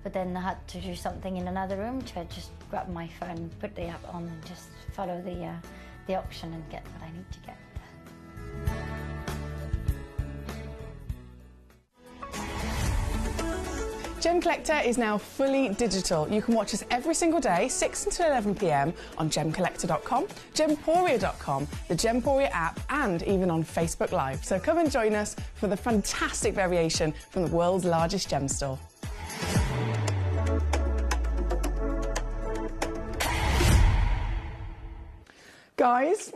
but then I had to do something in another room to just grab my phone, put the app on and just follow the option and get what I need to get. Gemcollector is now fully digital. You can watch us every single day, 6 until 11 p.m. on gemcollector.com, gemporia.com, the Gemporia app, and even on Facebook Live. So come and join us for the fantastic variation from the world's largest gem store. Guys,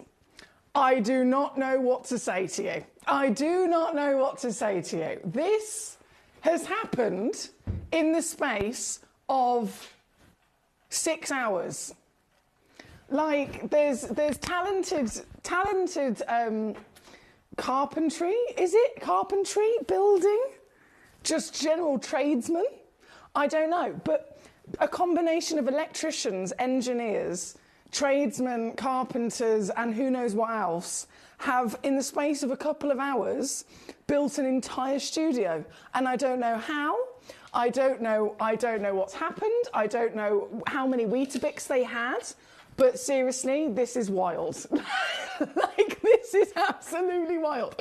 I do not know what to say to you. I do not know what to say to you. This has happened in the space of 6 hours. Like, there's talented carpentry, is it? Carpentry, building, just general tradesmen. I don't know, but a combination of electricians, engineers, tradesmen, carpenters, and who knows what else have, in the space of a couple of hours, built an entire studio. And I don't know how. I don't know what's happened. I don't know how many Weetabix they had. But seriously, this is wild. Like, this is absolutely wild.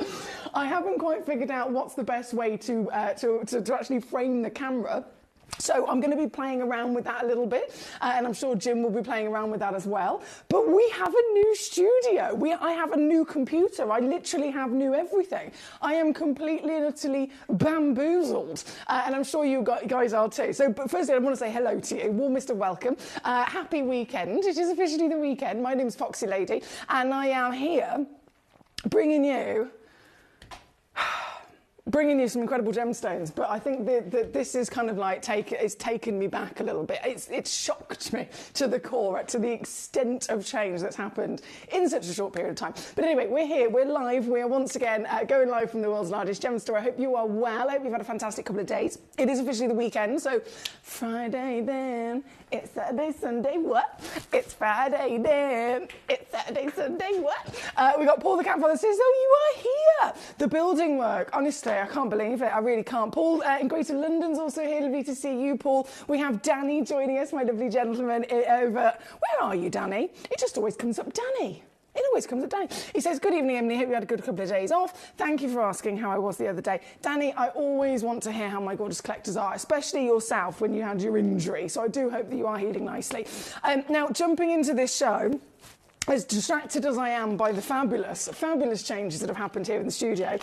I haven't quite figured out what's the best way to actually frame the camera. So I'm going to be playing around with that a little bit, and I'm sure Jim will be playing around with that as well. But we have a new studio. I have a new computer. I literally have new everything. I am completely and utterly bamboozled, and I'm sure you guys are too. So, but firstly, I want to say hello to you. Warmest of welcome. Happy weekend. It is officially the weekend. My name's Foxy Lady, and I am here bringing you some incredible gemstones, but I think that this is kind of like it's taken me back a little bit. It's shocked me to the core, to the extent of change that's happened in such a short period of time. But anyway, we're here, we're live, we are once again going live from the world's largest gem store. I hope you are well. I hope you've had a fantastic couple of days. It is officially the weekend, so Friday then, it's Saturday, Sunday, what? It's Friday then, it's Saturday, Sunday, what? We got Paul the Cat Father says, oh, you are here. The building work, honestly, I can't believe it. I really can't. Paul in Greater London's also here. Lovely to see you, Paul. We have Danny joining us, my lovely gentleman over. Where are you, Danny? It just always comes up, Danny. It always comes up, Danny. He says, good evening, Emily. Hope you had a good couple of days off. Thank you for asking how I was the other day. Danny, I always want to hear how my gorgeous collectors are, especially yourself when you had your injury. So I do hope that you are healing nicely. Now, jumping into this show, as distracted as I am by the fabulous changes that have happened here in the studio,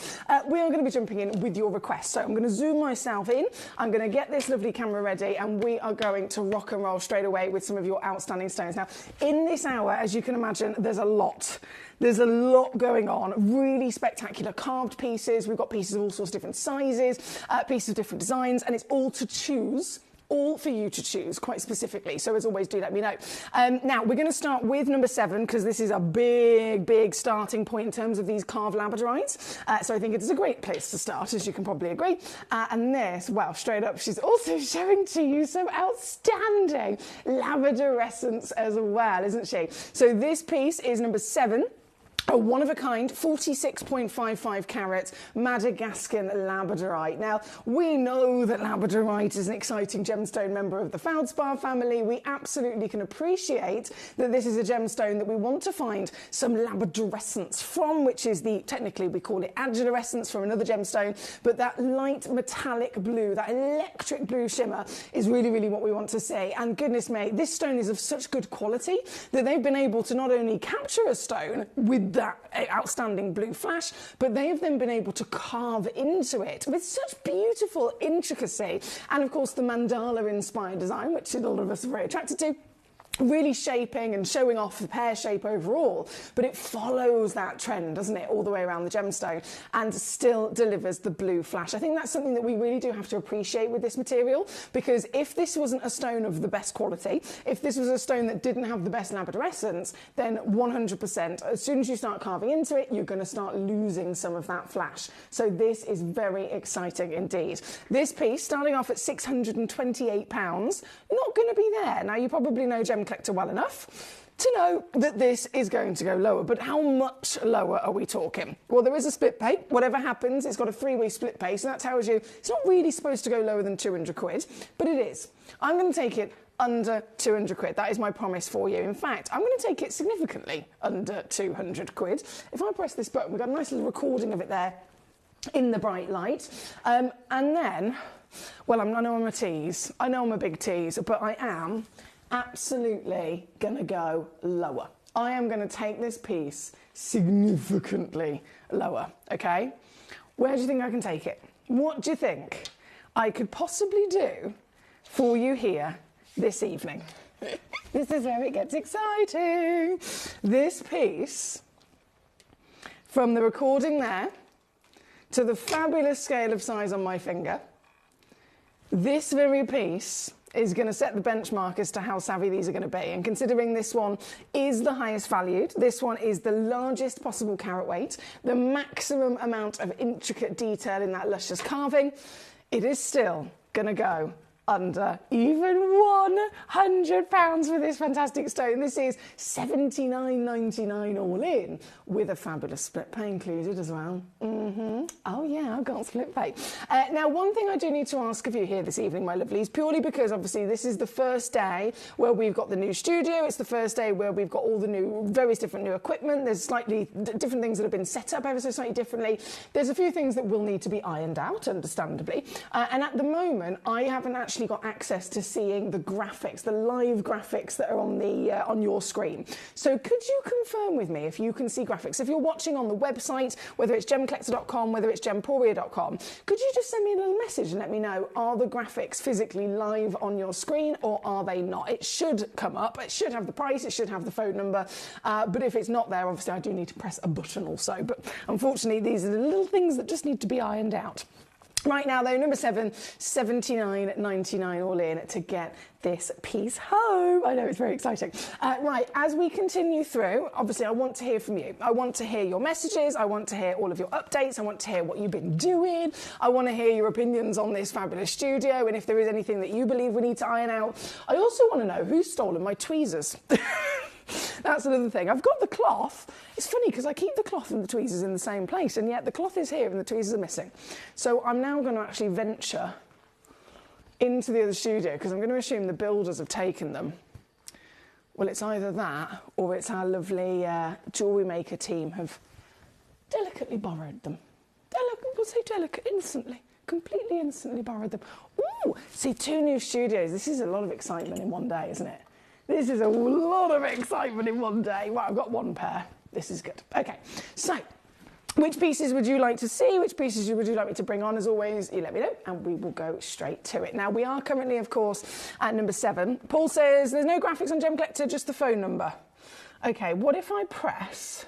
we are going to be jumping in with your requests. So I'm going to zoom myself in, I'm going to get this lovely camera ready, and we are going to rock and roll straight away with some of your outstanding stones. Now, in this hour, as you can imagine, there's a lot. There's a lot going on, really spectacular carved pieces. We've got pieces of all sorts of different sizes, pieces of different designs, and it's all to choose. All for you to choose, quite specifically. So as always, do let me know. Now, we're going to start with number 7, because this is a big starting point in terms of these carved labradorites. So I think it is a great place to start, as you can probably agree. And this, well, straight up, she's also showing to you some outstanding labradorescence as well, isn't she? So this piece is number 7. A one-of-a-kind 46.55 carat Madagascan labradorite. Now, we know that labradorite is an exciting gemstone member of the feldspar family. We absolutely can appreciate that this is a gemstone that we want to find some labradorescence from, which is technically we call it agilorescence from another gemstone, but that light metallic blue, that electric blue shimmer is really what we want to see. And goodness me, this stone is of such good quality that they've been able to not only capture a stone with that outstanding blue flash, but they have then been able to carve into it with such beautiful intricacy, and of course the mandala inspired design, which a lot of us are very attracted to. Really shaping and showing off the pear shape overall, but it follows that trend, doesn't it, all the way around the gemstone, and still delivers the blue flash. I think that's something that we really do have to appreciate with this material, because if this wasn't a stone of the best quality, if this was a stone that didn't have the best labradorescence, then 100%, as soon as you start carving into it, you're going to start losing some of that flash. So this is very exciting indeed. This piece, starting off at £628, not going to be there. Now, you probably know Gemcollector well enough to know that this is going to go lower. But how much lower are we talking? Well, there is a split pay. Whatever happens, it's got a three-way split pay, so that tells you it's not really supposed to go lower than 200 quid, but it is. I'm going to take it under 200 quid. That is my promise for you. In fact, I'm going to take it significantly under 200 quid. If I press this button, we've got a nice little recording of it there in the bright light. And then, well, I know I'm a tease. I know I'm a big tease, but I am absolutely going to go lower. I am going to take this piece significantly lower, okay? Where do you think I can take it? What do you think I could possibly do for you here this evening? This is where it gets exciting. This piece, from the recording there to the fabulous scale of size on my finger, this very piece is going to set the benchmark as to how savvy these are going to be. And considering this one is the highest valued, this one is the largest possible carat weight, the maximum amount of intricate detail in that luscious carving, it is still going to go under even £100 for this fantastic stone. This is $79.99 all in, with a fabulous split pay included as well. Oh yeah, I've got split pay. Now, one thing I do need to ask of you here this evening, my lovelies, purely because obviously this is the first day where we've got the new studio. It's the first day where we've got all the new, various different new equipment. There's slightly different things that have been set up ever so slightly differently. There's a few things that will need to be ironed out, understandably. And at the moment, I haven't actually got access to seeing the graphics, the live graphics that are on the on your screen. So could you confirm with me if you can see graphics? If you're watching on the website, whether it's gemcollector.com, whether it's gemporia.com, could you just send me a little message and let me know, are the graphics physically live on your screen or are they not? It should come up, it should have the price, it should have the phone number, but if it's not there, obviously I do need to press a button also. But unfortunately, these are the little things that just need to be ironed out. Right now, though, number 7, $79.99 all in to get this piece home. I know, it's very exciting. Right, as we continue through, obviously, I want to hear from you. I want to hear your messages. I want to hear all of your updates. I want to hear what you've been doing. I want to hear your opinions on this fabulous studio and if there is anything that you believe we need to iron out. I also want to know who's stolen my tweezers. That's another thing. I've got the cloth. It's funny because I keep the cloth and the tweezers in the same place, and yet the cloth is here and the tweezers are missing. So I'm now going to actually venture into the other studio because I'm going to assume the builders have taken them. Well, it's either that or it's our lovely jewellery maker team have delicately borrowed them. We'll say delicate, instantly, completely instantly borrowed them. Ooh, see, 2 new studios. This is a lot of excitement in one day, isn't it? This is a lot of excitement in one day. Well, I've got 1 pair. This is good. Okay, so which pieces would you like to see? Which pieces would you like me to bring on? As always, you let me know and we will go straight to it. Now, we are currently, of course, at number 7. Paul says there's no graphics on Gemcollector, just the phone number. Okay, what if I press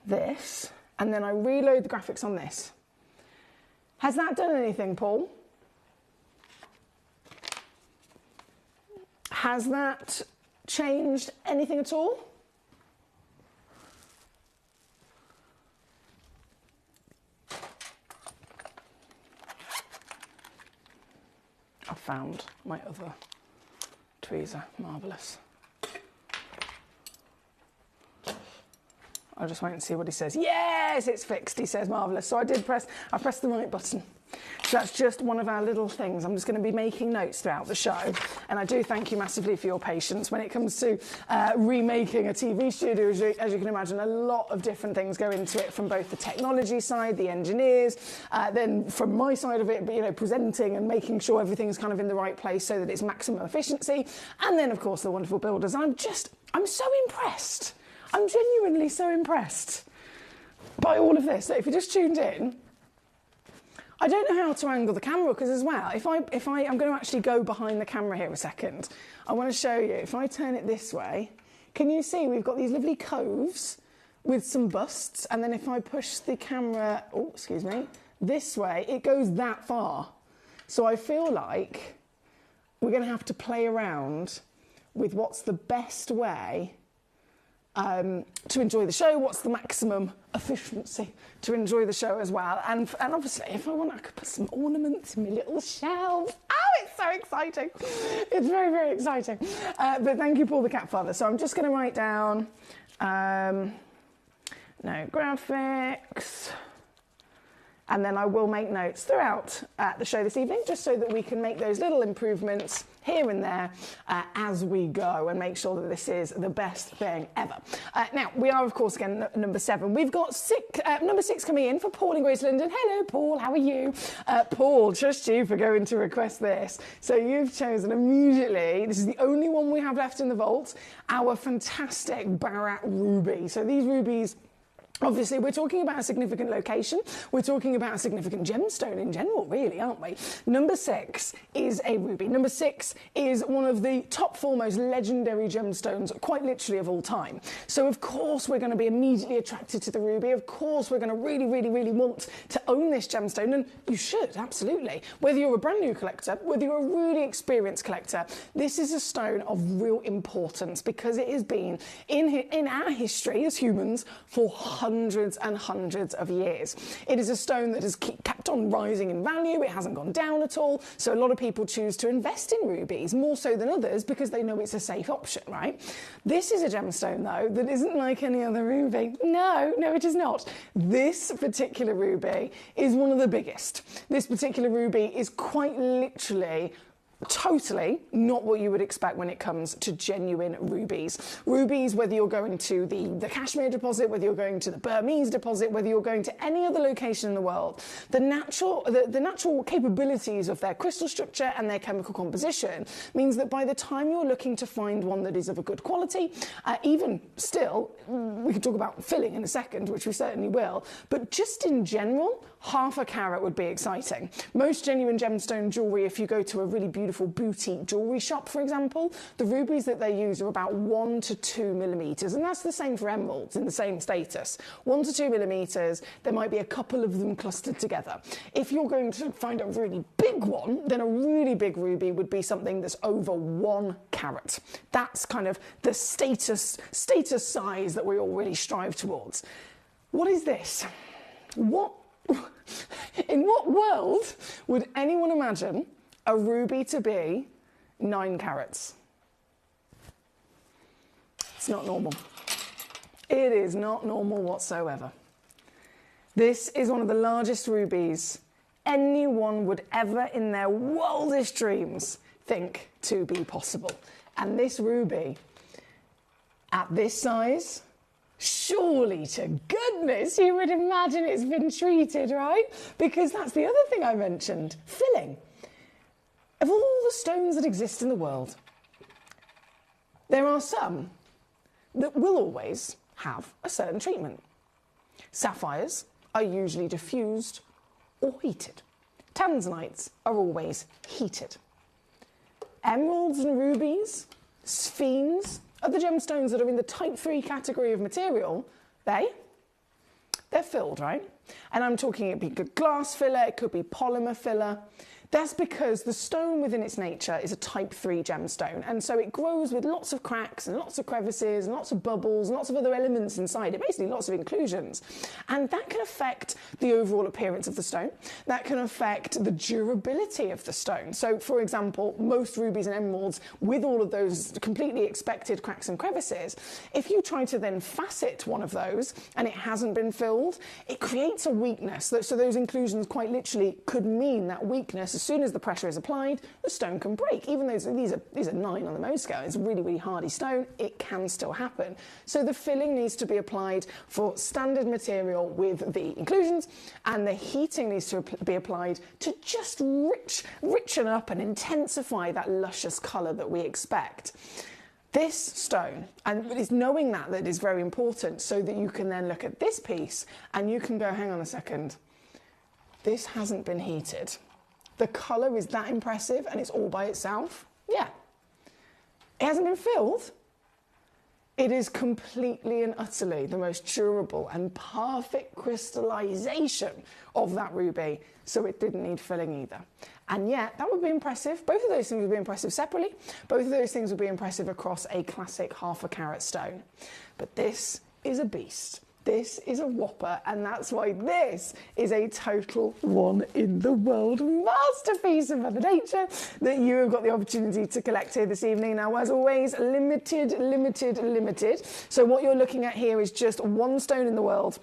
this and then I reload the graphics on this? Has that done anything, Paul? Has that changed anything at all? I found my other tweezer. Marvellous. I'll just wait and see what he says. Yes, it's fixed, he says. Marvellous. So I pressed the right button. So that's just one of our little things. I'm just going to be making notes throughout the show. And I do thank you massively for your patience. When it comes to remaking a TV studio, as you can imagine, a lot of different things go into it, from both the technology side, the engineers, then from my side of it, you know, presenting and making sure everything's kind of in the right place so that it's maximum efficiency. And then, of course, the wonderful builders. I'm so impressed. I'm genuinely so impressed by all of this. So if you just tuned in, I don't know how to angle the camera because as well, I'm going to actually go behind the camera here a second. I want to show you, if I turn it this way, can you see we've got these lovely coves with some busts, and then if I push the camera, oh, excuse me, this way, it goes that far. So I feel like we're going to have to play around with what's the best way to enjoy the show, what's the maximum efficiency to enjoy the show as well. And obviously, if I want, I could put some ornaments in my little shelves. Oh, it's so exciting. It's very, very exciting. But thank you, Paul the Cat Father. So I'm just going to write down no graphics. And then I will make notes throughout the show this evening, just so that we can make those little improvements here and there as we go and make sure that this is the best thing ever. Now, we are, of course, again, number 7. We've got number 6 coming in for Paul in Greater London. Hello, Paul. How are you? Paul, just you for going to request this. So you've chosen immediately, this is the only one we have left in the vault, our fantastic Barat Ruby. So these rubies, obviously, we're talking about a significant location. We're talking about a significant gemstone in general, really, aren't we? Number 6 is a ruby. Number 6 is one of the top 4 most legendary gemstones, quite literally, of all time. So, of course, we're going to be immediately attracted to the ruby. Of course, we're going to really, really, really want to own this gemstone, and you should, absolutely. Whether you're a brand new collector, whether you're a really experienced collector, this is a stone of real importance because it has been in our history as humans for hundreds and hundreds of years. It is a stone that has kept on rising in value. It hasn't gone down at all. So a lot of people choose to invest in rubies more so than others because they know it's a safe option, right? This is a gemstone, though, that isn't like any other ruby. No, it is not. This particular ruby is one of the biggest. This particular ruby is quite literally totally not what you would expect when it comes to genuine rubies. Rubies, whether you're going to the Kashmir deposit, whether you're going to the Burmese deposit, whether you're going to any other location in the world, the natural capabilities of their crystal structure and their chemical composition means that by the time you're looking to find one that is of a good quality, even still, we could talk about filling in a second, which we certainly will, but just in general, half a carat would be exciting. Most genuine gemstone jewellery, if you go to a really beautiful boutique jewellery shop, for example, the rubies that they use are about 1 to 2 millimetres, and that's the same for emeralds in the same status. 1 to 2 millimetres, there might be a couple of them clustered together. If you're going to find a really big one, then a really big ruby would be something that's over 1 carat. That's kind of the status size that we all really strive towards. What is this? In what world would anyone imagine a ruby to be 9 carats? It's not normal. It is not normal whatsoever. This is one of the largest rubies anyone would ever in their wildest dreams think to be possible. And this ruby, at this size, surely to goodness you would imagine it's been treated, right? Because that's the other thing I mentioned, filling. Of all the stones that exist in the world, there are some that will always have a certain treatment. Sapphires are usually diffused or heated. Tanzanites are always heated. Emeralds and rubies, sphenes, are the gemstones that are in the type 3 category of material, they're filled, right? And I'm talking, it could be glass filler, it could be polymer filler. That's because the stone within its nature is a type 3 gemstone, and so it grows with lots of cracks and lots of crevices and lots of bubbles and lots of other elements inside it, basically lots of inclusions. And that can affect the overall appearance of the stone. That can affect the durability of the stone. So, for example, most rubies and emeralds, with all of those completely expected cracks and crevices, if you try to then facet one of those and it hasn't been filled, it creates a weakness. So those inclusions quite literally could mean that weakness. As soon as the pressure is applied, the stone can break. Even though these are 9 on the Mohs scale, it's a really, really hardy stone, it can still happen. So the filling needs to be applied for standard material with the inclusions, and the heating needs to be applied to just richen up and intensify that luscious colour that we expect. This stone, and it's knowing that is very important, so that you can then look at this piece and you can go, hang on a second, this hasn't been heated. The colour is that impressive and it's all by itself. Yeah. It hasn't been filled. It is completely and utterly the most durable and perfect crystallisation of that ruby, so it didn't need filling either. And yet, that would be impressive. Both of those things would be impressive separately. Both of those things would be impressive across a classic half a carat stone. But this is a beast. This is a whopper, and that's why this is a total one in the world masterpiece of Mother Nature that you have got the opportunity to collect here this evening. Now, as always, limited. So what you're looking at here is just one stone in the world.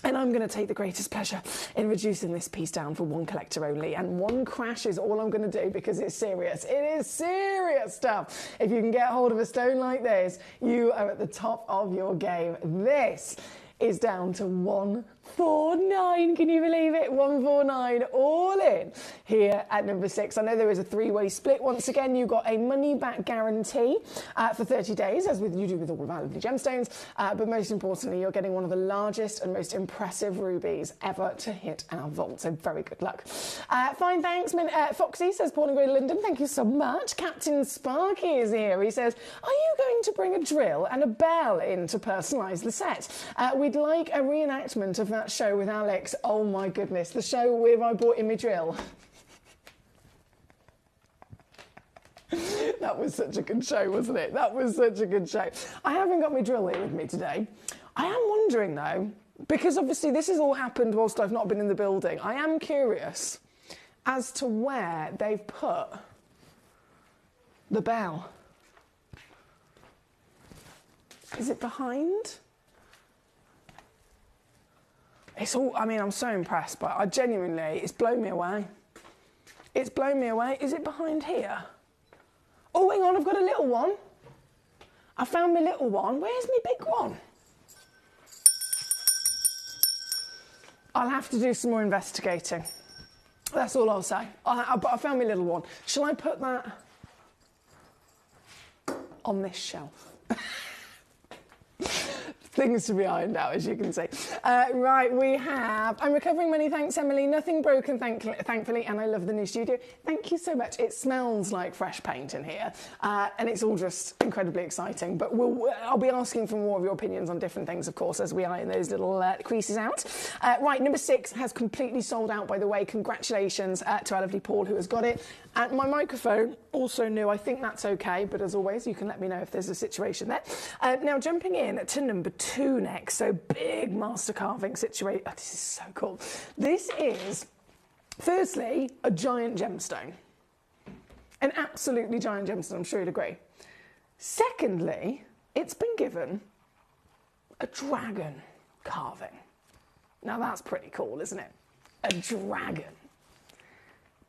And I'm going to take the greatest pleasure in reducing this piece down for one collector only. And one crash is all I'm going to do because it's serious. It is serious stuff. If you can get hold of a stone like this, you are at the top of your game. This is down to 149. Can you believe it? 149 all in here at number 6. I know there is a 3-way split. Once again, you got a money back guarantee for 30 days, as you do with all of our lovely gemstones. But most importantly, you're getting one of the largest and most impressive rubies ever to hit our vault. So very good luck. Fine, thanks. Foxy says, Paul and Grey London, thank you so much. Captain Sparky is here. He says, are you going to bring a drill and a bell in to personalise the set? We'd like a reenactment of that show with Alex. Oh my goodness, the show where I brought in my drill. That was such a good show, wasn't it? That was such a good show. I haven't got my drill here with me today. I am wondering though, because obviously this has all happened whilst I've not been in the building, I am curious as to where they've put the bell. Is it behind? It's all, I mean, I'm so impressed, but I genuinely, it's blown me away. It's blown me away. Is it behind here? Oh, hang on, I've got a little one. I found my little one. Where's my big one? I'll have to do some more investigating. That's all I'll say. But I found my little one. Shall I put that on this shelf? Things to be ironed out, as you can see. Right, we have... I'm recovering, many thanks, Emily. Nothing broken, thankfully, and I love the new studio. Thank you so much. It smells like fresh paint in here, and it's all just incredibly exciting. But I'll be asking for more of your opinions on different things, of course, as we iron those little creases out. Right, number 6 has completely sold out, by the way. Congratulations to our lovely Paul, who has got it. My microphone, also new. I think that's okay, but as always, you can let me know if there's a situation there. Now, jumping in to number 2 next. So, big master carving situation. Oh, this is so cool. This is, firstly, a giant gemstone. An absolutely giant gemstone, I'm sure you'd agree. Secondly, it's been given a dragon carving. Now, that's pretty cool, isn't it? A dragon.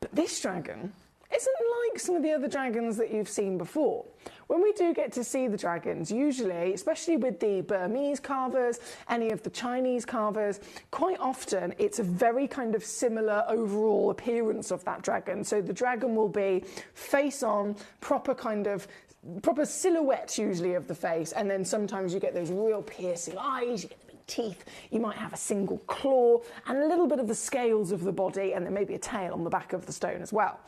But this dragon isn't like some of the other dragons that you've seen before. When we do get to see the dragons, usually, especially with the Burmese carvers, any of the Chinese carvers, quite often it's a very kind of similar overall appearance of that dragon. So the dragon will be face on, proper silhouette usually of the face, and then sometimes you get those real piercing eyes, you get the big teeth, you might have a single claw, and a little bit of the scales of the body, and then maybe a tail on the back of the stone as well.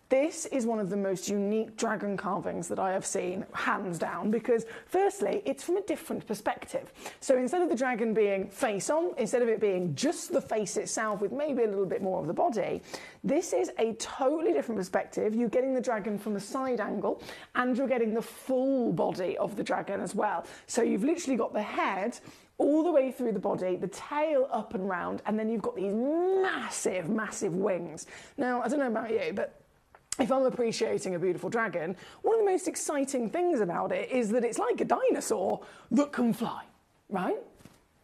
This is one of the most unique dragon carvings that I have seen, hands down, because firstly, it's from a different perspective. So instead of the dragon being face on, instead of it being just the face itself with maybe a little bit more of the body, this is a totally different perspective. You're getting the dragon from a side angle, and you're getting the full body of the dragon as well. So you've literally got the head all the way through the body, the tail up and round, and then you've got these massive, massive wings. Now, I don't know about you, but if I'm appreciating a beautiful dragon, one of the most exciting things about it is that it's like a dinosaur that can fly, right?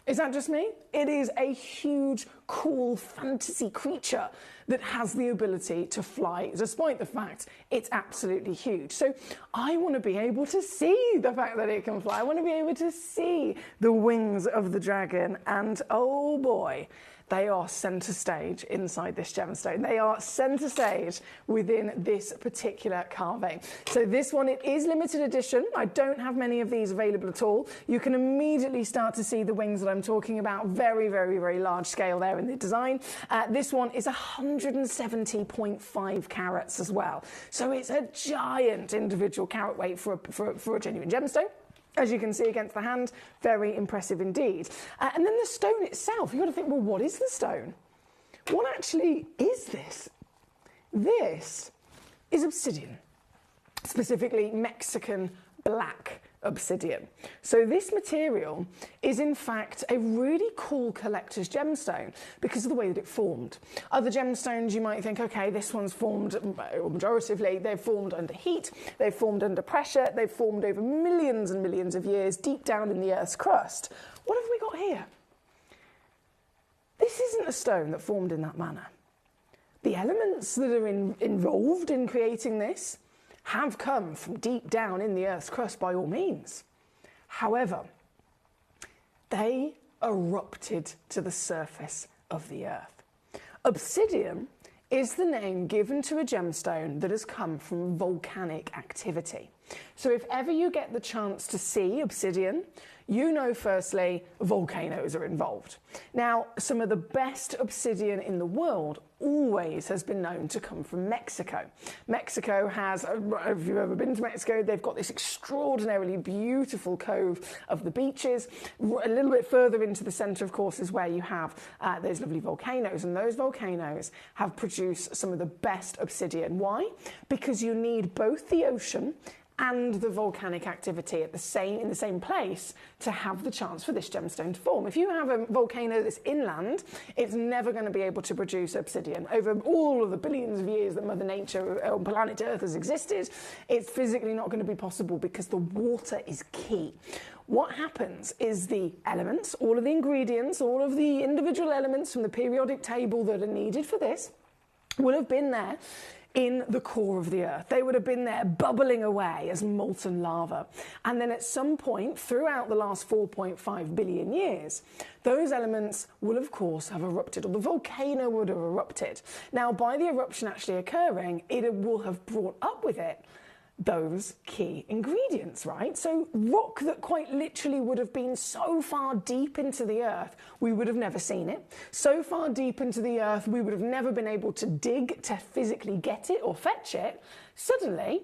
Is that just me? It is a huge, cool fantasy creature that has the ability to fly, despite the fact it's absolutely huge. So I want to be able to see the fact that it can fly. I want to be able to see the wings of the dragon, and oh boy, they are centre stage inside this gemstone. They are centre stage within this particular carving. So this one, it is limited edition. I don't have many of these available at all. You can immediately start to see the wings that I'm talking about. Very, very, very large scale there in the design. This one is 170.5 carats as well. So it's a giant individual carat weight for a genuine gemstone. As you can see against the hand, very impressive indeed. And then the stone itself, you've got to think, well, what is the stone? What actually is this? This is obsidian, specifically Mexican black obsidian. So this material is in fact a really cool collector's gemstone because of the way that it formed. Other gemstones you might think, okay, this one's formed, or majoritively, they've formed under heat, they've formed under pressure, they've formed over millions and millions of years deep down in the Earth's crust. What have we got here? This isn't a stone that formed in that manner. The elements that are involved in creating this have come from deep down in the Earth's crust by all means. However, they erupted to the surface of the Earth. Obsidian is the name given to a gemstone that has come from volcanic activity. So if ever you get the chance to see obsidian, you know firstly volcanoes are involved. Now, some of the best obsidian in the world always has been known to come from Mexico. Mexico has, if you've ever been to Mexico, they've got this extraordinarily beautiful cove of the beaches. A little bit further into the centre, of course, is where you have those lovely volcanoes, and those volcanoes have produced some of the best obsidian. Why? Because you need both the ocean and the volcanic activity in the same place to have the chance for this gemstone to form. If you have a volcano that's inland, it's never going to be able to produce obsidian. Over all of the billions of years that Mother Nature on planet Earth has existed, it's physically not going to be possible because the water is key. What happens is the elements, all of the ingredients, all of the individual elements from the periodic table that are needed for this will have been there in the core of the Earth. They would have been there bubbling away as molten lava. And then at some point throughout the last 4.5 billion years, those elements will of course have erupted, or the volcano would have erupted. Now, by the eruption actually occurring, it will have brought up with it those key ingredients, right? So rock that quite literally would have been so far deep into the Earth, we would have never seen it. So far deep into the Earth, we would have never been able to dig to physically get it or fetch it. Suddenly,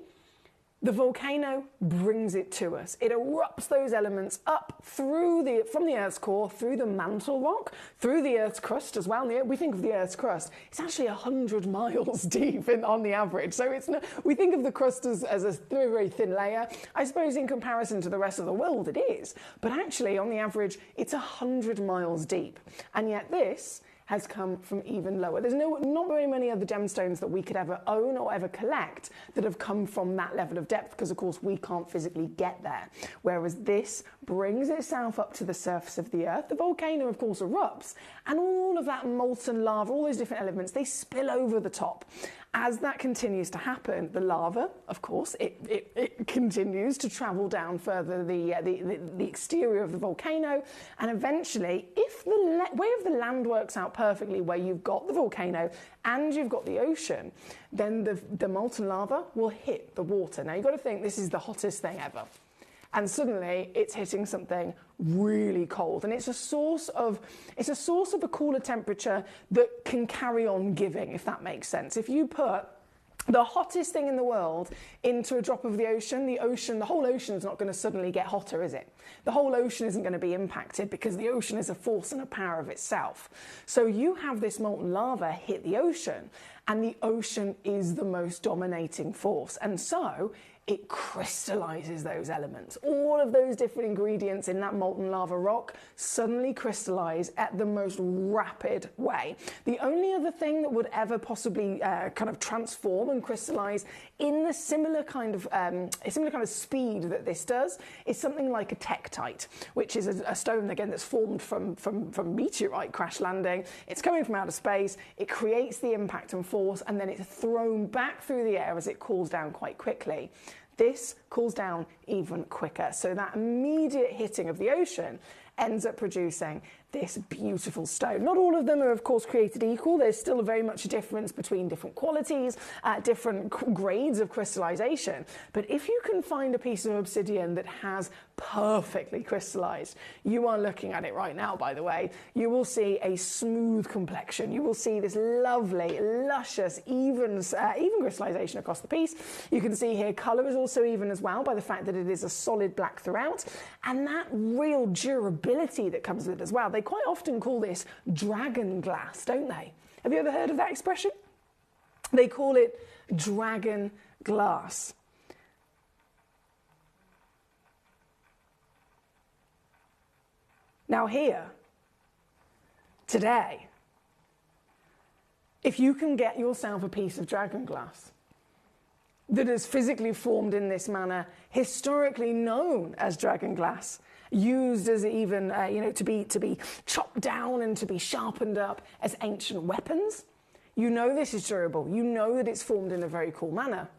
the volcano brings it to us. It erupts those elements up from the Earth's core, through the mantle rock, through the Earth's crust as well. We think of the Earth's crust, it's actually 100 miles deep on the average. So we think of the crust as a very, very thin layer. I suppose in comparison to the rest of the world it is. But actually, on the average, it's 100 miles deep. And yet this has come from even lower. There's not very many other gemstones that we could ever own or ever collect that have come from that level of depth, because of course we can't physically get there. Whereas this brings itself up to the surface of the Earth. The volcano of course erupts, and all of that molten lava, all those different elements, they spill over the top. As that continues to happen, the lava, of course, it continues to travel down further the exterior of the volcano, and eventually, if the way of the land works out perfectly, where you've got the volcano and you've got the ocean, then the molten lava will hit the water. Now, you've got to think this is the hottest thing ever. And suddenly it's hitting something really cold, and it's a source of a cooler temperature that can carry on giving, if that makes sense. If you put the hottest thing in the world into a drop of the whole ocean is not going to suddenly get hotter, is it? The whole ocean isn't going to be impacted, because the ocean is a force and a power of itself. So you have this molten lava hit the ocean, and the ocean is the most dominating force, and so it crystallizes those elements. All of those different ingredients in that molten lava rock suddenly crystallize at the most rapid way. The only other thing that would ever possibly kind of transform and crystallize in the similar kind of speed that this does is something like a tektite, which is a stone, again, that's formed from meteorite crash landing. It's coming from outer space, it creates the impact and force, and then it's thrown back through the air as it cools down quite quickly. This cools down even quicker, so that immediate hitting of the ocean ends up producing this beautiful stone. Not all of them are, of course, created equal. There's still very much a difference between different qualities, different grades of crystallization. But if you can find a piece of obsidian that has perfectly crystallized, you are looking at it right now, by the way, you will see a smooth complexion. You will see this lovely, luscious, even crystallization across the piece. You can see here color is also even as well, by the fact that it is a solid black throughout, and that real durability that comes with it as well. They quite often call this dragon glass, don't they? Have you ever heard of that expression? They call it dragon glass. Now here, today, if you can get yourself a piece of dragon glass that is physically formed in this manner, historically known as dragon glass, used as even, to be chopped down and to be sharpened up as ancient weapons, you know this is durable. You know that it's formed in a very cool manner.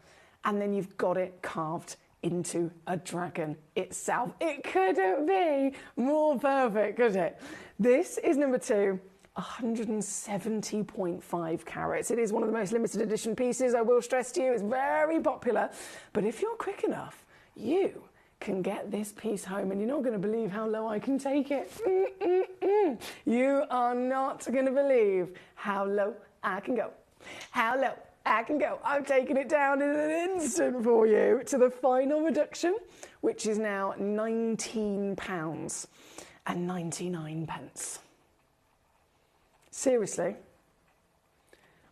And then you've got it carved into a dragon itself. It couldn't be more perfect, could it? This is number 2. 170.5 carats. It is one of the most limited edition pieces, I will stress to you. It's very popular. But if you're quick enough, you can get this piece home, and you're not going to believe how low I can take it. You are not going to believe how low I can go. How low I can go. I've taken it down in an instant for you to the final reduction, which is now £19.99. Seriously,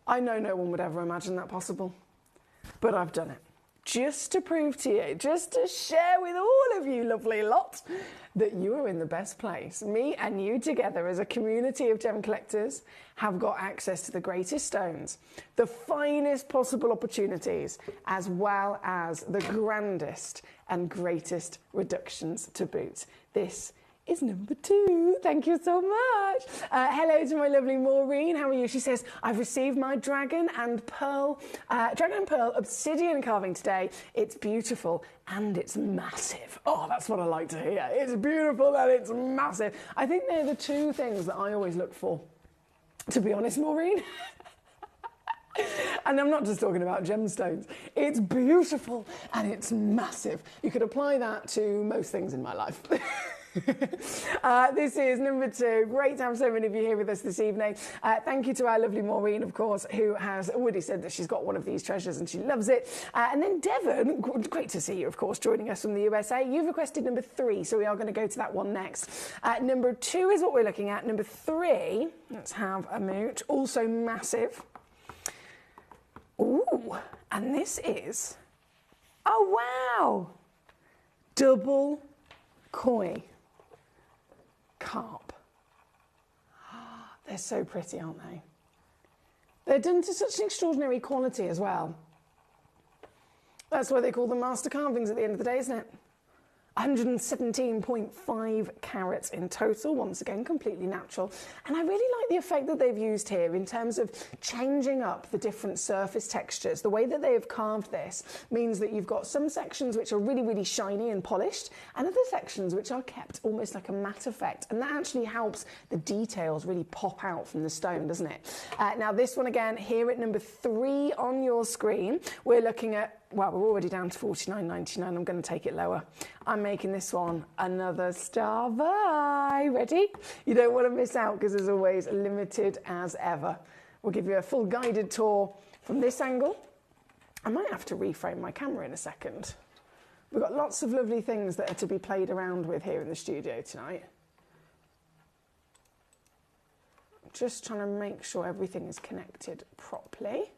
I know no one would ever imagine that possible, but I've done it. Just to prove to you, just to share with all of you lovely lot, that you are in the best place. Me and you together as a community of gem collectors have got access to the greatest stones, the finest possible opportunities, as well as the grandest and greatest reductions to boot. This is number 2. Thank you so much. Hello to my lovely Maureen. How are you? She says, I've received my dragon and pearl obsidian carving today. It's beautiful and it's massive. Oh, that's what I like to hear. It's beautiful and it's massive. I think they're the 2 things that I always look for, to be honest, Maureen. And I'm not just talking about gemstones. It's beautiful and it's massive. You could apply that to most things in my life. This is number 2. Great to have so many of you here with us this evening. Thank you to our lovely Maureen, of course, who has already said that she's got one of these treasures and she loves it. And then Devon, great to see you, of course, joining us from the USA. You've requested number 3, so we are going to go to that one next. Number 2 is what we're looking at. Number 3, let's have a moot. Also massive. Ooh, and this is, oh wow, double koi carp. They're so pretty, aren't they? They're done to such an extraordinary quality as well. That's why they call them master carvings at the end of the day, isn't it? 117.5 carats in total, once again completely natural. And I really like the effect that they've used here in terms of changing up the different surface textures. The way that they have carved this means that you've got some sections which are really, really shiny and polished, and other sections which are kept almost like a matte effect. And that actually helps the details really pop out from the stone, doesn't it? Now this one again, here at number 3 on your screen, we're looking at, well, we're already down to $49.99. I'm going to take it lower. I'm making this one another star buy. Ready? You don't want to miss out because as always, limited as ever. We'll give you a full guided tour from this angle. I might have to reframe my camera in a second. We've got lots of lovely things that are to be played around with here in the studio tonight. Just trying to make sure everything is connected properly.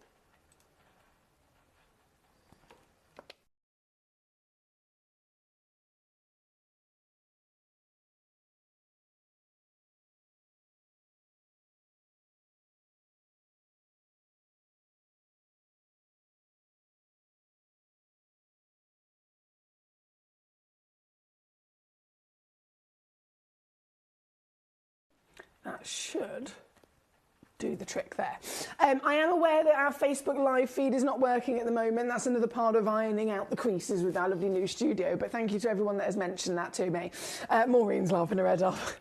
That should do the trick there. I am aware that our Facebook live feed is not working at the moment. That's another part of ironing out the creases with our lovely new studio, but thank you to everyone that has mentioned that to me. Maureen's laughing her head off.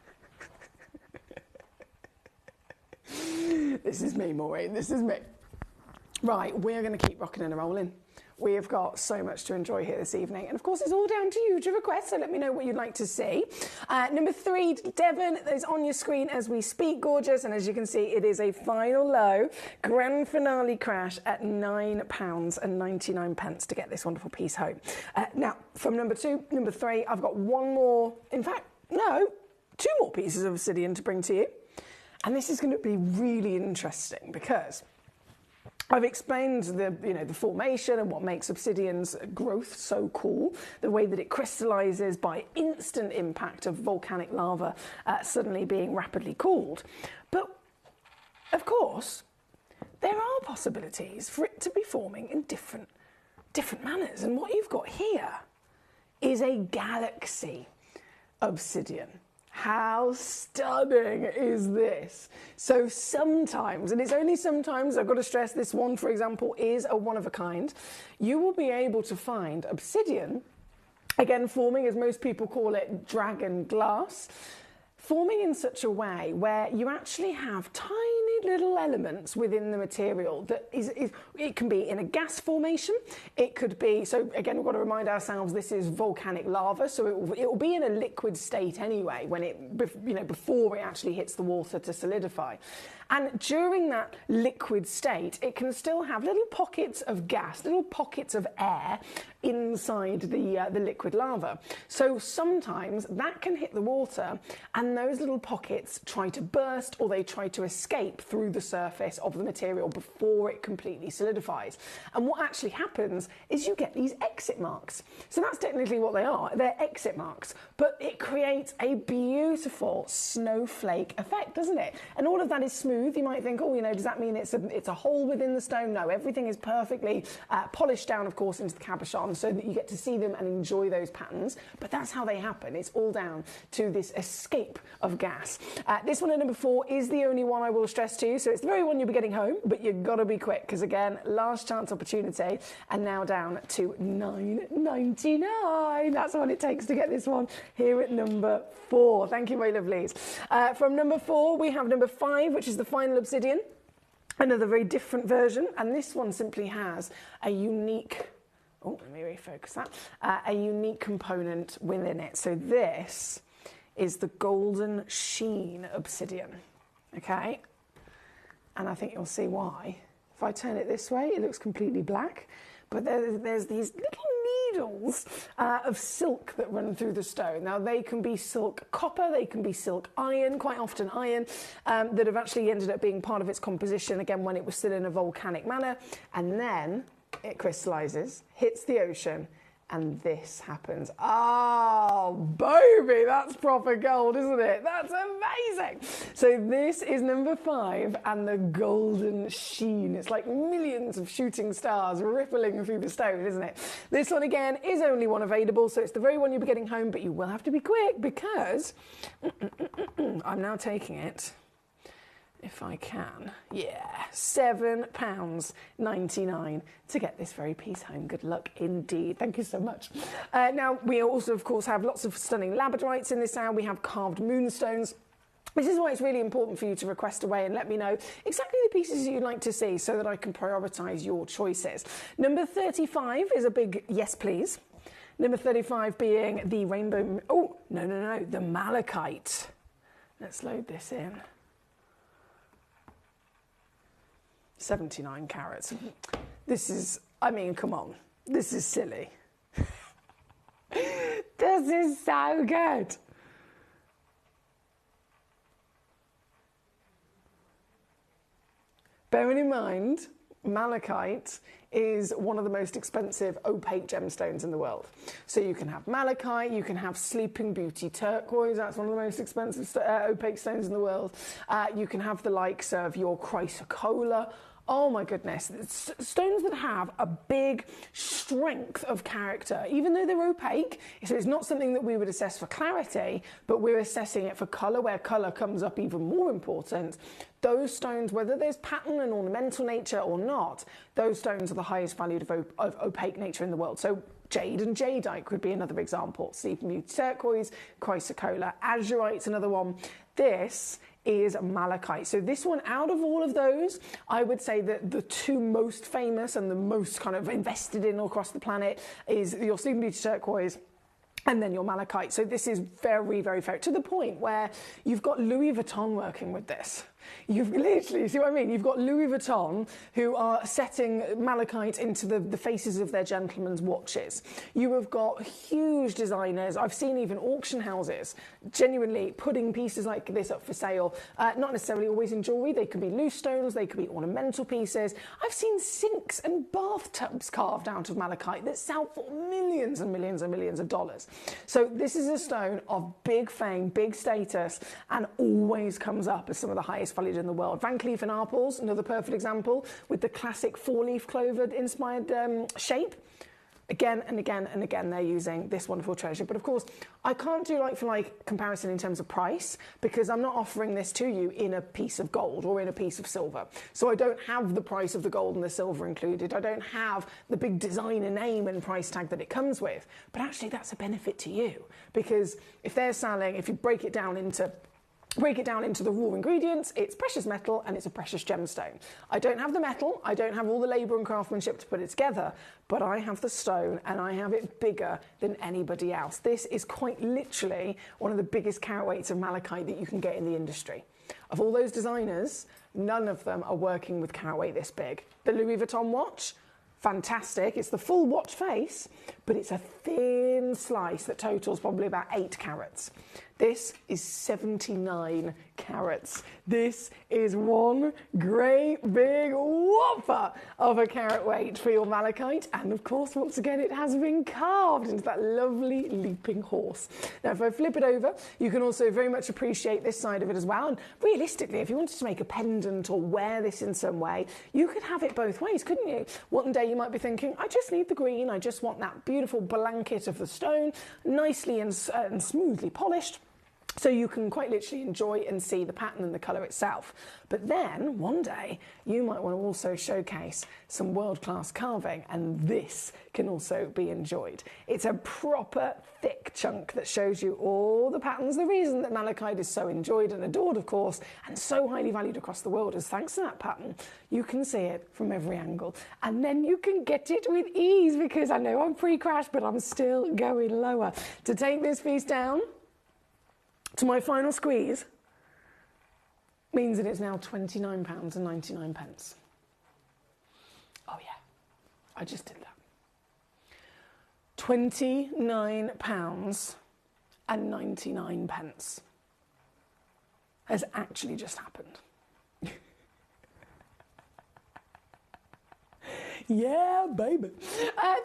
This is me, Maureen, this is me. Right, we're going to keep rocking and rolling. We have got so much to enjoy here this evening. And of course, it's all down to you to request, so let me know what you'd like to see. Number 3, Devon, is on your screen as we speak. Gorgeous. And as you can see, it is a final low grand finale crash at £9.99 to get this wonderful piece home. Now, from number 2, number 3, I've got one more, in fact, no, 2 more pieces of obsidian to bring to you. And this is going to be really interesting because I've explained the formation and what makes obsidian's growth so cool, the way that it crystallizes by instant impact of volcanic lava suddenly being rapidly cooled. But of course, there are possibilities for it to be forming in different manners. And what you've got here is a galaxy obsidian. How stunning is this? So sometimes, and it's only sometimes, I've got to stress this one, for example, is a one of a kind, you will be able to find obsidian, again forming, as most people call it, dragon glass, forming in such a way where you actually have tiny little elements within the material that it can be in a gas formation, it could be, so again we've got to remind ourselves this is volcanic lava, so it will be in a liquid state anyway when before it actually hits the water to solidify. And during that liquid state, it can still have little pockets of gas, little pockets of air inside the liquid lava. So sometimes that can hit the water and those little pockets try to burst or they try to escape through the surface of the material before it completely solidifies. And what actually happens is you get these exit marks. So that's technically what they are. They're exit marks, but it creates a beautiful snowflake effect, doesn't it? And all of that is smooth. You might think, oh, does that mean it's a hole within the stone? No, everything is perfectly polished down, of course, into the cabochon so that you get to see them and enjoy those patterns. But that's how they happen. It's all down to this escape of gas. This one at number 4 is the only one I will stress to you. So it's the very one you'll be getting home, but you've got to be quick because, again, last chance opportunity and now down to $9.99. That's what it takes to get this one here at number 4. Thank you, my lovelies. From number 4, we have number 5, which is the final obsidian, another very different version, and this one simply has a unique, let me refocus that, a unique component within it. So this is the golden sheen obsidian, okay? And I think you'll see why. If I turn it this way, it looks completely black, but there's these little needles of silk that run through the stone. Now they can be silk copper, they can be silk iron, quite often iron, that have actually ended up being part of its composition, again, when it was still in a volcanic manner, and then it crystallizes, hits the ocean, and this happens. Oh, baby, that's proper gold, isn't it? That's amazing. So this is number 5, and the golden sheen. It's like millions of shooting stars rippling through the stone, isn't it? This one, again, is only one available, so it's the very one you'll be getting home, but you will have to be quick because I'm now taking it. If I can, yeah, £7.99 to get this very piece home. Good luck indeed. Thank you so much. Now, we also, of course, have lots of stunning labradorites in this hour. We have carved moonstones. This is why it's really important for you to request away and let me know exactly the pieces you'd like to see so that I can prioritise your choices. Number 35 is a big yes, please. Number 35 being the rainbow... Oh, no, the malachite. Let's load this in. 79 carats. This is, I mean, come on. This is silly. This is so good. Bearing in mind, malachite is one of the most expensive opaque gemstones in the world. So you can have malachite, you can have Sleeping Beauty turquoise, that's one of the most expensive opaque stones in the world. You can have the likes of your chrysocolla. Oh my goodness, stones that have a big strength of character, even though they're opaque, so it's not something that we would assess for clarity, but we're assessing it for colour, where colour comes up even more important. Those stones, whether there's pattern and ornamental nature or not, those stones are the highest valued of opaque nature in the world. So jade and jadeite would be another example. Sleeping Beauty turquoise, chrysocolla, azurite's another one. This is malachite. So this one, out of all of those, I would say that the 2 most famous and the most kind of invested in across the planet is your Sleeping Beauty turquoise and then your malachite. So this is very, very fair, to the point where you've got Louis Vuitton working with this. You've literally, see what I mean? You've got Louis Vuitton who are setting malachite into the faces of their gentlemen's watches. You have got huge designers. I've seen even auction houses genuinely putting pieces like this up for sale. Not necessarily always in jewellery. They could be loose stones. They could be ornamental pieces. I've seen sinks and bathtubs carved out of malachite that sell for millions and millions and millions of dollars. So this is a stone of big fame, big status, and always comes up as some of the highest valued in the world. Van Cleef & Arpels, another perfect example, with the classic four-leaf clover inspired shape. Again and again and again, they're using this wonderful treasure. But of course, I can't do like for like comparison in terms of price, because I'm not offering this to you in a piece of gold or in a piece of silver. So I don't have the price of the gold and the silver included. I don't have the big designer name and price tag that it comes with. But actually, that's a benefit to you, because if they're selling, if you break it down into the raw ingredients, it's precious metal and it's a precious gemstone. I don't have the metal, I don't have all the labour and craftsmanship to put it together, but I have the stone and I have it bigger than anybody else. This is quite literally one of the biggest carat weights of malachite that you can get in the industry. Of all those designers, none of them are working with carat weight this big. The Louis Vuitton watch, fantastic. It's the full watch face, but it's a thin slice that totals probably about 8 carats. This is 79 carats. This is one great big whopper of a carat weight for your malachite. And of course, once again, it has been carved into that lovely leaping horse. Now, if I flip it over, you can also very much appreciate this side of it as well. And realistically, if you wanted to make a pendant or wear this in some way, you could have it both ways, couldn't you? One day you might be thinking, I just need the green. I just want that beautiful blanket of the stone, nicely and smoothly polished. So you can quite literally enjoy and see the pattern and the colour itself. But then, one day, you might want to also showcase some world-class carving, and this can also be enjoyed. It's a proper thick chunk that shows you all the patterns. The reason that malachite is so enjoyed and adored, of course, and so highly valued across the world is thanks to that pattern. You can see it from every angle, and then you can get it with ease, because I know I'm pre-crash, but I'm still going lower. To take this piece down to my final squeeze means that it's now £29.99. Oh yeah, I just did that. £29.99 has actually just happened. Yeah, baby.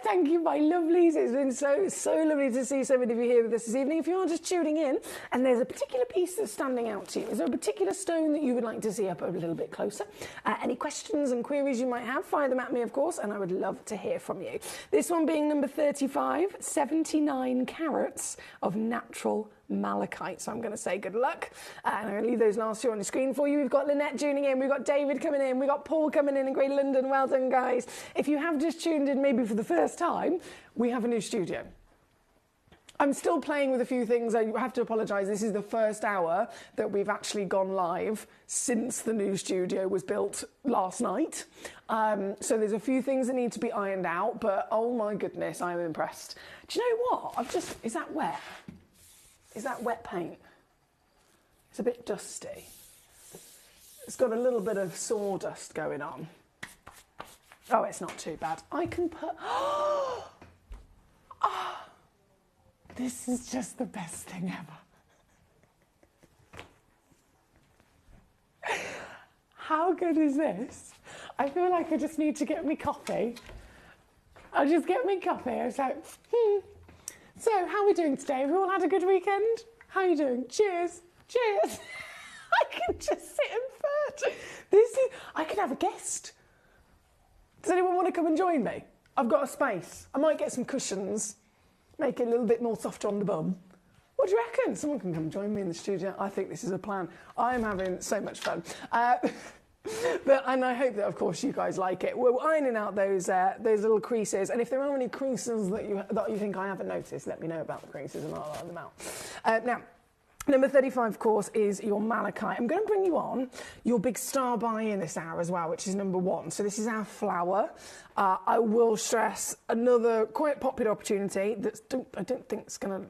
Thank you, my lovelies. It's been so lovely to see so many of you here with us this evening. If you are just tuning in and there's a particular piece that's standing out to you, is there a particular stone that you would like to see up a little bit closer? Any questions and queries you might have, fire them at me, of course, and I would love to hear from you. This one being number 35, 79 carats of natural malachite. So I'm going to say good luck, and I'm going to leave those last two on the screen for you. We've got Lynette tuning in, we've got David coming in, we've got Paul coming in Great London. Well done, guys. If you have just tuned in maybe for the first time, we have a new studio. I'm still playing with a few things. I have to apologise. This is the first hour that we've actually gone live since the new studio was built last night. So there's a few things that need to be ironed out, but oh my goodness, I'm impressed. Do you know what? Is that wet? Is that wet paint? It's a bit dusty. It's got a little bit of sawdust going on. Oh, it's not too bad. I can put... Oh, this is just the best thing ever. How good is this? I feel like I just need to get me coffee. I'll just get me coffee. I was like, So, how are we doing today? Have we all had a good weekend? How are you doing? Cheers. Cheers. I can just sit and flirt. I could have a guest. Does anyone want to come and join me? I've got a space. I might get some cushions, make it a little bit more softer on the bum. What do you reckon? Someone can come join me in the studio. I think this is a plan. I'm having so much fun. And I hope that, of course, you guys like it. We're ironing out those little creases, and if there are any creases that you think I haven't noticed, let me know about the creases and I'll iron them out. Now, number 35, of course, is your malachite. I'm going to bring you on your big star buy in this hour as well, which is number 1. So this is our flower. I will stress another quite popular opportunity that I don't think it's going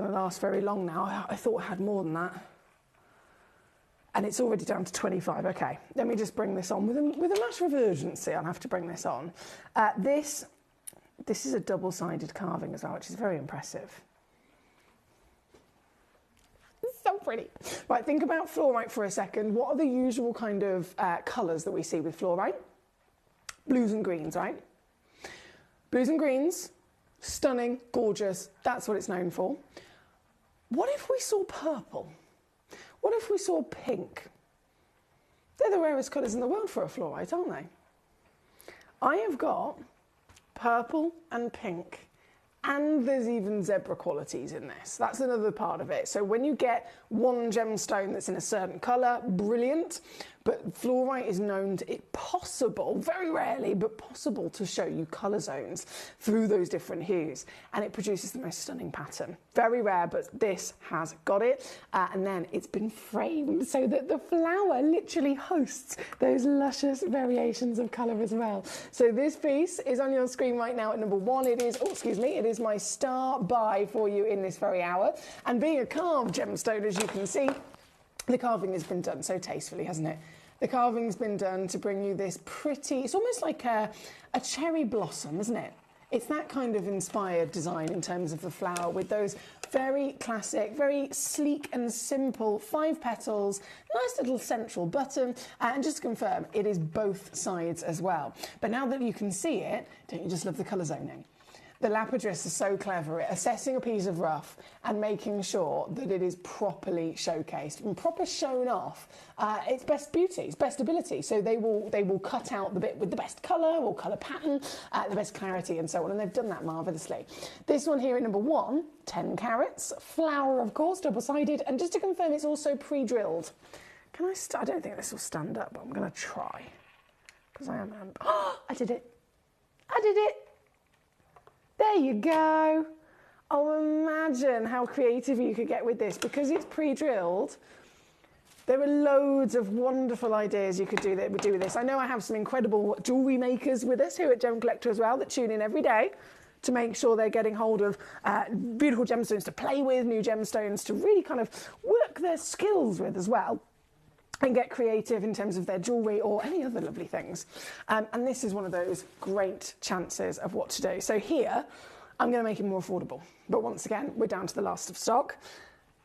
to last very long now. I thought I had more than that. and it's already down to 25. Okay, let me just bring this on with a matter of urgency. I'll have to bring this on. This is a double-sided carving as well, which is very impressive. It's so pretty. Right, think about fluorite for a second. What are the usual kind of colours that we see with fluorite? Blues and greens, right? Blues and greens, stunning, gorgeous, that's what it's known for. What if we saw purple? What if we saw pink? They're the rarest colours in the world for a fluorite, aren't they? I have got purple and pink, and there's even zebra qualities in this. That's another part of it. So when you get one gemstone that's in a certain colour, brilliant. But fluorite is known to it possible, very rarely, but possible to show you colour zones through those different hues. And it produces the most stunning pattern. Very rare, but this has got it. And then it's been framed so that the flower literally hosts those luscious variations of colour as well. So this piece is on your screen right now at number 1. It is, oh, excuse me, it is my star buy for you in this very hour. And being a carved gemstone, as you can see, the carving has been done so tastefully, hasn't it? The carving's been done to bring you this pretty, it's almost like a cherry blossom, isn't it? It's that kind of inspired design in terms of the flower with those very classic, very sleek and simple 5 petals, nice little central button, and just to confirm, it is both sides as well. But now that you can see it, don't you just love the colour zoning? The lapidarists are so clever at assessing a piece of rough and making sure that it is properly showcased and proper shown off its best beauty, its best ability. So they will cut out the bit with the best colour or colour pattern, the best clarity and so on, and they've done that marvellously. This one here at number 1, 10 carats, flower of course, double-sided, and just to confirm it's also pre-drilled. Can I don't think this will stand up, but I'm going to try because I am. Oh, I did it! I did it! There you go. Oh, imagine how creative you could get with this. Because it's pre-drilled, there are loads of wonderful ideas you could do with this. I know I have some incredible jewellery makers with us here at Gemcollector as well that tune in every day to make sure they're getting hold of beautiful gemstones to play with, new gemstones to really kind of work their skills with as well, and get creative in terms of their jewellery or any other lovely things. And this is one of those great chances of what to do. So here, I'm going to make it more affordable. But once again, we're down to the last of stock.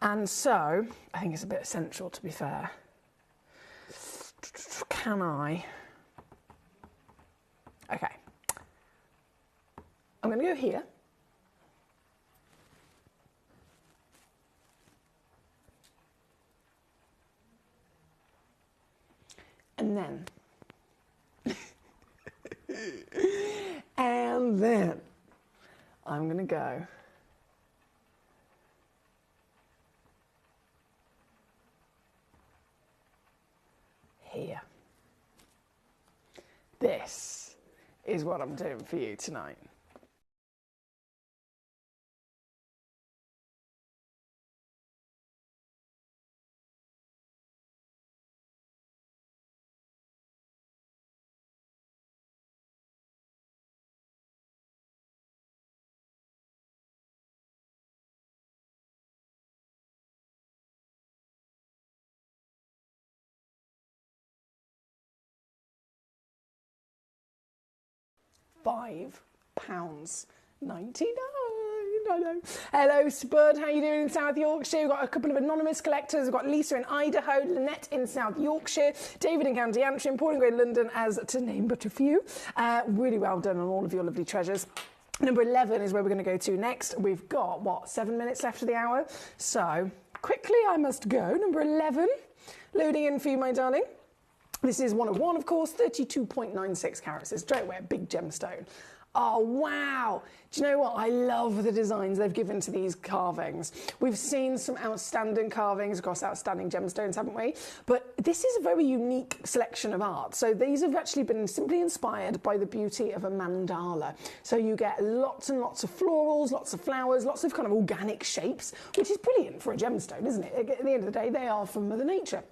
And so, I think it's a bit essential, to be fair. Can I? Okay. I'm going to go here. And then, I'm going to go here. This is what I'm doing for you tonight. £5.99. I know. Hello, Spud. How you doing in South Yorkshire? We've got a couple of anonymous collectors. We've got Lisa in Idaho, Lynette in South Yorkshire, David in County Antrim, Paul in Great London, as to name but a few. Really well done on all of your lovely treasures. Number 11 is where we're going to go to next. We've got, what, 7 minutes left of the hour? So, quickly I must go. Number 11, loading in for you, my darling. This is 101, of course, 32.96 carats. It's straight away a big gemstone. Oh, wow. Do you know what? I love the designs they've given to these carvings. We've seen some outstanding carvings across outstanding gemstones, haven't we? But this is a very unique selection of art. So these have actually been simply inspired by the beauty of a mandala. So you get lots and lots of florals, lots of flowers, lots of kind of organic shapes, which is brilliant for a gemstone, isn't it? At the end of the day, they are from Mother Nature.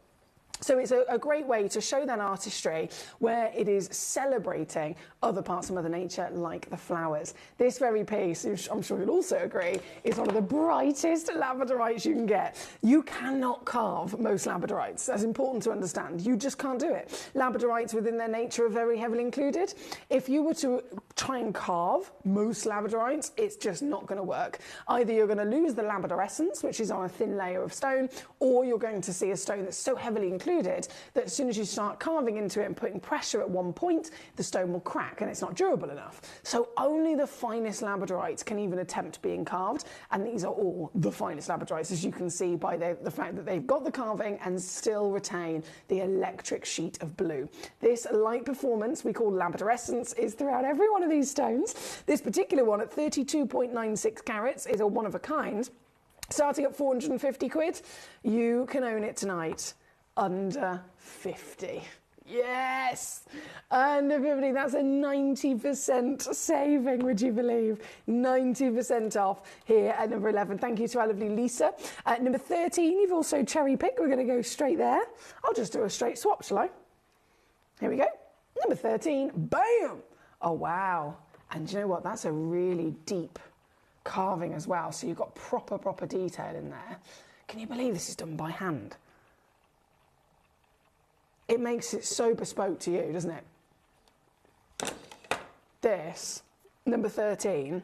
So it's a great way to show that artistry where it is celebrating other parts of Mother Nature, like the flowers. This very piece, I'm sure you'll also agree, is one of the brightest labradorites you can get. You cannot carve most labradorites. That's important to understand. You just can't do it. Labradorites within their nature are very heavily included. If you were to try and carve most labradorites, it's just not going to work. Either you're going to lose the labrador essence, which is on a thin layer of stone, or you're going to see a stone that's so heavily included that as soon as you start carving into it and putting pressure at one point, the stone will crack and it's not durable enough. So only the finest labradorites can even attempt being carved, and these are all the finest labradorites, as you can see by the fact that they've got the carving and still retain the electric sheet of blue. This light performance we call labradorescence is throughout every one of these stones. This particular one at 32.96 carats is a one of a kind. Starting at 450 quid, you can own it tonight under 50. Yes, under 50, that's a 90% saving, would you believe? 90% off here at number 11. Thank you to our lovely Lisa. At number 13, you've also cherry picked. We're going to go straight there. I'll just do a straight swap, shall I? Here we go. Number 13, bam! Oh, wow. And do you know what? That's a really deep carving as well. So you've got proper detail in there. Can you believe this is done by hand? It makes it so bespoke to you, doesn't it? This, number 13,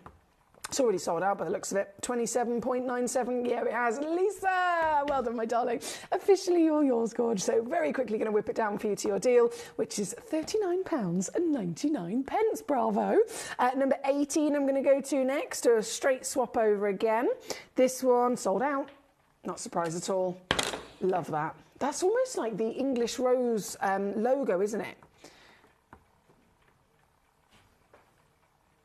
it's already sold out by the looks of it. 27.97, yeah, it has. Lisa, well done, my darling. Officially all yours, Gorge. So very quickly going to whip it down for you to your deal, which is £39.99. Bravo. Number 18, I'm going to go to next. Do a straight swap over again. This one sold out. Not surprised at all. Love that. That's almost like the English Rose logo, isn't it?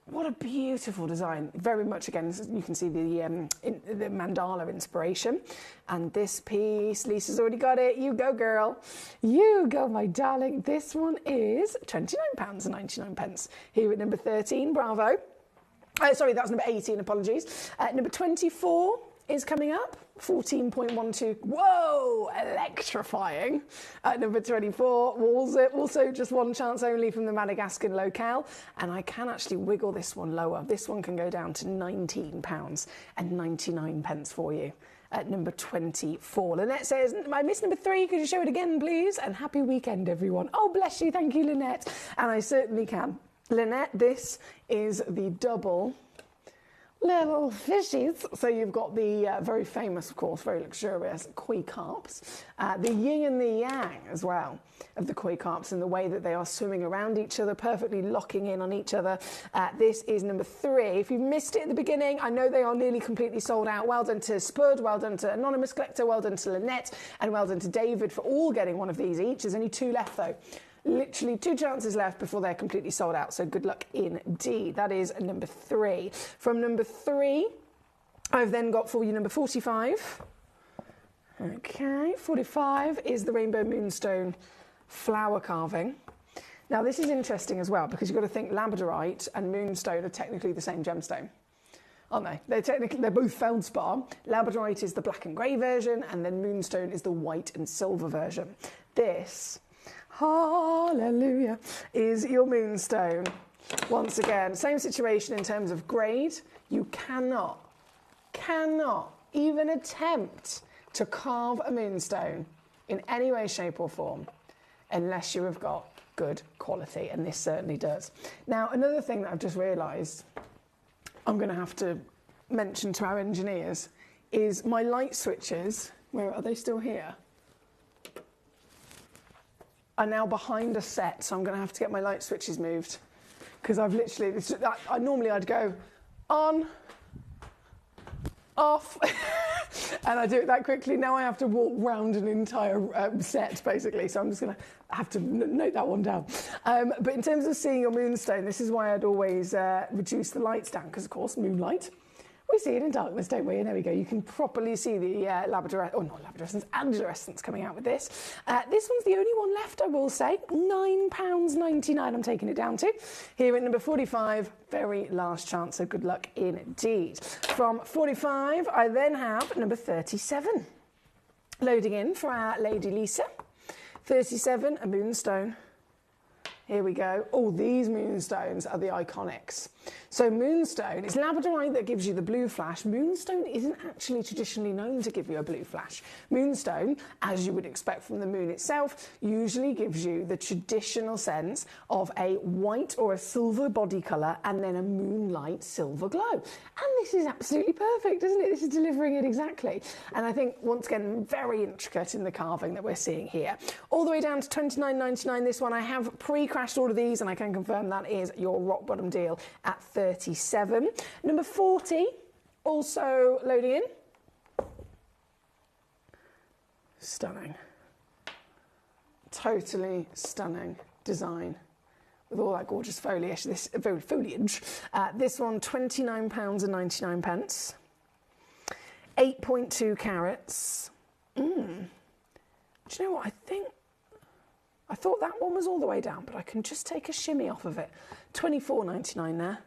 What a beautiful design. Very much, again, you can see the mandala inspiration. And this piece, Lisa's already got it. You go, girl. You go, my darling. This one is £29.99. Here at number 13, bravo. Sorry, that was number 18, apologies. Number 24 is coming up. 14.12, whoa, electrifying. At number 24, also just one chance only from the Madagascan locale, and I can actually wiggle this one lower. This one can go down to £19.99 for you. At number 24. Lynette says, I missed number 3, could you show it again, please? And happy weekend, everyone. Oh, bless you, thank you, Lynette. And I certainly can. Lynette, this is the double little fishies. So you've got the very famous, of course, very luxurious koi carps, the yin and the yang as well of the koi carps, and the way that they are swimming around each other, perfectly locking in on each other. This is number 3. If you missed it at the beginning, I know they are nearly completely sold out. Well done to Spud, well done to Anonymous Collector, well done to Lynette, and well done to David for all getting one of these each. There's only 2 left though. Literally 2 chances left before they're completely sold out, so good luck indeed. That is number 3. From number 3, I've then got for you number 45. Okay, 45 is the Rainbow Moonstone flower carving. Now this is interesting as well, because you've got to think labradorite and moonstone are technically the same gemstone, aren't they? They're both feldspar. Labradorite is the black and grey version, and then moonstone is the white and silver version. This, hallelujah, is your moonstone. Once again, same situation in terms of grade. You cannot even attempt to carve a moonstone in any way, shape or form unless you have got good quality, and this certainly does. Now, another thing that I've just realised I'm going to have to mention to our engineers is my light switches. Where are they? Still here? Are now behind a set, so I'm going to have to get my light switches moved, because I've literally, normally I'd go on, off, and I do it that quickly. Now I have to walk round an entire set, basically, so I'm just going to have to note that one down. But in terms of seeing your moonstone, this is why I'd always reduce the lights down, because of course, moonlight, we see it in darkness, don't we? And there we go. You can properly see the angilorescence coming out with this. This one's the only one left, I will say. £9.99 I'm taking it down to. Here at number 45, very last chance, so good luck indeed. From 45, I then have number 37. Loading in for our Lady Lisa. 37, a moonstone. Here we go. Oh, these moonstones are the iconics. So moonstone, it's labradorite that gives you the blue flash. Moonstone isn't actually traditionally known to give you a blue flash. Moonstone, as you would expect from the moon itself, usually gives you the traditional sense of a white or a silver body colour and then a moonlight silver glow. And this is absolutely perfect, isn't it? This is delivering it exactly. And I think, once again, very intricate in the carving that we're seeing here. All the way down to $29.99 this one. I have pre-crashed all of these and I can confirm that is your rock bottom deal at 37. Number 40, also loading in. Stunning. Totally stunning design with all that gorgeous foliage. This one, £29.99. 8.2 carats. Do you know what? I thought that one was all the way down, but I can just take a shimmy off of it. $24.99 there.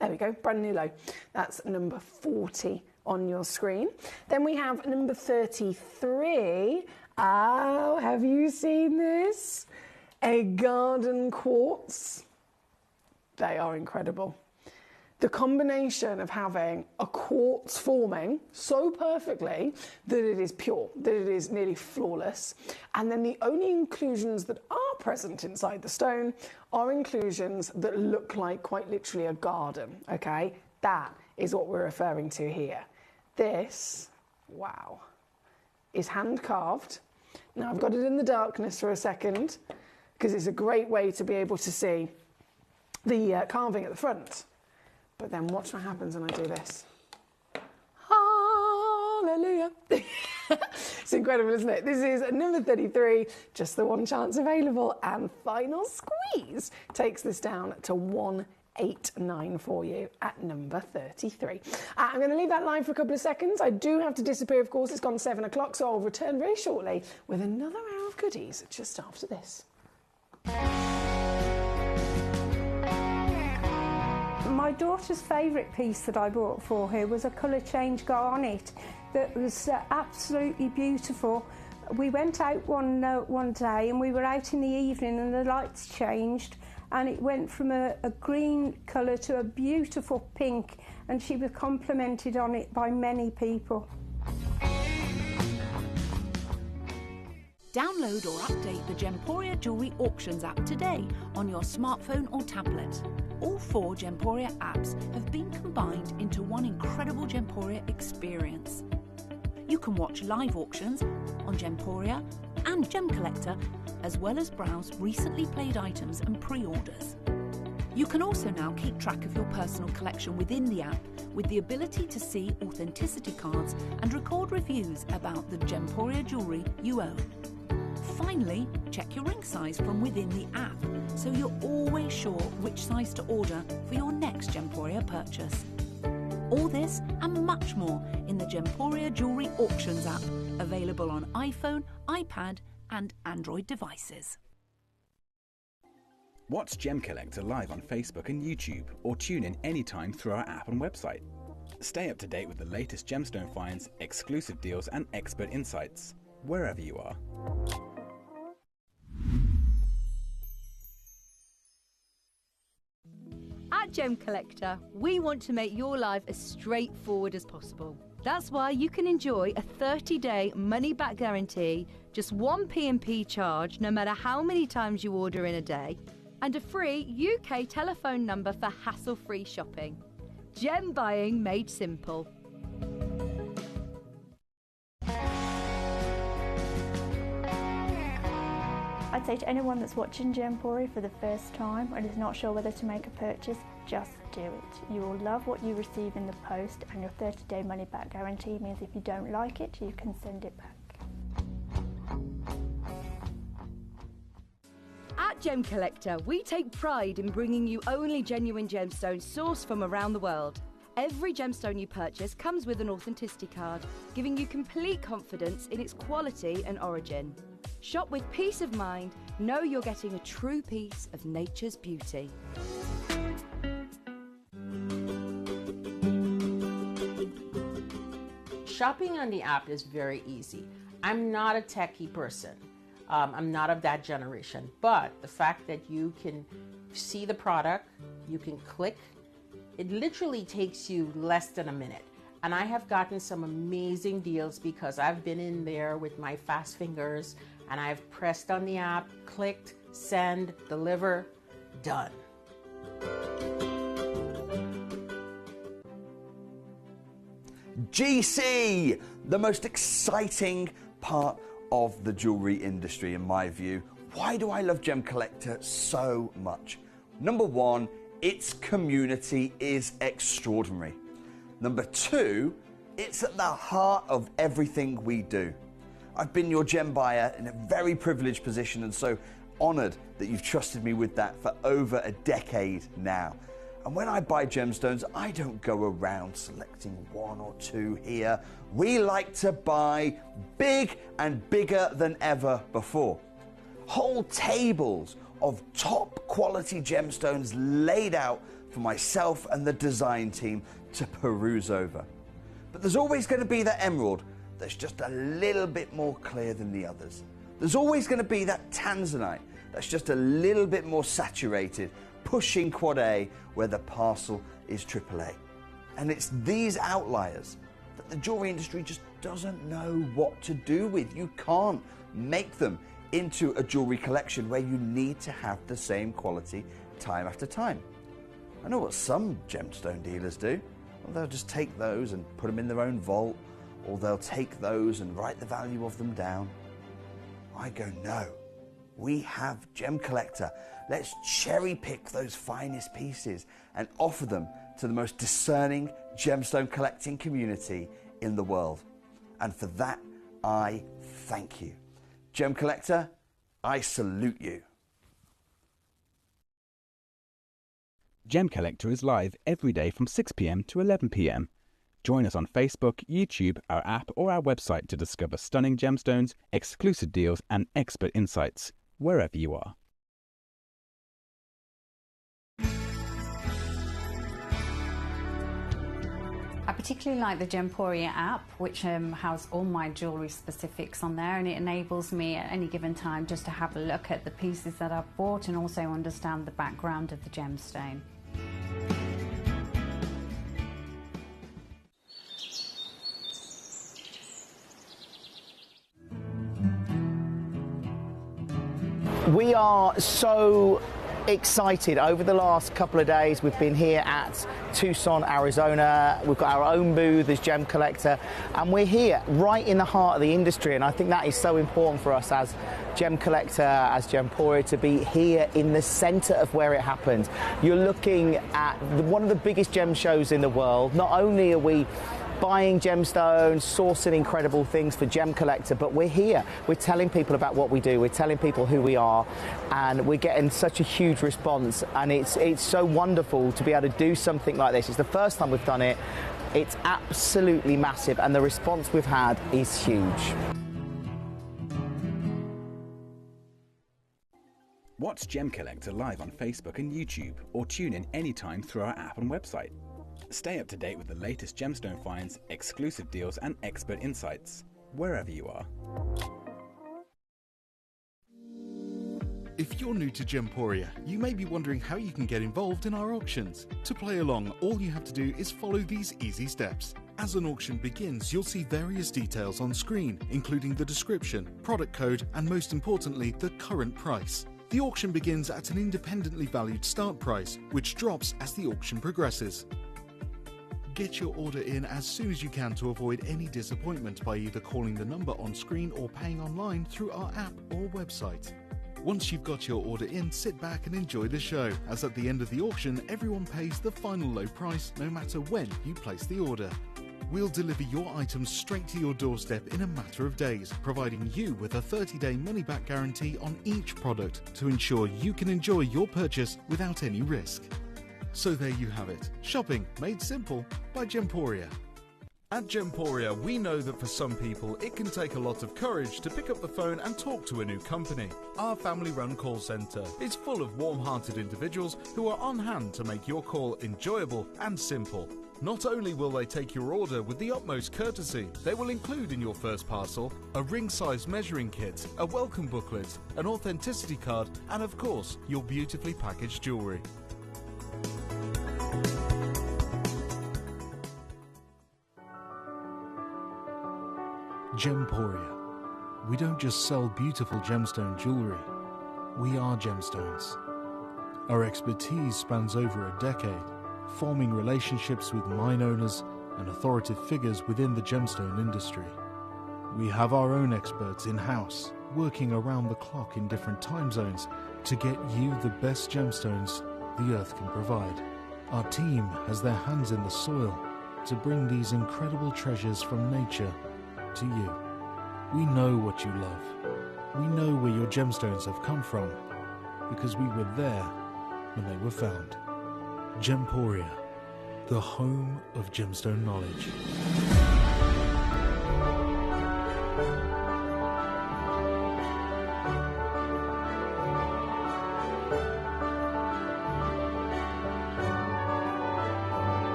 There we go, brand new low. That's number 40 on your screen. Then we have number 33. Oh, have you seen this? A garden quartz. They are incredible. The combination of having a quartz forming so perfectly that it is pure, that it is nearly flawless, and then the only inclusions that are present inside the stone are inclusions that look like quite literally a garden, okay? That is what we're referring to here. This, wow, is hand carved. Now I've got it in the darkness for a second because it's a great way to be able to see the carving at the front. But then watch what happens when I do this. Hallelujah. It's incredible, isn't it? This is number 33, just the one chance available, and final squeeze takes this down to 189 for you at number 33. I'm going to leave that live for a couple of seconds. I do have to disappear, of course. It's gone 7 o'clock, so I'll return very shortly with another hour of goodies just after this. My daughter's favourite piece that I bought for her was a colour change garnet that was absolutely beautiful. We went out one day and we were out in the evening and the lights changed and it went from a green colour to a beautiful pink, and she was complimented on it by many people. Download or update the Gemporia Jewellery Auctions app today on your smartphone or tablet. All 4 Gemporia apps have been combined into one incredible Gemporia experience. You can watch live auctions on Gemporia and Gemcollector, as well as browse recently played items and pre-orders. You can also now keep track of your personal collection within the app with the ability to see authenticity cards and record reviews about the Gemporia jewellery you own. Finally, check your ring size from within the app, so you're always sure which size to order for your next Gemporia purchase. All this and much more in the Gemporia Jewellery Auctions app, available on iPhone, iPad and Android devices. Watch Gemcollector live on Facebook and YouTube, or tune in anytime through our app and website. Stay up to date with the latest gemstone finds, exclusive deals and expert insights, wherever you are. At Gemcollector, we want to make your life as straightforward as possible. That's why you can enjoy a 30-day money-back guarantee, just one P&P charge no matter how many times you order in a day, and a free UK telephone number for hassle-free shopping. Gem buying made simple. I'd say to anyone that's watching Gemporia for the first time and is not sure whether to make a purchase, just do it. You will love what you receive in the post, and your 30-day money-back guarantee means if you don't like it, you can send it back. At Gemcollector, we take pride in bringing you only genuine gemstones sourced from around the world. Every gemstone you purchase comes with an authenticity card, giving you complete confidence in its quality and origin. Shop with peace of mind, know you're getting a true piece of nature's beauty. Shopping on the app is very easy. I'm not a techie person. I'm not of that generation. But the fact that you can see the product, you can click, it literally takes you less than a minute. And I have gotten some amazing deals because I've been in there with my fast fingers and I've pressed on the app, clicked, send, deliver, done. GC, the most exciting part of the jewelry industry in my view. Why do I love Gemcollector so much? Number one, its community is extraordinary. Number two, it's at the heart of everything we do. I've been your gem buyer in a very privileged position and so honored that you've trusted me with that for over a decade now. And when I buy gemstones, I don't go around selecting one or two here. We like to buy big and bigger than ever before. Whole tables of top quality gemstones laid out for myself and the design team to peruse over. But there's always going to be that emerald that's just a little bit more clear than the others. There's always going to be that tanzanite that's just a little bit more saturated, pushing quad A where the parcel is AAA. And it's these outliers that the jewelry industry just doesn't know what to do with. You can't make them into a jewelry collection where you need to have the same quality time after time. I know what some gemstone dealers do. Well, they'll just take those and put them in their own vault, or they'll take those and write the value of them down. I go, no, we have Gemcollector. Let's cherry pick those finest pieces and offer them to the most discerning gemstone collecting community in the world. And for that, I thank you. Gemcollector, I salute you. Gemcollector is live every day from 6 p.m. to 11 p.m. Join us on Facebook, YouTube, our app or our website to discover stunning gemstones, exclusive deals and expert insights wherever you are. I particularly like the Gemporia app, which has all my jewellery specifics on there, and it enables me at any given time just to have a look at the pieces that I've bought and also understand the background of the gemstone. We are so excited. Over the last couple of days we've been here at Tucson, Arizona. We've got our own booth as Gemcollector and we're here right in the heart of the industry, and I think that is so important for us as Gemcollector, as Gemporia, to be here in the center of where it happened. You're looking at one of the biggest gem shows in the world. Not only are we buying gemstones, sourcing incredible things for Gemcollector, but we're here. We're telling people about what we do. We're telling people who we are, and we're getting such a huge response. And it's so wonderful to be able to do something like this. It's the first time we've done it. It's absolutely massive, and the response we've had is huge. Watch Gemcollector live on Facebook and YouTube, or tune in anytime through our app and website. Stay up to date with the latest gemstone finds, exclusive deals and expert insights, wherever you are. If you're new to Gemporia, you may be wondering how you can get involved in our auctions. To play along, all you have to do is follow these easy steps. As an auction begins, you'll see various details on screen, including the description, product code, and most importantly, the current price. The auction begins at an independently valued start price, which drops as the auction progresses. Get your order in as soon as you can to avoid any disappointment by either calling the number on screen or paying online through our app or website. Once you've got your order in, sit back and enjoy the show, as at the end of the auction, everyone pays the final low price no matter when you place the order. We'll deliver your items straight to your doorstep in a matter of days, providing you with a 30-day money-back guarantee on each product to ensure you can enjoy your purchase without any risk. So there you have it, shopping made simple by Gemporia. At Gemporia, we know that for some people it can take a lot of courage to pick up the phone and talk to a new company. Our family-run call centre is full of warm-hearted individuals who are on hand to make your call enjoyable and simple. Not only will they take your order with the utmost courtesy, they will include in your first parcel a ring-size measuring kit, a welcome booklet, an authenticity card, and of course, your beautifully packaged jewellery. Gemporia. We don't just sell beautiful gemstone jewellery, we are gemstones. Our expertise spans over a decade, forming relationships with mine owners and authoritative figures within the gemstone industry. We have our own experts in-house, working around the clock in different time zones to get you the best gemstones the earth can provide. Our team has their hands in the soil to bring these incredible treasures from nature to you. We know what you love. We know where your gemstones have come from, because we were there when they were found. Gemporia, the home of gemstone knowledge.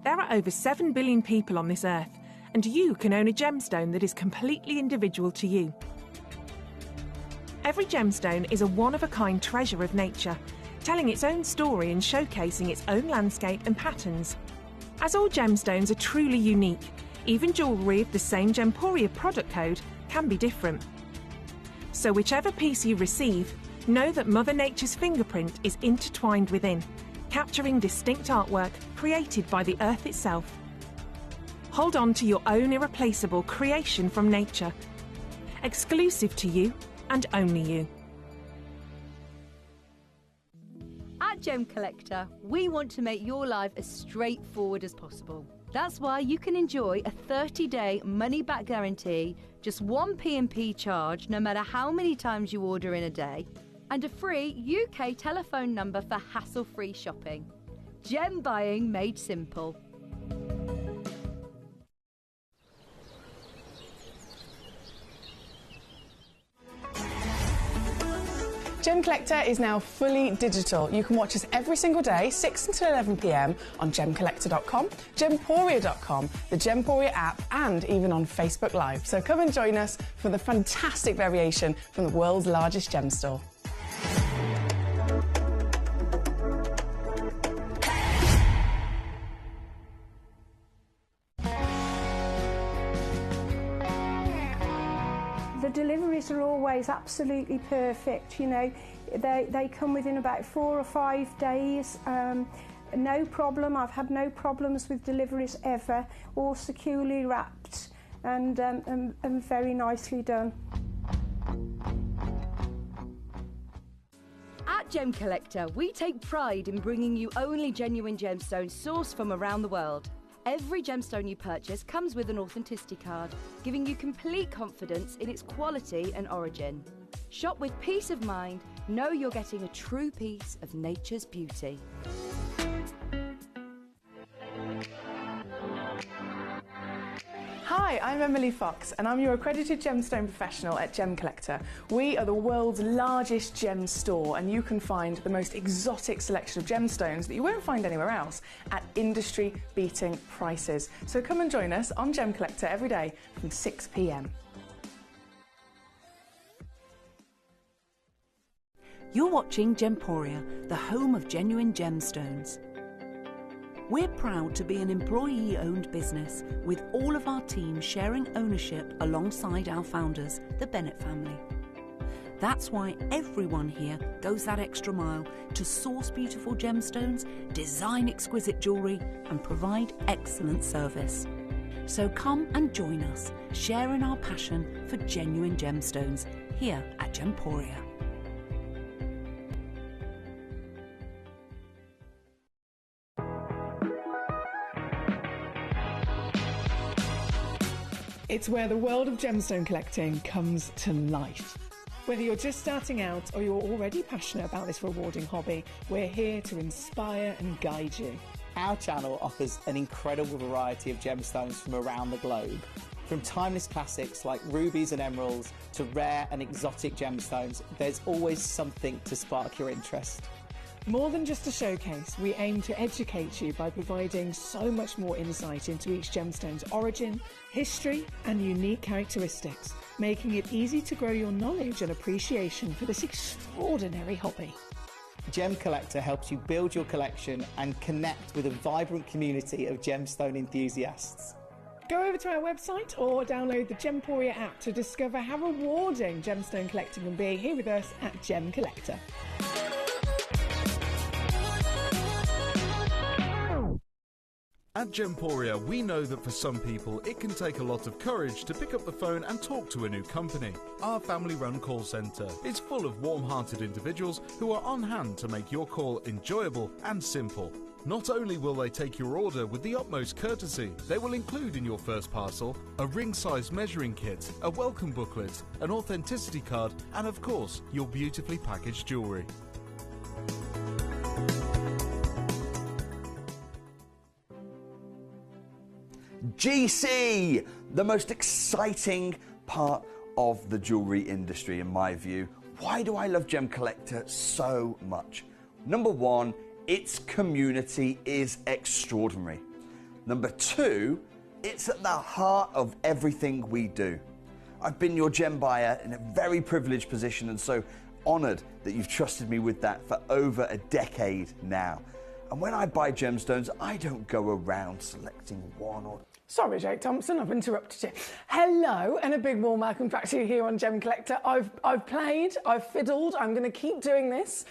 There are over 7 billion people on this earth, and you can own a gemstone that is completely individual to you. Every gemstone is a one-of-a-kind treasure of nature, telling its own story and showcasing its own landscape and patterns. As all gemstones are truly unique, even jewellery of the same Gemporia product code can be different. So whichever piece you receive, know that Mother Nature's fingerprint is intertwined within, capturing distinct artwork created by the earth itself. Hold on to your own irreplaceable creation from nature, exclusive to you and only you. At Gemcollector, we want to make your life as straightforward as possible. That's why you can enjoy a 30-day money-back guarantee, just one P&P charge no matter how many times you order in a day, and a free UK telephone number for hassle-free shopping. Gem buying made simple. Gemcollector is now fully digital. You can watch us every single day, 6 until 11 p.m. on gemcollector.com, gemporia.com, the Gemporia app, and even on Facebook Live. So come and join us for the fantastic variation from the world's largest gem store. The deliveries are always absolutely perfect, you know. They come within about 4 or 5 days. No problem. I've had no problems with deliveries ever. All securely wrapped and very nicely done. At Gemcollector, we take pride in bringing you only genuine gemstones sourced from around the world. Every gemstone you purchase comes with an authenticity card, giving you complete confidence in its quality and origin. Shop with peace of mind, know you're getting a true piece of nature's beauty. Hi, I'm Emily Fox and I'm your accredited gemstone professional at Gemcollector. We are the world's largest gem store and you can find the most exotic selection of gemstones that you won't find anywhere else at industry-beating prices. So come and join us on Gemcollector every day from 6 p.m. You're watching Gemporia, the home of genuine gemstones. We're proud to be an employee-owned business with all of our team sharing ownership alongside our founders, the Bennett family. That's why everyone here goes that extra mile to source beautiful gemstones, design exquisite jewellery and provide excellent service. So come and join us, sharing our passion for genuine gemstones here at Gemporia. It's where the world of gemstone collecting comes to life. Whether you're just starting out or you're already passionate about this rewarding hobby, we're here to inspire and guide you. Our channel offers an incredible variety of gemstones from around the globe. From timeless classics like rubies and emeralds to rare and exotic gemstones, there's always something to spark your interest. More than just a showcase, we aim to educate you by providing so much more insight into each gemstone's origin, history and unique characteristics, making it easy to grow your knowledge and appreciation for this extraordinary hobby. Gemcollector helps you build your collection and connect with a vibrant community of gemstone enthusiasts. Go over to our website or download the Gemporia app to discover how rewarding gemstone collecting can be here with us at Gemcollector. At Gemporia, we know that for some people it can take a lot of courage to pick up the phone and talk to a new company. Our family-run call centre is full of warm-hearted individuals who are on hand to make your call enjoyable and simple. Not only will they take your order with the utmost courtesy, they will include in your first parcel a ring-size measuring kit, a welcome booklet, an authenticity card and of course your beautifully packaged jewellery. GC, the most exciting part of the jewellery industry in my view. Why do I love Gemcollector so much? Number one, its community is extraordinary. Number two, it's at the heart of everything we do. I've been your gem buyer in a very privileged position and so honoured that you've trusted me with that for over a decade now. And when I buy gemstones, I don't go around selecting one or... Sorry, Jake Thompson, I've interrupted you. Hello, and a big warm welcome back to you here on Gemcollector. I've played, I've fiddled, I'm going to keep doing this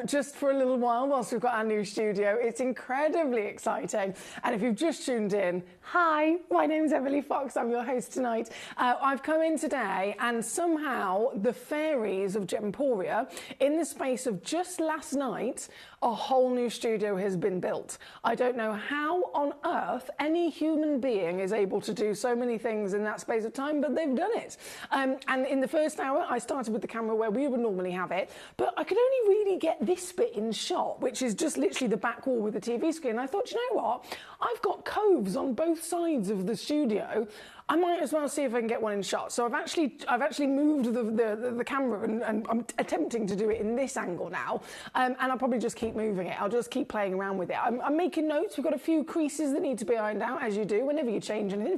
just for a little while whilst we've got our new studio. It's incredibly exciting. And if you've just tuned in, hi, my name's Emily Fox, I'm your host tonight. I've come in today and somehow the fairies of Gemporia, in the space of just last night, a whole new studio has been built. I don't know how on earth any human being is able to do so many things in that space of time, but they've done it. And in the first hour, I started with the camera where we would normally have it, but I could only really get this bit in shot, which is just literally the back wall with the TV screen. I thought, you know what? I've got coves on both sides of the studio. I might as well see if I can get one in shot. So I've actually moved the camera and I'm attempting to do it in this angle now. And I'll probably just keep moving it. I'll just keep playing around with it. I'm making notes. We've got a few creases that need to be ironed out, as you do whenever you change anything.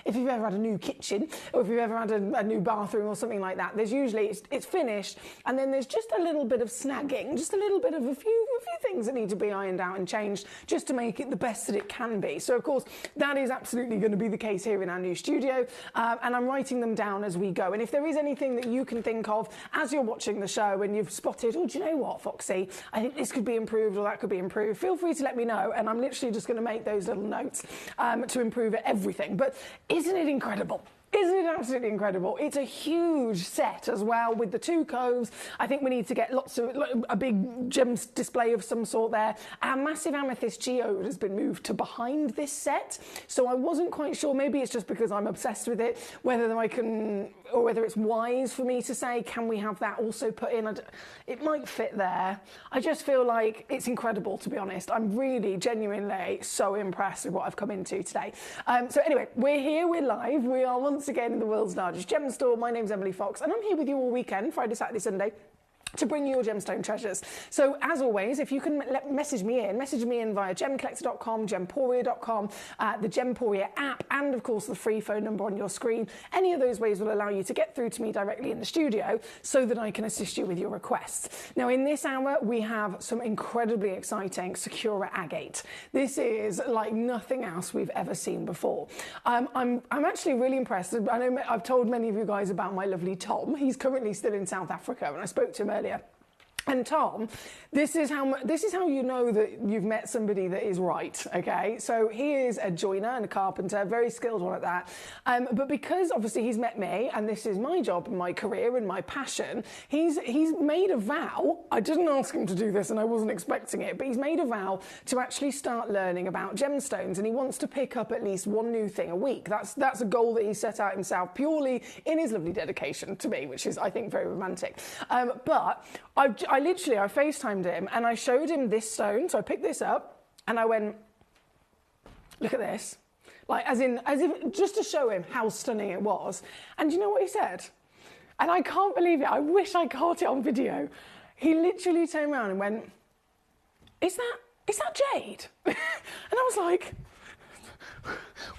If you've ever had a new kitchen or if you've ever had a new bathroom or something like that, there's usually it's finished and then there's just a little bit of snagging, just a little bit of a few things that need to be ironed out and changed just to make it the best that it can be. So of course that is absolutely going to be the case here in our new studio, and I'm writing them down as we go. And if there is anything that you can think of as you're watching the show and you've spotted, oh, do you know what, Foxy, I think this could be improved or that could be improved, feel free to let me know, and I'm literally just going to make those little notes to improve everything. But isn't it incredible? Isn't it absolutely incredible? It's a huge set as well with the two coves. I think we need to get a big gems display of some sort there. Our massive amethyst geode has been moved to behind this set, so I wasn't quite sure. Maybe it's just because I'm obsessed with it, whether I can, or whether it's wise for me to say, can we have that also put in? It might fit there. I just feel like it's incredible, to be honest. I'm really genuinely so impressed with what I've come into today. So anyway, we're here, we're live. We are once again in the world's largest gem store. My name's Emily Fox and I'm here with you all weekend, Friday, Saturday, Sunday, to bring you your gemstone treasures. So as always, if you can message me in via gemcollector.com, gemporia.com, the Gemporia app, and of course the free phone number on your screen. Any of those ways will allow you to get through to me directly in the studio so that I can assist you with your requests. Now in this hour, we have some incredibly exciting Sakura agate. This is like nothing else we've ever seen before. I'm actually really impressed. I know I've told many of you guys about my lovely Tom. He's currently still in South Africa and I spoke to him earlier. And Tom, this is how you know that you've met somebody that is right, okay? So he is a joiner and a carpenter, very skilled one at that. But because obviously he's met me, and this is my job and my career and my passion, he's made a vow. I didn't ask him to do this and I wasn't expecting it, but he's made a vow to actually start learning about gemstones, and he wants to pick up at least one new thing a week. That's a goal that he set out himself purely in his lovely dedication to me, which is, I think, very romantic. But I FaceTimed him and I showed him this stone. So I picked this up and I went, look at this. Like, as if just to show him how stunning it was. And you know what he said? And I can't believe it. I wish I caught it on video. He literally turned around and went, is that jade? And I was like,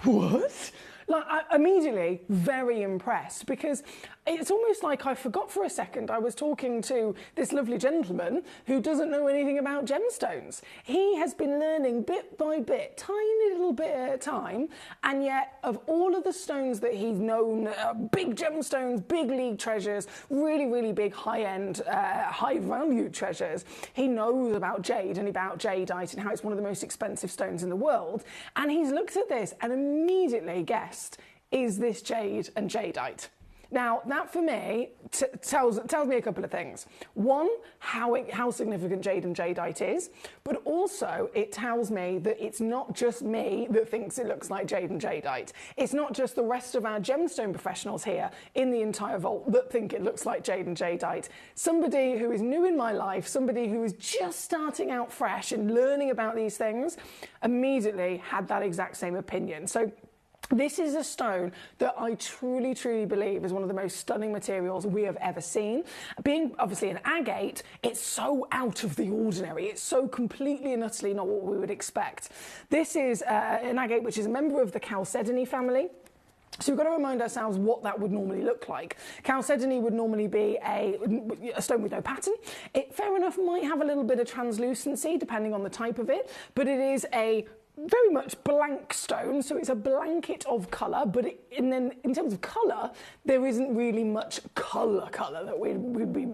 what? Like, immediately very impressed, because it's almost like I forgot for a second I was talking to this lovely gentleman who doesn't know anything about gemstones. He has been learning bit by bit, tiny little bit at a time, and yet of all of the stones that he's known, big gemstones, big league treasures, really, really big high-end, high-value treasures, he knows about jade and about jadeite and how it's one of the most expensive stones in the world. And he's looked at this and immediately guessed, is this jade and jadeite? Now, that for me tells me a couple of things. One, how significant jade and jadeite is, but also it tells me that it's not just me that thinks it looks like jade and jadeite. It's not just the rest of our gemstone professionals here in the entire vault that think it looks like jade and jadeite. Somebody who is new in my life, somebody who is just starting out fresh and learning about these things, immediately had that exact same opinion. So this is a stone that I truly, truly believe is one of the most stunning materials we have ever seen. Being obviously an agate, it's so out of the ordinary. It's so completely and utterly not what we would expect. This is an agate which is a member of the Chalcedony family. So we've got to remind ourselves what that would normally look like. Chalcedony would normally be a stone with no pattern. It, fair enough, might have a little bit of translucency depending on the type of it, but it is a very much blank stone, so it's a blanket of colour, but then in terms of colour, there isn't really much colour that we'd be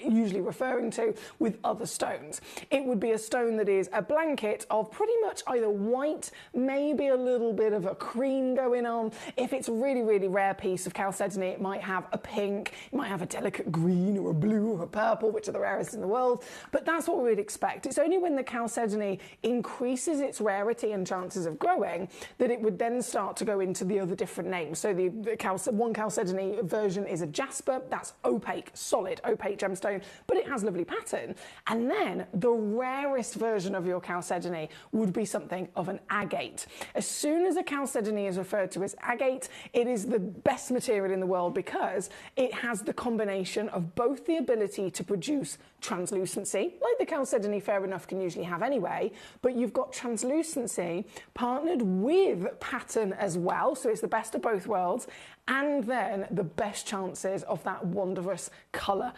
usually referring to with other stones. It would be a stone that is a blanket of pretty much either white, maybe a little bit of a cream going on. If it's a really, really rare piece of chalcedony, it might have a pink, it might have a delicate green or a blue or a purple, which are the rarest in the world, but that's what we would expect. It's only when the chalcedony increases its rarity and chances of growing that it would then start to go into the other different names. So the one chalcedony version is a jasper, that's opaque, solid opaque gemstone, but it has lovely pattern. And then the rarest version of your chalcedony would be something of an agate. As soon as a chalcedony is referred to as agate, it is the best material in the world because it has the combination of both the ability to produce translucency, like the chalcedony fair enough can usually have anyway, but you've got translucency partnered with pattern as well, so it's the best of both worlds, and then the best chances of that wondrous colour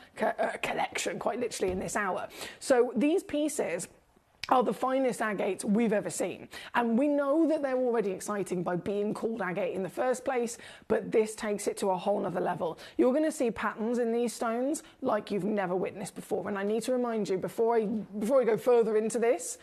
collection, quite literally in this hour. So these pieces are the finest agates we've ever seen. And we know that they're already exciting by being called agate in the first place, but this takes it to a whole nother level. You're going to see patterns in these stones like you've never witnessed before. And I need to remind you, before I go further into this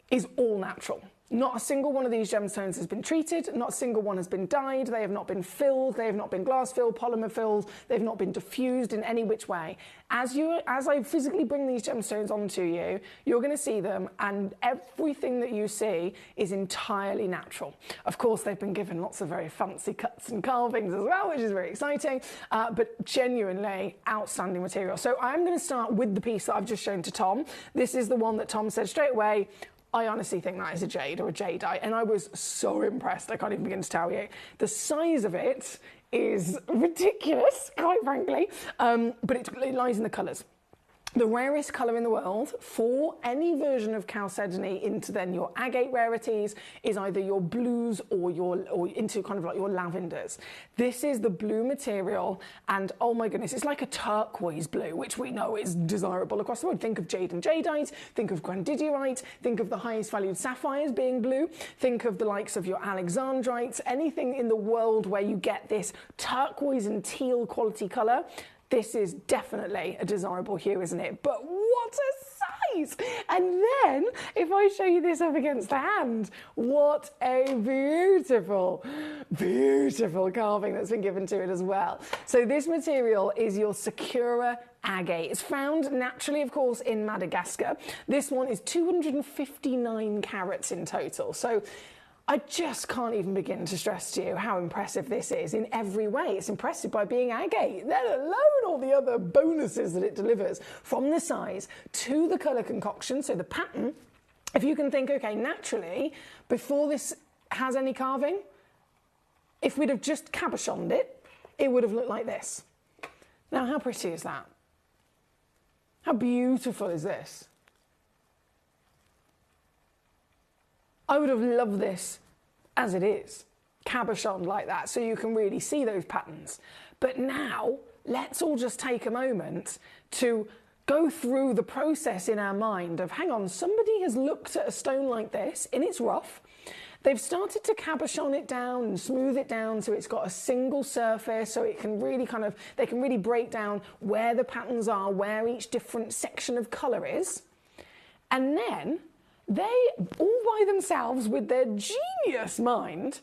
is all natural. Not a single one of these gemstones has been treated, not a single one has been dyed, they have not been filled, they have not been glass filled, polymer filled, they've not been diffused in any which way. As I physically bring these gemstones onto you, you're going to see them, and everything that you see is entirely natural. Of course, they've been given lots of very fancy cuts and carvings as well, which is very exciting, but genuinely outstanding material. So I'm going to start with the piece that I've just shown to Tom. This is the one that Tom said straight away, I honestly think that is a jade or a jadeite, and I was so impressed, I can't even begin to tell you. The size of it is ridiculous, quite frankly, but it lies in the colours. The rarest colour in the world for any version of chalcedony into then your agate rarities is either your blues or into kind of like your lavenders. This is the blue material, and oh my goodness, it's like a turquoise blue, which we know is desirable across the world. Think of jade and jadeite, think of grandidierite, think of the highest valued sapphires being blue, think of the likes of your alexandrites, anything in the world where you get this turquoise and teal quality colour. This is definitely a desirable hue, isn't it? But what a size! And then, if I show you this up against the hand, what a beautiful, beautiful carving that's been given to it as well. So this material is your Sakura agate. It's found naturally, of course, in Madagascar. This one is 259 carats in total. So I just can't even begin to stress to you how impressive this is in every way. It's impressive by being agate, let alone all the other bonuses that it delivers, from the size to the colour concoction, so the pattern. If you can think, okay, naturally, before this has any carving, if we'd have just cabochoned it, it would have looked like this. Now, how pretty is that? How beautiful is this? I would have loved this as it is, cabochoned like that, so you can really see those patterns. But now, let's all just take a moment to go through the process in our mind of, hang on, somebody has looked at a stone like this in its rough. They've started to cabochon it down and smooth it down so it's got a single surface, so it can really they can really break down where the patterns are, where each different section of colour is. And then they, all by themselves, with their genius mind,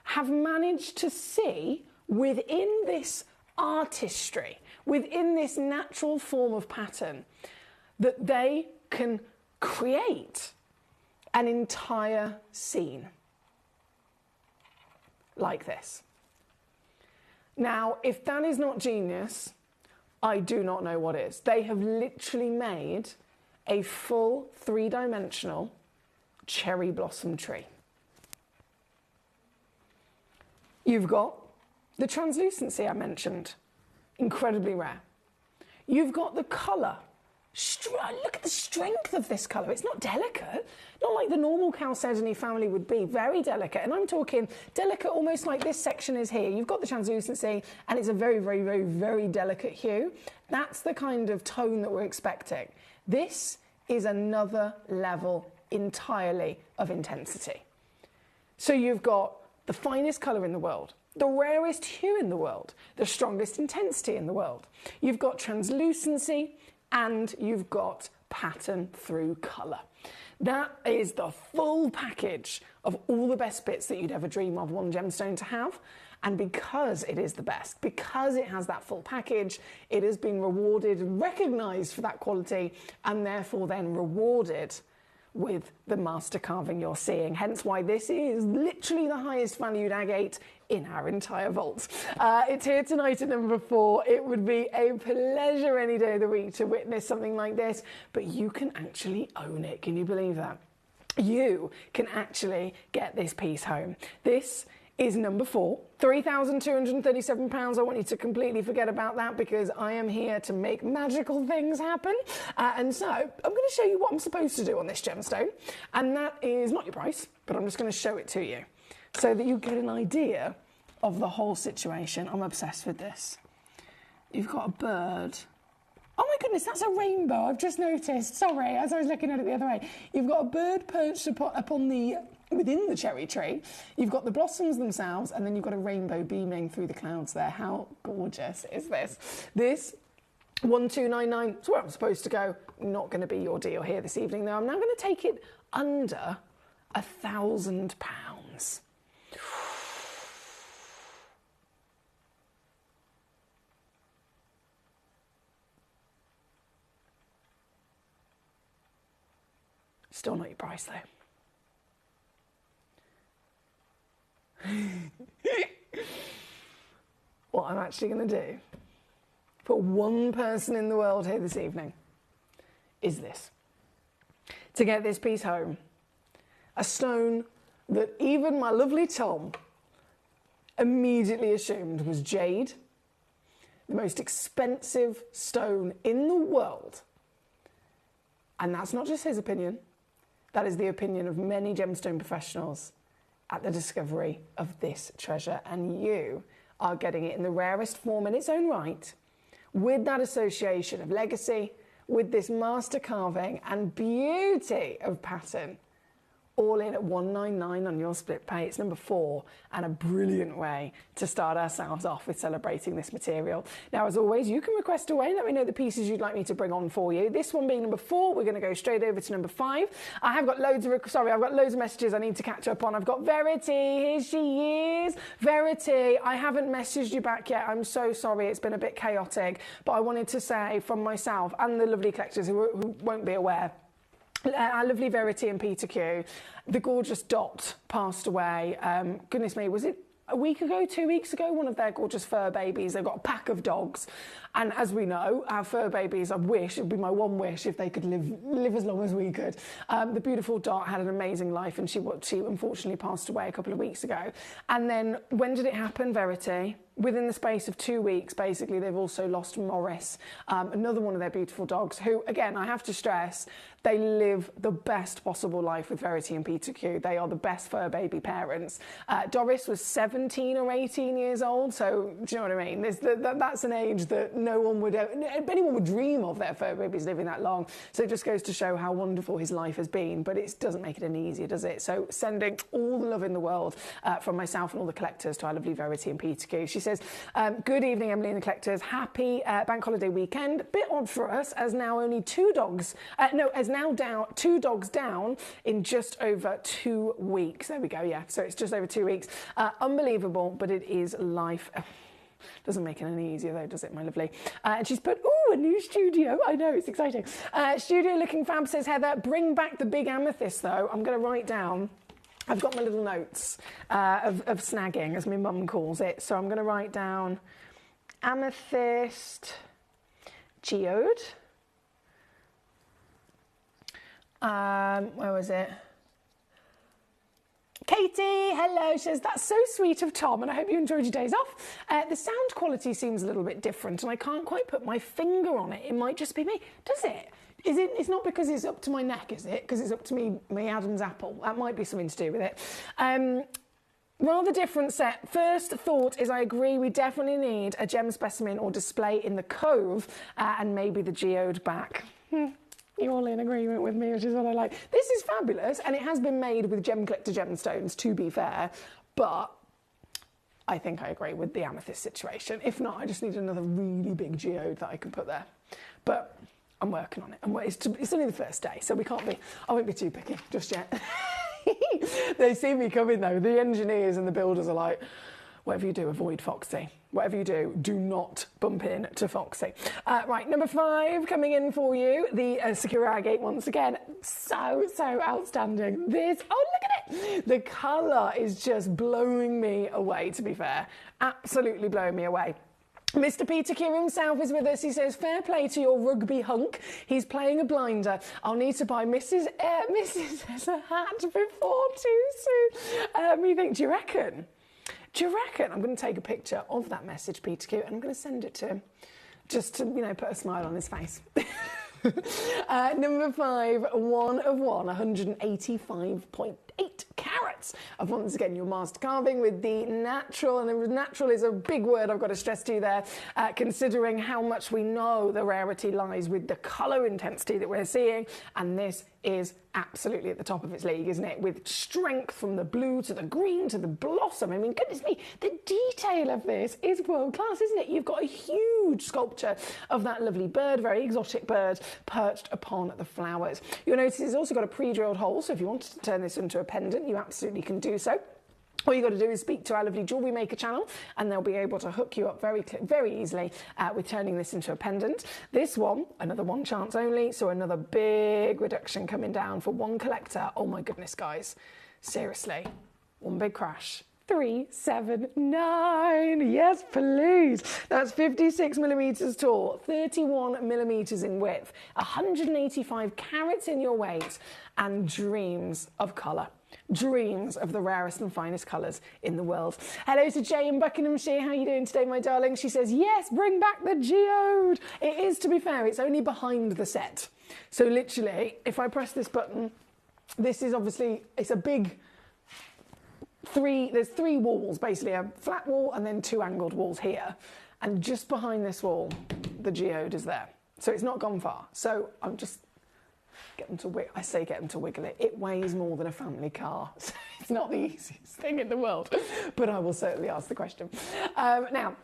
have managed to see within this artistry, within this natural form of pattern, that they can create an entire scene like this. Now, if that is not genius, I do not know what is. They have literally made a full three-dimensional cherry blossom tree. You've got the translucency I mentioned, incredibly rare. You've got the colour. Look at the strength of this colour. It's not delicate, not like the normal chalcedony family would be, very delicate. And I'm talking delicate almost like this section is here. You've got the translucency and it's a very, very, very, very delicate hue. That's the kind of tone that we're expecting. This is another level entirely of intensity. So you've got the finest colour in the world, the rarest hue in the world, the strongest intensity in the world. You've got translucency and you've got pattern through colour. That is the full package of all the best bits that you'd ever dream of one gemstone to have. And because it is the best, because it has that full package, it has been rewarded, recognised for that quality, and therefore then rewarded with the master carving you're seeing. Hence why this is literally the highest valued agate in our entire vault. It's here tonight at number 4. It would be a pleasure any day of the week to witness something like this, but you can actually own it. Can you believe that? You can actually get this piece home. This is number 4, £3,237. I want you to completely forget about that because I am here to make magical things happen. And so I'm going to show you what I'm supposed to do on this gemstone. And that is not your price, but I'm just going to show it to you so that you get an idea of the whole situation. I'm obsessed with this. You've got a bird. Oh my goodness, that's a rainbow. I've just noticed. Sorry, as I was looking at it the other way. You've got a bird perched within the cherry tree. You've got the blossoms themselves, and then you've got a rainbow beaming through the clouds there. How gorgeous is this? This 1299 is where I'm supposed to go. Not going to be your deal here this evening, though. I'm now going to take it under £1,000. Still not your price, though. What I'm actually going to do for one person in the world here this evening is this. To get this piece home, a stone that even my lovely Tom immediately assumed was jade, the most expensive stone in the world. And that's not just his opinion, that is the opinion of many gemstone professionals at the discovery of this treasure, and you are getting it in the rarest form in its own right, with that association of legacy, with this master carving and beauty of pattern. all in at $199 on your split pay. It's number 4 and a brilliant way to start ourselves off with celebrating this material. Now, as always, you can request away. Let me know the pieces you'd like me to bring on for you. This one being number 4, we're going to go straight over to number 5. I have got loads of messages I need to catch up on. I've got Verity, here she is. Verity, I haven't messaged you back yet. I'm so sorry, it's been a bit chaotic, but I wanted to say from myself and the lovely collectors who won't be aware, our lovely Verity and Peter Q, the gorgeous Dot passed away. Goodness me, was it a week ago, 2 weeks ago? One of their gorgeous fur babies. They've got a pack of dogs. And as we know, our fur babies, I wish, it would be my one wish if they could live as long as we could. The beautiful Dot had an amazing life, and she unfortunately passed away a couple of weeks ago. And then when did it happen, Verity? Within the space of 2 weeks, basically, they've also lost Morris, another one of their beautiful dogs, who, again, I have to stress, they live the best possible life with Verity and Peter Q. They are the best fur baby parents. Doris was 17 or 18 years old, so do you know what I mean? That's an age that anyone would dream of their fur babies living that long. So it just goes to show how wonderful his life has been, but it doesn't make it any easier, does it? So sending all the love in the world from myself and all the collectors to our lovely Verity and Peter Q. She says, good evening, Emily and the collectors. Happy bank holiday weekend. Bit odd for us, as now only 2 dogs, down 2 dogs down in just over 2 weeks. There we go, yeah. So it's just over 2 weeks. Unbelievable, but it is life. Doesn't make it any easier though, does it, my lovely? And she's put, ooh, a new studio. I know, it's exciting. Studio looking fab, says Heather. Bring back the big amethyst though. I'm going to write down. I've got my little notes of snagging, as my mum calls it. So I'm going to write down amethyst geode. Where was it? Katie, hello. She says, that's so sweet of Tom, and I hope you enjoyed your days off. The sound quality seems a little bit different, and I can't quite put my finger on it. It might just be me. Does it? Is it? It's not because it's up to my neck, is it? Because it's up to me Adam's apple. That might be something to do with it. Rather different set. First thought is I agree, we definitely need a gem specimen or display in the Cove and maybe the geode back. You're all in agreement with me, which is what I like. This is fabulous, and it has been made with Gemcollector gemstones, to be fair, but I think I agree with the amethyst situation. If not, I just need another really big geode that I can put there. But I'm working on it. It's only the first day, so I won't be too picky just yet. They see me coming though. The engineers and the builders are like, whatever you do, avoid Foxy. Whatever you do not bump into Foxy. Right, number 5 coming in for you. The Sakura Agate once again. So outstanding. This, oh, look at it. The colour is just blowing me away, to be fair. Absolutely blowing me away. Mr. Peter Q himself is with us. He says, fair play to your rugby hunk. He's playing a blinder. I'll need to buy Mrs. as a hat before too soon. You think, do you reckon? Do you reckon? I'm going to take a picture of that message, Peter Q, and I'm going to send it to him just to, put a smile on his face. Number 5, 1 of 1, 185.8 carats of once again your master carving with the natural, and the natural is a big word I've got to stress to you there, considering how much we know the rarity lies with the colour intensity that we're seeing, and this is absolutely at the top of its league, isn't it? With strength from the blue to the green to the blossom. I mean, goodness me, the detail of this is world class, isn't it? You've got a huge sculpture of that lovely bird, very exotic bird, perched upon the flowers. You'll notice it's also got a pre-drilled hole, so if you wanted to turn this into a pendant, you absolutely can do so. All you got to do is speak to our lovely jewellery maker channel, and they'll be able to hook you up very easily with turning this into a pendant. This one, another 1 chance only, so another big reduction coming down for one collector. Oh my goodness, guys. Seriously, one big crash. 379. Yes, please. That's 56 millimeters tall, 31 millimeters in width, 185 carats in your weight, and dreams of colour. Dreams of the rarest and finest colours in the world. Hello to Jay in Buckinghamshire. How are you doing today, my darling? She says, yes, bring back the geode. It is, to be fair, it's only behind the set. So literally, if I press this button, this is obviously, it's a big there's 3 walls, basically a flat wall and then 2 angled walls here. And just behind this wall, the geode is there. So it's not gone far. So I'm just get them to I say get them to wiggle it. It weighs more than a family car, so it's not the easiest thing in the world, but I will certainly ask the question. Now,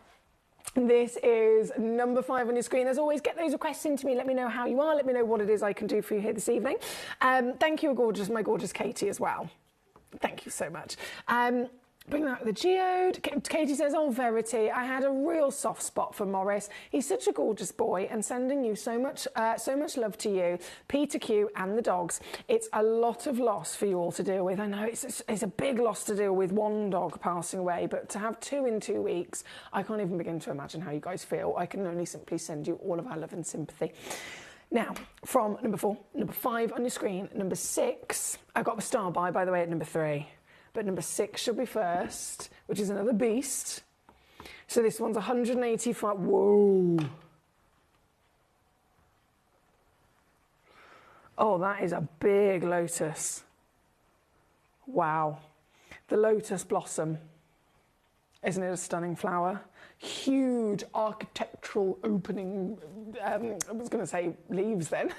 this is number 5 on your screen. As always, get those requests into me. Let me know how you are. Let me know what it is I can do for you here this evening. Thank you, my gorgeous Katie, as well. Thank you so much. Bringing out the geode. Katie says, oh, Verity, I had a real soft spot for Morris. He's such a gorgeous boy, and sending you so much love to you, Peter Q and the dogs. It's a lot of loss for you all to deal with. I know it's a big loss to deal with one dog passing away, but to have 2 in 2 weeks, I can't even begin to imagine how you guys feel. I can only simply send you all of our love and sympathy. Now, from number 4, number 5 on your screen, number 6, I got the star by the way, at number 3. But number 6 should be first, which is another beast. So this one's 185. Whoa. Oh, that is a big lotus. Wow. The lotus blossom. Isn't it a stunning flower? Huge architectural opening, I was going to say leaves then.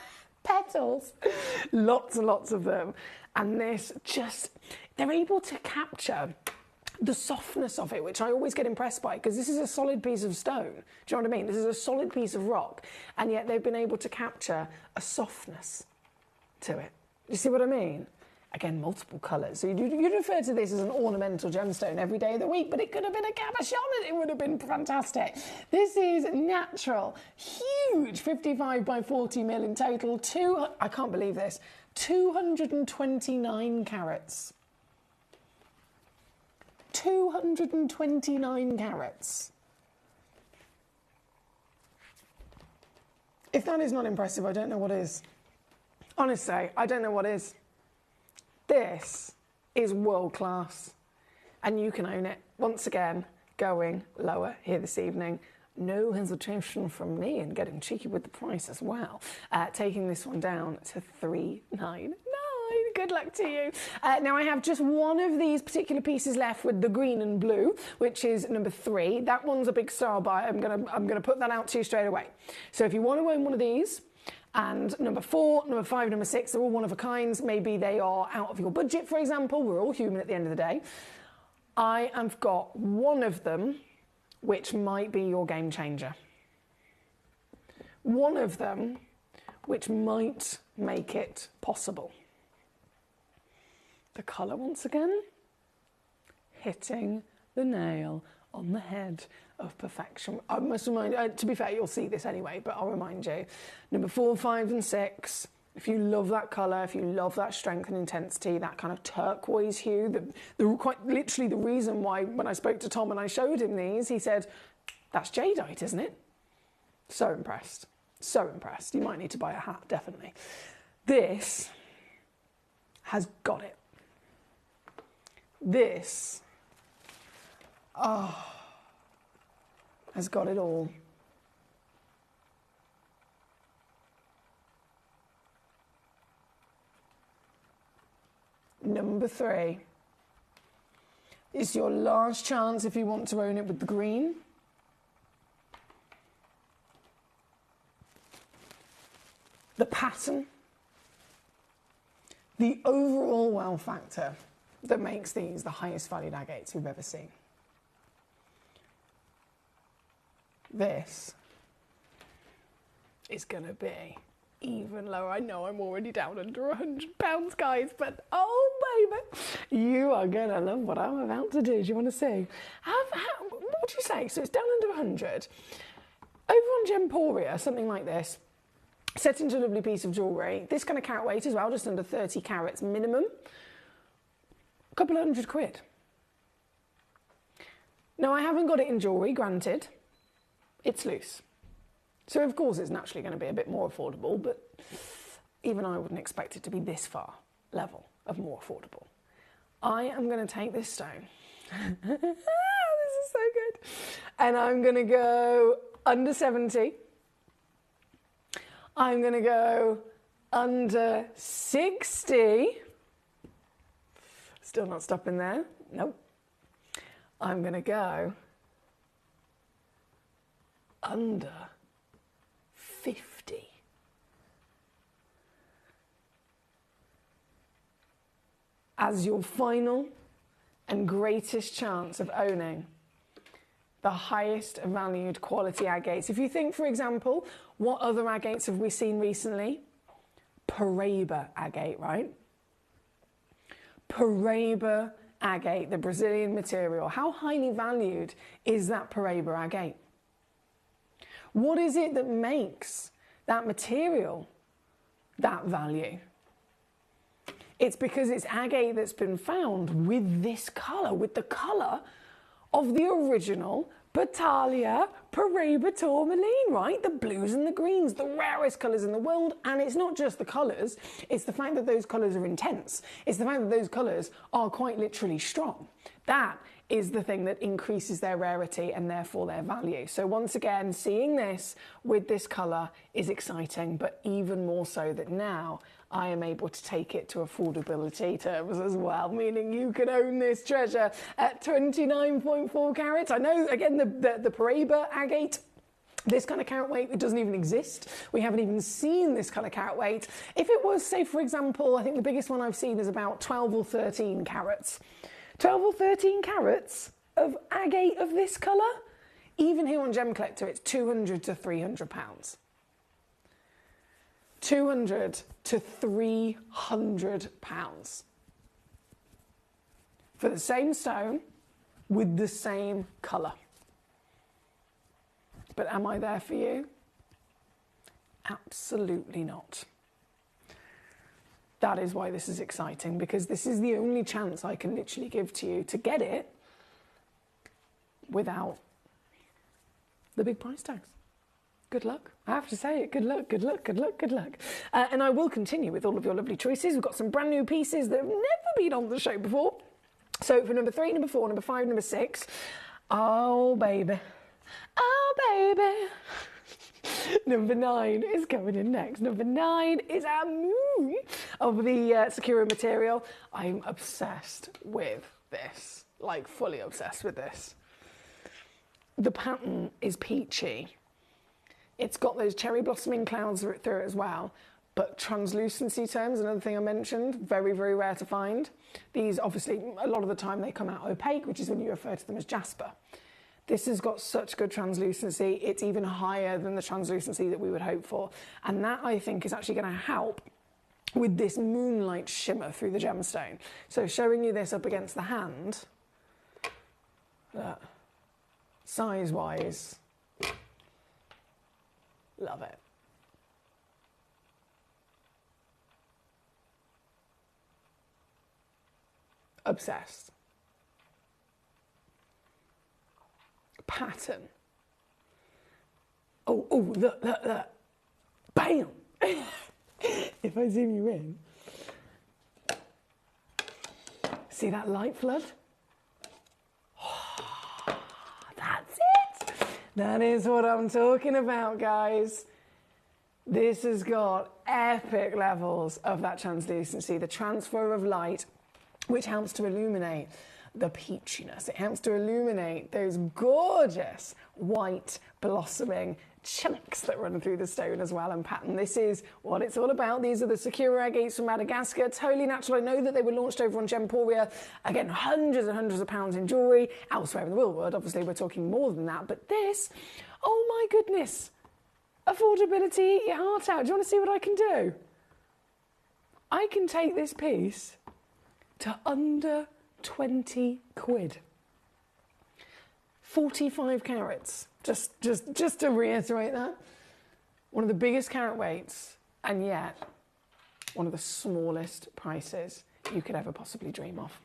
Petals. Lots and lots of them. And this they're able to capture the softness of it, which I always get impressed by, because this is a solid piece of stone. Do you know what I mean? This is a solid piece of rock, and yet they've been able to capture a softness to it. You see what I mean? Again, multiple colours. So you'd refer to this as an ornamental gemstone every day of the week, but it could have been a cabochon and it would have been fantastic. This is natural, huge, 55 by 40 mil in total. I can't believe this, 229 carats. 229 carats. If that is not impressive, I don't know what is. Honestly, I don't know what is. This is world class, and you can own it. Once again, going lower here this evening. No hesitation from me in getting cheeky with the price as well. Taking this one down to $399. Good luck to you. Now I have just one of these particular pieces left with the green and blue, which is number 3. That one's a big star buy. I'm gonna put that out to you straight away. So if you want to own one of these, and number 4, number 5, number 6, they're all one of a kinds. Maybe they are out of your budget, for example. We're all human at the end of the day. I have got one of them, which might be your game changer. One of them, which might make it possible. The colour, once again, hitting the nail on the head of perfection. I must remind, to be fair, you'll see this anyway, but I'll remind you. Number 4, 5 and 6, if you love that colour, if you love that strength and intensity, that kind of turquoise hue, quite literally the reason why when I spoke to Tom and I showed him these, he said, that's jadeite, isn't it? So impressed. So impressed. You might need to buy a hat, definitely. This has got it. This, has got it all. Number 3 is your last chance if you want to own it with the green. The pattern, the overall wow factor that makes these the highest valued agates we've ever seen. This is going to be even lower. I know I'm already down under £100, guys, but oh, baby, you are going to love what I'm about to do. Do you want to see? What would you say? So it's down under 100. Over on Gemporia, something like this, set into a lovely piece of jewellery. This kind of carat weight as well, just under 30 carats minimum. A couple of £100. Now, I haven't got it in jewellery, granted. It's loose. So, of course, it's naturally going to be a bit more affordable, but even I wouldn't expect it to be this far level of more affordable. I am going to take this stone. This is so good. And I'm going to go under 70. I'm going to go under 60. Still not stopping there. Nope. I'm going to go under 50. as your final and greatest chance of owning the highest valued quality agates. If you think, for example, what other agates have we seen recently? Paraíba agate, right? Paraíba agate, the Brazilian material. How highly valued is that Paraíba agate? What is it that makes that material that value? It's because it's agate that's been found with this colour, with the colour of the original Battaglia Paraíba tourmaline, right? The blues and the greens, the rarest colours in the world. And it's not just the colours, it's the fact that those colours are intense. It's the fact that those colours are quite literally strong. That is the thing that increases their rarity and therefore their value. So once again, seeing this with this colour is exciting, but even more so that now I am able to take it to affordability terms as well, meaning you can own this treasure at 29.4 carats. I know, again, the Paraíba agate, this kind of carat weight, it doesn't even exist. We haven't even seen this kind of carat weight. If it was, say, for example, I think the biggest one I've seen is about 12 or 13 carats. 12 or 13 carats of agate of this colour? Even here on Gemcollector, it's 200 to 300 pounds. 200 to 300 pounds for the same stone with the same colour. But am I there for you? Absolutely not. That is why this is exciting, because this is the only chance I can literally give to you to get it without the big price tags. Good luck. I have to say it. Good luck, good luck, good luck, good luck. And I will continue with all of your lovely choices. We've got some brand new pieces that have never been on the show before. So for number 3, number 4, number 5, number 6, oh baby, oh baby. Number 9 is coming in next. Number 9 is our moon of the Sakura material. I'm obsessed with this, like fully obsessed with this. The pattern is peachy. It's got those cherry blossoming clouds through it as well. But translucency terms, another thing I mentioned, very, very rare to find. These, obviously, a lot of the time they come out opaque, which is when you refer to them as jasper. This has got such good translucency. It's even higher than the translucency that we would hope for. And that, I think, is actually going to help with this moonlight shimmer through the gemstone. So showing you this up against the hand, size-wise, love it. Obsessed. Pattern. Oh, look. Bam! If I zoom you in. See that light flood? Oh, that's it! That is what I'm talking about, guys. This has got epic levels of that translucency, the transfer of light, which helps to illuminate the peachiness. It helps to illuminate those gorgeous white blossoming chunks that run through the stone as well and pattern. This is what it's all about. These are the Sakura agates from Madagascar. Totally natural. I know that they were launched over on Gemporia. Again, hundreds and hundreds of pounds in jewellery. Elsewhere in the real world, obviously, we're talking more than that. But this, oh my goodness. Affordability, eat your heart out. Do you want to see what I can do? I can take this piece to under 20 quid. 45 carats. Just to reiterate that. One of the biggest carat weights, and yet one of the smallest prices you could ever possibly dream of.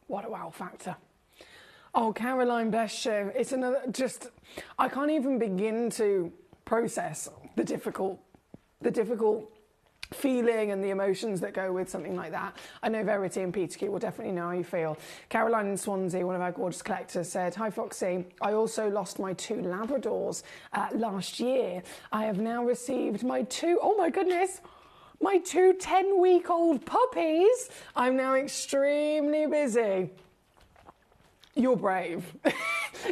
What a wow factor. Oh, Caroline, bless you. It's another, just, I can't even begin to process the difficult feeling and the emotions that go with something like that. I know Verity and Peterkey will definitely know how you feel. Caroline in Swansea, one of our gorgeous collectors, said, "Hi Foxy, I also lost my 2 Labradors last year. I have now received my 2 10-week-old puppies. I'm now extremely busy." You're brave.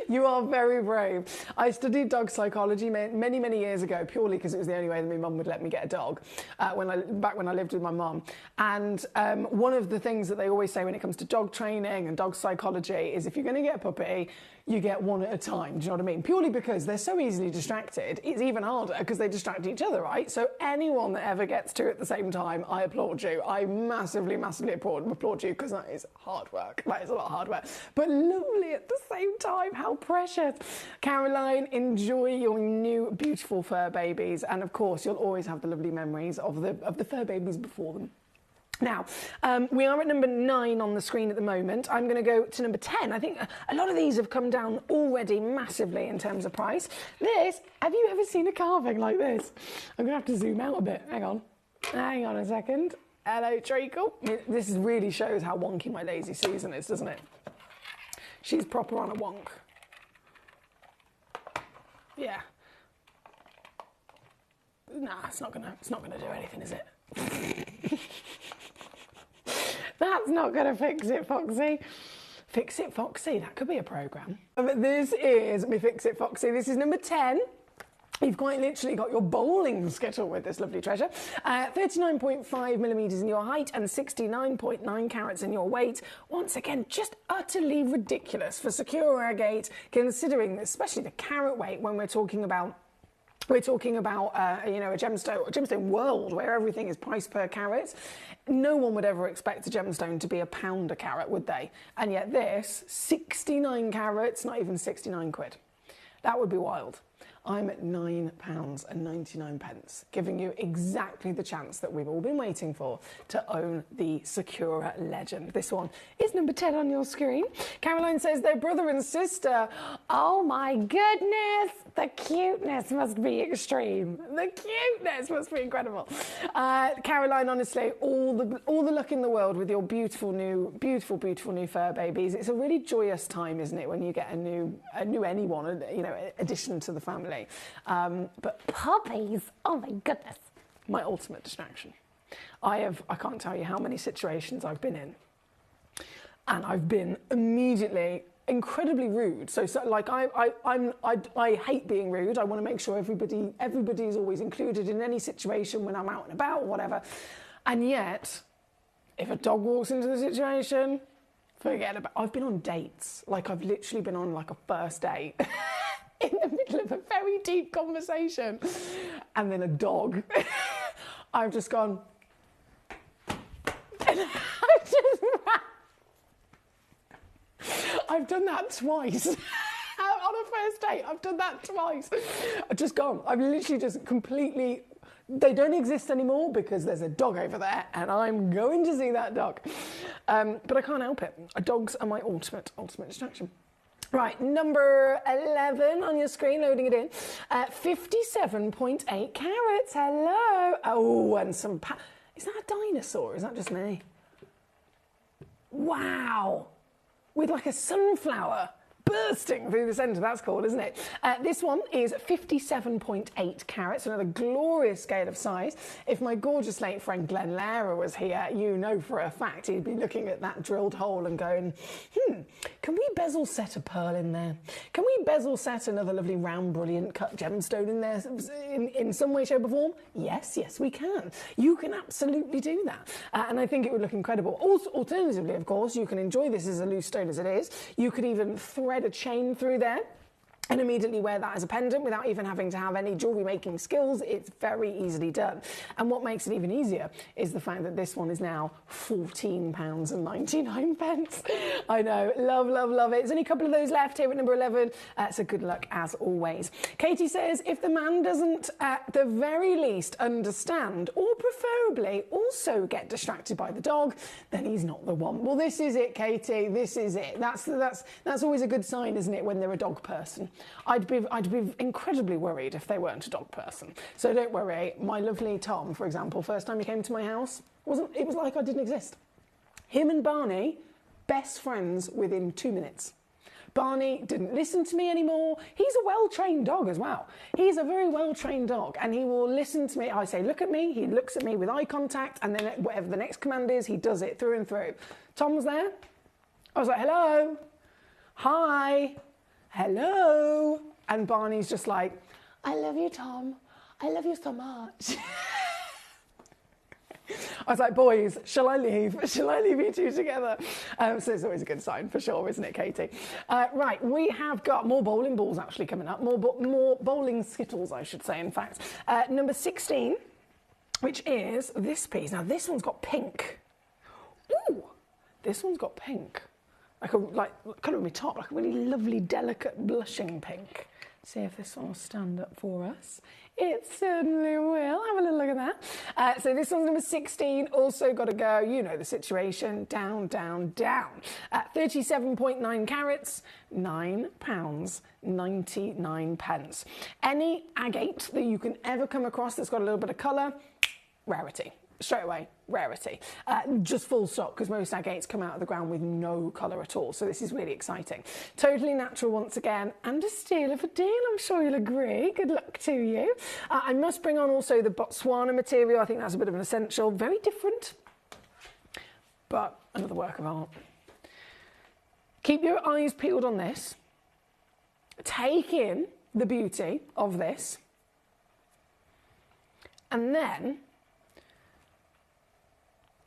You are very brave. I studied dog psychology many, many years ago, purely because it was the only way that my mum would let me get a dog, back when I lived with my mum. And one of the things that they always say when it comes to dog training and dog psychology is if you're going to get a puppy, you get one at a time. Do you know what I mean? Purely because they're so easily distracted. It's even harder because they distract each other, right? So anyone that ever gets 2 at the same time, I applaud you. I massively, massively applaud you because that is hard work. That is a lot of hard work. But lovely at the same time. How precious. Caroline, enjoy your new beautiful fur babies. And of course, you'll always have the lovely memories of the fur babies before them. Now, we are at number 9 on the screen at the moment. I'm going to go to number 10. I think a lot of these have come down already massively in terms of price. This, have you ever seen a carving like this? I'm going to have to zoom out a bit. Hang on a second. Hello, Treacle. This really shows how wonky my Lazy Susan is, doesn't it? She's proper on a wonk. Yeah. Nah, it's not gonna do anything, is it? That's not going to fix it, Foxy. Fix it, Foxy. That could be a programme. This is me Fix It, Foxy. This is number 10. You've quite literally got your bowling skittle with this lovely treasure. 39.5 millimetres in your height and 69.9 carats in your weight. Once again, just utterly ridiculous for secure agate, considering especially the carat weight when we're talking about a gemstone world where everything is priced per carat. No one would ever expect a gemstone to be a £1 a carat, would they? And yet this, 69 carats, not even 69 quid. That would be wild. I'm at £9.99, giving you exactly the chance that we've all been waiting for to own the Sakura legend. This one is number 10 on your screen. Caroline says they're brother and sister. Oh my goodness, the cuteness must be extreme. The cuteness must be incredible. Caroline, honestly, all the luck in the world with your beautiful new fur babies. It's a really joyous time, isn't it, when you get a new anyone, addition to the family. But puppies, oh my goodness, my ultimate distraction. I can't tell you how many situations I've been in, and I've been immediately incredibly rude. So like I hate being rude. I want to make sure everybody is always included in any situation when I'm out and about or whatever. And yet, if a dog walks into the situation, forget about. I've been on dates. Like I've literally been on like a first date. In the middle of a very deep conversation, and then a dog. I've just gone, and I've done that twice. On a first date, I've done that twice. I've just gone. I've literally just completely. They don't exist anymore because there's a dog over there, and I'm going to see that dog. But I can't help it. Dogs are my ultimate distraction. Right, number 11 on your screen, loading it in. 57.8 carats, hello. Oh, and some... Is that a dinosaur? Is that just me? Wow. With like a sunflower bursting through the centre, that's cool, isn't it? This one is 57.8 carats, another glorious scale of size. If my gorgeous late friend Glenn Lara was here, you know for a fact he'd be looking at that drilled hole and going, can we bezel set a pearl in there? Can we bezel set another lovely round brilliant cut gemstone in there in some way, shape or form? Yes, we can. You can absolutely do that. And I think it would look incredible. Also, alternatively, of course, you can enjoy this as a loose stone as it is. You could even thread a chain through there and immediately wear that as a pendant without even having to have any jewellery making skills. It's very easily done. And what makes it even easier is the fact that this one is now £14.99. I know, love, love, love it. There's only a couple of those left here at number 11, so good luck as always. Katie says, if the man doesn't at the very least understand, or preferably also get distracted by the dog, then he's not the one. Well, this is it, Katie, this is it. That's always a good sign, isn't it, when they're a dog person? I'd be incredibly worried if they weren't a dog person. So don't worry. My lovely Tom, for example, first time he came to my house, it was like I didn't exist. Him and Barney, best friends within 2 minutes. Barney didn't listen to me anymore. He's a well-trained dog as well. He's a very well-trained dog, and he will listen to me. I say, look at me. He looks at me with eye contact, and then whatever the next command is, he does it through and through. Tom was there. I was like, hello, hi, hello. And Barney's just like, I love you, Tom. I love you so much. I was like, boys, shall I leave? Shall I leave you two together? So it's always a good sign for sure, isn't it, Katie? Right, we have got more bowling balls actually coming up, more bowling skittles, I should say, in fact. Number 16, which is this piece. Now, this one's got pink. Ooh, this one's got pink. Like colour of my top, like a really lovely, delicate, blushing pink. See if this one will stand up for us. It certainly will. Have a little look at that. So this one's number 16. Also got to go, you know the situation, down, down, down. 37.9 carats, £9.99. Any agate that you can ever come across that's got a little bit of colour, rarity. Straight away, rarity. Just full stop, because most agates come out of the ground with no colour at all. So this is really exciting. Totally natural once again, and a steal of a deal, I'm sure you'll agree. Good luck to you. I must bring on also the Botswana material. I think that's a bit of an essential. Very different, but another work of art. Keep your eyes peeled on this. Take in the beauty of this. And then,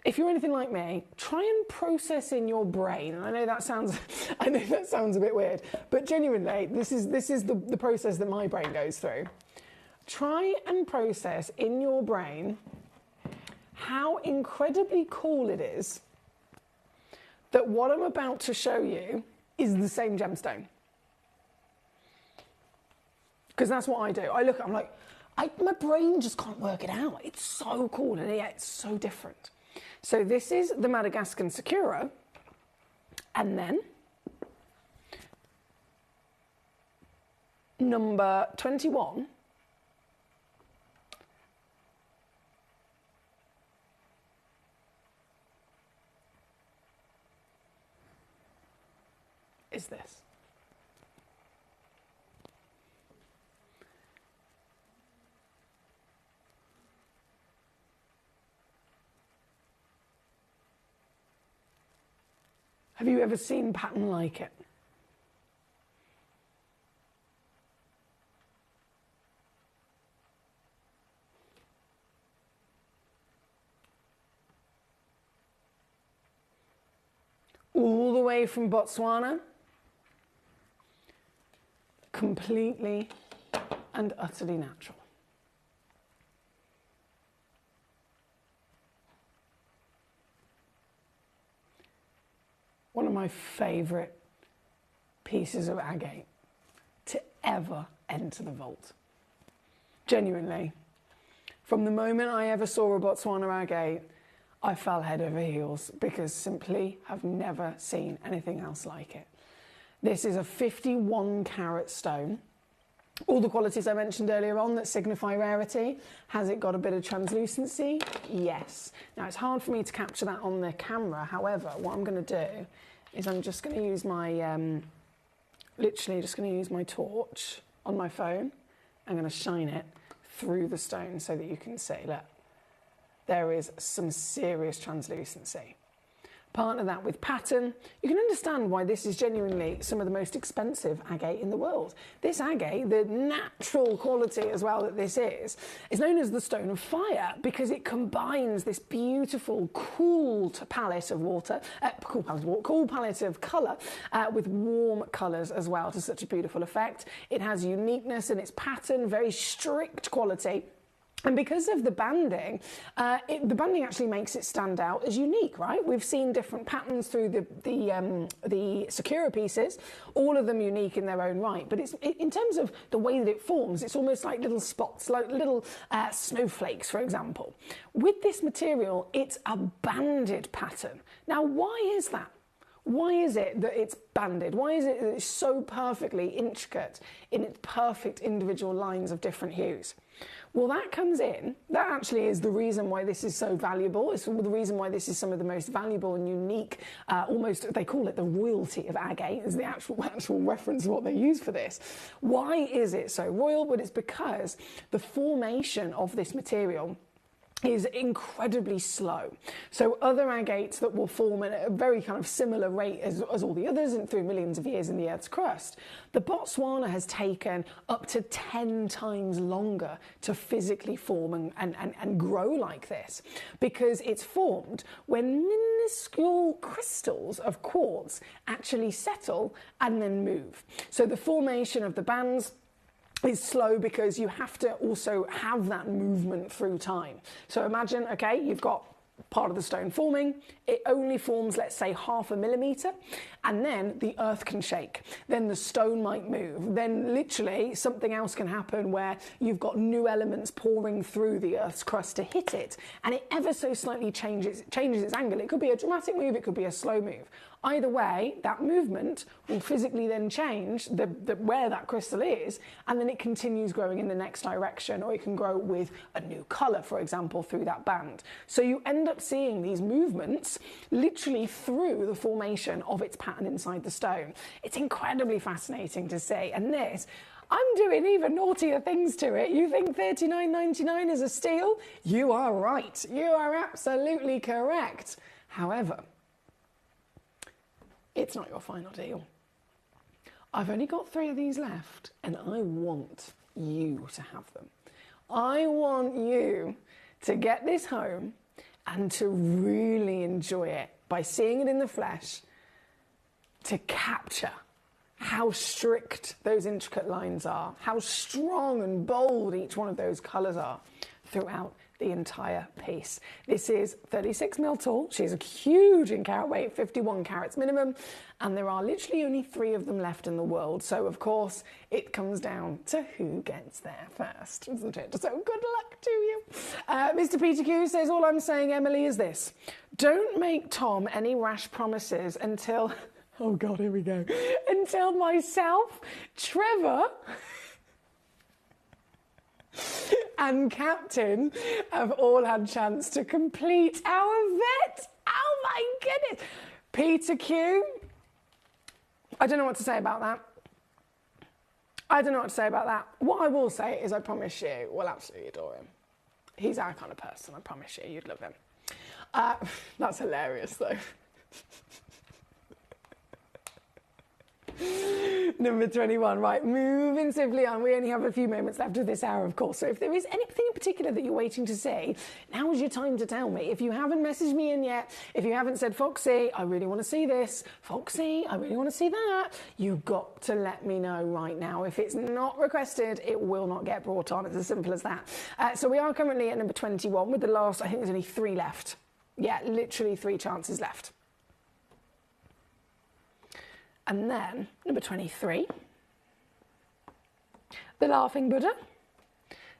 if you're anything like me, try and process in your brain. And I know that sounds a bit weird, but genuinely, this is the process that my brain goes through. Try and process in your brain how incredibly cool it is that what I'm about to show you is the same gemstone. Because that's what I do. I'm like, my brain just can't work it out. It's so cool, and yet it's so different. So this is the Madagascan Sakura, and then number 21 is this. Have you ever seen pattern like it? All the way from Botswana, completely and utterly natural. One of my favourite pieces of agate to ever enter the vault. Genuinely. From the moment I ever saw a Botswana agate, I fell head over heels because simply have never seen anything else like it. This is a 51 carat stone. All the qualities I mentioned earlier on that signify rarity. Has it got a bit of translucency? Yes. Now, it's hard for me to capture that on the camera. However, what I'm going to do is I'm just going to use my, literally just going to use my torch on my phone. I'm going to shine it through the stone so that you can see, look, there is some serious translucency. partner that with pattern, you can understand why this is genuinely some of the most expensive agate in the world. This agate, the natural quality as well that this is known as the stone of fire because it combines this beautiful, cool palette of water, cool palette of colour with warm colours as well to such a beautiful effect. It has uniqueness in its pattern, very strict quality. And because of the banding, the banding actually makes it stand out as unique, right? We've seen different patterns through the Sakura pieces, all of them unique in their own right. But in terms of the way that it forms, it's almost like little spots, like little snowflakes, for example. With this material, it's a banded pattern. Now, why is that? Why is it that it's banded? Why is it that it's so perfectly intricate in its perfect individual lines of different hues? Well, that actually is the reason why this is so valuable. It's the reason why this is some of the most valuable and unique, almost, they call it the royalty of agate, is the actual reference of what they use for this. Why is it so royal? Well, it's because the formation of this material is incredibly slow. So other agates that will form at a very kind of similar rate as all the others and through millions of years in the Earth's crust, the Botswana has taken up to 10 times longer to physically form and grow like this because it's formed when minuscule crystals of quartz actually settle and then move. So the formation of the bands is slow because you have to also have that movement through time. So imagine, okay, you've got part of the stone forming, it only forms, let's say, 0.5 millimeter, and then the earth can shake. Then the stone might move. Then literally something else can happen where you've got new elements pouring through the earth's crust to hit it, and it ever so slightly changes its angle. It could be a dramatic move, it could be a slow move. Either way, that movement will physically then change where that crystal is, and then it continues growing in the next direction, or it can grow with a new colour, for example, through that band. So you end up seeing these movements literally through the formation of its pattern inside the stone. It's incredibly fascinating to see, and this, I'm doing even naughtier things to it. You think $39.99 is a steal? You are right. You are absolutely correct. However, it's not your final deal. I've only got 3 of these left, and I want you to have them. I want you to get this home and to really enjoy it by seeing it in the flesh, to capture how strict those intricate lines are, how strong and bold each one of those colours are throughout the entire piece. This is 36 mil tall. She's huge in carat weight, 51 carats minimum, and there are literally only 3 of them left in the world. So of course it comes down to who gets there first, isn't it? So good luck to you. Mr. Peter Q says, all I'm saying, Emily, is this: don't make Tom any rash promises until, oh God, here we go, until myself, Trevor, and Captain have all had chance to complete our vet. Oh my goodness. Peter Q, I don't know what to say about that. What I will say is I promise you we'll absolutely adore him. He's our kind of person. I promise you, you'd love him. That's hilarious though. Number 21, right, moving swiftly on. We only have a few moments left of this hour, of course. So if there is anything in particular that you're waiting to see, now is your time to tell me. If you haven't messaged me in yet, if you haven't said, Foxy, I really want to see this, Foxy, I really want to see that, you've got to let me know right now. If it's not requested, it will not get brought on. It's as simple as that. So we are currently at number 21 with the last, I think there's only 3 left. Yeah, literally 3 chances left. And then, number 23, the Laughing Buddha,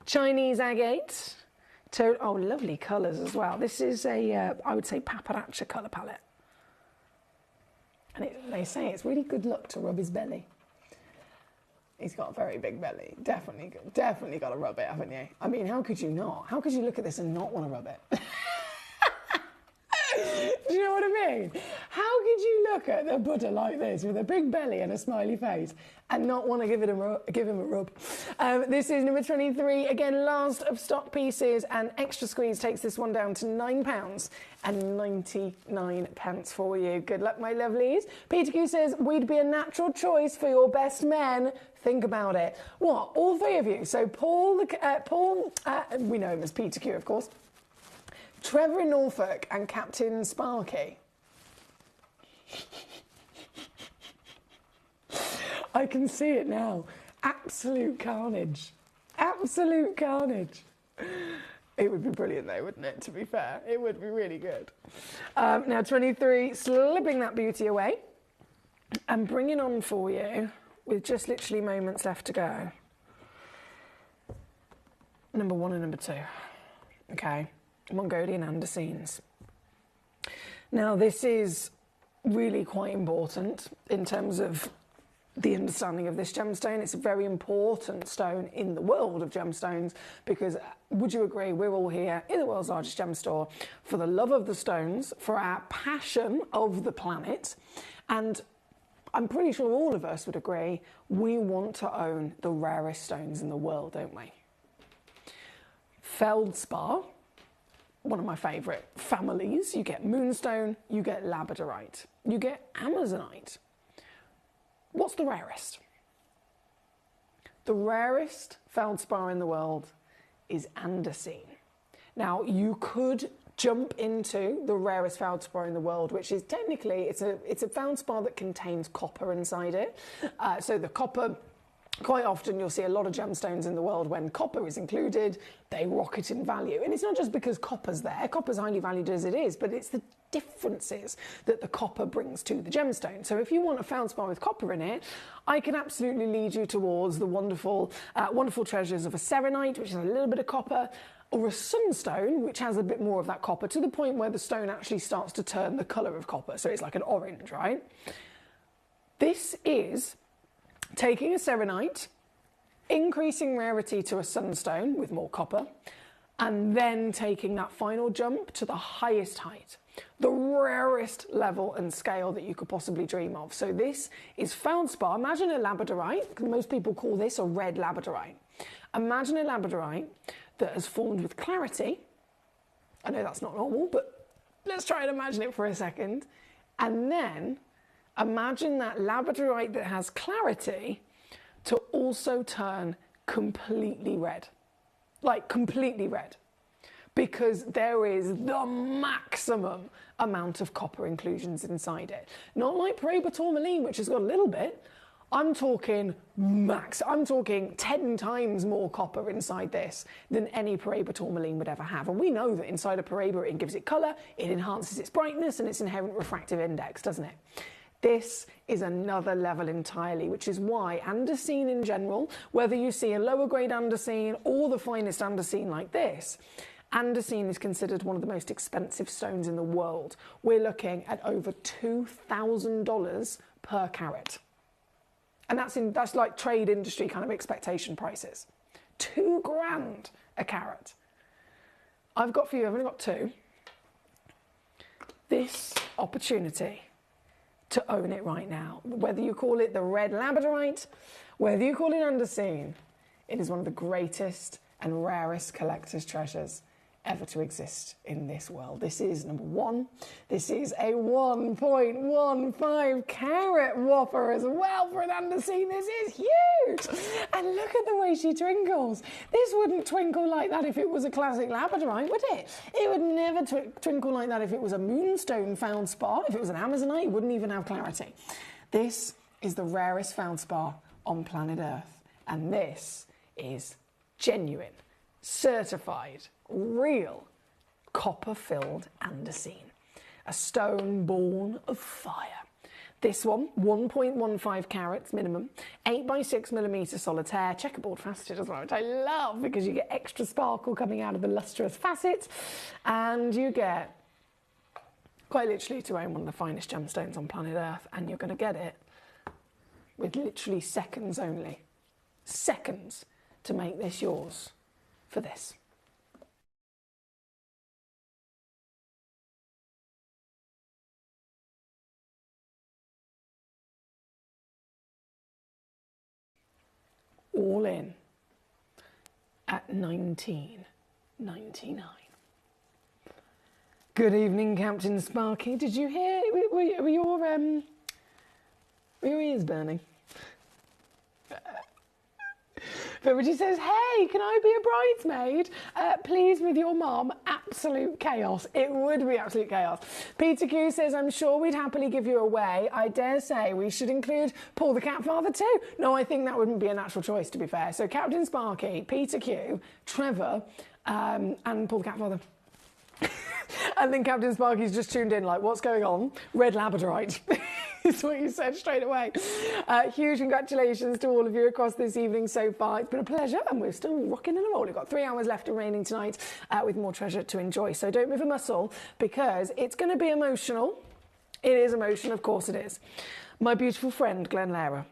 Chinese agate, oh, lovely colours as well. This is a, I would say, paparazzi colour palette. And they say it's really good luck to rub his belly. He's got a very big belly. Definitely got to rub it, haven't you? I mean, how could you not? How could you look at this and not want to rub it? Do you know what I mean? How could you look at the Buddha like this with a big belly and a smiley face and not want to give him a rub? This is number 23. Again, last of stock pieces, and Extra Squeeze takes this one down to £9.99 for you. Good luck, my lovelies. Peter Q says, we'd be a natural choice for your best men. Think about it. What? All three of you. So Paul, we know him as Peter Q, of course. Trevor in Norfolk and Captain Sparky. I can see it now. Absolute carnage. Absolute carnage. It would be brilliant though, wouldn't it, to be fair? It would be really good. Now 23, slipping that beauty away and bringing on for you, with just literally moments left to go, number 1 and number 2. Okay, Mongolian Andesines. Now this is really quite important in terms of the understanding of this gemstone. It's a very important stone in the world of gemstones because, would you agree, we're all here in the world's largest gem store for the love of the stones, for our passion of the planet, and I'm pretty sure all of us would agree we want to own the rarest stones in the world, don't we? Feldspar, one of my favourite families. You get moonstone, you get labradorite, you get amazonite. What's the rarest? The rarest feldspar in the world is andesine. Now, you could jump into the rarest feldspar in the world, which is technically, it's a feldspar that contains copper inside it. So the copper, quite often you'll see a lot of gemstones in the world when copper is included, they rocket in value. And it's not just because copper's there, copper's highly valued as it is, but it's the differences that the copper brings to the gemstone. So if you want a feldspar with copper in it, I can absolutely lead you towards the wonderful, wonderful treasures of a serenite, which has a little bit of copper, or a sunstone, which has a bit more of that copper, to the point where the stone actually starts to turn the colour of copper. So it's like an orange, right? This is taking a serenite, increasing rarity to a sunstone with more copper, and then taking that final jump to the highest height, the rarest level and scale that you could possibly dream of. So this is feldspar. Imagine a labradorite, because most people call this a red labradorite. Imagine a labradorite that has formed with clarity. I know that's not normal, but let's try and imagine it for a second. And then imagine that labradorite that has clarity to also turn completely red. Like completely red. Because there is the maximum amount of copper inclusions inside it. Not like Paraiba tourmaline, which has got a little bit. I'm talking max. I'm talking 10 times more copper inside this than any Paraiba tourmaline would ever have. And we know that inside a Paraiba, it gives it colour, it enhances its brightness and its inherent refractive index, doesn't it? This is another level entirely, which is why andesine in general, whether you see a lower grade andesine or the finest andesine like this, andesine is considered one of the most expensive stones in the world. We're looking at over $2,000 per carat. And that's like trade industry kind of expectation prices. $2,000 a carat. I've got for you, I've only got 2. This opportunity to own it right now. Whether you call it the red labradorite, whether you call it andesine, it is one of the greatest and rarest collector's treasures ever to exist in this world. This is number 1. This is a 1.15 carat whopper as well for an andesine. This is huge. And look at the way she twinkles. This wouldn't twinkle like that if it was a classic labradorite, would it? It would never twinkle like that if it was a moonstone feldspar. If it was an amazonite, it wouldn't even have clarity. This is the rarest feldspar on planet Earth. And this is genuine, certified, real, copper-filled andesine. A stone born of fire. This one, 1.15 carats minimum, 8x6mm solitaire, checkerboard faceted as well, which I love because you get extra sparkle coming out of the lustrous facet, and you get, quite literally, to own one of the finest gemstones on planet Earth, and you're going to get it with literally seconds only. Seconds to make this yours for this. all in at $19.99. Good evening, Captain Sparky. Did you hear? Were your ears burning? Everybody says, hey, can I be a bridesmaid? Please, with your mom. Absolute chaos. It would be absolute chaos. Peter Q says, I'm sure we'd happily give you away. I dare say we should include Paul the Cat Father too. No, I think that wouldn't be a natural choice, to be fair. So Captain Sparky, Peter Q, Trevor, and Paul the Cat Father. And then Captain Sparky's just tuned in like, what's going on? Red Labradorite. Is what you said straight away. Huge congratulations to all of you across this evening so far. It's been a pleasure, and we're still rocking and rolling. We've got 3 hours left remaining tonight with more treasure to enjoy. So don't move a muscle, because it's going to be emotional. It is emotional, of course it is. My beautiful friend, Glenn Lara.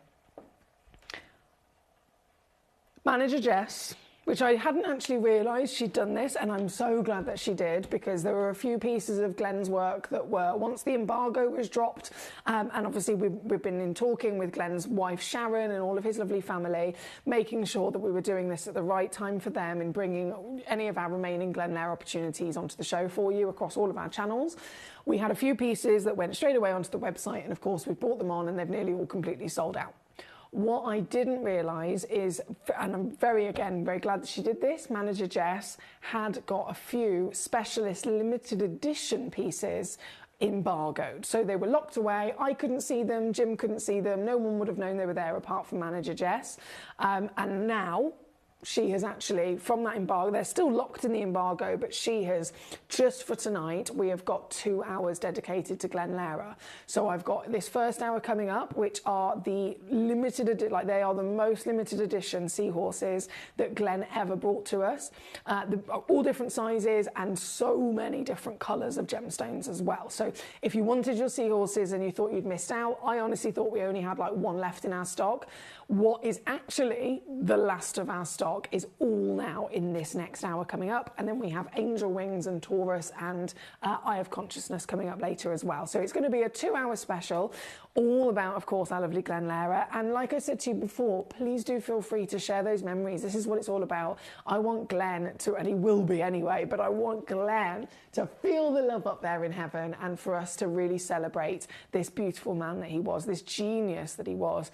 Manager Jess, which I hadn't actually realised she'd done this, and I'm so glad that she did, because there were a few pieces of Glenn's work that were, once the embargo was dropped, and obviously we've been in talking with Glenn's wife Sharon and all of his lovely family, making sure that we were doing this at the right time for them in bringing any of our remaining Glenn Lair opportunities onto the show for you across all of our channels. We had a few pieces that went straight away onto the website, and of course we've brought them on, and they've nearly all completely sold out. What I didn't realise is, and I'm very glad that she did this, Manager Jess had got a few specialist limited edition pieces embargoed. So they were locked away. I couldn't see them. Jim couldn't see them. No one would have known they were there apart from Manager Jess. And now she has actually, from that embargo, they're still locked in the embargo, but she has, just for tonight, we have got 2 hours dedicated to Glenn Lara. So I've got this first hour coming up, which are the limited, like they are the most limited edition seahorses that Glenn ever brought to us. All different sizes and so many different colours of gemstones as well. So if you wanted your seahorses and you thought you'd missed out, I honestly thought we only had like 1 left in our stock. What is actually the last of our stock is all now in this next hour coming up, and then we have Angel Wings and Taurus and Eye of Consciousness coming up later as well. So it's going to be a 2-hour special, all about, of course, our lovely Glenn Lara. And like I said to you before, please do feel free to share those memories. This is what it's all about. I want Glenn to, and he will be anyway, but I want Glenn to feel the love up there in heaven, and for us to really celebrate this beautiful man that he was, this genius that he was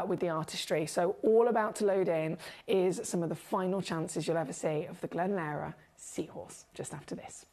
with the artistry. So all about to load in is some of the final chances you'll ever see of the Glenn Lara Seahorse, just after this.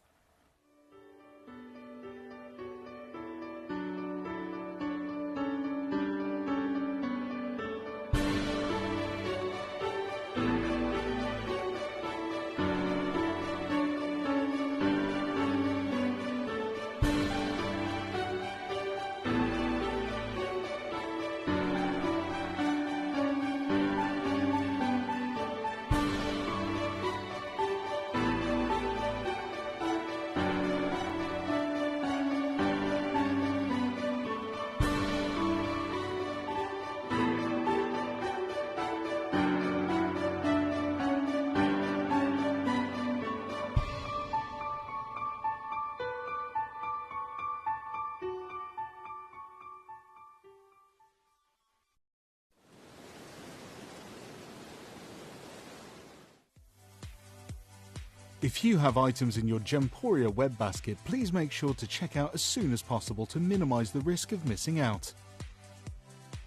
If you have items in your Gemporia web basket, please make sure to check out as soon as possible to minimise the risk of missing out.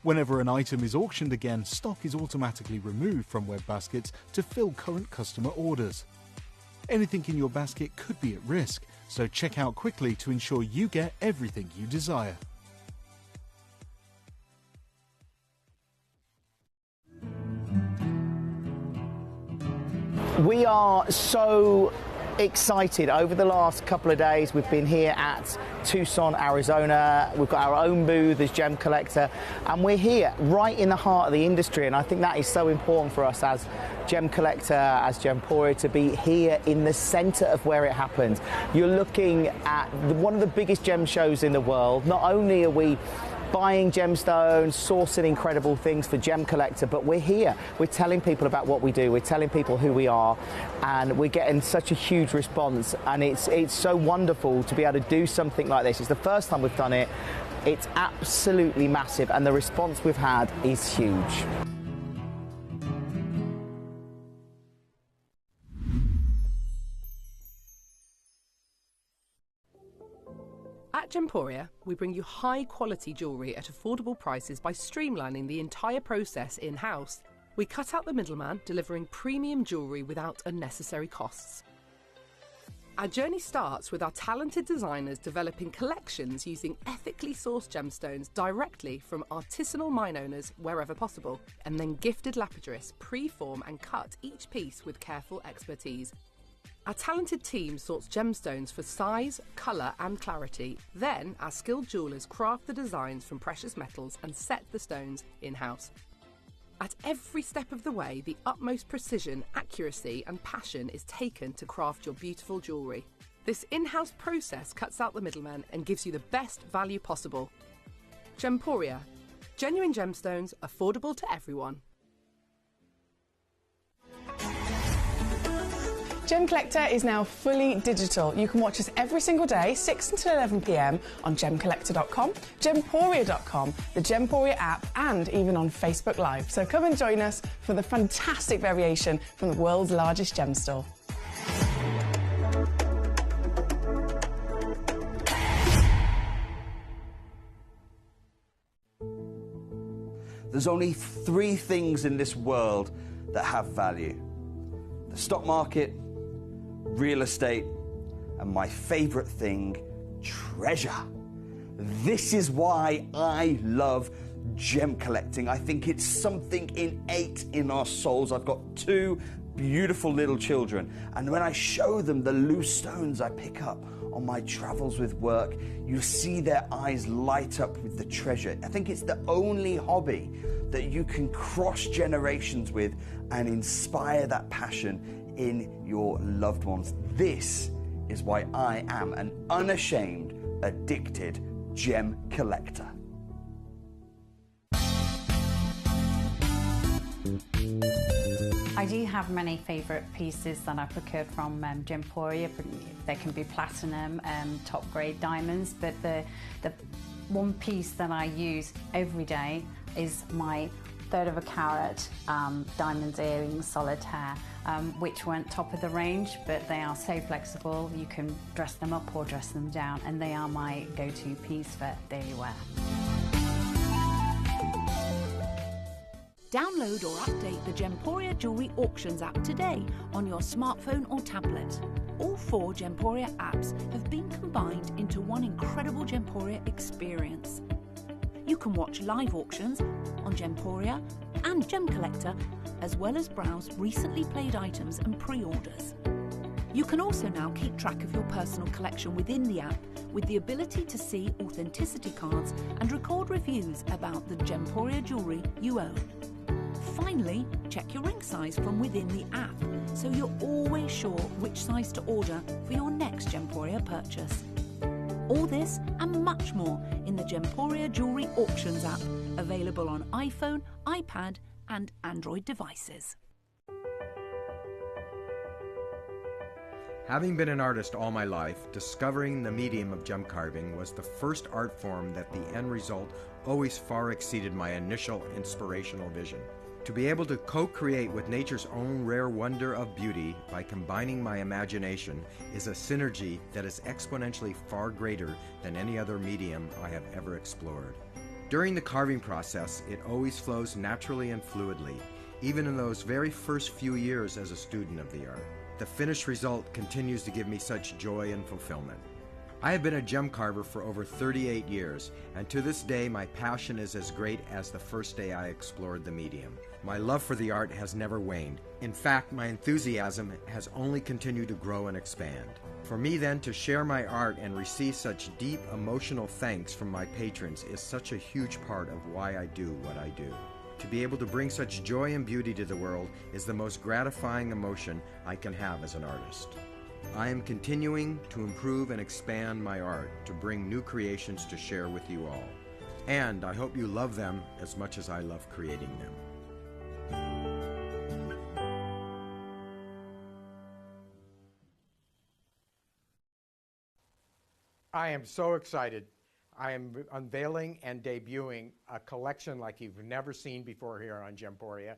Whenever an item is auctioned again, stock is automatically removed from web baskets to fill current customer orders. Anything in your basket could be at risk, so check out quickly to ensure you get everything you desire. We are so excited. Over the last couple of days, we've been here at Tucson, Arizona. We've got our own booth as Gemcollector, and we're here right in the heart of the industry, and I think that is so important for us as Gemcollector, as Gemporia, to be here in the centre of where it happens. You're looking at one of the biggest gem shows in the world. Not only are we buying gemstones, sourcing incredible things for Gemcollector, but we're here. We're telling people about what we do. We're telling people who we are, and we're getting such a huge response. And it's so wonderful to be able to do something like this. It's the first time we've done it. It's absolutely massive, and the response we've had is huge. At Gemporia, we bring you high-quality jewellery at affordable prices by streamlining the entire process in-house. We cut out the middleman, delivering premium jewellery without unnecessary costs. Our journey starts with our talented designers developing collections using ethically sourced gemstones directly from artisanal mine owners wherever possible, and then gifted lapidarists pre-form and cut each piece with careful expertise. Our talented team sorts gemstones for size, colour and clarity. Then our skilled jewellers craft the designs from precious metals and set the stones in-house. At every step of the way, the utmost precision, accuracy and passion is taken to craft your beautiful jewellery. This in-house process cuts out the middleman and gives you the best value possible. Gemporia. Genuine gemstones, affordable to everyone. Gemcollector is now fully digital. You can watch us every single day, 6 until 11 p.m. on gemcollector.com, gemporia.com, the Gemporia app, and even on Facebook Live. So come and join us for the fantastic variation from the world's largest gem store. There's only 3 things in this world that have value: the stock market, real estate, and my favorite thing, treasure. This is why I love gem collecting. I think it's something innate in our souls. I've got 2 beautiful little children, and when I show them the loose stones I pick up on my travels with work, you see their eyes light up with the treasure. I think it's the only hobby that you can cross generations with and inspire that passion in your loved ones. This is why I am an unashamed, addicted gem collector. I do have many favourite pieces that I procured from Gemporia. They can be platinum, top grade diamonds, but the one piece that I use every day is my 1/3 of a carat diamond earrings solitaire, which weren't top of the range, but they are so flexible. You can dress them up or dress them down, and they are my go-to piece for daily wear. Download or update the Gemporia Jewellery Auctions app today on your smartphone or tablet. All 4 Gemporia apps have been combined into one incredible Gemporia experience. You can watch live auctions on Gemporia and Gemcollector, as well as browse recently played items and pre-orders. You can also now keep track of your personal collection within the app with the ability to see authenticity cards and record reviews about the Gemporia jewellery you own. Finally, check your ring size from within the app, so you're always sure which size to order for your next Gemporia purchase. All this and much more in the Gemporia Jewellery Auctions app, available on iPhone, iPad and Android devices. Having been an artist all my life, discovering the medium of gem carving was the first art form that the end result always far exceeded my initial inspirational vision. To be able to co-create with nature's own rare wonder of beauty by combining my imagination is a synergy that is exponentially far greater than any other medium I have ever explored. During the carving process, it always flows naturally and fluidly, even in those very first few years as a student of the art. The finished result continues to give me such joy and fulfillment. I have been a gem carver for over 38 years, and to this day my passion is as great as the first day I explored the medium. My love for the art has never waned. In fact, my enthusiasm has only continued to grow and expand. For me then to share my art and receive such deep emotional thanks from my patrons is such a huge part of why I do what I do. To be able to bring such joy and beauty to the world is the most gratifying emotion I can have as an artist. I am continuing to improve and expand my art to bring new creations to share with you all. And I hope you love them as much as I love creating them. I am so excited. I am unveiling and debuting a collection like you've never seen before here on Gemporia,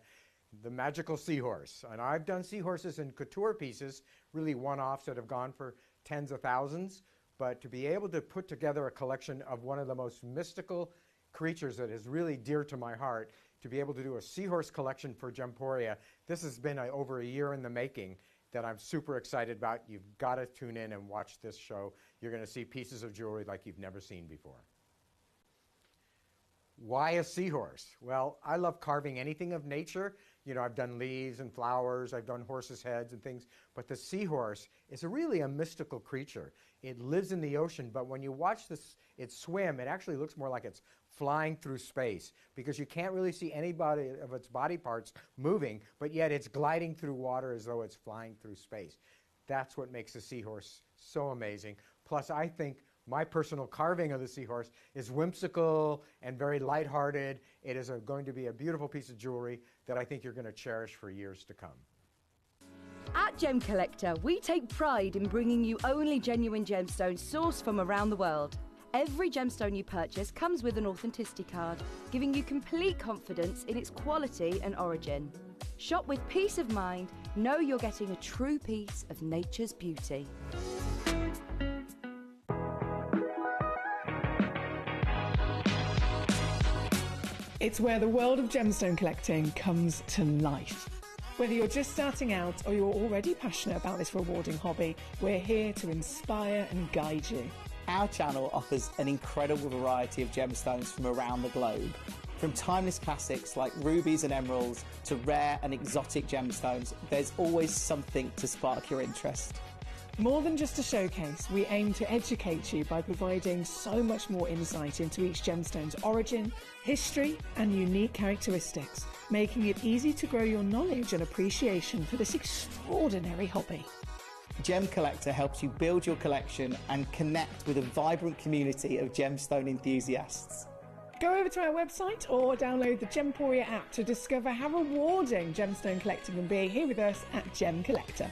the Magical Seahorse. And I've done seahorses in couture pieces, really one-offs that have gone for tens of thousands, but to be able to put together a collection of one of the most mystical creatures that is really dear to my heart, to be able to do a seahorse collection for Gemporia, this has been over a year in the making that I'm super excited about. You've got to tune in and watch this show. You're going to see pieces of jewelry like you've never seen before. Why a seahorse? Well, I love carving anything of nature. You know, I've done leaves and flowers, I've done horses' heads and things, but the seahorse is really a mystical creature. It lives in the ocean, but when you watch it swim, it actually looks more like it's flying through space, because you can't really see anybody of its body parts moving, but yet it's gliding through water as though it's flying through space. That's what makes the seahorse so amazing. Plus, I think my personal carving of the seahorse is whimsical and very lighthearted. It is going to be a beautiful piece of jewelry that I think you're going to cherish for years to come. At Gemcollector, we take pride in bringing you only genuine gemstones sourced from around the world. Every gemstone you purchase comes with an authenticity card, giving you complete confidence in its quality and origin. Shop with peace of mind, know you're getting a true piece of nature's beauty. It's where the world of gemstone collecting comes to life. Whether you're just starting out or you're already passionate about this rewarding hobby, we're here to inspire and guide you. Our channel offers an incredible variety of gemstones from around the globe. From timeless classics like rubies and emeralds to rare and exotic gemstones, there's always something to spark your interest. More than just a showcase, we aim to educate you by providing so much more insight into each gemstone's origin, history, and unique characteristics, making it easy to grow your knowledge and appreciation for this extraordinary hobby. Gemcollector helps you build your collection and connect with a vibrant community of gemstone enthusiasts. Go over to our website or download the Gemporia app to discover how rewarding gemstone collecting can be here with us at Gemcollector.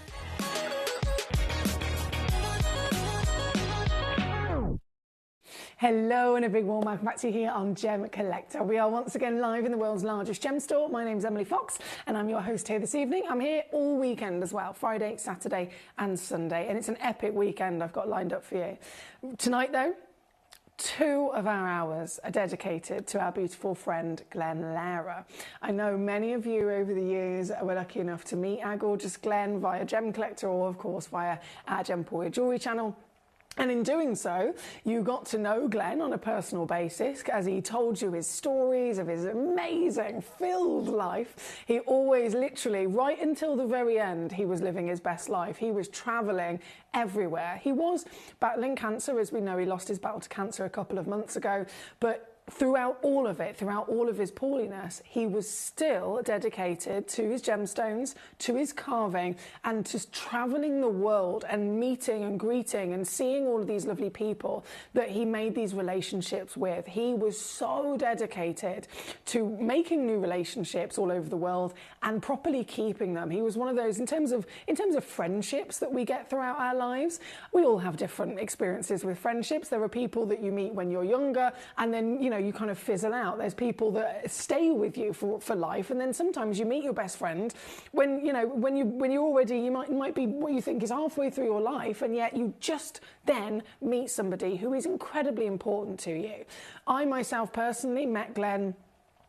Hello and a big warm welcome back to you here on Gemcollector. We are once again live in the world's largest gem store. My name's Emily Fox and I'm your host here this evening. I'm here all weekend as well, Friday, Saturday and Sunday, and it's an epic weekend I've got lined up for you. Tonight though, 2 of our hours are dedicated to our beautiful friend Glenn Lara. I know many of you over the years were lucky enough to meet our gorgeous Glenn via Gemcollector or of course via our Gemporia Jewelry channel. And in doing so, you got to know Glenn on a personal basis as he told you his stories of his amazing, filled life. He always, literally, right until the very end, he was living his best life. He was travelling everywhere. He was battling cancer. As we know, he lost his battle to cancer a couple of months ago. But throughout all of it, throughout all of his poorliness, he was still dedicated to his gemstones, to his carving, and to travelling the world and meeting and greeting and seeing all of these lovely people that he made these relationships with. He was so dedicated to making new relationships all over the world and properly keeping them. He was one of those, in terms of friendships that we get throughout our lives, we all have different experiences with friendships. There are people that you meet when you're younger and then, you know, you kind of fizzle out. There's people that stay with you for life, and then sometimes you meet your best friend when you're already, you might be what you think is halfway through your life, and yet you just then meet somebody who is incredibly important to you. I myself personally met Glenn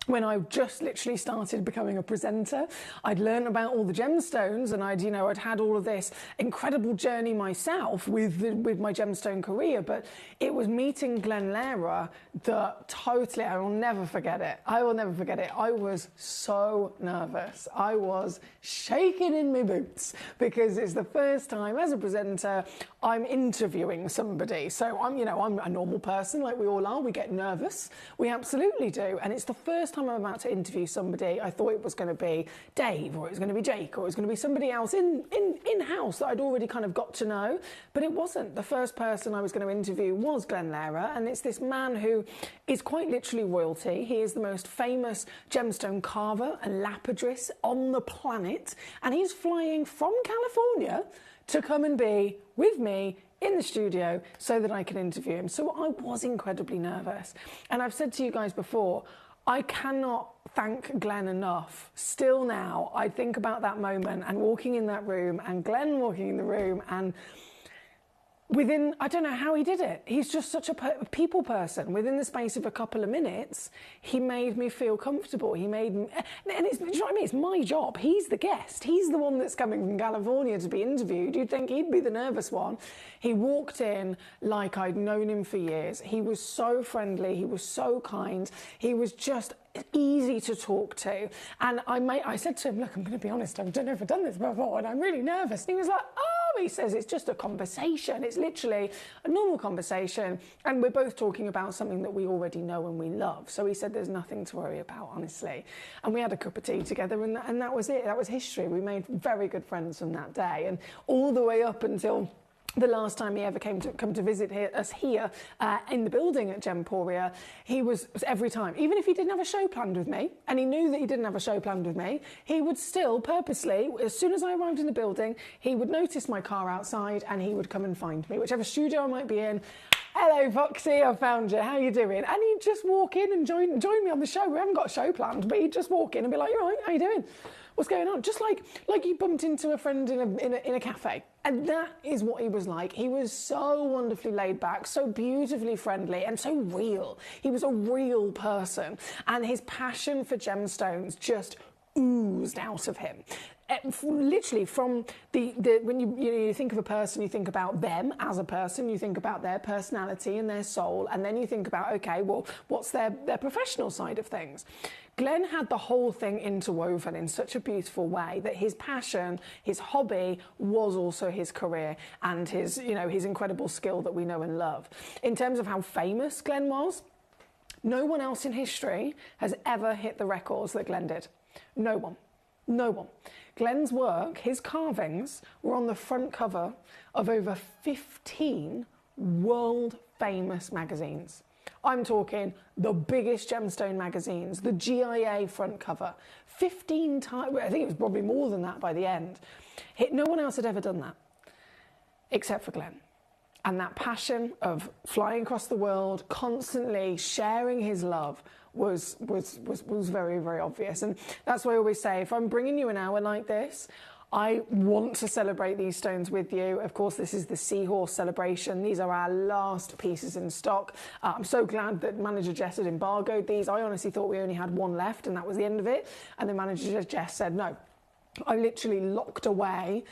when I just literally started becoming a presenter. I'd learned about all the gemstones and I'd had all of this incredible journey myself with my gemstone career, but it was meeting Glenn Lara that totally, I will never forget it. I will never forget it. I was so nervous. I was shaking in my boots because it's the first time as a presenter I'm interviewing somebody. So I'm a normal person like we all are. We get nervous. We absolutely do. And it's the first time I'm about to interview somebody. I thought it was going to be Dave, or it was going to be Jake, or it was going to be somebody else in-house that I'd already kind of got to know, but it wasn't. The first person I was going to interview was Glenn Lara, and it's this man who is quite literally royalty. He is the most famous gemstone carver and lapidrist on the planet, and he's flying from California to come and be with me in the studio so that I can interview him. So I was incredibly nervous. And I've said to you guys before, I cannot thank Glenn enough. Still now, I think about that moment and walking in that room and Glenn walking in the room, and within, I don't know how he did it. He's just such a people person. Within the space of a couple of minutes, he made me feel comfortable. He made me, and it's, do you know what I mean? It's my job. He's the guest. He's the one that's coming from California to be interviewed. You'd think he'd be the nervous one. He walked in like I'd known him for years. He was so friendly. He was so kind. He was just easy to talk to. And I said to him, look, I'm going to be honest, I've never done this before and I'm really nervous. And he was like, oh, he says, it's just a conversation. It's literally a normal conversation. And we're both talking about something that we already know and we love. So he said, there's nothing to worry about, honestly. And we had a cup of tea together and that was it. That was history. We made very good friends from that day. And all the way up until the last time he ever come to visit us here in the building at Gemporia, he was every time, even if he didn't have a show planned with me, and he knew that he didn't have a show planned with me, he would still purposely, as soon as I arrived in the building, he would notice my car outside and he would come and find me, whichever studio I might be in. Hello, Foxy, I found you. How you doing? And he'd just walk in and join me on the show. We haven't got a show planned, but he'd just walk in and be like, "You're right, how you doing? What's going on?" Just like you bumped into a friend in a cafe. And that is what he was like. He was so wonderfully laid back, so beautifully friendly, and so real. He was a real person. And his passion for gemstones just oozed out of him. Literally from when you think of a person, you think about them as a person, you think about their personality and their soul, and then you think about, okay, well, what's their professional side of things? Glenn had the whole thing interwoven in such a beautiful way that his passion, his hobby, was also his career and his incredible skill that we know and love. In terms of how famous Glenn was, no one else in history has ever hit the records that Glenn did. No one. No one. Glenn's work, his carvings, were on the front cover of over 15 world-famous magazines. I'm talking the biggest gemstone magazines, the GIA front cover, 15 times, I think it was probably more than that by the end. No one else had ever done that, except for Glenn. And that passion of flying across the world, constantly sharing his love, was very, very obvious. And that's why I always say, if I'm bringing you an hour like this, I want to celebrate these stones with you. Of course, this is the Seahorse celebration. These are our last pieces in stock. I'm so glad that Manager Jess had embargoed these. I honestly thought we only had one left and that was the end of it. And then Manager Jess said, no. I literally locked away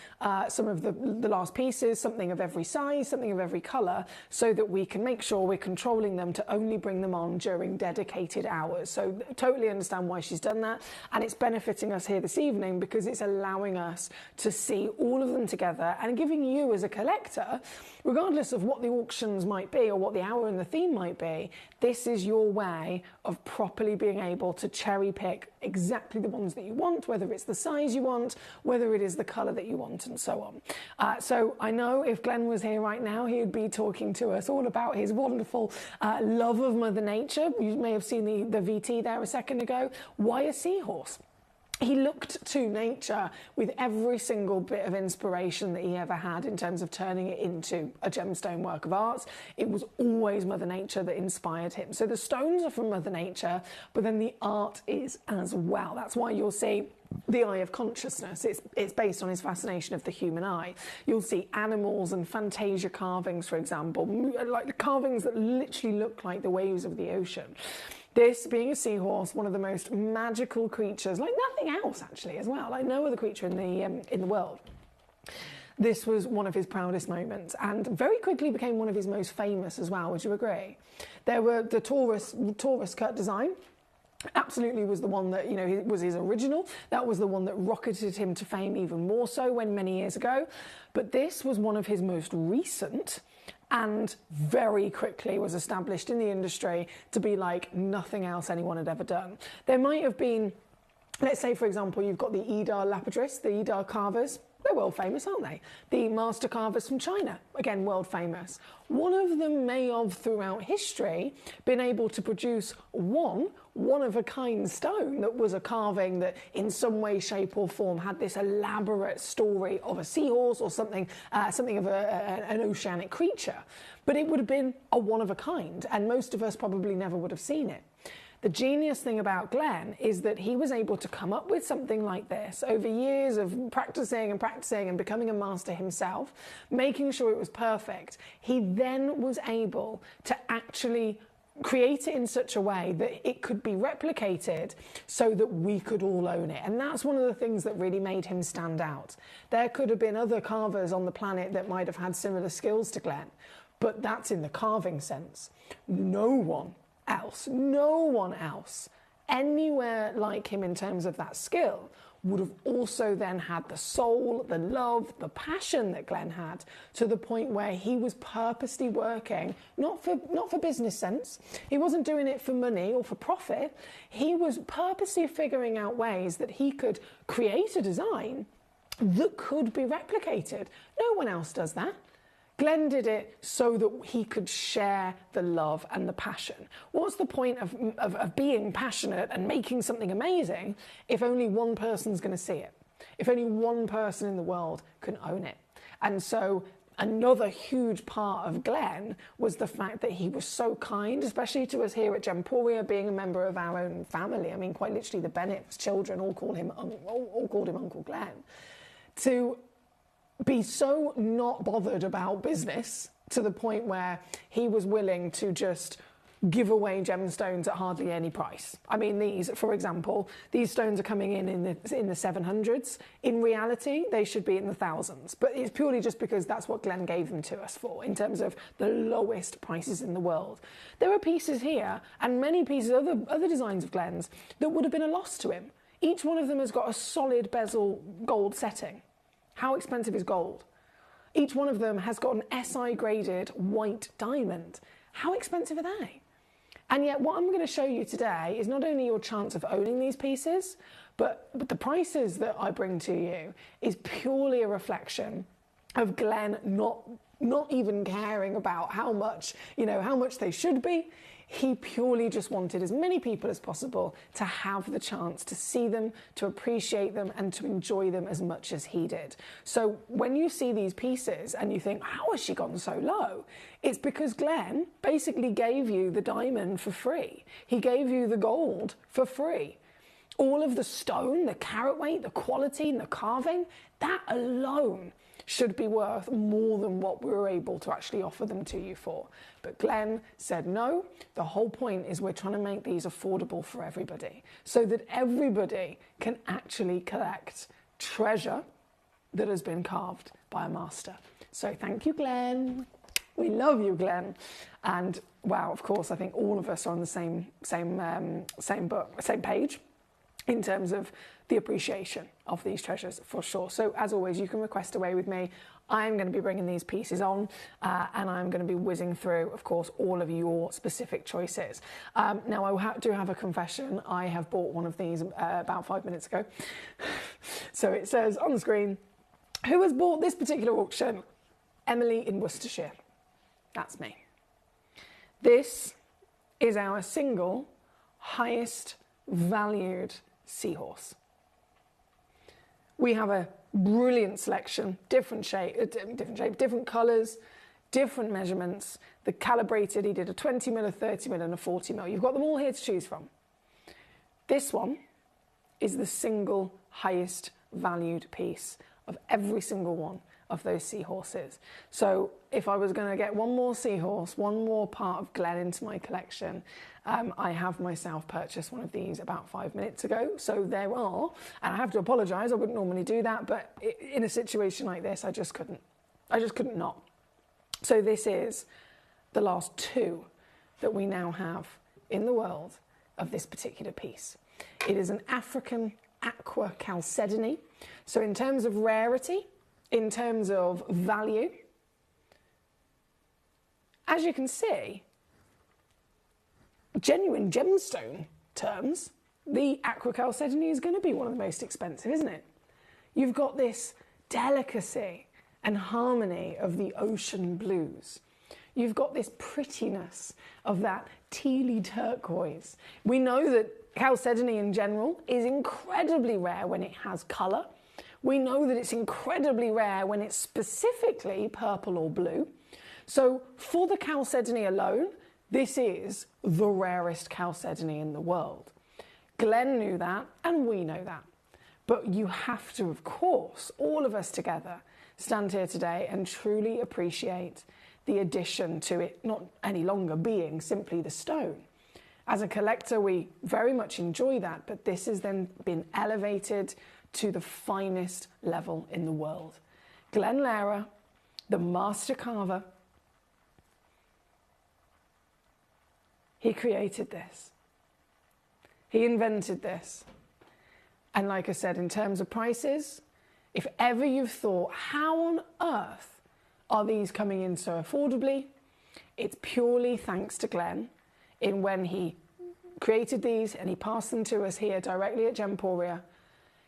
some of the last pieces, something of every size, something of every colour, so that we can make sure we're controlling them to only bring them on during dedicated hours. So totally understand why she's done that, and it's benefiting us here this evening because it's allowing us to see all of them together and giving you as a collector, regardless of what the auctions might be or what the hour and the theme might be, this is your way of properly being able to cherry pick exactly the ones that you want, whether it's the size you want, whether it is the colour that you want, and so on. So I know if Glenn was here right now, he would be talking to us all about his wonderful love of Mother Nature. You may have seen the VT there a second ago. Why a seahorse? He looked to nature with every single bit of inspiration that he ever had in terms of turning it into a gemstone work of art. It was always Mother Nature that inspired him. So the stones are from Mother Nature, but then the art is as well. That's why you'll see the eye of consciousness. It's based on his fascination of the human eye. You'll see animals and fantasia carvings, for example, like carvings that literally look like the waves of the ocean. This, being a seahorse, one of the most magical creatures, like nothing else actually as well, like no other creature in the world. This was one of his proudest moments and very quickly became one of his most famous as well, would you agree? There were the Taurus cut design. Absolutely was the one that, was his original. That was the one that rocketed him to fame even more so when many years ago. But this was one of his most recent and very quickly was established in the industry to be like nothing else anyone had ever done. There might have been, let's say, for example, you've got the Idar lapidarists, the Idar carvers. They're world famous, aren't they? The master carvers from China, again, world famous. One of them may have, throughout history, been able to produce one-of-a-kind stone that was a carving that in some way, shape or form had this elaborate story of a seahorse or something of an oceanic creature. But it would have been a one-of-a-kind, and most of us probably never would have seen it. The genius thing about Glenn is that he was able to come up with something like this over years of practicing and becoming a master himself, making sure it was perfect. He then was able to actually create it in such a way that it could be replicated so that we could all own it. And that's one of the things that really made him stand out. There could have been other carvers on the planet that might have had similar skills to Glenn, but that's in the carving sense. No one else anywhere like him in terms of that skill would have also then had the soul, the love, the passion that Glenn had, to the point where he was purposely working, not for business sense. He wasn't doing it for money or for profit. He was purposely figuring out ways that he could create a design that could be replicated. No one else does that. Glenn did it so that he could share the love and the passion. What's the point of being passionate and making something amazing if only one person's going to see it? If only one person in the world can own it? And so another huge part of Glenn was the fact that he was so kind, especially to us here at Gemporia, being a member of our own family. I mean, quite literally, the Bennett's children all called him Uncle Glenn. To be so not bothered about business to the point where he was willing to just give away gemstones at hardly any price. I mean, these, for example, these stones are coming in the 700s. In reality, they should be in the thousands, but it's purely just because that's what Glenn gave them to us for, in terms of the lowest prices in the world. There are pieces here, and many pieces, other designs of Glenn's, that would have been a loss to him. Each one of them has got a solid bezel gold setting. How expensive is gold? Each one of them has got an SI graded white diamond. How expensive are they? And yet what I'm going to show you today is not only your chance of owning these pieces, but the prices that I bring to you is purely a reflection of Glenn not even caring about how much they should be. He purely just wanted as many people as possible to have the chance to see them, to appreciate them, and to enjoy them as much as he did. So when you see these pieces and you think, how has she gone so low? It's because Glenn basically gave you the diamond for free. He gave you the gold for free. All of the stone, the carat weight, the quality, and the carving, that alone should be worth more than what we were able to actually offer them to you for. But Glenn said no. The whole point is we're trying to make these affordable for everybody so that everybody can actually collect treasure that has been carved by a master. So thank you, Glenn. We love you, Glenn. And wow, of course, I think all of us are on the same page in terms of the appreciation of these treasures, for sure. So as always, you can request away with me. I'm going to be bringing these pieces on and I'm going to be whizzing through, of course, all of your specific choices. Now, I do have a confession. I have bought one of these about 5 minutes ago. So it says on the screen, who has bought this particular auction? Emily in Worcestershire. That's me. This is our single highest valued seahorse. We have a brilliant selection, different shape, different colours, different measurements. The calibrated, he did a 20 mil, a 30 mil and a 40 mil. You've got them all here to choose from. This one is the single highest valued piece of every single one of those seahorses. So if I was going to get one more seahorse, one more part of Glenn into my collection, I have myself purchased one of these about 5 minutes ago. So there are, and I have to apologise, I wouldn't normally do that, but in a situation like this, I just couldn't not. So this is the last two that we now have in the world of this particular piece. It is an African aqua chalcedony. So in terms of rarity, in terms of value, as you can see, genuine gemstone terms, the aqua chalcedony is going to be one of the most expensive, isn't it? You've got this delicacy and harmony of the ocean blues. You've got this prettiness of that tealy turquoise. We know that chalcedony in general is incredibly rare when it has colour. We know that it's incredibly rare when it's specifically purple or blue. So for the chalcedony alone, This is the rarest chalcedony in the world. Glenn knew that, and we know that. But you have to, of course, all of us together, stand here today and truly appreciate the addition to it not any longer being simply the stone. As a collector, we very much enjoy that, but this has then been elevated to the finest level in the world. Glenn Lehrer, the master carver, he created this. He invented this. And like I said, in terms of prices, if ever you've thought, how on earth are these coming in so affordably? It's purely thanks to Glenn in when he created these and he passed them to us here directly at Gemporia.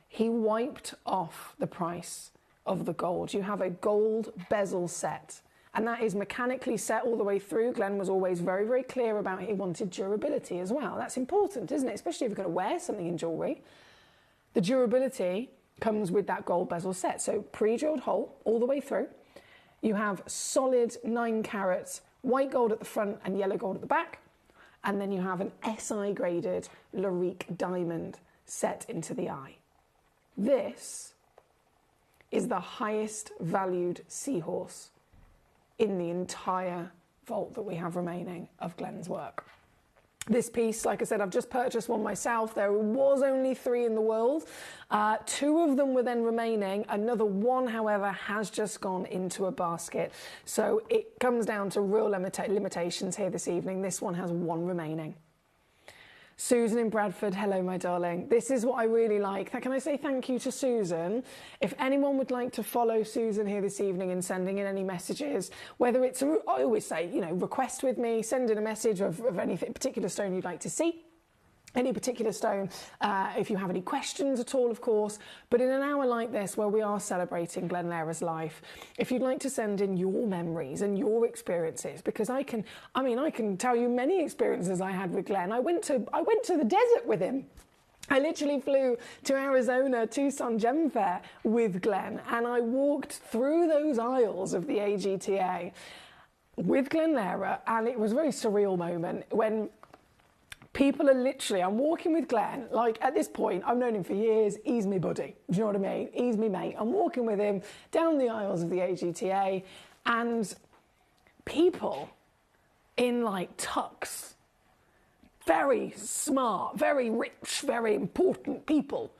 He wiped off the price of the gold. You have a gold bezel set, and that is mechanically set all the way through. Glenn was always very, very clear about he wanted durability as well. That's important, isn't it? Especially if you're going to wear something in jewellery. The durability comes with that gold bezel set. So pre-drilled hole all the way through. You have solid 9 carats, white gold at the front and yellow gold at the back. And then you have an SI graded Larique diamond set into the eye. This is the highest valued seahorse in the entire vault that we have remaining of Glenn's work. This piece, like I said, I've just purchased one myself. There was only 3 in the world. 2 of them were then remaining. Another 1, however, has just gone into a basket. So it comes down to real limitations here this evening. This one has 1 remaining. Susan in Bradford, hello, my darling. This is what I really like. Can I say thank you to Susan? If anyone would like to follow Susan here this evening in sending in any messages, whether it's, I always say, you know, request with me, send in a message of any particular stone you'd like to see. Any particular stone, if you have any questions at all, of course. But in an hour like this, where we are celebrating Glenn Lehrer's life, if you'd like to send in your memories and your experiences, because I can tell you many experiences I had with Glenn. I went to the desert with him. I literally flew to Arizona, Tucson Gem Fair with Glenn, and I walked through those aisles of the AGTA with Glenn Lehrer, and it was a very surreal moment when people are literally, I'm walking with Glenn, like at this point, I've known him for years, he's me buddy, do you know what I mean? He's me mate. I'm walking with him down the aisles of the AGTA, and people in like tux, very smart, very rich, very important people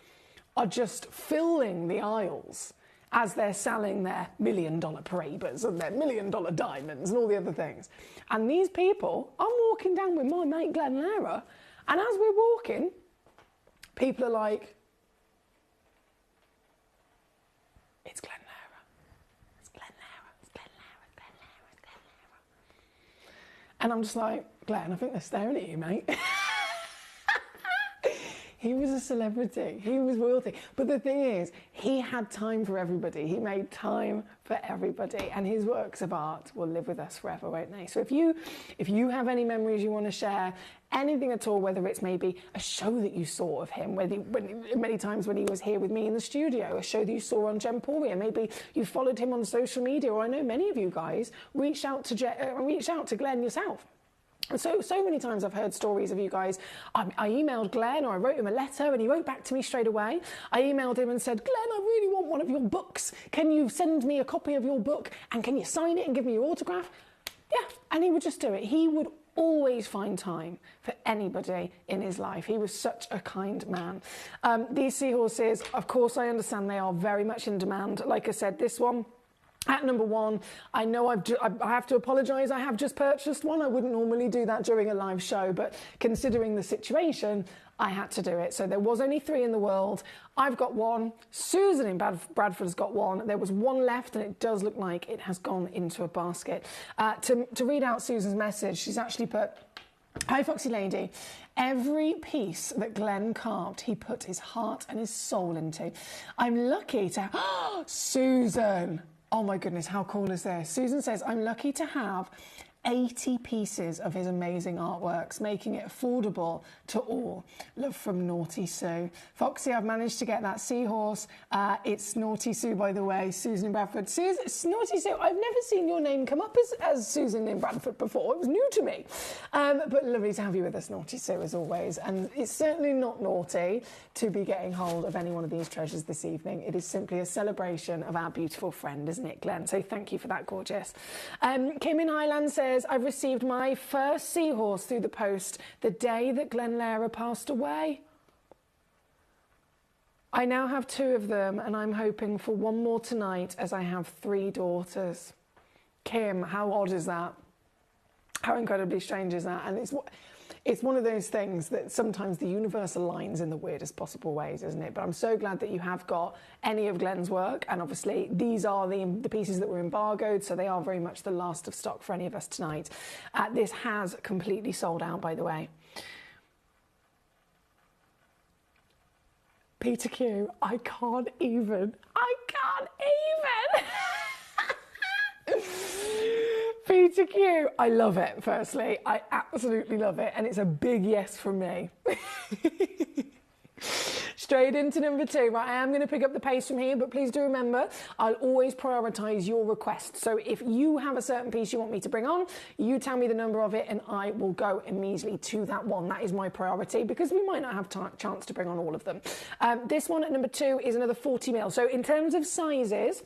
are just filling the aisles as they're selling their $1 million Parabas and their $1 million diamonds and all the other things. And these people, I'm walking down with my mate Glenn Lehrer, and as we're walking, people are like, it's Glenn Lehrer, it's Glenn Lehrer, it's Glenn Lehrer, it's Glenn Lehrer, it's Glenn Lehrer. And I'm just like, Glenn, I think they're staring at you, mate. He was a celebrity, he was royalty. But the thing is, he had time for everybody. He made time for everybody, and his works of art will live with us forever, won't they? So if you have any memories you want to share, anything at all, whether it's maybe a show that you saw of him, many times when he was here with me in the studio, a show that you saw on Gemporia, maybe you followed him on social media, or I know many of you guys reached out to Glenn yourself. And so many times I've heard stories of you guys. I emailed Glenn, or I wrote him a letter and he wrote back to me straight away. I emailed him and said, Glenn, I really want one of your books. Can you send me a copy of your book and can you sign it and give me your autograph? Yeah, and he would just do it. He would always find time for anybody in his life. He was such a kind man. These seahorses, of course, I understand they are very much in demand. Like I said, this one, at number 1, I know I have to apologise, I have just purchased one. I wouldn't normally do that during a live show, but considering the situation, I had to do it. So there was only 3 in the world. I've got 1. Susan in Bradford's got 1. There was 1 left, and it does look like it has gone into a basket. To read out Susan's message, she's actually put, hi Foxy Lady, every piece that Glenn carved, he put his heart and his soul into. I'm lucky to, Susan, oh my goodness, how cool is this? Susan says, I'm lucky to have 80 pieces of his amazing artworks, making it affordable to all. Love from Naughty Sue. Foxy, I've managed to get that seahorse. It's Naughty Sue, by the way, Susan in Bradford. Naughty Sue, I've never seen your name come up as Susan in Bradford before. It was new to me. But lovely to have you with us, Naughty Sue, as always. And it's certainly not naughty to be getting hold of any one of these treasures this evening. It is simply a celebration of our beautiful friend, isn't it, Glenn? So thank you for that, gorgeous. Kim in Highland says, I've received my first seahorse through the post the day that Glenn Lara passed away. I now have 2 of them and I'm hoping for one more tonight as I have 3 daughters. Kim, how odd is that? How incredibly strange is that? And it's one of those things that sometimes the universe aligns in the weirdest possible ways, isn't it? But I'm so glad that you have got any of Glenn's work. And obviously, these are the pieces that were embargoed, so they are very much the last of stock for any of us tonight. This has completely sold out, by the way. Peter Q, I can't even. Peter Q, I love it, firstly. I absolutely love it. And it's a big yes from me. Straight into number 2. Right, I am going to pick up the pace from here, but please do remember, I'll always prioritise your requests. So if you have a certain piece you want me to bring on, you tell me the number of it and I will go immediately to that one. That is my priority because we might not have chance to bring on all of them. This one at number 2 is another 40mm. So in terms of sizes,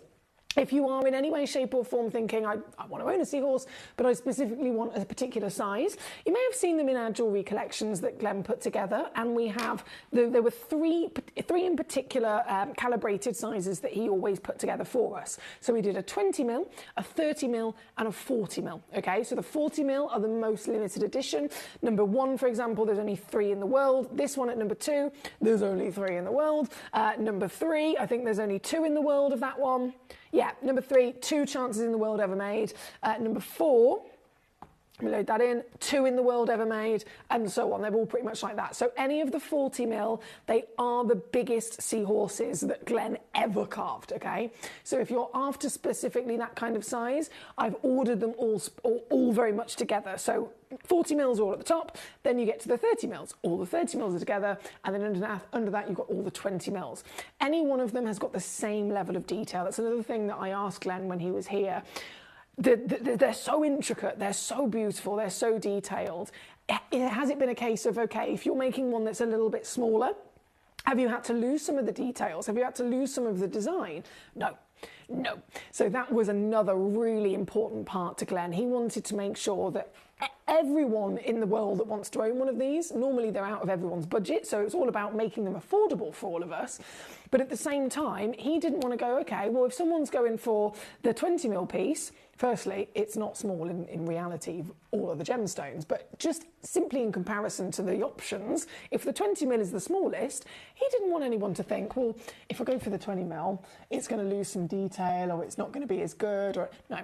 if you are in any way, shape or form thinking, I want to own a seahorse, but I specifically want a particular size, you may have seen them in our jewellery collections that Glenn put together. And we have, there were three in particular calibrated sizes that he always put together for us. So we did a 20mm, a 30mm and a 40mm. Okay, so the 40mm are the most limited edition. Number 1, for example, there's only 3 in the world. This one at number 2, there's only 3 in the world. Number 3, I think there's only 2 in the world of that one. Yeah, number 3, 2 chances in the world ever made. Number 4, let me load that in, 2 in the world ever made, and so on. They're all pretty much like that. So any of the 40mm, they are the biggest seahorses that Glenn ever carved, okay? So if you're after specifically that kind of size, I've ordered them all very much together. So 40mm all at the top, then you get to the 30mm. All the 30mm are together, and then under that you've got all the 20mm. Any one of them has got the same level of detail. That's another thing that I asked Glenn when he was here. They're so intricate, they're so beautiful, they're so detailed. Has it been a case of, okay, if you're making one that's a little bit smaller, have you had to lose some of the details? Have you had to lose some of the design? No. So that was another really important part to Glenn. He wanted to make sure that everyone in the world that wants to own one of these, normally they're out of everyone's budget, so it's all about making them affordable for all of us. But at the same time, he didn't want to go, okay, well, if someone's going for the 20mm piece, firstly, it's not small in reality, all of the gemstones, but just simply in comparison to the options, if the 20mm is the smallest, he didn't want anyone to think, well, if I go for the 20mm, it's going to lose some detail or it's not going to be as good. Or no.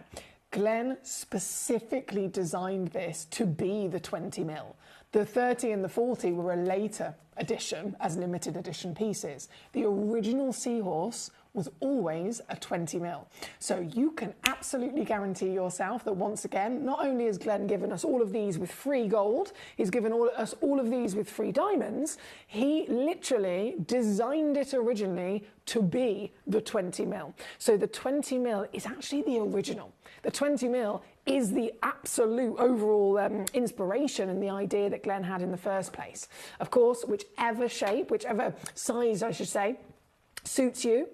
Glenn specifically designed this to be the 20mm. The 30 and the 40 were a later addition as limited edition pieces. The original seahorse was always a 20mm. So you can absolutely guarantee yourself that once again, not only has Glenn given us all of these with free gold, he's given us all of these with free diamonds, he literally designed it originally to be the 20mm. So the 20mm is actually the original. The 20mm is the absolute overall inspiration and the idea that Glenn had in the first place. Of course, whichever shape, whichever size, I should say, suits you,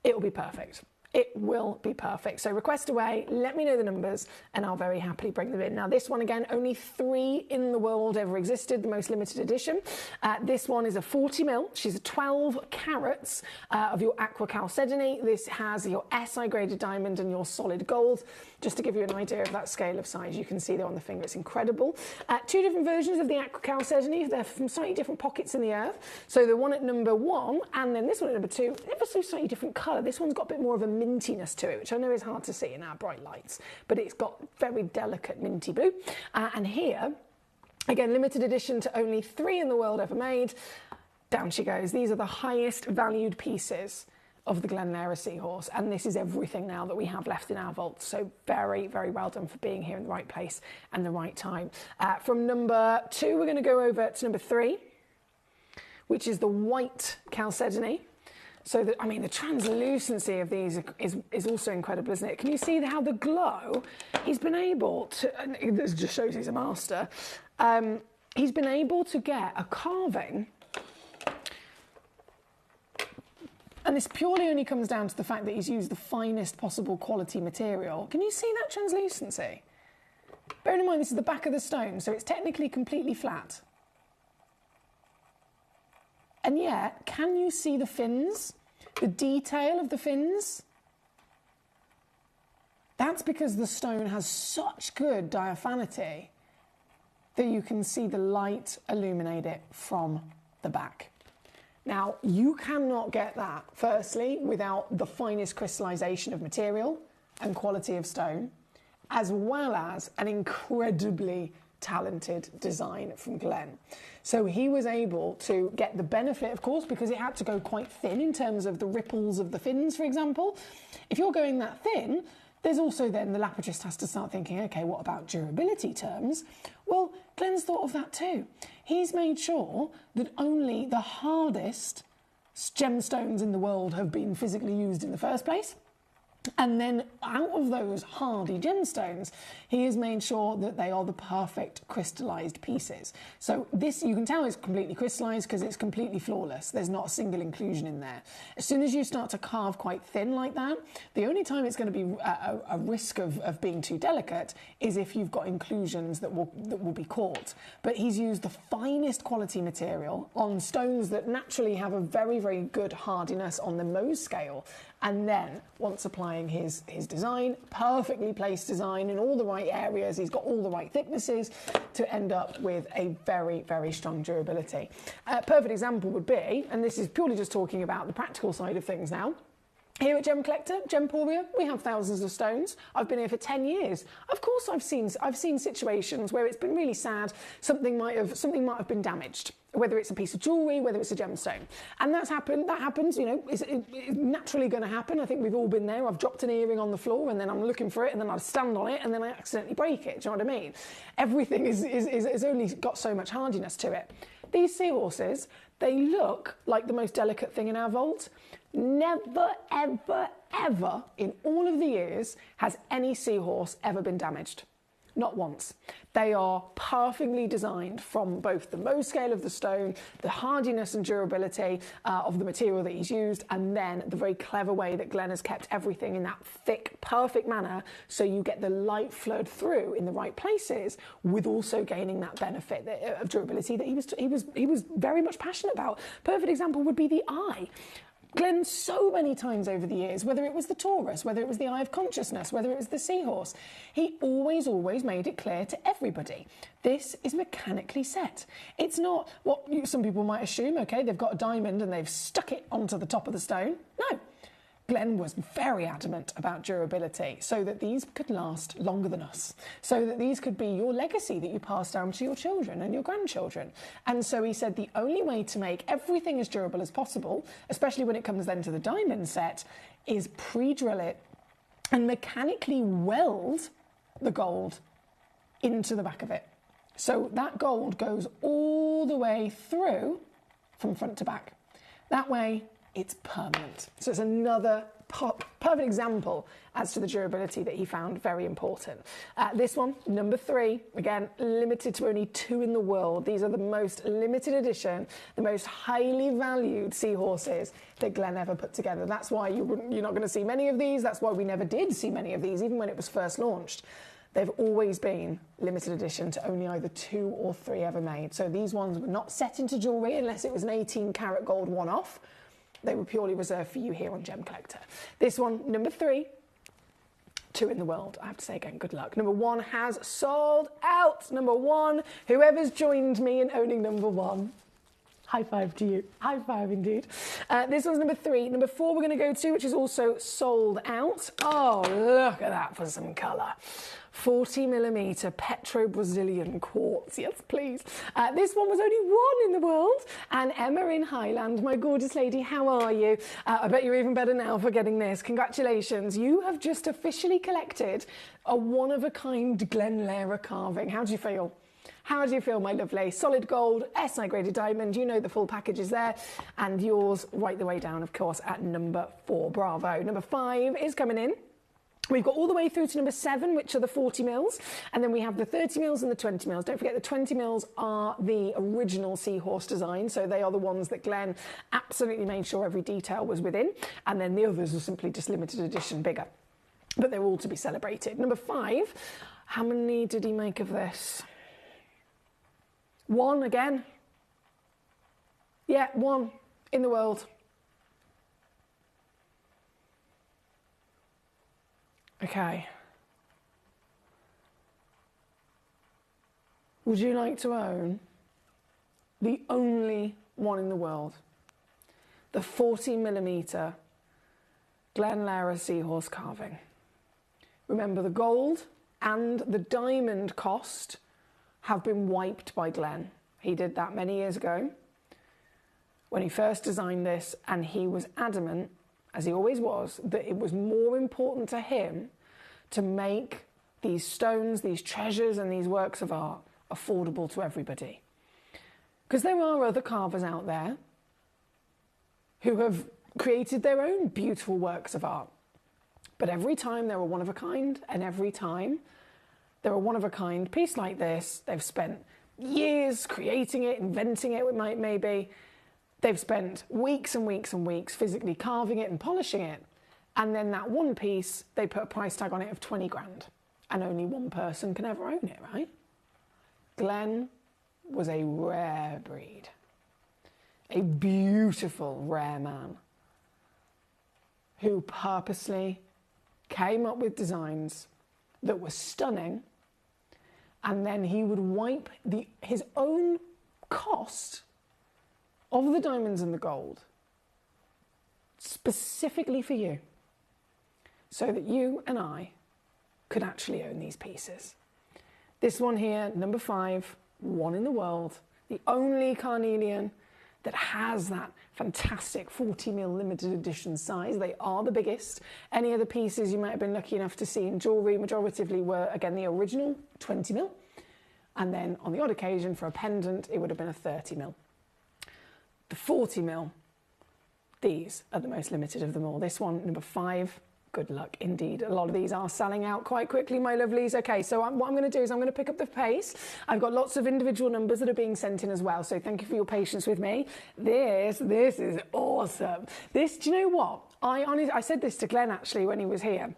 it will be perfect. It will be perfect. So request away, let me know the numbers, and I'll very happily bring them in. Now, this one, again, only 3 in the world ever existed, the most limited edition. This one is a 40mm. She's a 12 carats of your aqua chalcedony. This has your SI graded diamond and your solid gold. Just to give you an idea of that scale of size, you can see there on the finger, it's incredible. 2 different versions of the aqua chalcedony. They're from slightly different pockets in the earth. So the one at number 1, and then this one at number 2, ever so slightly different colour. This one's got a bit more of a mintiness to it, which I know is hard to see in our bright lights, but it's got very delicate minty blue. And here, again, limited edition to only 3 in the world ever made. Down she goes. These are the highest valued pieces of the Glen seahorse, and this is everything now that we have left in our vault. So very, very well done for being here in the right place and the right time. From number 2, we're going to go over to number 3, which is the white chalcedony. So, I mean, the translucency of these is also incredible, isn't it? Can you see how the glow, he's been able to, and this just shows he's a master, he's been able to get a carving. And this purely only comes down to the fact that he's used the finest possible quality material. Can you see that translucency? Bearing in mind this is the back of the stone, so it's technically completely flat. And yet, can you see the fins? The detail of the fins? That's because the stone has such good diaphanity that you can see the light illuminate it from the back. Now, you cannot get that, firstly, without the finest crystallization of material and quality of stone, as well as an incredibly talented design from Glen. So he was able to get the benefit, of course, because it had to go quite thin in terms of the ripples of the fins, for example. If you're going that thin, there's also then the lapidist has to start thinking, okay, what about durability terms? Well, Glen's thought of that too. He's made sure that only the hardest gemstones in the world have been physically used in the first place. And then out of those hardy gemstones, he has made sure that they are the perfect crystallized pieces. So this, you can tell, is completely crystallized because it's completely flawless. There's not a single inclusion in there. As soon as you start to carve quite thin like that, the only time it's going to be a risk of being too delicate is if you've got inclusions that will be caught. But he's used the finest quality material on stones that naturally have a very, very good hardiness on the Mohs scale. And then, once applying his design, perfectly placed design in all the right areas, he's got all the right thicknesses to end up with a very, very strong durability. A perfect example would be, and this is purely just talking about the practical side of things now, here at Gemcollector, Gemporia, we have thousands of stones. I've been here for 10 years. Of course, I've seen situations where it's been really sad. Something might have been damaged, whether it's a piece of jewellery, whether it's a gemstone. And that's happened. That happens, you know, it's naturally going to happen. I think we've all been there. I've dropped an earring on the floor and then I'm looking for it and then I stand on it and then I accidentally break it. Do you know what I mean? Everything is only got so much hardiness to it. These seahorses, they look like the most delicate thing in our vault. Never, ever, ever in all of the years has any seahorse ever been damaged. Not once. They are perfectly designed from both the Mohs scale of the stone, the hardiness and durability of the material that he's used, and then the very clever way that Glen has kept everything in that thick, perfect manner so you get the light flowed through in the right places with also gaining that benefit of durability that he was very much passionate about. Perfect example would be the eye. Glen, so many times over the years, whether it was the Taurus, whether it was the Eye of Consciousness, whether it was the Seahorse, he always made it clear to everybody, this is mechanically set. It's not what some people might assume, okay, they've got a diamond and they've stuck it onto the top of the stone. No. Glen was very adamant about durability so that these could last longer than us, so that these could be your legacy that you pass down to your children and your grandchildren. And so he said the only way to make everything as durable as possible, especially when it comes then to the diamond set, is pre-drill it and mechanically weld the gold into the back of it. So that gold goes all the way through from front to back. That way, it's permanent. So it's another perfect example as to the durability that he found very important. This one, number 3, again, limited to only 2 in the world. These are the most limited edition, the most highly valued seahorses that Glen ever put together. That's why you're not going to see many of these. That's why we never did see many of these, even when it was first launched. They've always been limited edition to only either 2 or 3 ever made. So these ones were not set into jewellery unless it was an 18-karat gold one-off. They were purely reserved for you here on Gemcollector. This one, number 3, 2 in the world. I have to say again, good luck. Number 1 has sold out. Number 1, whoever's joined me in owning number 1, High five to you. High five indeed. This one's number 3. Number 4 we're going to go to, which is also sold out. Oh, look at that for some colour. 40mm Petro-Brazilian quartz. Yes, please. This one was only 1 in the world. And Emma in Highland, my gorgeous lady, how are you? I bet you're even better now for getting this. Congratulations. You have just officially collected a one-of-a-kind Glenlara carving. How do you feel? How do you feel, my lovely? Solid gold, SI graded diamond. You know the full package is there. And yours right the way down, of course, at number 4. Bravo. Number 5 is coming in. We've got all the way through to number 7, which are the 40 mils, and then we have the 30 mils and the 20 mils. Don't forget the 20 mils are the original seahorse design, so they are the ones that Glenn absolutely made sure every detail was within, and then the others are simply just limited edition bigger. But they're all to be celebrated. Number 5, how many did he make of this? 1 again. Yeah, 1 in the world. Okay. Would you like to own the only one in the world? The 40mm Glenlara seahorse carving. Remember, the gold and the diamond cost have been wiped by Glenn. He did that many years ago when he first designed this, and he was adamant, as he always was, that it was more important to him to make these stones, these treasures and these works of art affordable to everybody. Because there are other carvers out there who have created their own beautiful works of art. But every time they're a one-of-a-kind, and every time they're a one-of-a-kind piece like this, they've spent years creating it, inventing it, maybe. They've spent weeks and weeks and weeks physically carving it and polishing it. And then that one piece, they put a price tag on it of 20 grand. And only one person can ever own it, right? Glenn was a rare breed. A beautiful, rare man who purposely came up with designs that were stunning, and then he would wipe his own cost of the diamonds and the gold specifically for you, so that you and I could actually own these pieces. This one here, number 5, 1 in the world, the only carnelian that has that fantastic 40mm limited edition size. They are the biggest. Any other pieces you might have been lucky enough to see in jewellery majoritively were, again, the original 20mm. And then on the odd occasion for a pendant, it would have been a 30mm. The 40mm, these are the most limited of them all. This one, number 5, good luck indeed. A lot of these are selling out quite quickly, my lovelies. Okay, so what I'm going to do is I'm going to pick up the pace. I've got lots of individual numbers that are being sent in as well, so thank you for your patience with me. This is awesome. This, do you know what? I said this to Glenn actually when he was here.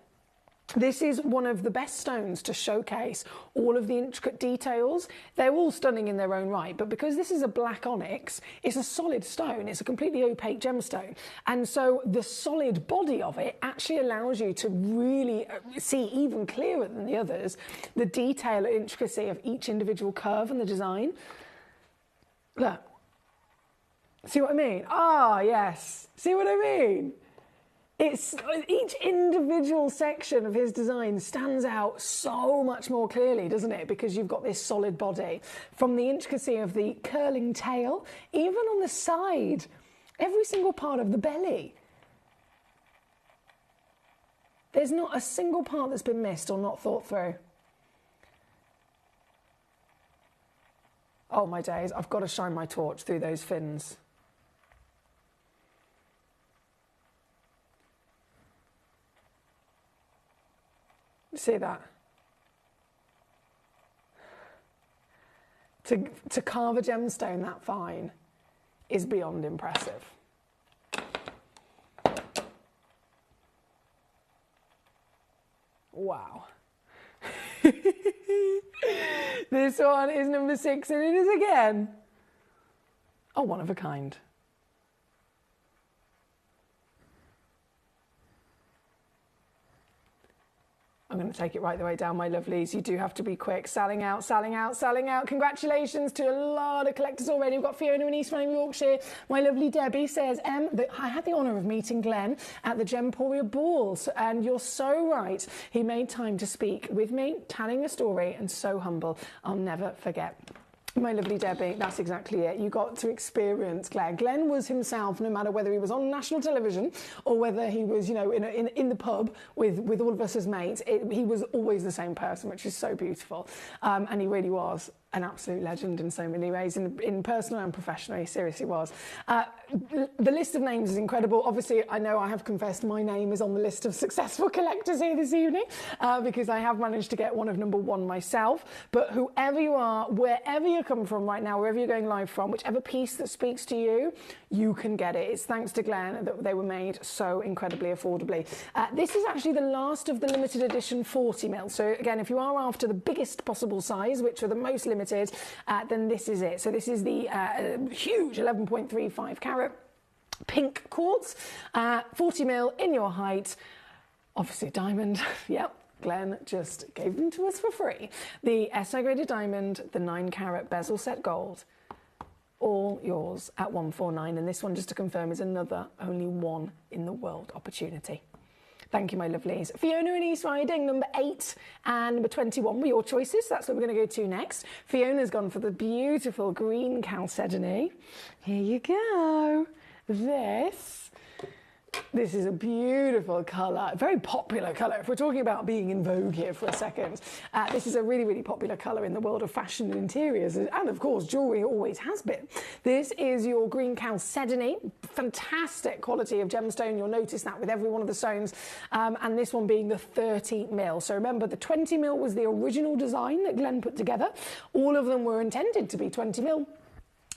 This is one of the best stones to showcase all of the intricate details. They're all stunning in their own right, but because this is a black onyx, it's a solid stone. It's a completely opaque gemstone. And so the solid body of it actually allows you to really see even clearer than the others the detail and intricacy of each individual curve and the design. Look. See what I mean? Ah, yes. See what I mean? It's each individual section of his design stands out so much more clearly, doesn't it? Because you've got this solid body. From the intricacy of the curling tail, even on the side, every single part of the belly. There's not a single part that's been missed or not thought through. Oh my days, I've got to shine my torch through those fins. See that? To carve a gemstone that fine is beyond impressive. Wow. This one is number 6, and it is again a one of a kind. I'm going to take it right the way down, my lovelies. You do have to be quick. Selling out, selling out, selling out. Congratulations to a lot of collectors already. We've got Fiona in East Running, Yorkshire. My lovely Debbie says, I had the honour of meeting Glenn at the Gemporia balls, and you're so right. He made time to speak with me, telling a story, and so humble. I'll never forget. My lovely Debbie, that's exactly it. You got to experience Glenn. Glenn was himself, no matter whether he was on national television or whether he was, you know, in the pub with all of us as mates. He was always the same person, which is so beautiful. And he really was an absolute legend in so many ways, in personal and professional. He seriously was. The list of names is incredible. Obviously, I know I have confessed my name is on the list of successful collectors here this evening because I have managed to get one of number one myself. But whoever you are, wherever you come from right now, wherever you're going live from, whichever piece that speaks to you, you can get it. It's thanks to Glenn that they were made so incredibly affordably. This is actually the last of the limited edition 40 mil. So again, if you are after the biggest possible size, which are the most limited, then this is it. So this is the huge 11.35 carat pink quartz, 40 mil in your height, obviously diamond. Yep. Glenn just gave them to us for free. The SI graded diamond, the 9 carat bezel set gold, all yours at 149. And this one, just to confirm, is another only one in the world opportunity. Thank you, my lovelies. Fiona in East Riding, number 8 and number 21 were your choices. That's what we're going to go to next. Fiona's gone for the beautiful green chalcedony. Here you go. This is a beautiful colour, a very popular colour. If we're talking about being in vogue here for a second, this is a really, really popular colour in the world of fashion and interiors, and of course jewellery always has been. This is your green chalcedony, fantastic quality of gemstone. You'll notice that with every one of the stones, and this one being the 30 mil. So remember, the 20 mil was the original design that Glenn put together. All of them were intended to be 20 mil.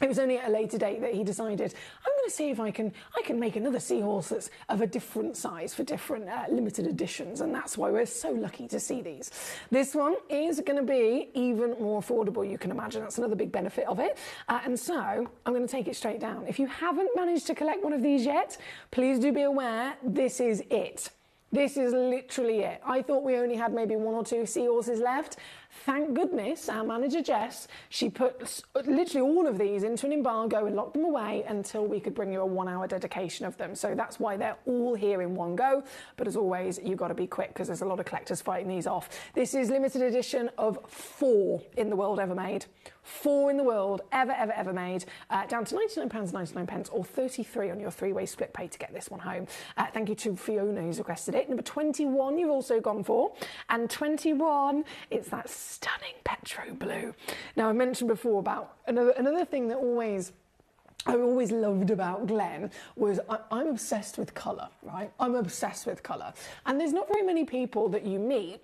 It was only at a later date that he decided, I'm going to see if I can make another seahorse that's of a different size for different limited editions, and that's why we're so lucky to see these. This one is going to be even more affordable, you can imagine. That's another big benefit of it. And so I'm going to take it straight down. If you haven't managed to collect one of these yet, please do be aware, this is it. This is literally it. I thought we only had maybe 1 or 2 seahorses left. Thank goodness our manager Jess, she put literally all of these into an embargo and locked them away until we could bring you a 1-hour dedication of them. So that's why they're all here in one go. But as always, you've got to be quick because there's a lot of collectors fighting these off. This is limited edition of 4 in the world ever made. 4 in the world ever made, down to £99.99 or 33 on your 3-way split pay to get this one home. Thank you to Fiona who's requested it. Number 21 you've also gone for, and 21, it's that stunning petro blue. Now I mentioned before about another thing that I always loved about Glenn was I'm obsessed with colour, right? I'm obsessed with colour, and there's not very many people that you meet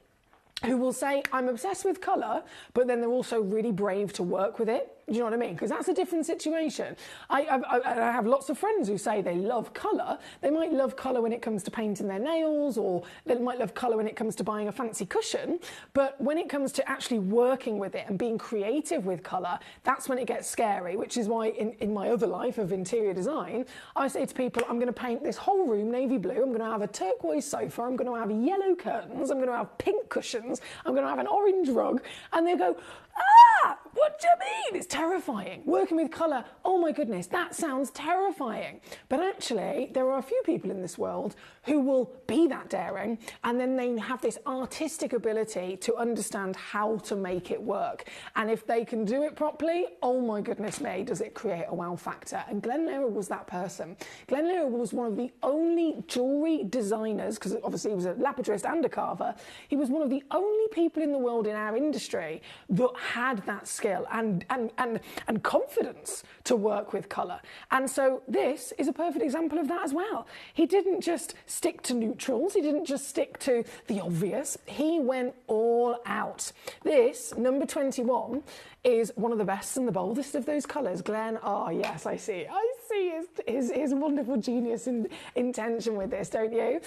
who will say, I'm obsessed with colour, but then they're also really brave to work with it. Do you know what I mean? Because that's a different situation. I have lots of friends who say they love colour. They might love colour when it comes to painting their nails, or they might love colour when it comes to buying a fancy cushion. But when it comes to actually working with it and being creative with colour, that's when it gets scary, which is why in my other life of interior design, I say to people, I'm going to paint this whole room navy blue. I'm going to have a turquoise sofa. I'm going to have yellow curtains. I'm going to have pink cushions. I'm going to have an orange rug. And they go, what do you mean? It's terrifying. Working with colour, oh my goodness, that sounds terrifying. But actually, there are a few people in this world who will be that daring, and then they have this artistic ability to understand how to make it work. And if they can do it properly, oh my goodness me, does it create a wow factor. And Glenn Lehrer was that person. Glenn Lehrer was one of the only jewellery designers, because obviously he was a lapidurist and a carver, he was one of the only people in the world in our industry that had that skill and confidence to work with colour. And so this is a perfect example of that as well. He didn't just stick to neutrals, he didn't just stick to the obvious, he went all out. This, number 21, is one of the best and the boldest of those colours. Glenn, oh yes, I see his wonderful genius and intention with this, don't you?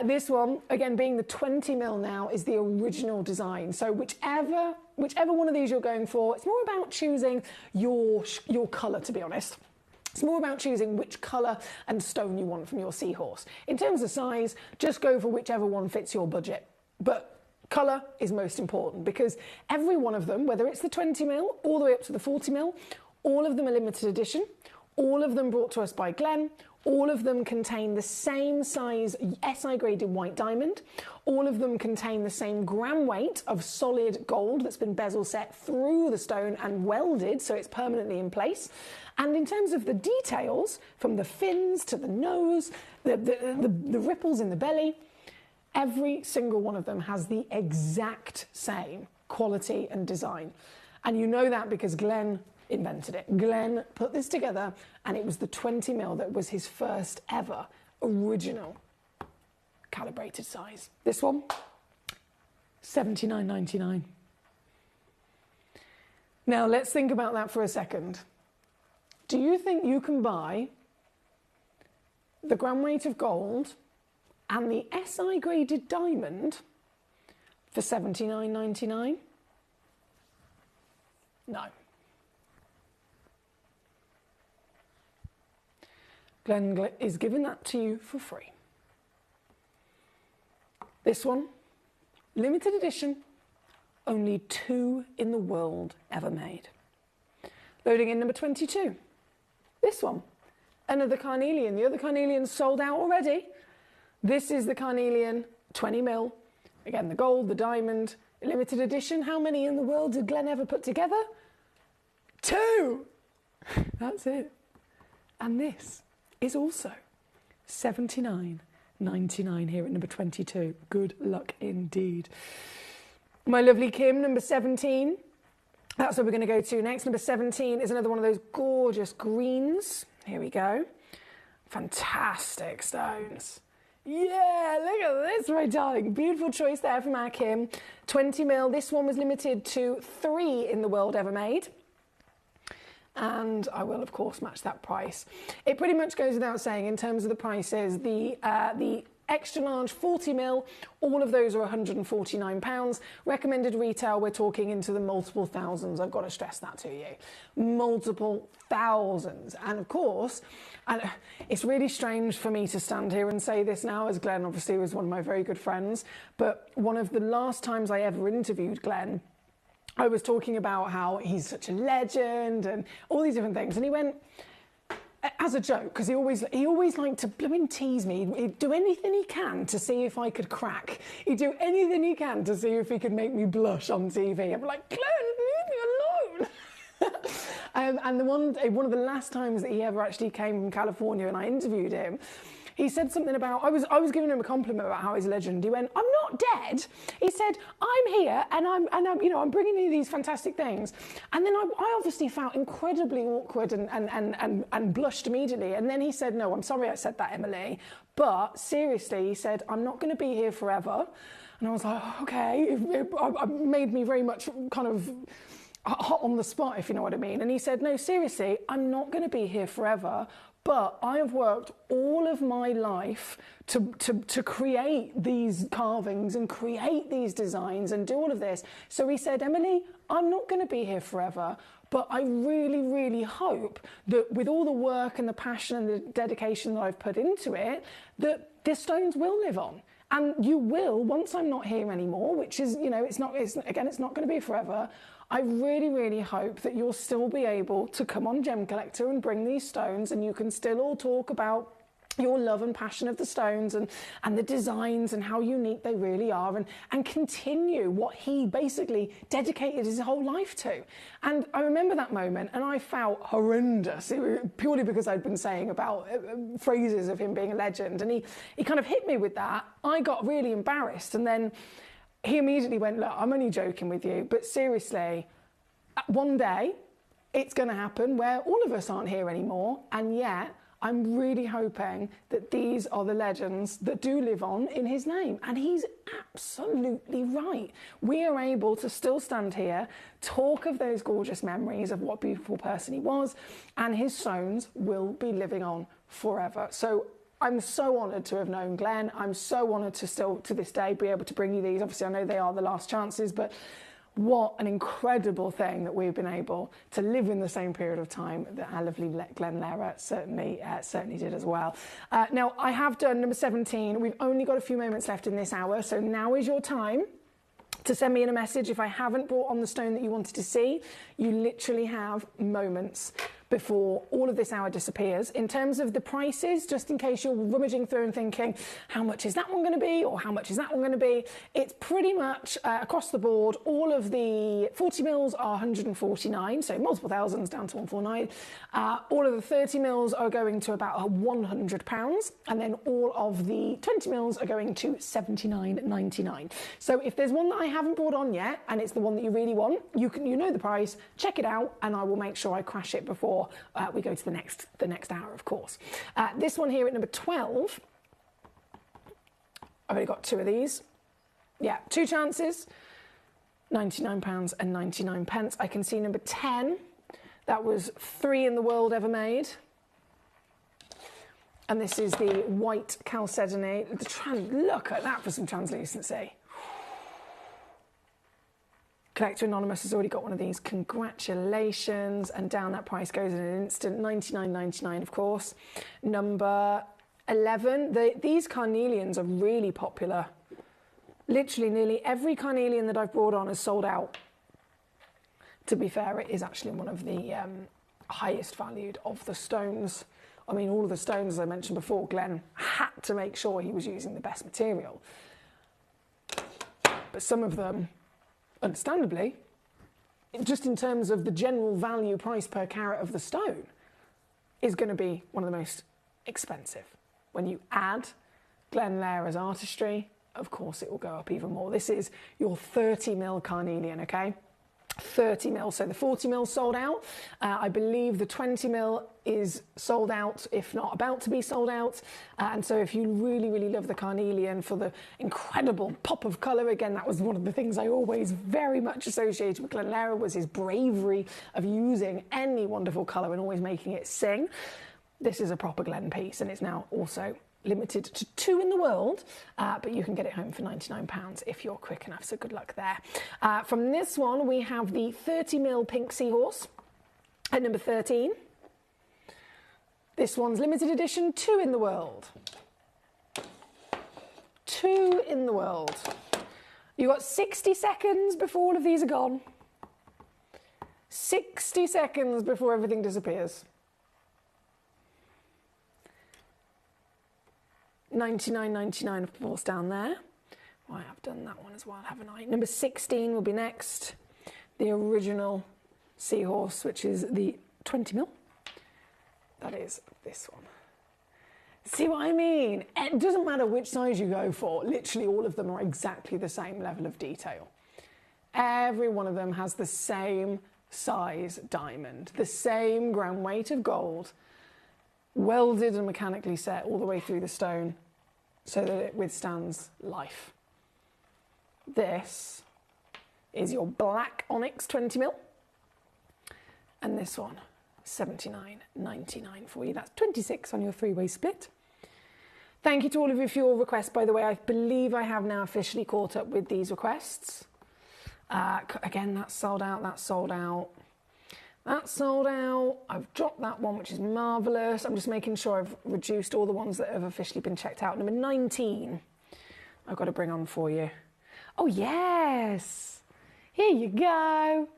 This one, again, being the 20 mil now, is the original design. So whichever one of these you're going for, it's more about choosing your colour, to be honest. It's more about choosing which colour and stone you want from your seahorse. In terms of size, just go for whichever one fits your budget. But Colour is most important because every one of them, whether it's the 20mm all the way up to the 40mm, all of them are limited edition, all of them brought to us by Glen, all of them contain the same size SI graded white diamond, all of them contain the same gram weight of solid gold that's been bezel set through the stone and welded so it's permanently in place. And in terms of the details, from the fins to the nose, the ripples in the belly, every single one of them has the exact same quality and design. And you know that because Glen invented it. Glen put this together, and it was the 20mm that was his first ever original calibrated size. This one, $79.99. Now let's think about that for a second. Do you think you can buy the gram weight of gold and the SI graded diamond for $79.99? No. Glen is giving that to you for free. This one, limited edition, only 2 in the world ever made. Loading in number 22. This one, another carnelian. The other carnelian's sold out already. This is the carnelian 20mm. Again, the gold, the diamond, limited edition. How many in the world did Glen ever put together? 2! That's it. And this is also $79.99 here at number 22. Good luck indeed. My lovely Kim, number 17. That's what we're going to go to next. Number 17 is another one of those gorgeous greens. Here we go. Fantastic stones. Yeah, look at this, my darling. Beautiful choice there from our Kim. 20mm. This one was limited to 3 in the world ever made. And I will, of course, match that price. It pretty much goes without saying in terms of the prices. The extra large 40mm, all of those are £149. Recommended retail, we're talking into the multiple thousands. I've got to stress that to you. Multiple thousands. And of course, and it's really strange for me to stand here and say this now, as Glen obviously was one of my very good friends, but one of the last times I ever interviewed Glen, I was talking about how he's such a legend and all these different things. And he went, as a joke, because he always liked to blooming tease me. He'd do anything he can to see if I could crack. He'd do anything he can to see if he could make me blush on TV. I'm like, Glen, leave me alone. And one of the last times that he ever actually came from California and I interviewed him, he said something about, I was giving him a compliment about how he's a legend. He went, I'm not dead. He said, I'm here and I'm bringing you these fantastic things. And then I obviously felt incredibly awkward and blushed immediately. And then he said, no, I'm sorry I said that, Emily. But seriously, he said, I'm not going to be here forever. And I was like, okay. It made me very much kind of hot on the spot, if you know what I mean. And he said, no, seriously, I'm not going to be here forever. But I have worked all of my life to create these carvings and create these designs and do all of this. So he said, Emily, I'm not going to be here forever, but I really, really hope that with all the work and the passion and the dedication that I've put into it, that the stones will live on. And you will, once I'm not here anymore, which is, it's not going to be forever. I really, really hope that you'll still be able to come on Gemcollector and bring these stones, and you can still all talk about your love and passion of the stones and the designs and how unique they really are, and continue what he basically dedicated his whole life to. And I remember that moment and I felt horrendous, purely because I'd been saying about phrases of him being a legend, and he kind of hit me with that. I got really embarrassed, and then he immediately went, look, I'm only joking with you, but seriously, one day it's going to happen where all of us aren't here anymore, and yet I'm really hoping that these are the legends that do live on in his name. And he's absolutely right. We are able to still stand here, talk of those gorgeous memories of what a beautiful person he was, and his stones will be living on forever. So I'm so honoured to have known Glen. I'm so honoured to still, to this day, be able to bring you these. Obviously, I know they are the last chances, but what an incredible thing that we've been able to live in the same period of time that our lovely Glen Lehrer certainly did as well. Now, I have done number 17. We've only got a few moments left in this hour, so now is your time. to send me in a message if I haven't brought on the stone that you wanted to see. You literally have moments before all of this hour disappears. In terms of the prices, just in case you're rummaging through and thinking, how much is that one going to be, or how much is that one going to be, it's pretty much across the board. All of the 40 mils are 149, so multiple thousands down to 149. All of the 30 mils are going to about £100, and then all of the 20 mils are going to $79.99. So if there's one that I haven't brought on yet, and it's the one that you really want, you know the price, check it out, and I will make sure I crash it before we go to the next hour, of course. This one here at number 12, I've only got 2 of these. Yeah, 2 chances, £99.99. I can see number 10. That was 3 in the world ever made. And this is the white chalcedony. Look at that for some translucency. Collector Anonymous has already got one of these. Congratulations. And down that price goes in an instant. $99.99, of course. Number 11. These carnelians are really popular. Literally nearly every carnelian that I've brought on has sold out. To be fair, it is actually one of the highest valued of the stones. I mean, all of the stones, as I mentioned before, Glenn had to make sure he was using the best material. But some of them, understandably, just in terms of the general value price per carat of the stone, is going to be one of the most expensive. When you add Glen Lehra's artistry, of course it will go up even more. This is your 30 mil carnelian, okay? 30 mil, so the 40 mil sold out. I believe the 20 mil is sold out, if not about to be sold out. And so if you really, really love the carnelian for the incredible pop of colour, again, that was one of the things I always very much associated with Glen Lehra, was his bravery of using any wonderful colour and always making it sing. This is a proper Glen piece, and it's now also limited to 2 in the world, but you can get it home for £99 if you're quick enough, so good luck there. From this one, we have the 30 mil pink seahorse at number 13. This one's limited edition, 2 in the world. 2 in the world. You've got 60 seconds before all of these are gone. 60 seconds before everything disappears. $99.99, of course, down there. Well, I've done that one as well, haven't I? Number 16 will be next. The original seahorse, which is the 20 mil. That is this one. See what I mean? It doesn't matter which size you go for. Literally all of them are exactly the same level of detail. Every one of them has the same size diamond, the same gram weight of gold, welded and mechanically set all the way through the stone so that it withstands life. This is your black onyx 20 mil, and this one $79.99 for you. That's 26 on your 3-way split. Thank you to all of you for your requests, by the way. I believe I have now officially caught up with these requests. Again, that's sold out, that's sold out. That's sold out. I've dropped that one, which is marvellous. I'm just making sure I've reduced all the ones that have officially been checked out. Number 19, I've got to bring on for you. Oh, yes. Here you go.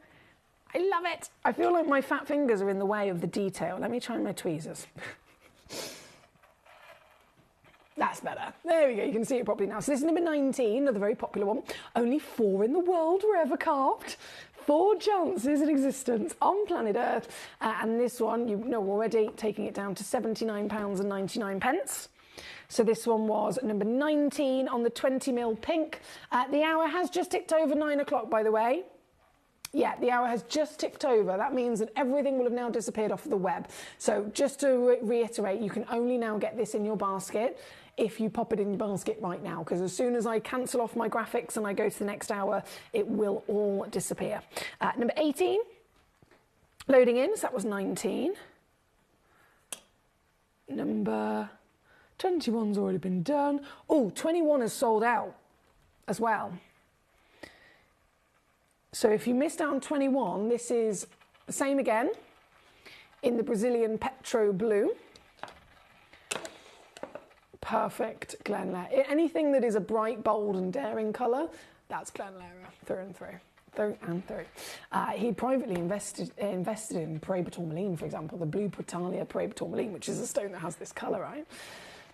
I love it. I feel like my fat fingers are in the way of the detail. Let me try my tweezers. That's better. There we go. You can see it properly now. So this is number 19, another very popular one. Only 4 in the world were ever carved. 4 chances in existence on planet Earth. And this one, you know already, taking it down to £79.99. So this one was number 19 on the 20 mil pink. The hour has just ticked over 9 o'clock, by the way. Yeah, the hour has just ticked over. That means that everything will have now disappeared off the web. So just to reiterate, you can only now get this in your basket if you pop it in your basket right now, because as soon as I cancel off my graphics and I go to the next hour, it will all disappear. Number 18, loading in, so that was 19. Number 21's already been done. Oh, 21 has sold out as well. So if you missed out on 21, this is the same again in the Brazilian Petro Blue. Perfect Glen Lehra. Anything that is a bright, bold and daring colour, That's Glenn Lara, through and through. He privately invested in Paraiba tourmaline, for example, the blue Protalia Paraiba tourmaline, which is a stone that has this colour, right?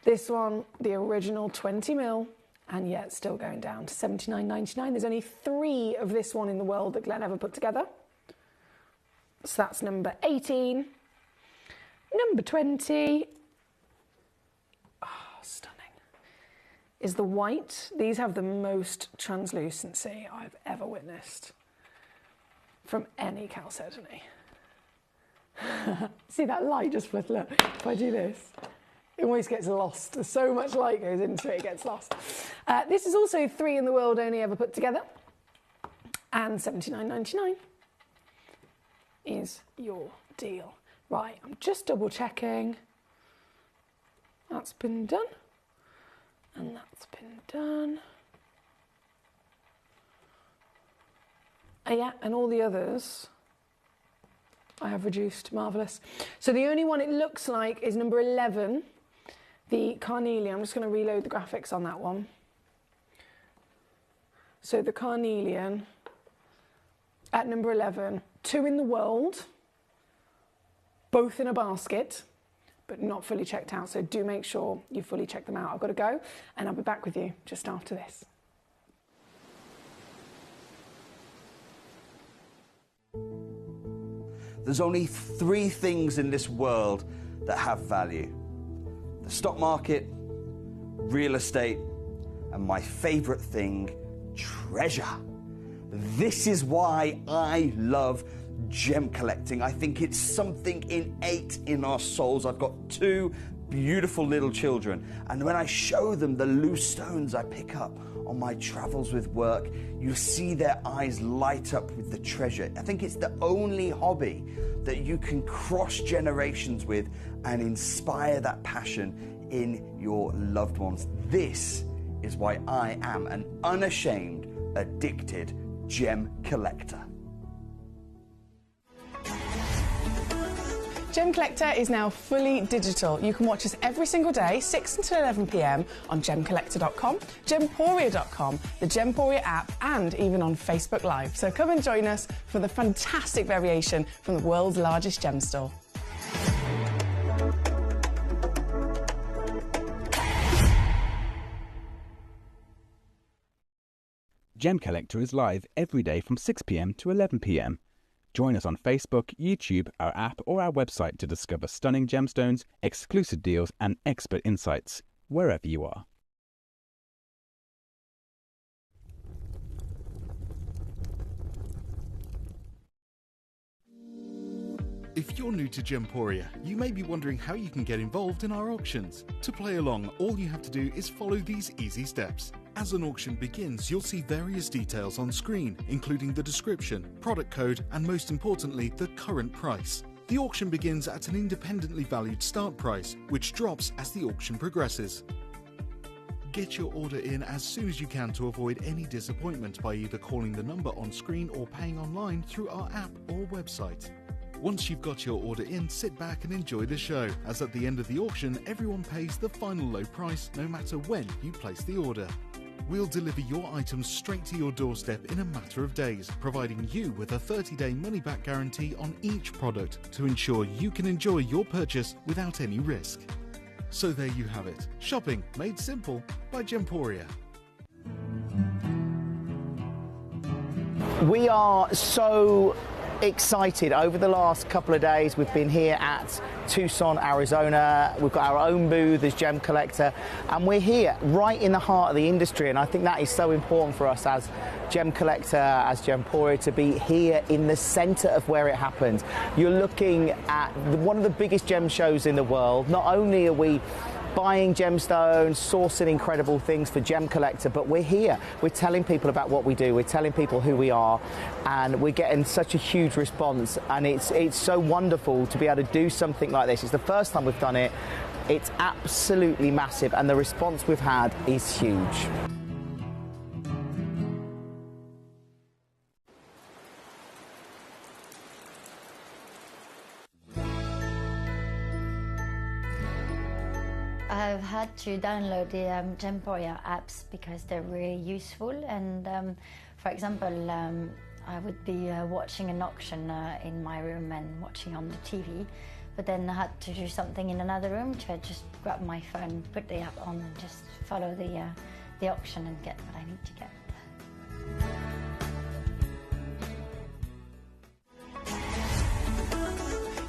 This one, the original 20 mil, and yet still going down to $79.99. There's only 3 of this one in the world that Glenn ever put together. So that's number 18. Number 20, stunning, is the white. These have the most translucency I've ever witnessed from any chalcedony. See that light just flicker? Look, if I do this, it always gets lost. There's so much light goes into it, it gets lost. This is also 3 in the world only ever put together, and $79.99 is your deal. Right, I'm just double checking. That's been done. And that's been done. Yeah, and all the others I have reduced. Marvellous. So the only one it looks like is number 11, the carnelian. I'm just going to reload the graphics on that one. So the carnelian at number 11, 2 in the world, both in a basket, but not fully checked out. So do make sure you fully check them out. I've got to go, and I'll be back with you just after this. There's only 3 things in this world that have value: the stock market, real estate, and my favorite thing, treasure. This is why I love gem collecting. I think it's something innate in our souls. I've got 2 beautiful little children, and when I show them the loose stones I pick up on my travels with work, you see their eyes light up with the treasure. I think it's the only hobby that you can cross generations with and inspire that passion in your loved ones. This is why I am an unashamed, addicted gem collector. Gemcollector is now fully digital. You can watch us every single day, 6 until 11 p.m. on gemcollector.com, gemporia.com, the Gemporia app, and even on Facebook Live. So come and join us for the fantastic variation from the world's largest gem store. Gemcollector is live every day from 6 p.m. to 11 p.m. Join us on Facebook, YouTube, our app, or our website to discover stunning gemstones, exclusive deals, and expert insights, wherever you are. If you're new to Gemporia, you may be wondering how you can get involved in our auctions. To play along, all you have to do is follow these easy steps. As an auction begins, you'll see various details on screen, including the description, product code, and most importantly, the current price. The auction begins at an independently valued start price, which drops as the auction progresses. Get your order in as soon as you can to avoid any disappointment by either calling the number on screen or paying online through our app or website. Once you've got your order in, sit back and enjoy the show, as at the end of the auction, everyone pays the final low price no matter when you place the order. We'll deliver your items straight to your doorstep in a matter of days, providing you with a 30-day money-back guarantee on each product to ensure you can enjoy your purchase without any risk. So there you have it. Shopping made simple by Gemporia. We are so excited. Over the last couple of days, we've been here at Tucson, Arizona. We've got our own booth as Gemcollector, and we're here right in the heart of the industry, and I think that is so important for us as Gemcollector, as Gemporia, to be here in the center of where it happens. You're looking at one of the biggest gem shows in the world. Not only are we buying gemstones, sourcing incredible things for Gemcollector, but we're here. We're telling people about what we do. We're telling people who we are, and we're getting such a huge response. And it's so wonderful to be able to do something like this. It's the first time we've done it. It's absolutely massive, and the response we've had is huge. I've had to download the Gemporia apps because they're really useful, and for example, I would be watching an auction in my room and watching on the TV, but then I had to do something in another room, so I just grab my phone, put the app on and just follow the auction and get what I need to get.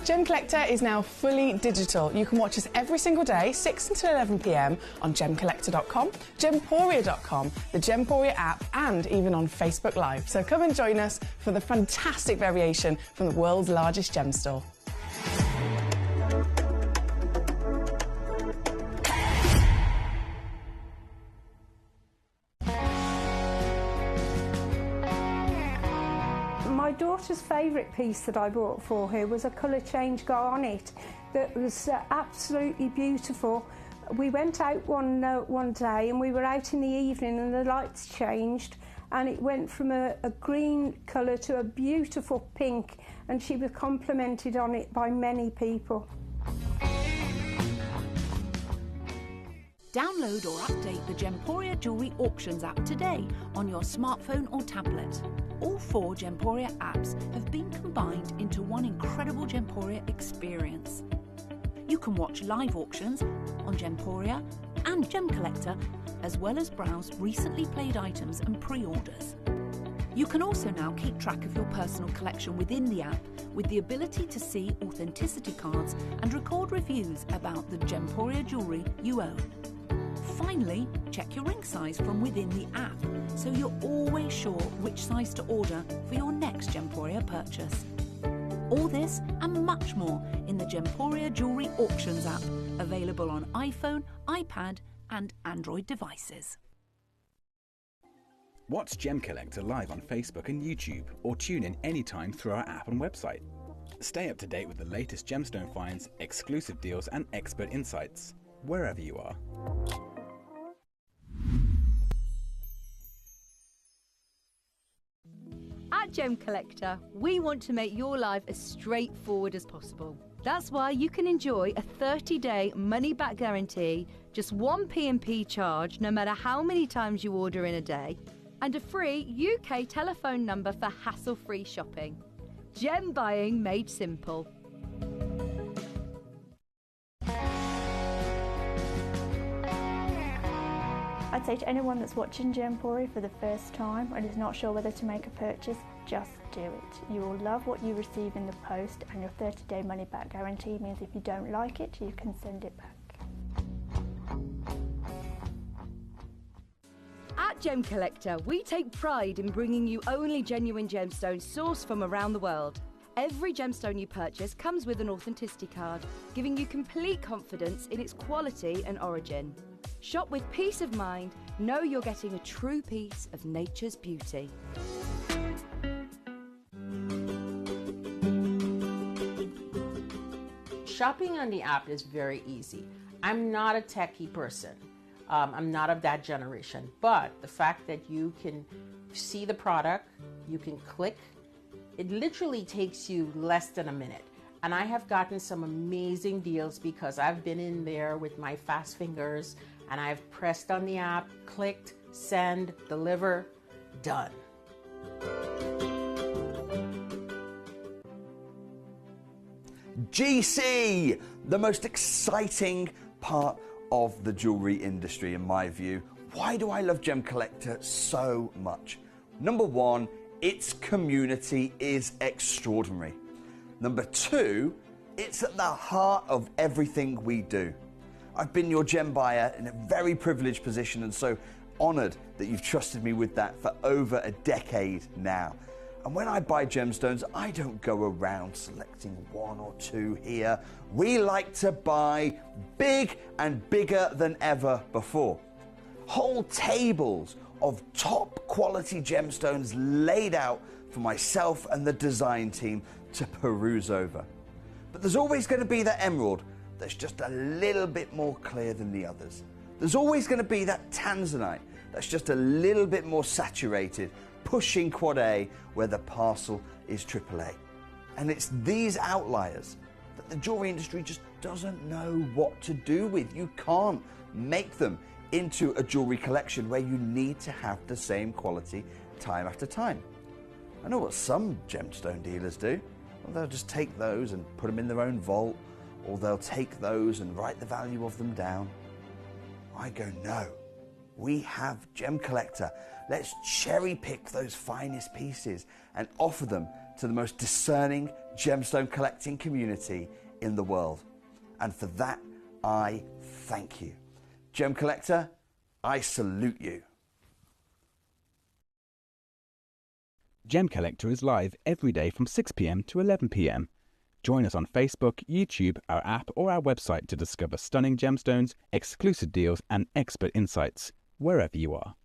Gemcollector is now fully digital. You can watch us every single day, 6 until 11 p.m. on gemcollector.com, gemporia.com, the Gemporia app, and even on Facebook Live. So come and join us for the fantastic variation from the world's largest gem store. My daughter's favourite piece that I bought for her was a colour change garnet that was absolutely beautiful. We went out one day and we were out in the evening and the lights changed and it went from a green colour to a beautiful pink, and she was complimented on it by many people. Download or update the Gemporia Jewellery Auctions app today on your smartphone or tablet. All 4 Gemporia apps have been combined into one incredible Gemporia experience. You can watch live auctions on Gemporia and Gemcollector, as well as browse recently played items and pre-orders. You can also now keep track of your personal collection within the app with the ability to see authenticity cards and record reviews about the Gemporia jewellery you own. Finally, check your ring size from within the app, so you're always sure which size to order for your next Gemporia purchase. All this and much more in the Gemporia Jewellery Auctions app, available on iPhone, iPad and Android devices. Watch Gemcollector live on Facebook and YouTube, or tune in anytime through our app and website. Stay up to date with the latest gemstone finds, exclusive deals and expert insights, wherever you are. At Gemcollector, we want to make your life as straightforward as possible. That's why you can enjoy a 30-day money-back guarantee, just one P&P charge no matter how many times you order in a day, and a free UK telephone number for hassle-free shopping. Gem buying made simple. I'd say to anyone that's watching Gemporia for the first time and is not sure whether to make a purchase, just do it. You will love what you receive in the post, and your 30-day money-back guarantee means if you don't like it, you can send it back. At Gemcollector, we take pride in bringing you only genuine gemstones sourced from around the world. Every gemstone you purchase comes with an authenticity card, giving you complete confidence in its quality and origin. Shop with peace of mind, know you're getting a true piece of nature's beauty. Shopping on the app is very easy. I'm not a techie person. I'm not of that generation, but the fact that you can see the product, you can click, it literally takes you less than a minute. And I have gotten some amazing deals because I've been in there with my fast fingers and I've pressed on the app, clicked, send, deliver, done. GC, the most exciting part of the jewelry industry in my view. Why do I love Gemcollector so much? Number one, its community is extraordinary. Number two, it's at the heart of everything we do. I've been your gem buyer in a very privileged position, and so honored that you've trusted me with that for over a decade now. And when I buy gemstones, I don't go around selecting one or two here. We like to buy big and bigger than ever before. Whole tables of top quality gemstones laid out for myself and the design team to peruse over. But there's always going to be that emerald that's just a little bit more clear than the others. There's always going to be that tanzanite that's just a little bit more saturated, pushing quad A where the parcel is AAA. And it's these outliers that the jewelry industry just doesn't know what to do with. You can't make them into a jewelry collection where you need to have the same quality time after time. I know what some gemstone dealers do. Well, they'll just take those and put them in their own vault, or they'll take those and write the value of them down. I go, no, we have Gemcollector. Let's cherry pick those finest pieces and offer them to the most discerning gemstone collecting community in the world. And for that, I thank you. Gemcollector, I salute you. Gemcollector is live every day from 6 p.m. to 11 p.m. Join us on Facebook, YouTube, our app or our website to discover stunning gemstones, exclusive deals and expert insights, wherever you are.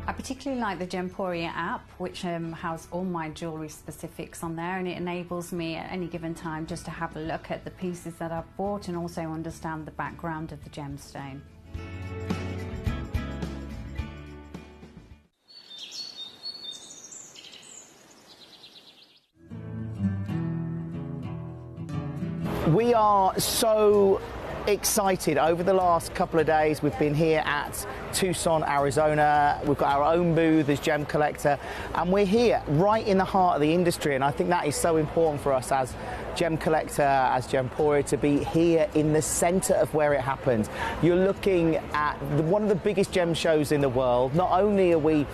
I particularly like the Gemporia app, which has all my jewellery specifics on there, and it enables me at any given time just to have a look at the pieces that I've bought and also understand the background of the gemstone. We are so excited. Over the last couple of days we've been here at Tucson, Arizona. We've got our own booth as Gemcollector, and we're here right in the heart of the industry, and I think that is so important for us as Gemcollector, as Gemporia, to be here in the centre of where it happens. You're looking at one of the biggest gem shows in the world. Not only are we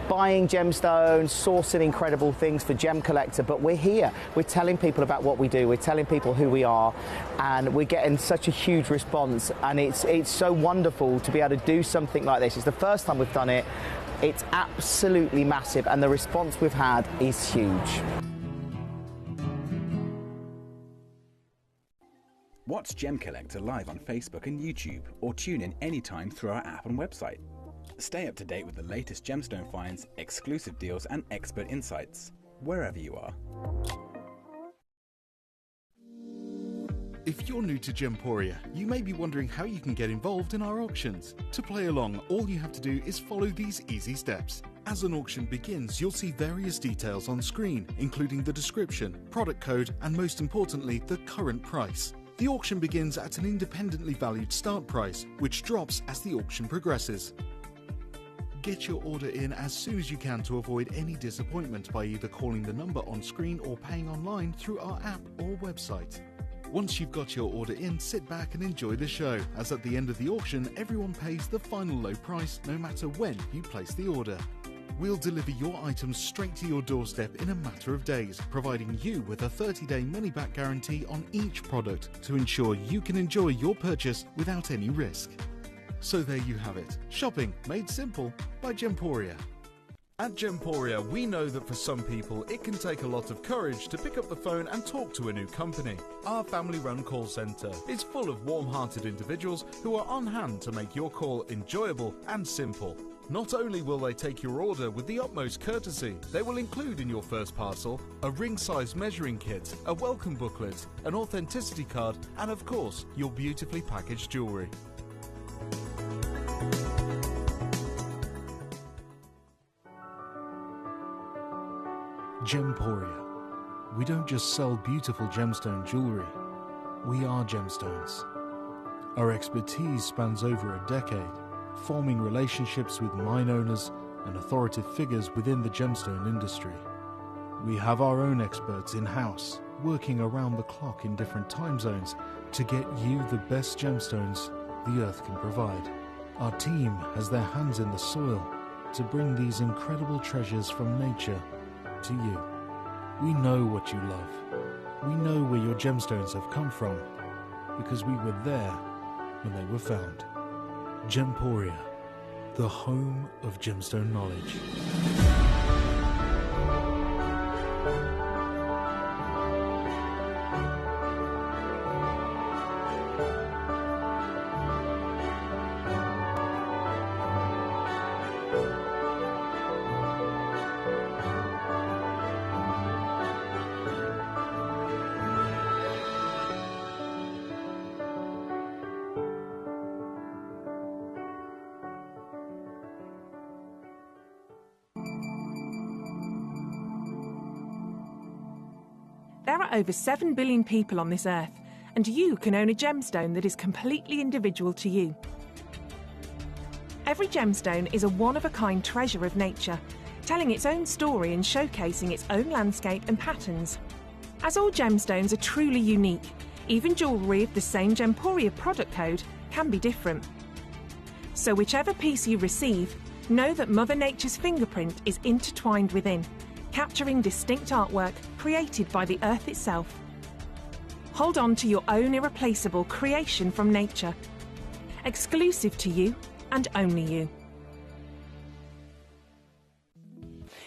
buying gemstones, sourcing incredible things for Gemcollector, but we're here. We're telling people about what we do. We're telling people who we are, and we're getting such a huge response. And it's so wonderful to be able to do something like this. It's the first time we've done it. It's absolutely massive, and the response we've had is huge. Watch Gemcollector live on Facebook and YouTube, or tune in anytime through our app and website. Stay up to date with the latest gemstone finds, exclusive deals and expert insights, wherever you are. If you're new to Gemporia, you may be wondering how you can get involved in our auctions. To play along, all you have to do is follow these easy steps. As an auction begins, you'll see various details on screen, including the description, product code, and most importantly, the current price. The auction begins at an independently valued start price, which drops as the auction progresses. Get your order in as soon as you can to avoid any disappointment by either calling the number on screen or paying online through our app or website. Once you've got your order in, sit back and enjoy the show, as at the end of the auction, everyone pays the final low price no matter when you place the order. We'll deliver your items straight to your doorstep in a matter of days, providing you with a 30-day money-back guarantee on each product to ensure you can enjoy your purchase without any risk. So there you have it, shopping made simple by Gemporia. At Gemporia, we know that for some people it can take a lot of courage to pick up the phone and talk to a new company. Our family-run call centre is full of warm-hearted individuals who are on hand to make your call enjoyable and simple. Not only will they take your order with the utmost courtesy, they will include in your first parcel a ring-size measuring kit, a welcome booklet, an authenticity card, and of course, your beautifully packaged jewellery. Gemporia. We don't just sell beautiful gemstone jewellery, we are gemstones. Our expertise spans over a decade, forming relationships with mine owners and authoritative figures within the gemstone industry. We have our own experts in-house, working around the clock in different time zones to get you the best gemstones the earth can provide. Our team has their hands in the soil to bring these incredible treasures from nature to you. We know what you love. We know where your gemstones have come from, because we were there when they were found. Gemporia, the home of gemstone knowledge. There are over 7 billion people on this earth, and you can own a gemstone that is completely individual to you. Every gemstone is a one-of-a-kind treasure of nature, telling its own story and showcasing its own landscape and patterns. As all gemstones are truly unique, even jewellery of the same Gemporia product code can be different. So whichever piece you receive, know that Mother Nature's fingerprint is intertwined within, capturing distinct artwork created by the earth itself. Hold on to your own irreplaceable creation from nature, exclusive to you and only you.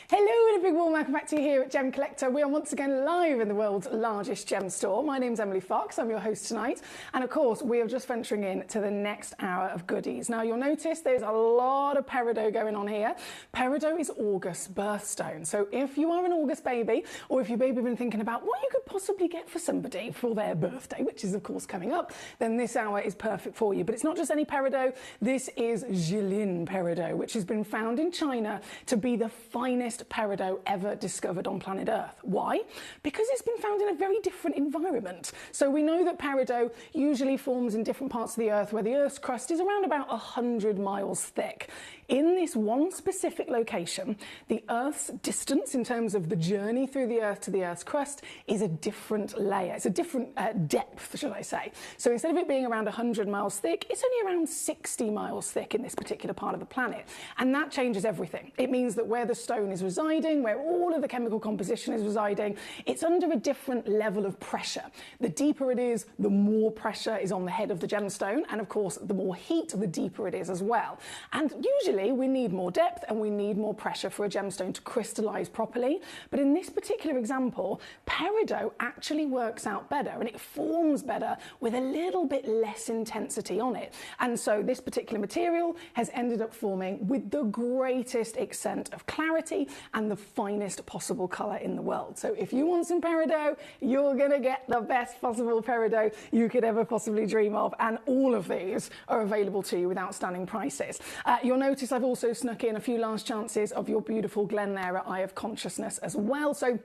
Hello and a big warm welcome back to you here at Gemcollector. We are once again live in the world's largest gem store. My name's Emily Fox, I'm your host tonight. And of course, we are just venturing in to the next hour of goodies. Now you'll notice there's a lot of peridot going on here. Peridot is August's birthstone. So if you are an August baby, or if your baby been thinking about what you could possibly get for somebody for their birthday, which is of course coming up, then this hour is perfect for you. But it's not just any peridot, this is Jilin peridot, which has been found in China to be the finest peridot ever discovered on planet Earth. Why? Because it's been found in a very different environment. So we know that peridot usually forms in different parts of the Earth where the Earth's crust is around about 100 miles thick. In this one specific location, the Earth's distance in terms of the journey through the Earth to the Earth's crust is a different layer. It's a different depth, should I say. So instead of it being around 100 miles thick, it's only around 60 miles thick in this particular part of the planet. And that changes everything. It means that where the stone is residing, where all of the chemical composition is residing, it's under a different level of pressure. The deeper it is, the more pressure is on the head of the gemstone. And of course, the more heat, the deeper it is as well. And usually we need more depth and we need more pressure for a gemstone to crystallize properly. But in this particular example, peridot actually works out better and it forms better with a little bit less intensity on it. And so this particular material has ended up forming with the greatest extent of clarity and the finest possible color in the world. So if you want some peridot, you're gonna get the best possible peridot you could ever possibly dream of. And all of these are available to you with outstanding prices. You'll notice I've also snuck in a few last chances of your beautiful Glenera Eye of Consciousness as well. So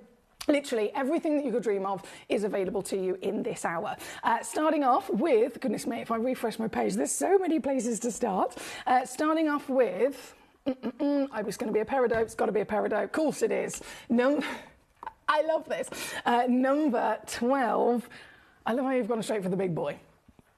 literally everything that you could dream of is available to you in this hour. Starting off with, goodness me, if I refresh my page, there's so many places to start. Starting off with, I was going to be a peridot, it's got to be a peridot, of course it is. I love this. Number 12, I love how you've gone straight for the big boy.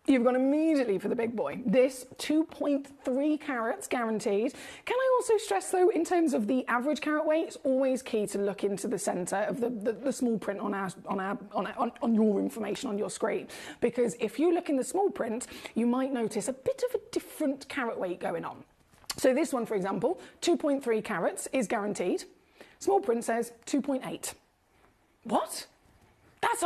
You've gone immediately for the big boy. This 2.3 carats guaranteed. Can I also stress though, in terms of the average carat weight, it's always key to look into the center of the small print on your information on your screen. Because if you look in the small print, you might notice a bit of a different carat weight going on. So this one, for example, 2.3 carats is guaranteed. Small print says 2.8. What? That's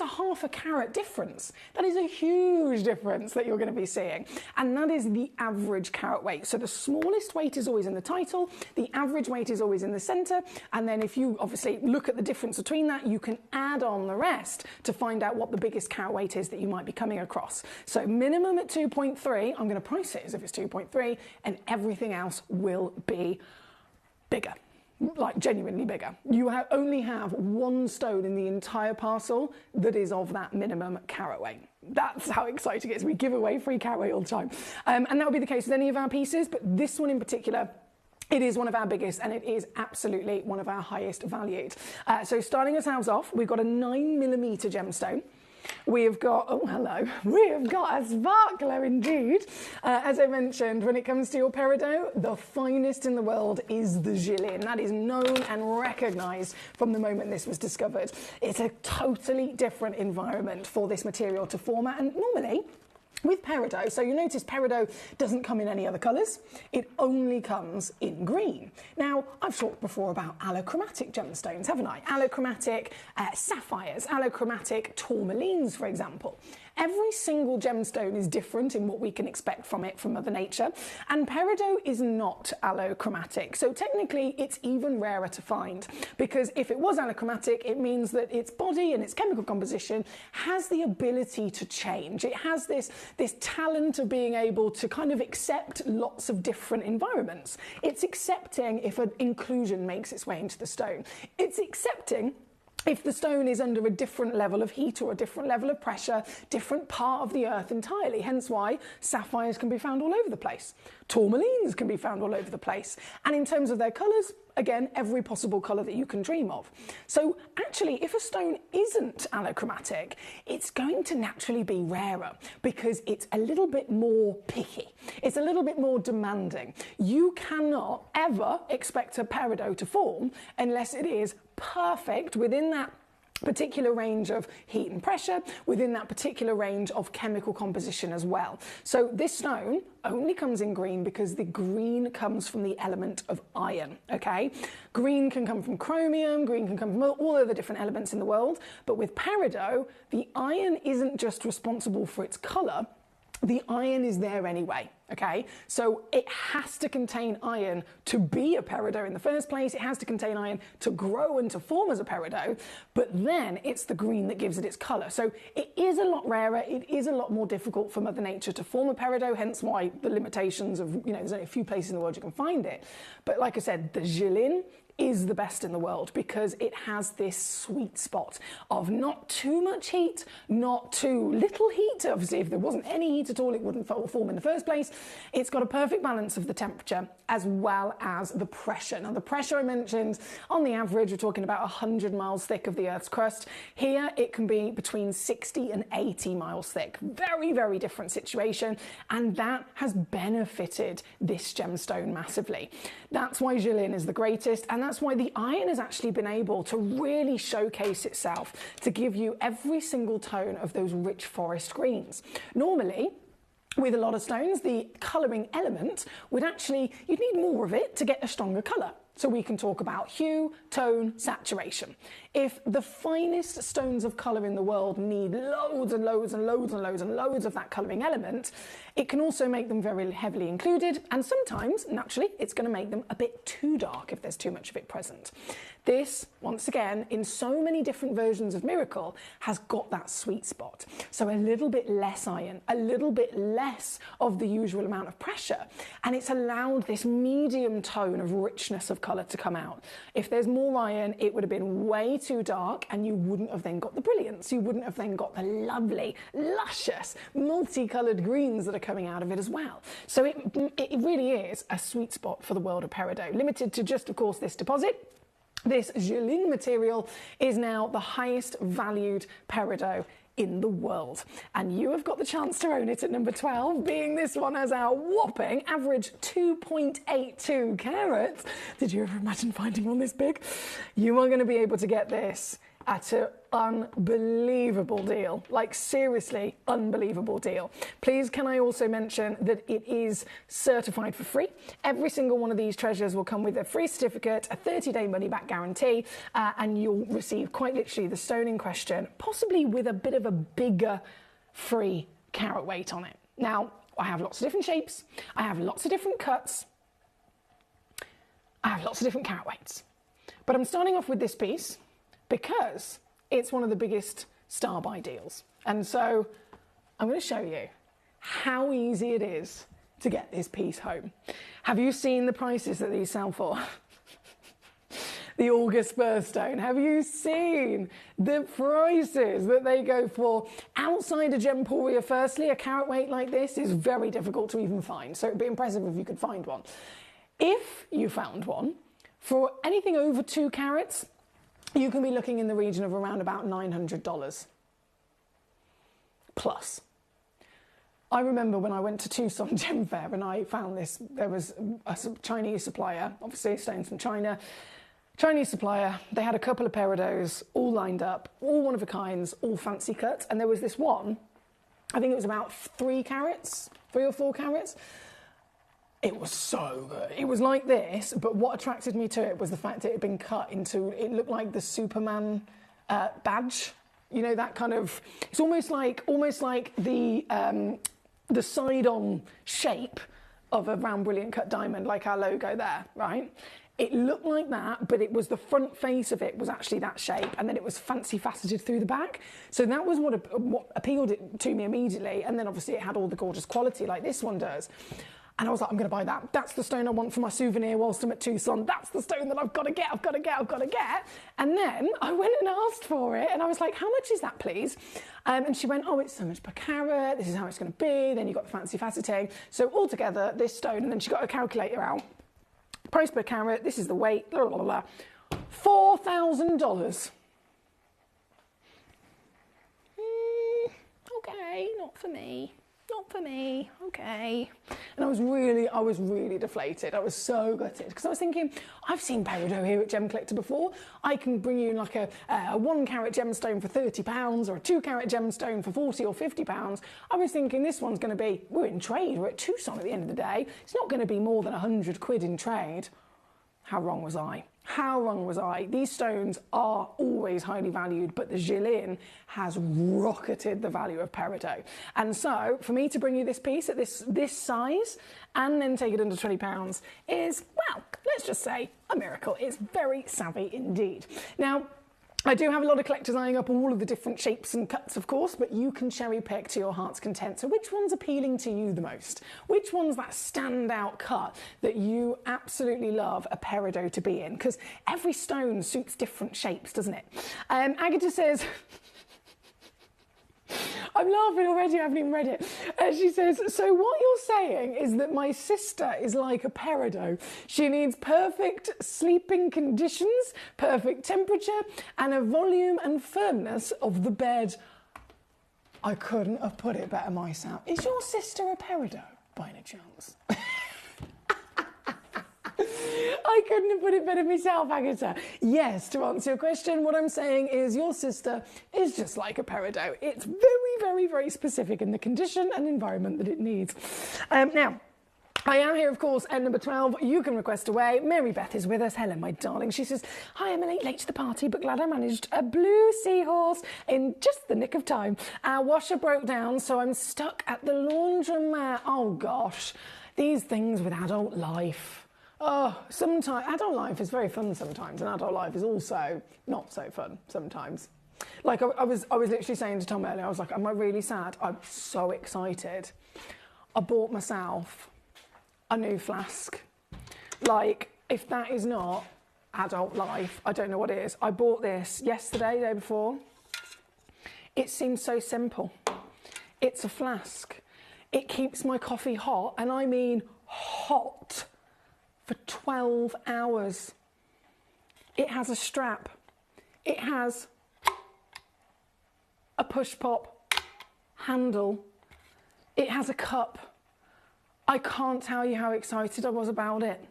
a half a carat difference. That is a huge difference that you're going to be seeing. And that is the average carat weight. So the smallest weight is always in the title, the average weight is always in the center. And then if you obviously look at the difference between that, you can add on the rest to find out what the biggest carat weight is that you might be coming across. So minimum at 2.3, I'm going to price it as if it's 2.3, and everything else will be bigger. Like genuinely bigger. You only have one stone in the entire parcel that is of that minimum carat weight. That's how exciting it is. We give away free carat weight all the time. And that will be the case with any of our pieces, but this one in particular, it is one of our biggest and it is absolutely one of our highest valued. So starting ourselves off, we've got a 9mm gemstone. We have got, oh hello, we have got a sparkler indeed. As I mentioned, when it comes to your peridot, the finest in the world is the Jilin. That is known and recognised from the moment this was discovered. It's a totally different environment for this material to form at, and normally, with peridot, so you notice peridot doesn't come in any other colours, it only comes in green. Now, I've talked before about allochromatic gemstones, haven't I? Allochromatic sapphires, allochromatic tourmalines, for example. Every single gemstone is different in what we can expect from it from Mother Nature, and peridot is not allochromatic, so technically it's even rarer to find, because if it was allochromatic, it means that its body and its chemical composition has the ability to change. It has this talent of being able to kind of accept lots of different environments. It's accepting if an inclusion makes its way into the stone. It's accepting if the stone is under a different level of heat or a different level of pressure, different part of the earth entirely. Hence why sapphires can be found all over the place. Tourmalines can be found all over the place. And in terms of their colours, again, every possible colour that you can dream of. So actually, if a stone isn't allochromatic, it's going to naturally be rarer because it's a little bit more picky. It's a little bit more demanding. You cannot ever expect a peridot to form unless it is perfect within that particular range of heat and pressure, within that particular range of chemical composition as well. So this stone only comes in green because the green comes from the element of iron, okay? Green can come from chromium, green can come from all of the different elements in the world, but with peridot, the iron isn't just responsible for its colour, the iron is there anyway, okay? So it has to contain iron to be a peridot in the first place. It has to contain iron to grow and to form as a peridot, but then it's the green that gives it its colour. So it is a lot rarer. It is a lot more difficult for Mother Nature to form a peridot, hence why the limitations of, you know, there's only a few places in the world you can find it. But like I said, the Jilin is the best in the world because it has this sweet spot of not too much heat, not too little heat. Obviously, if there wasn't any heat at all, it wouldn't form in the first place. It's got a perfect balance of the temperature as well as the pressure. Now, the pressure I mentioned, on the average, we're talking about 100 miles thick of the Earth's crust. Here, it can be between 60 and 80 miles thick. Very, very different situation, and that has benefited this gemstone massively. That's why Jilin is the greatest, and that's why the iron has actually been able to really showcase itself to give you every single tone of those rich forest greens. Normally, with a lot of stones, the colouring element would actually, you'd need more of it to get a stronger colour. So we can talk about hue, tone, saturation. If the finest stones of colour in the world need loads and loads and loads and loads and loads of that colouring element, it can also make them very heavily included, and sometimes, naturally, it's going to make them a bit too dark if there's too much of it present. This, once again, in so many different versions of Miracle, has got that sweet spot. So a little bit less iron, a little bit less of the usual amount of pressure, and it's allowed this medium tone of richness of colour to come out. If there's more iron, it would have been way too dark, and you wouldn't have then got the brilliance. You wouldn't have then got the lovely, luscious, multicoloured greens that are coming out of it as well. So it really is a sweet spot for the world of peridot. Limited to just, of course, this deposit. This Jilin material is now the highest valued peridot in the world, and you have got the chance to own it at number 12, being this one has our whopping average 2.82 carats. Did you ever imagine finding one this big? You are going to be able to get this at an unbelievable deal, like seriously unbelievable deal. Please can I also mention that it is certified for free. Every single one of these treasures will come with a free certificate, a 30-day money-back guarantee, and you'll receive quite literally the stone in question, possibly with a bit of a bigger free carat weight on it. Now, I have lots of different shapes, I have lots of different cuts, I have lots of different carat weights, but I'm starting off with this piece because it's one of the biggest star buy deals. And so I'm going to show you how easy it is to get this piece home. Have you seen the prices that these sell for? The August birthstone. Have you seen the prices that they go for? Outside of Gemporia, firstly, a carat weight like this is very difficult to even find. So it'd be impressive if you could find one. If you found one, for anything over 2 carats, you can be looking in the region of around about $900 plus. I remember when I went to Tucson Gem Fair and I found this, there was a Chinese supplier, obviously stones from China, Chinese supplier, they had a couple of peridots all lined up, all one of a kinds, all fancy cut, and there was this one, I think it was about 3 carats, 3 or 4 carats. It was so good. It was like this, but what attracted me to it was the fact that it had been cut into, it looked like the Superman badge. You know, that kind of, it's almost like the side-on shape of a round brilliant cut diamond, like our logo there, right? It looked like that, but it was the front face of it was actually that shape, and then it was fancy faceted through the back. So that was what appealed it to me immediately, and then obviously it had all the gorgeous quality like this one does. And I was like, I'm going to buy that. That's the stone I want for my souvenir whilst I'm at Tucson. That's the stone that I've got to get. And then I went and asked for it. And I was like, how much is that, please? And she went, oh, it's so much per carat. This is how it's going to be. Then you've got the fancy faceting. So altogether, this stone, and then she got a calculator out. Price per carat. This is the weight. Blah, blah, blah, blah. $4,000. Okay, not for me. Not for me, okay. And I was really deflated. I was so gutted because I was thinking, I've seen peridot here at Gemcollector before. I can bring you like a 1 carat gemstone for £30 or a 2 carat gemstone for £40 or £50. I was thinking this one's going to be, we're in trade, we're at Tucson at the end of the day. It's not going to be more than 100 quid in trade. How wrong was I? How wrong was I? These stones are always highly valued, but the Jilin has rocketed the value of peridot. And so, for me to bring you this piece at this size and then take it under £20 is, well, let's just say a miracle. It's very savvy indeed. Now, I do have a lot of collectors eyeing up all of the different shapes and cuts, of course, but you can cherry pick to your heart's content. So which one's appealing to you the most? Which one's that standout cut that you absolutely love a peridot to be in? Because every stone suits different shapes, doesn't it? Agatha says... I'm laughing already, I haven't even read it. She says, so what you're saying is that my sister is like a peridot. She needs perfect sleeping conditions, perfect temperature, and a volume and firmness of the bed. I couldn't have put it better myself. Is your sister a peridot, by any chance? I couldn't have put it better myself, Agatha. Yes, to answer your question, what I'm saying is your sister is just like a peridot. It's very specific in the condition and environment that it needs. Now, I am here, of course, at number 12. You can request away. Mary Beth is with us. Hello, my darling. She says, hi, Emily. Late to the party, but glad I managed a blue seahorse in just the nick of time. Our washer broke down, so I'm stuck at the laundromat. Oh, gosh. These things with adult life. Oh, sometimes adult life is very fun sometimes, and adult life is also not so fun sometimes. Like I was literally saying to Tom earlier, I was like, am I really sad? I'm so excited. I bought myself a new flask. Like, if that is not adult life, I don't know what is. I bought this yesterday, day before. It seems so simple. It's a flask. It keeps my coffee hot, and I mean hot, for 12 hours. It has a strap. It has a push-pop handle. It has a cup. I can't tell you how excited I was about it.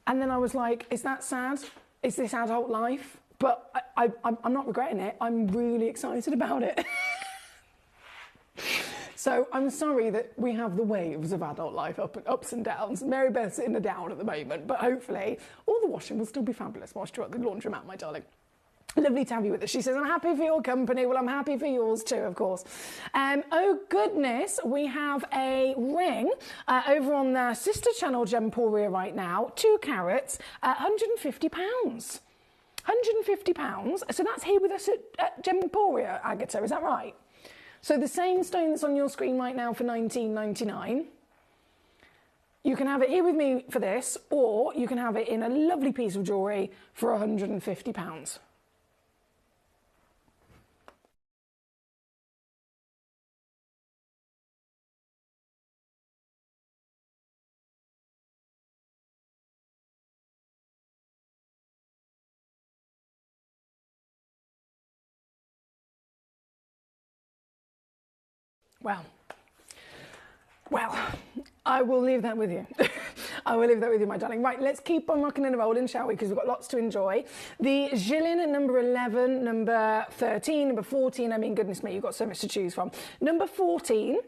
And then I was like, is that sad? Is this adult life? But I'm not regretting it. I'm really excited about it. So I'm sorry that we have the waves of adult life, ups and downs. Mary Beth's in the down at the moment, but hopefully all the washing will still be fabulous whilst you're at the laundromat, my darling. Lovely to have you with us. She says, I'm happy for your company. Well, I'm happy for yours too, of course. Oh, goodness, we have a ring over on the sister channel Gemporia right now, 2 carats, £150. £150. So that's here with us at Gemporia, Agatha, is that right? So the same stone that's on your screen right now for $19.99, you can have it here with me for this, or you can have it in a lovely piece of jewellery for £150. Well, I will leave that with you. I will leave that with you, my darling. Right, let's keep on rocking and rolling, shall we? Because we've got lots to enjoy. The Jilin at number 11, number 13, number 14. I mean, goodness me, you've got so much to choose from. Number 14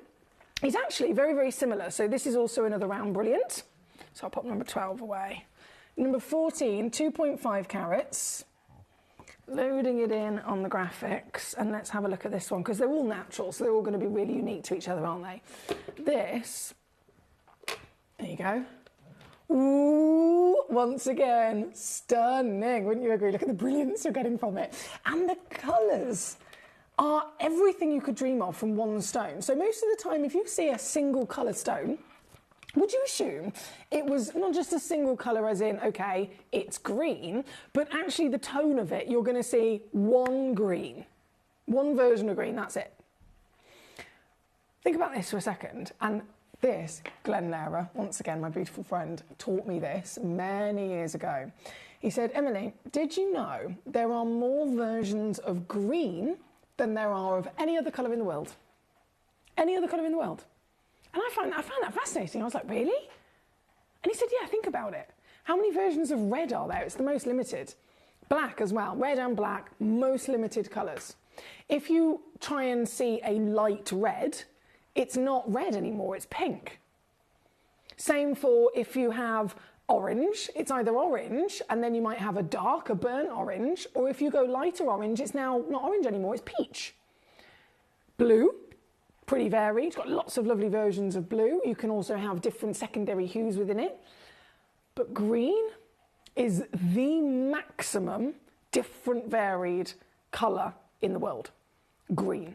is actually very similar. So this is also another round brilliant. So I'll pop number 12 away. Number 14, 2.5 carats. Loading it in on the graphics, and let's have a look at this one, because they're all natural, so they're all going to be really unique to each other, aren't they? This, there you go. Ooh, once again, stunning, wouldn't you agree? Look at the brilliance you're getting from it. And the colours are everything you could dream of from one stone. So most of the time, if you see a single colour stone, would you assume it was not just a single colour as in, okay, it's green, but actually the tone of it, you're going to see one green. One version of green, that's it. Think about this for a second. And this, Glenn Lehrer, once again, my beautiful friend, taught me this many years ago. He said, Emily, did you know there are more versions of green than there are of any other colour in the world? Any other colour in the world? And I found that fascinating. I was like, really? And he said, yeah, think about it. How many versions of red are there? It's the most limited. Black as well. Red and black, most limited colours. If you try and see a light red, it's not red anymore, it's pink. Same for if you have orange, it's either orange and then you might have a darker burnt orange, or if you go lighter orange, it's now not orange anymore, it's peach. Blue, pretty varied, it's got lots of lovely versions of blue. You can also have different secondary hues within it. But green is the maximum different varied colour in the world. Green.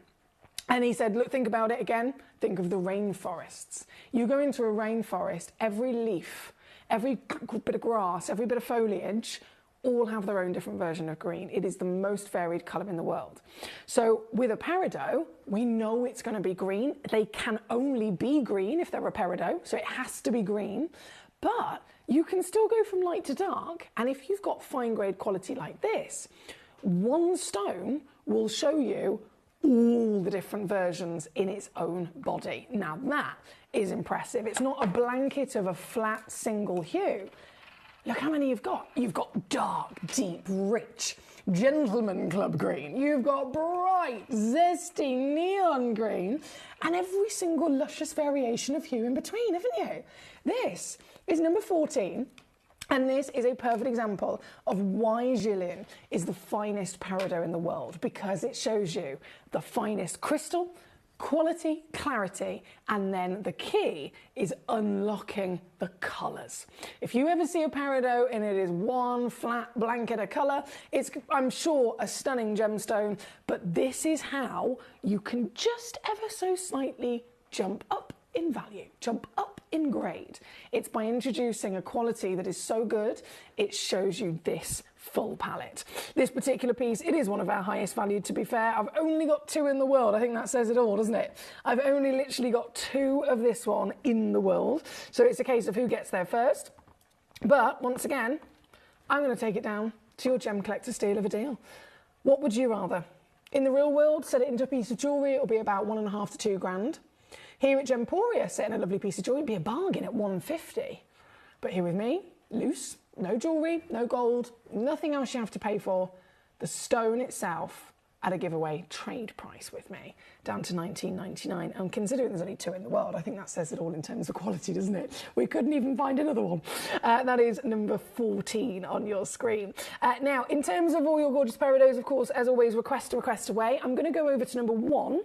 And he said, look, think about it again. Think of the rainforests. You go into a rainforest, every leaf, every bit of grass, every bit of foliage, all have their own different version of green. It is the most varied colour in the world. So with a peridot, we know it's going to be green. They can only be green if they're a peridot, so it has to be green. But you can still go from light to dark, and if you've got fine grade quality like this, one stone will show you all the different versions in its own body. Now that is impressive. It's not a blanket of a flat single hue. Look how many you've got. You've got dark, deep, rich, gentleman club green. You've got bright, zesty neon green, and every single luscious variation of hue in between, haven't you? This is number 14. And this is a perfect example of why Jillian is the finest peridot in the world, because it shows you the finest crystal, quality, clarity, and then the key is unlocking the colours. If you ever see a peridot and it is one flat blanket of colour, it's, I'm sure, a stunning gemstone, but this is how you can just ever so slightly jump up in value, jump up in grade. It's by introducing a quality that is so good, it shows you this full palette. This particular piece, it is one of our highest valued, to be fair. I've only got 2 in the world. I think that says it all, doesn't it? I've only literally got 2 of this one in the world. So it's a case of who gets there first. But once again, I'm going to take it down to your Gemcollector steal of a deal. What would you rather? In the real world, set it into a piece of jewellery, it'll be about 1.5 to 2 grand. Here at Gemporia, setting a lovely piece of jewellery would be a bargain at 150. But here with me, loose, no jewellery, no gold, nothing else you have to pay for. The stone itself at a giveaway trade price with me, down to $19.99. And considering there's only 2 in the world, I think that says it all in terms of quality, doesn't it? We couldn't even find another one. That is number 14 on your screen. Now, in terms of all your gorgeous peridots, of course, as always, request away. I'm going to go over to number 1.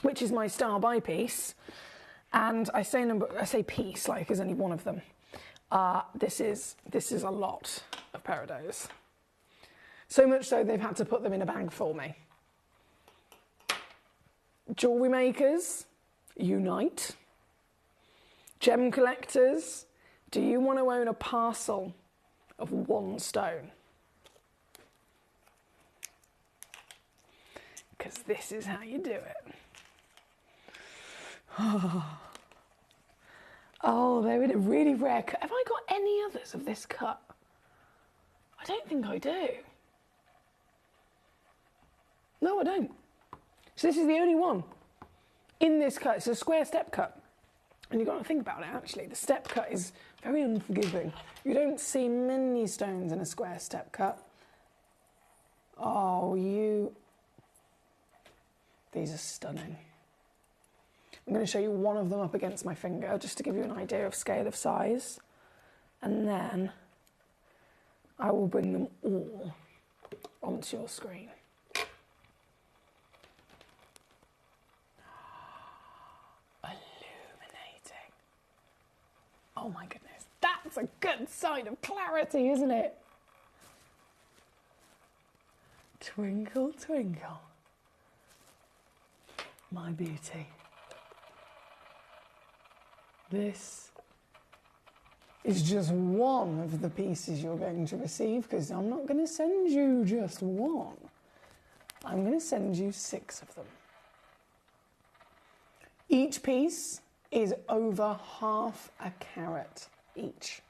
Which is my star by piece, and I say piece like there's only one of them. This is a lot of peridots. So much so they've had to put them in a bag for me. Jewellery makers, unite. Gem collectors, do you want to own a parcel of 1 stone? Because this is how you do it. Oh, they're in a really rare cut. Have I got any others of this cut? I don't think I do. No, I don't. So this is the only one in this cut. It's a square step cut. And you've got to think about it, actually. The step cut is very unforgiving. You don't see many stones in a square step cut. Oh, these are stunning. I'm going to show you one of them up against my finger, just to give you an idea of scale of size. And then I will bring them all onto your screen. Illuminating. Oh my goodness, that's a good sign of clarity, isn't it? Twinkle, twinkle, my beauty. This is just one of the pieces you're going to receive, because I'm not going to send you just one. I'm going to send you 6 of them. Each piece is over half a carat each.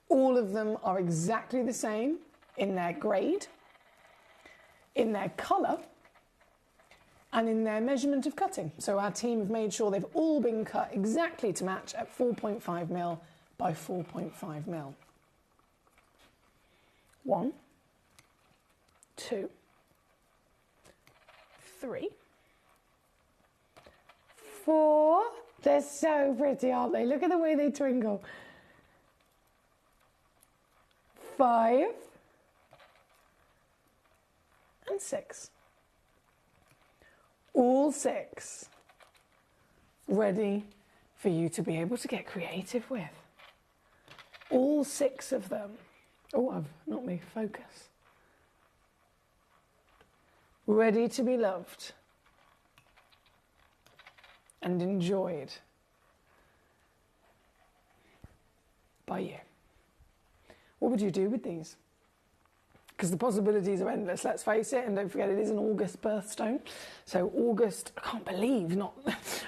All of them are exactly the same in their grade, in their colour, and in their measurement of cutting. So our team have made sure they've all been cut exactly to match at 4.5mm by 4.5mm. 1, 2, 3, 4. They're so pretty, aren't they? Look at the way they twinkle. 5 and 6. All 6 ready for you to be able to get creative with. All 6 of them. Oh, I've not made focus. Ready to be loved and enjoyed by you. What would you do with these? Because the possibilities are endless, let's face it, and don't forget it is an August birthstone. So August, I can't believe not,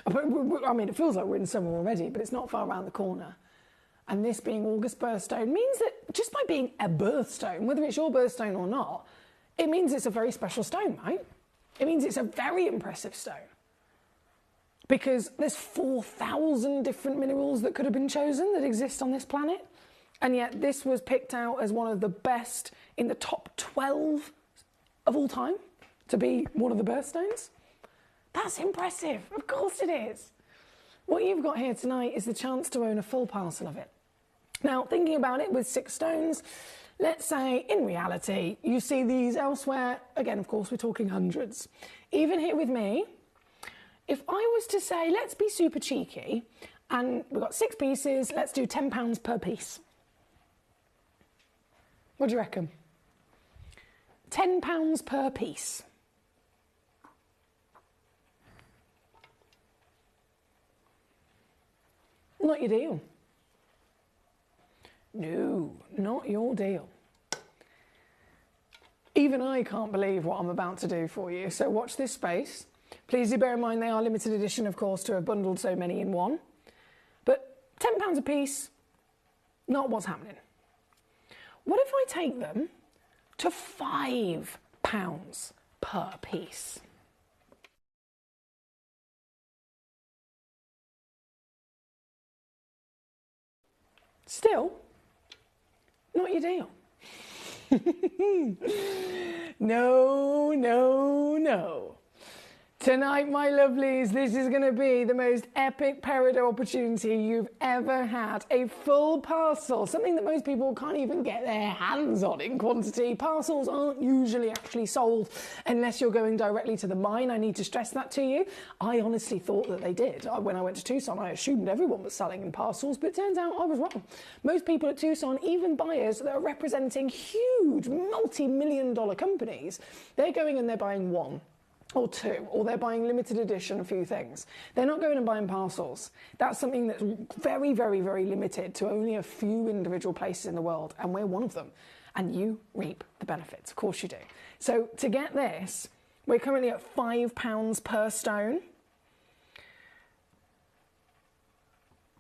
I mean, it feels like we're in summer already, but it's not far around the corner. And this being August birthstone means that just by being a birthstone, whether it's your birthstone or not, it means it's a very special stone, right? It means it's a very impressive stone. Because there's 4,000 different minerals that could have been chosen that exist on this planet. And yet this was picked out as one of the best in the top 12 of all time to be one of the birthstones. That's impressive. Of course it is. What you've got here tonight is the chance to own a full parcel of it. Now, thinking about it with 6 stones, let's say in reality, you see these elsewhere. Again, of course, we're talking hundreds. Even here with me, if I was to say, let's be super cheeky, and we've got 6 pieces, let's do £10 per piece. What do you reckon? £10 per piece. Not your deal. No, not your deal. Even I can't believe what I'm about to do for you, so watch this space. Please do bear in mind they are limited edition, of course, to have bundled so many in one. But £10 a piece, not what's happening. What if I take them to £5 per piece? Still, not your deal. No, no, no. Tonight, my lovelies, this is going to be the most epic peridot opportunity you've ever had. A full parcel, something that most people can't even get their hands on in quantity. Parcels aren't usually actually sold unless you're going directly to the mine. I need to stress that to you. I honestly thought that they did. When I went to Tucson, I assumed everyone was selling in parcels, but it turns out I was wrong. Most people at Tucson, even buyers that are representing huge multi-million-dollar companies, they're going and they're buying 1 or 2, or they're buying limited edition, a few things. They're not going and buying parcels. That's something that's very, very, very limited to only a few individual places in the world, and we're one of them. And you reap the benefits, of course you do. So to get this, we're currently at £5 per stone.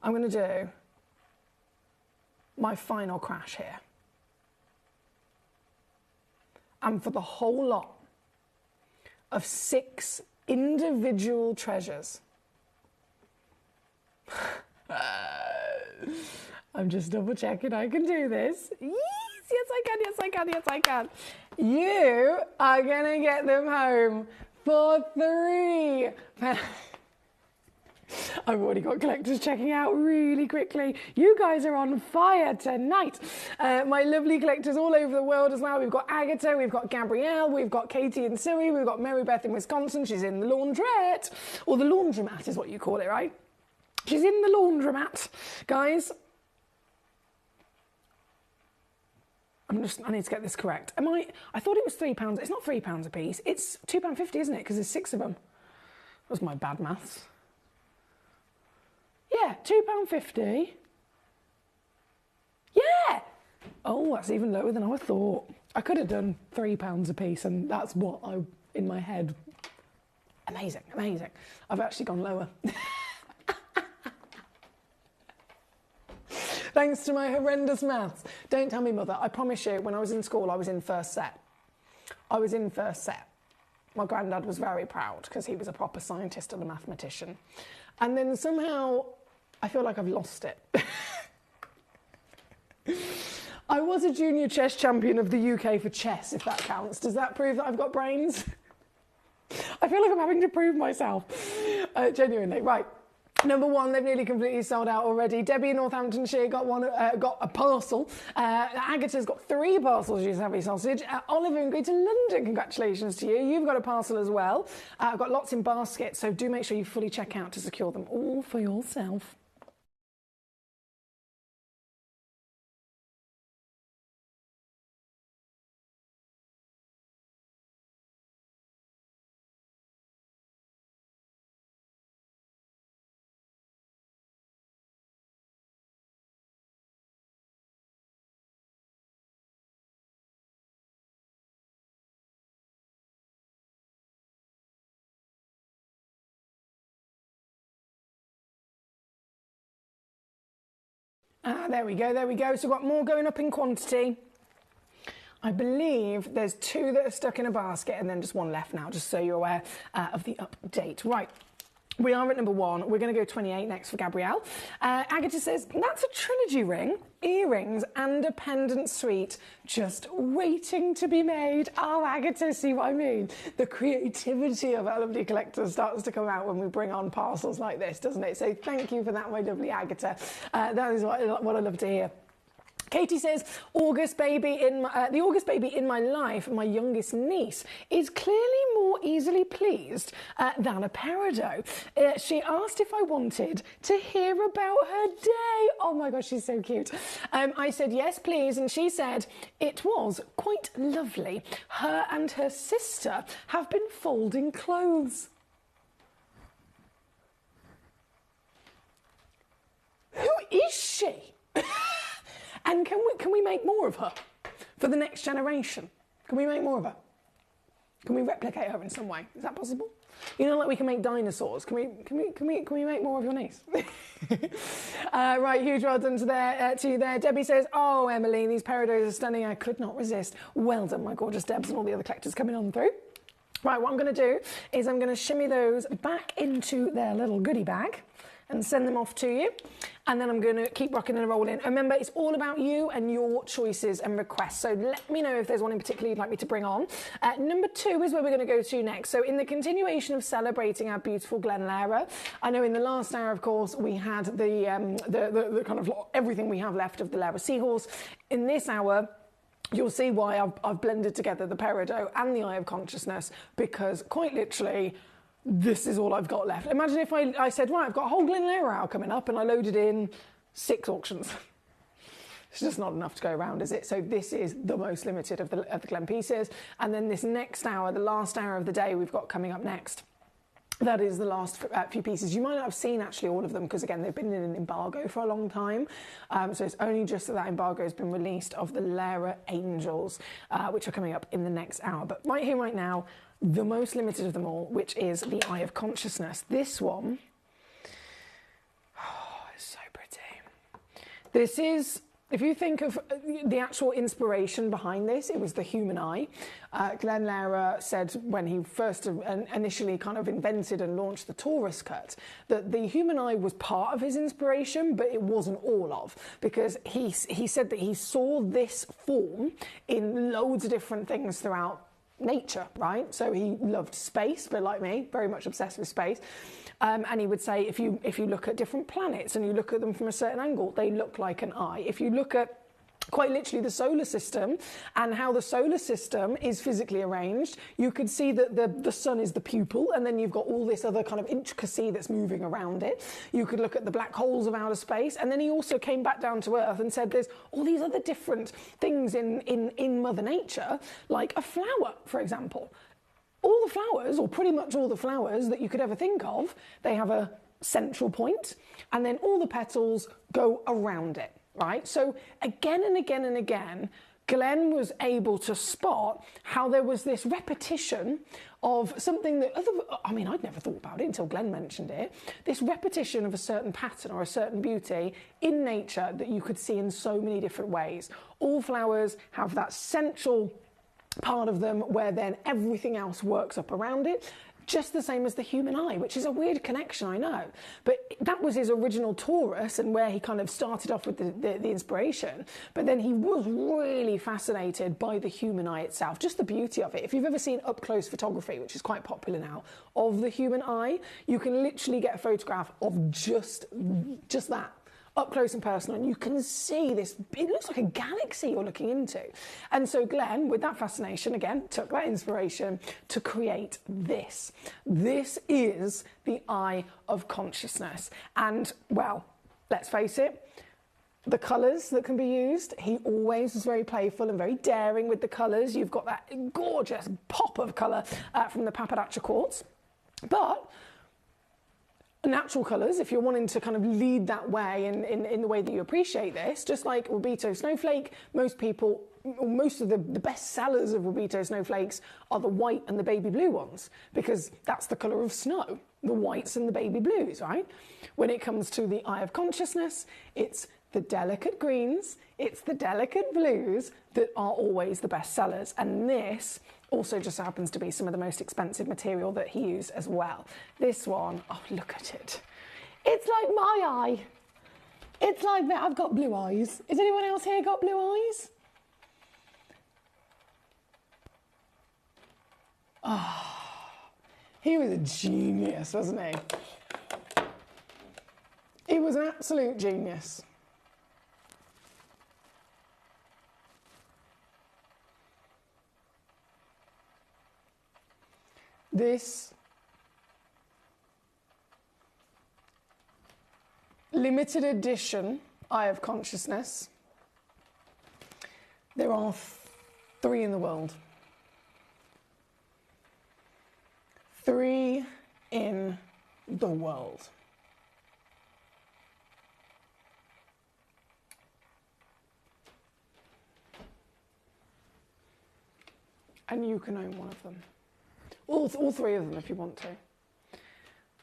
I'm going to do my final crash here. And for the whole lot of 6 individual treasures. I'm just double checking I can do this. Yes, I can, yes, I can, yes, I can. You are gonna get them home for £3. I've already got collectors checking out really quickly. You guys are on fire tonight. My lovely collectors all over the world as well. We've got Agatha, we've got Gabrielle, we've got Katie in Surrey, we've got Mary Beth in Wisconsin. She's in the laundrette, or the laundromat is what you call it, right? She's in the laundromat. Guys, I need to get this correct. I thought it was £3. It's not £3 a piece. It's £2.50, isn't it? Because there's 6 of them. That was my bad maths. Yeah, £2.50. Yeah! Oh, that's even lower than I thought. I could have done £3 a piece, and that's what in my head. Amazing, amazing. I've actually gone lower. Thanks to my horrendous maths. Don't tell me, Mother. I promise you, when I was in school, I was in first set. My granddad was very proud because he was a proper scientist and a mathematician. And then somehow, I feel like I've lost it. I was a junior chess champion of the UK for chess, if that counts. Does that prove that I've got brains? I feel like I'm having to prove myself. Genuinely. Right. Number one, they've nearly completely sold out already. Debbie in Northamptonshire got a parcel. Agatha's got 3 parcels, you savvy sausage. Oliver in Greater London, congratulations to you. You've got a parcel as well. I've got lots in baskets, so do make sure you fully check out to secure them all for yourself. There we go, there we go. So we've got more going up in quantity. I believe there's 2 that are stuck in a basket and then just 1 left now, just so you're aware of the update. Right, we are at number 1. We're going to go 28 next for Gabrielle. Agatha says, that's a trilogy ring, earrings and a pendant suite just waiting to be made. Oh, Agatha, see what I mean? The creativity of our lovely collectors starts to come out when we bring on parcels like this, doesn't it? So thank you for that, my lovely Agatha. That is what I love to hear. Katie says, the August baby in my life, my youngest niece, is clearly more easily pleased than a peridot. She asked if I wanted to hear about her day. Oh my gosh, she's so cute. I said, yes, please. And she said, it was quite lovely. Her and her sister have been folding clothes. Who is she? And can we make more of her for the next generation? Can we make more of her? Can we replicate her in some way? Is that possible? You know, like we can make dinosaurs. Can we make more of your niece? Right, huge well done to you there. Debbie says, oh, Emily, these peridots are stunning. I could not resist. Well done, my gorgeous Debs and all the other collectors coming on through. Right, what I'm going to do is I'm going to shimmy those back into their little goodie bag and send them off to you. And then I'm going to keep rocking and rolling. Remember, it's all about you and your choices and requests. So let me know if there's one in particular you'd like me to bring on. Number 2 is where we're going to go to next. So in the continuation of celebrating our beautiful Glenlara, I know in the last hour, of course, we had the kind of everything we have left of the Lara Seahorse. In this hour, you'll see why I've blended together the peridot and the Eye of Consciousness, because quite literally, this is all I've got left. Imagine if I said, right, I've got a whole Glenlara hour coming up and I loaded in 6 auctions. It's just not enough to go around, is it? So this is the most limited of the Glen pieces. And then this next hour, the last hour of the day we've got coming up next, that is the last few pieces. You might not have seen actually all of them because, again, they've been in an embargo for a long time. So it's only just that embargo has been released of the Lara Angels, which are coming up in the next hour. But right here, right now, the most limited of them all, which is the Eye of Consciousness. This one, oh, it's so pretty. This is, if you think of the actual inspiration behind this, it was the human eye. Glen Lara said when he first initially kind of invented and launched the Taurus cut, that the human eye was part of his inspiration, but it wasn't all of, because he said that he saw this form in loads of different things throughout nature, right? So he loved space, but like me, very much obsessed with space. And he would say, if you look at different planets and you look at them from a certain angle, they look like an eye. If you look at quite literally the solar system and how the solar system is physically arranged, you could see that the sun is the pupil, and then you've got all this other kind of intricacy that's moving around it. You could look at the black holes of outer space, and then he also came back down to Earth and said there's all these other different things in Mother Nature, like a flower, for example. All the flowers, or pretty much all the flowers that you could ever think of, they have a central point, and then all the petals go around it, right? So again and again and again, Glenn was able to spot how there was this repetition of something that I'd never thought about it until Glenn mentioned it. This repetition of a certain pattern or a certain beauty in nature that you could see in so many different ways. All flowers have that central part of them where then everything else works up around it. Just the same as the human eye, which is a weird connection, I know. But that was his original Taurus and where he kind of started off with the inspiration. But then he was really fascinated by the human eye itself, just the beauty of it. If you've ever seen up-close photography, which is quite popular now, of the human eye, you can literally get a photograph of just that. Up close and personal, and you can see this, it looks like a galaxy you're looking into. And so Glenn, with that fascination, again, took that inspiration to create this. This is the eye of consciousness. And, well, let's face it, the colours that can be used, he always was very playful and very daring with the colours. You've got that gorgeous pop of colour from the Papadacha quartz. But natural colours, if you're wanting to kind of lead that way in the way that you appreciate this, just like Rubito Snowflake, most of the best sellers of Rubito Snowflakes are the white and the baby blue ones, because that's the colour of snow, the whites and the baby blues, right? When it comes to the eye of consciousness, it's the delicate greens, it's the delicate blues that are always the best sellers. And this also just happens to be some of the most expensive material that he used as well. This one, oh, look at it. It's like my eye. It's like that. I've got blue eyes. Has anyone else here got blue eyes? Oh, he was a genius, wasn't he? He was an absolute genius. This limited edition Eye of Consciousness, there are 3 in the world. 3 in the world. And you can own one of them. All 3 of them if you want to.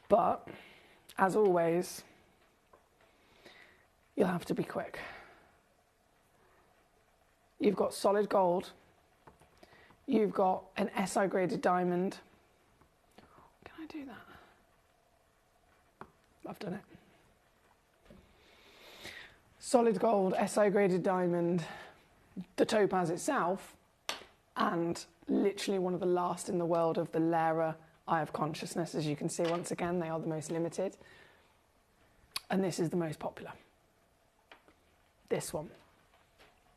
But, as always, you'll have to be quick. You've got solid gold. You've got an SI graded diamond. Can I do that? I've done it. Solid gold, SI graded diamond, the topaz itself, and literally one of the last in the world of the Lera Eye of Consciousness. As you can see, once again, they are the most limited. And this is the most popular. This one,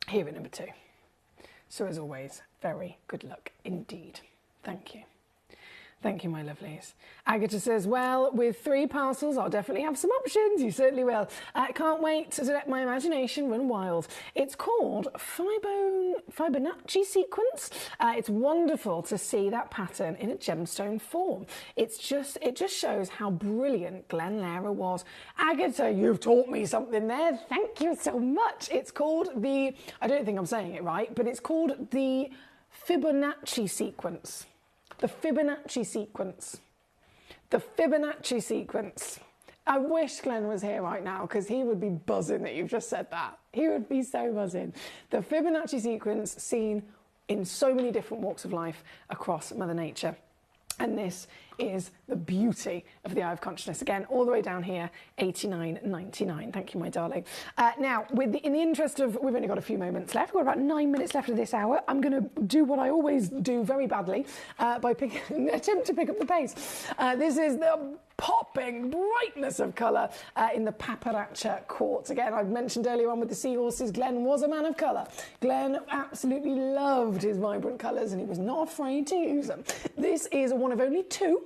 here at number 2. So as always, very good luck indeed. Thank you. Thank you, my lovelies. Agatha says, well, with 3 parcels, I'll definitely have some options. You certainly will. Can't wait to let my imagination run wild. It's called Fibonacci sequence. It's wonderful to see that pattern in a gemstone form. It just shows how brilliant Glenn Lera was. Agatha, you've taught me something there. Thank you so much. It's called I don't think I'm saying it right, but it's called the Fibonacci sequence. The Fibonacci sequence. The Fibonacci sequence. I wish Glenn was here right now because he would be buzzing that you've just said that. He would be so buzzing. The Fibonacci sequence seen in so many different walks of life across Mother Nature. And this is the beauty of the Eye of Consciousness. Again, all the way down here, $89.99. Thank you, my darling. Now, in the interest of, we've only got a few moments left. We've got about 9 minutes left of this hour. I'm going to do what I always do very badly by attempt to pick up the pace. This is the popping brightness of colour in the Papadacha quartz. Again, I've mentioned earlier on with the seahorses, Glenn was a man of colour. Glenn absolutely loved his vibrant colours and he was not afraid to use them. This is one of only 2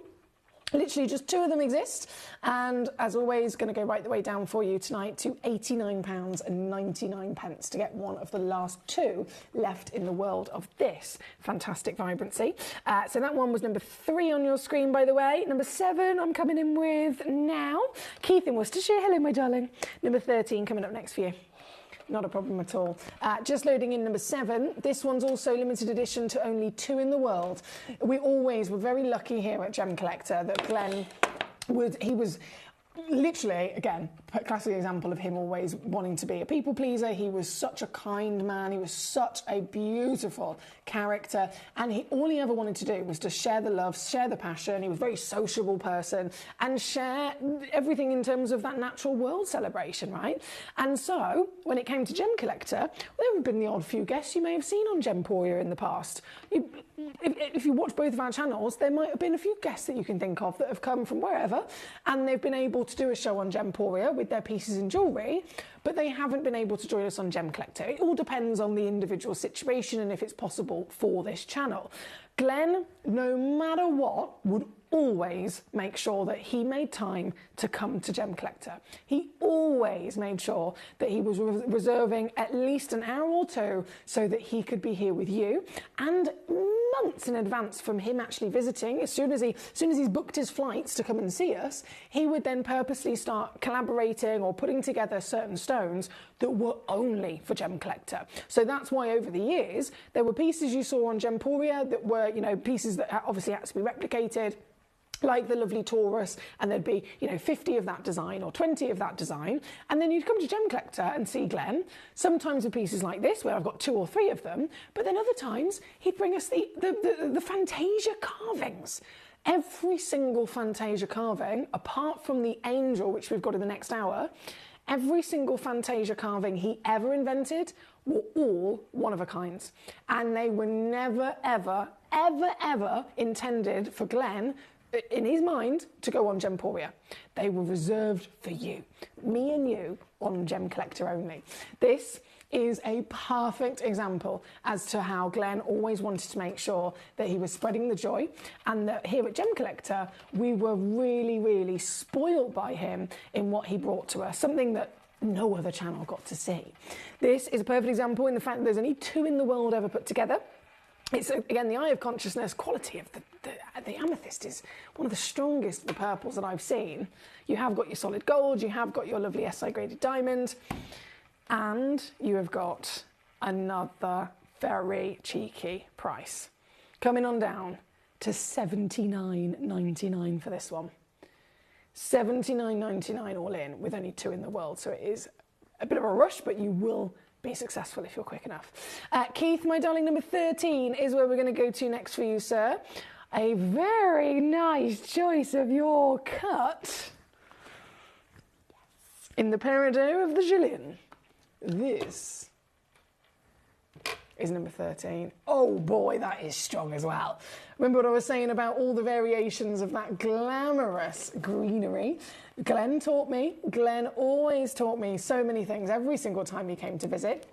Literally just 2 of them exist, and as always, going to go right the way down for you tonight to £89.99 to get one of the last 2 left in the world of this fantastic vibrancy. So that one was number 3 on your screen, by the way. Number 7 I'm coming in with now. Keith in Worcestershire, hello my darling. Number 13 coming up next for you. Not a problem at all. Just loading in number 7. This one's also limited edition to only 2 in the world. We always were very lucky here at Gemcollector that Glenn he was literally, again, a classic example of him always wanting to be a people pleaser. He was such a kind man. He was such a beautiful character. And all he ever wanted to do was to share the love, share the passion. He was a very sociable person and share everything in terms of that natural world celebration, right? And so when it came to Gemcollector, there have been the odd few guests you may have seen on Gemporia in the past. If you watch both of our channels, there might have been a few guests that you can think of that have come from wherever, and they've been able to do a show on Gemporia with their pieces and jewellery, but they haven't been able to join us on Gemcollector. It all depends on the individual situation and if it's possible for this channel. Glenn, no matter what, would always make sure that he made time to come to Gemcollector. He always made sure that he was reserving at least an hour or 2 so that he could be here with you, and months in advance from him actually visiting, as soon as he's booked his flights to come and see us, he would then purposely start collaborating or putting together certain stones that were only for Gemcollector. So that's why over the years there were pieces you saw on Gemporia that were, you know, pieces that obviously had to be replicated, like the lovely Taurus, and there'd be, you know, 50 of that design or 20 of that design, and then you'd come to Gemcollector and see Glenn, sometimes with pieces like this where I've got 2 or 3 of them, but then other times he'd bring us the Fantasia carvings. Every single Fantasia carving, apart from the angel, which we've got in the next hour, every single Fantasia carving he ever invented were all one of a kind, and they were never, ever, ever, ever intended for Glenn, in his mind, to go on Gemporia. They were reserved for you, me and you, on Gemcollector only. This is a perfect example as to how Glenn always wanted to make sure that he was spreading the joy, and that here at Gemcollector we were really, really spoiled by him in what he brought to us, something that no other channel got to see. This is a perfect example in the fact that there's only 2 in the world ever put together. It's, again, the Eye of Consciousness quality of the amethyst is one of the strongest of the purples that I've seen. You have got your solid gold, you have got your lovely SI graded diamond, and you have got another very cheeky price. Coming on down to $79.99 for this one. $79.99 all in, with only 2 in the world, so it is a bit of a rush, but you will be successful if you're quick enough. Keith, my darling, number 13 is where we're going to go to next for you, sir. A very nice choice of your cut. In the peridot of the Gillian. This is number 13. Oh boy, that is strong as well. Remember what I was saying about all the variations of that glamorous greenery? Glenn always taught me so many things every single time he came to visit.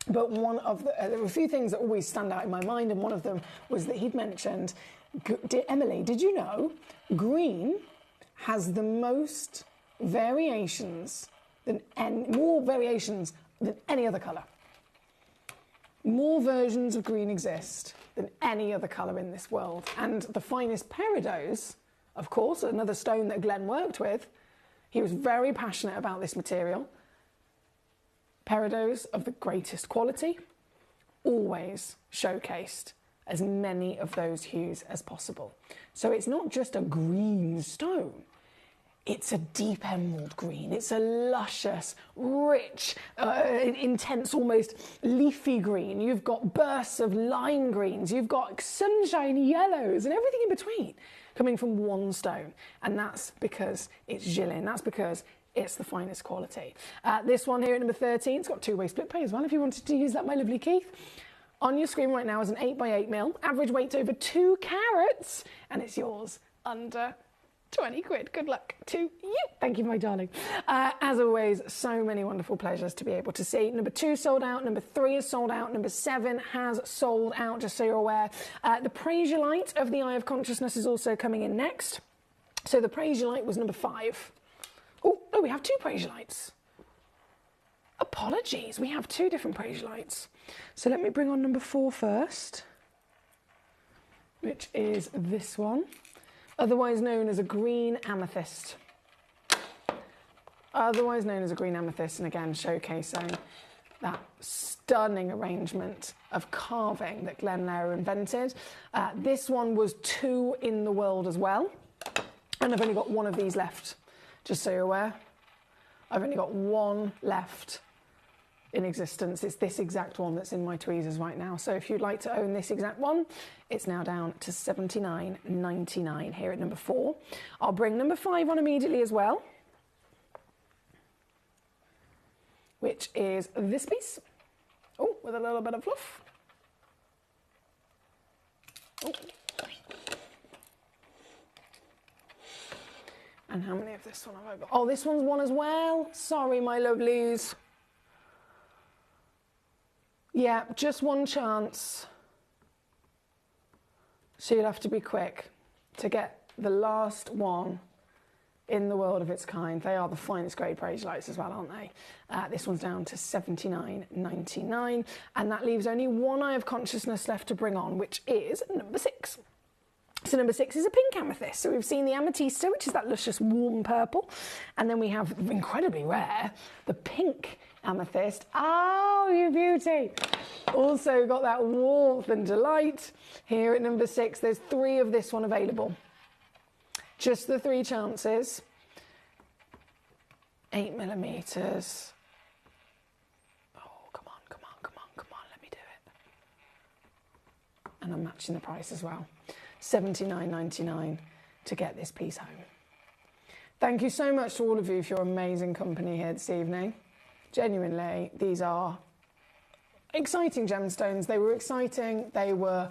But there were a few things that always stand out in my mind, and one of them was that he'd mentioned, Emily, did you know green has the most variations more variations than any other colour? More versions of green exist than any other colour in this world. And the finest peridots, of course, another stone that Glenn worked with, he was very passionate about this material. Peridots of the greatest quality, always showcased as many of those hues as possible. So it's not just a green stone. It's a deep emerald green. It's a luscious, rich, intense, almost leafy green. You've got bursts of lime greens. You've got sunshine yellows and everything in between coming from one stone. And that's because it's Gillian. That's because it's the finest quality. This one here at number 13, it's got 2-way split pay as well, if you wanted to use that, my lovely Keith. On your screen right now is an 8x8 mil. Average weight's over 2 carats, and it's yours under 20 quid. Good luck to you. Thank you, my darling. As always, so many wonderful pleasures to be able to see. Number 2 sold out. Number 3 is sold out. Number 7 has sold out, just so you're aware. The Praise Your Light of the Eye of Consciousness is also coming in next. So the Praise You Light was number 5. Oh, no, we have 2 Praise You Lights. Apologies, we have 2 different Praise You Lights. So let me bring on number 4 first, which is this one, otherwise known as a green amethyst. Otherwise known as a green amethyst, and again showcasing that stunning arrangement of carving that Glen Lehrer invented. This one was 2 in the world as well, and I've only got 1 of these left, just so you're aware. I've only got 1 left in existence. It's this exact one that's in my tweezers right now. So if you'd like to own this exact one, it's now down to $79.99 here at number 4. I'll bring number 5 on immediately as well, which is this piece. Oh, with a little bit of fluff. Oh. And how many of this one have I got? Oh, this one's 1 as well. Sorry, my lovelies. Yeah, just 1 chance. So you'll have to be quick to get the last one in the world of its kind. They are the finest grade Praise Lights as well, aren't they? This one's down to $79.99, and that leaves only 1 eye of consciousness left to bring on, which is number 6. So number 6 is a pink amethyst. So we've seen the amethysta, which is that luscious warm purple, and then we have, incredibly rare, the pink amethyst. Oh, you beauty! Also got that warmth and delight. Here at number 6, there's 3 of this one available. Just the 3 chances. 8mm. Oh, come on, come on, come on, come on, let me do it. And I'm matching the price as well. $79.99 to get this piece home. Thank you so much to all of you for your amazing company here this evening. Genuinely, these are exciting gemstones. They were exciting. They were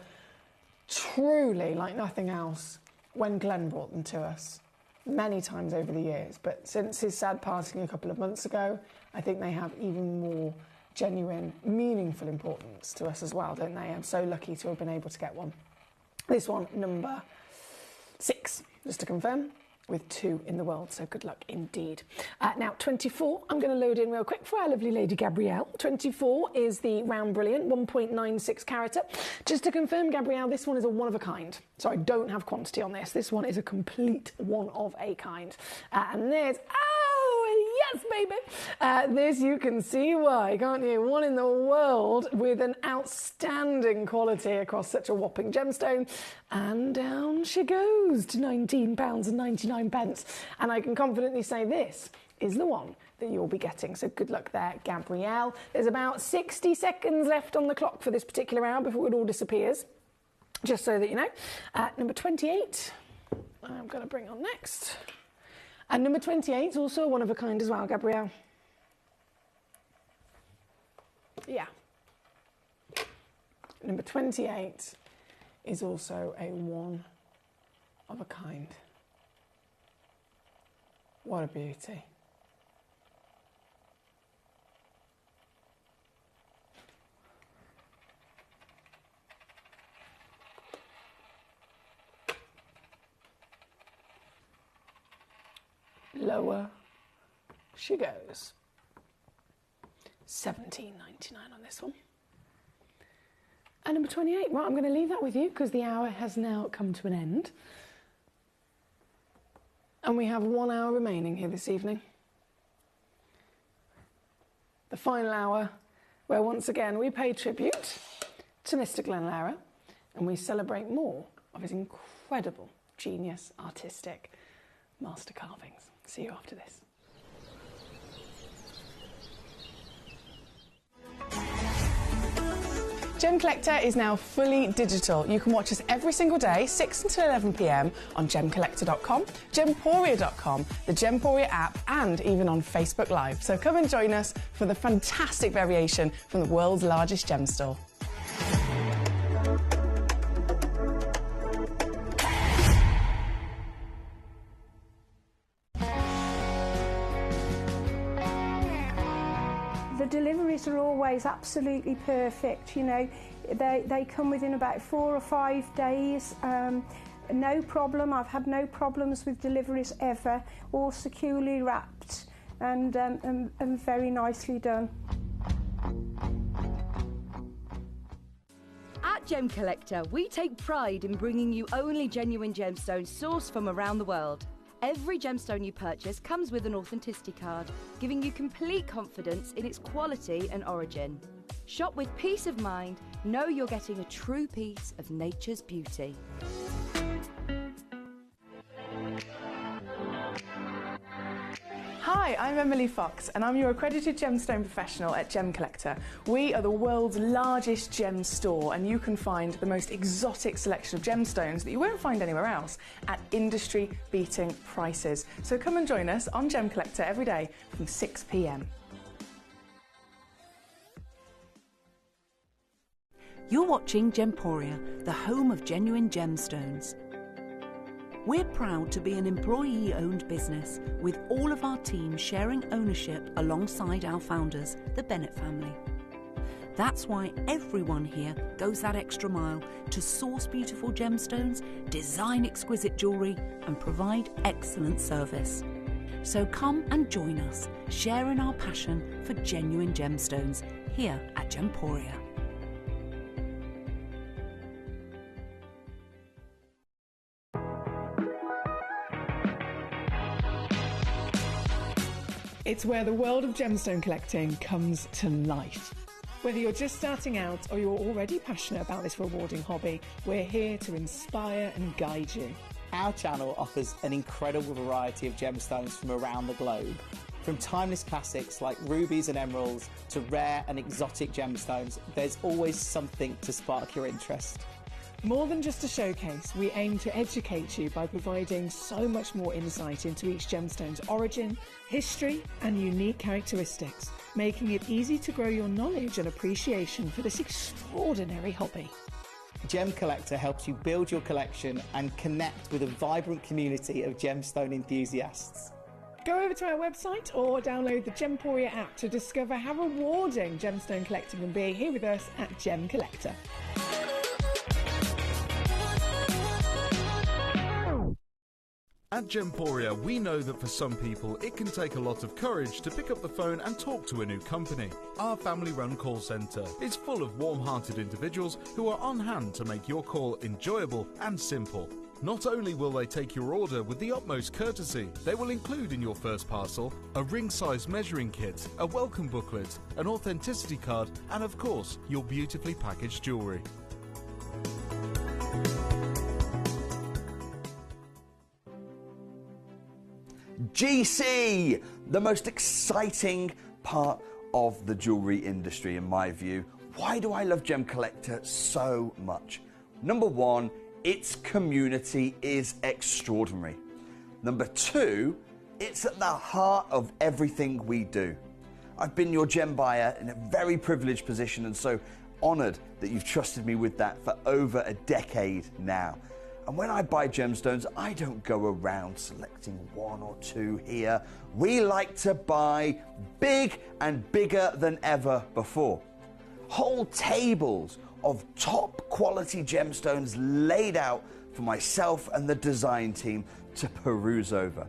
truly like nothing else when Glenn brought them to us many times over the years. But since his sad passing a couple of months ago, I think they have even more genuine, meaningful importance to us as well, don't they? I'm so lucky to have been able to get one. This one, number 6, just to confirm, with 2 in the world, so good luck indeed. Now, 24, I'm going to load in real quick for our lovely lady Gabrielle. 24 is the Round Brilliant, 1.96 carat. Just to confirm, Gabrielle, this one is a one of a kind. So I don't have quantity on this. This one is a complete one of a kind. And there's... yes, baby. This, you can see why, can't you? One in the world with an outstanding quality across such a whopping gemstone. And down she goes to £19.99. And I can confidently say this is the one that you'll be getting. So good luck there, Gabrielle. There's about 60 seconds left on the clock for this particular hour before it all disappears. Just so that you know. Number 28, I'm going to bring on next. And number 28 is also one of a kind as well, Gabrielle. Yeah. Number 28 is also a one of a kind. What a beauty. Lower she goes. $17.99 on this one. And number 28, well, I'm going to leave that with you because the hour has now come to an end. And we have 1 hour remaining here this evening. The final hour where once again we pay tribute to Mr. Glen Lehrer and we celebrate more of his incredible genius, artistic master carvings. See you after this. Gemcollector is now fully digital. You can watch us every single day, 6 until 11 p.m. on gemcollector.com, gemporia.com, the Gemporia app, and even on Facebook Live. So come and join us for the fantastic variation from the world's largest gem store. Deliveries are always absolutely perfect, you know. They come within about 4 or 5 days. no problem. I've had no problems with deliveries ever, all securely wrapped and very nicely done. At Gemcollector, we take pride in bringing you only genuine gemstones sourced from around the world. Every gemstone you purchase comes with an authenticity card, giving you complete confidence in its quality and origin. Shop with peace of mind, know you're getting a true piece of nature's beauty. Hi, I'm Emily Fox and I'm your accredited gemstone professional at Gemcollector. We are the world's largest gem store and you can find the most exotic selection of gemstones that you won't find anywhere else at industry-beating prices. So come and join us on Gemcollector every day from 6 p.m. You're watching Gemporia, the home of genuine gemstones. We're proud to be an employee-owned business with all of our team sharing ownership alongside our founders, the Bennett family. That's why everyone here goes that extra mile to source beautiful gemstones, design exquisite jewellery and provide excellent service. So come and join us, sharing our passion for genuine gemstones here at Gemporia. It's where the world of gemstone collecting comes to life. Whether you're just starting out or you're already passionate about this rewarding hobby, we're here to inspire and guide you. Our channel offers an incredible variety of gemstones from around the globe. From timeless classics like rubies and emeralds to rare and exotic gemstones, there's always something to spark your interest. More than just a showcase, we aim to educate you by providing so much more insight into each gemstone's origin, history and unique characteristics, making it easy to grow your knowledge and appreciation for this extraordinary hobby. Gemcollector helps you build your collection and connect with a vibrant community of gemstone enthusiasts. Go over to our website or download the Gemporia app to discover how rewarding gemstone collecting can be here with us at Gemcollector. At Gemporia, we know that for some people it can take a lot of courage to pick up the phone and talk to a new company. Our family-run call centre is full of warm-hearted individuals who are on hand to make your call enjoyable and simple. Not only will they take your order with the utmost courtesy, they will include in your first parcel a ring-size measuring kit, a welcome booklet, an authenticity card and of course your beautifully packaged jewellery. GC, the most exciting part of the jewellery industry in my view. Why do I love Gemcollector so much? Number one, its community is extraordinary. Number two, it's at the heart of everything we do. I've been your gem buyer in a very privileged position and so honoured that you've trusted me with that for over a decade now. And when I buy gemstones, I don't go around selecting one or two here. We like to buy big and bigger than ever before. Whole tables of top quality gemstones laid out for myself and the design team to peruse over.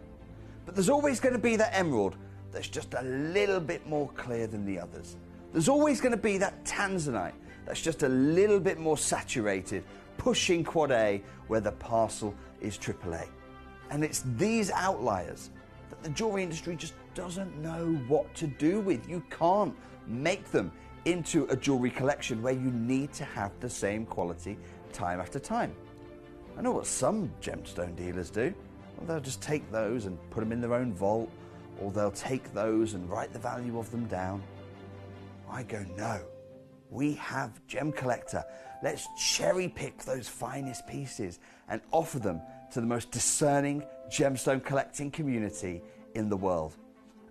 But there's always going to be that emerald that's just a little bit more clear than the others. There's always going to be that tanzanite that's just a little bit more saturated, pushing quad A where the parcel is AAA. And it's these outliers that the jewellery industry just doesn't know what to do with. You can't make them into a jewellery collection where you need to have the same quality time after time. I know what some gemstone dealers do. Well, they'll just take those and put them in their own vault, or they'll take those and write the value of them down. I go, no. We have Gemcollector. Let's cherry pick those finest pieces and offer them to the most discerning gemstone collecting community in the world.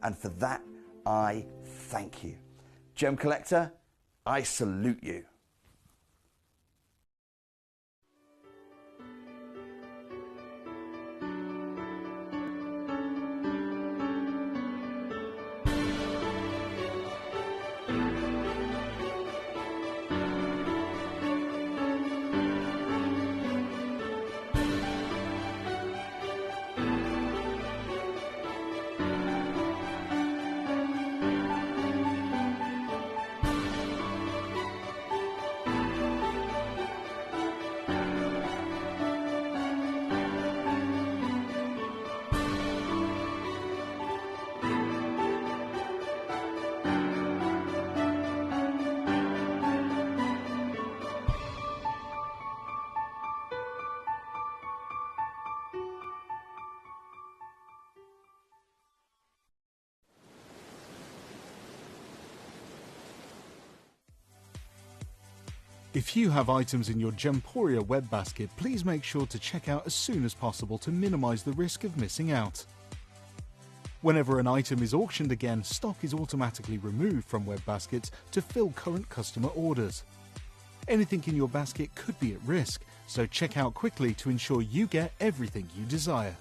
And for that, I thank you. Gemcollector, I salute you. If you have items in your Gemporia web basket, please make sure to check out as soon as possible to minimise the risk of missing out. Whenever an item is auctioned again, stock is automatically removed from web baskets to fill current customer orders. Anything in your basket could be at risk, so check out quickly to ensure you get everything you desire.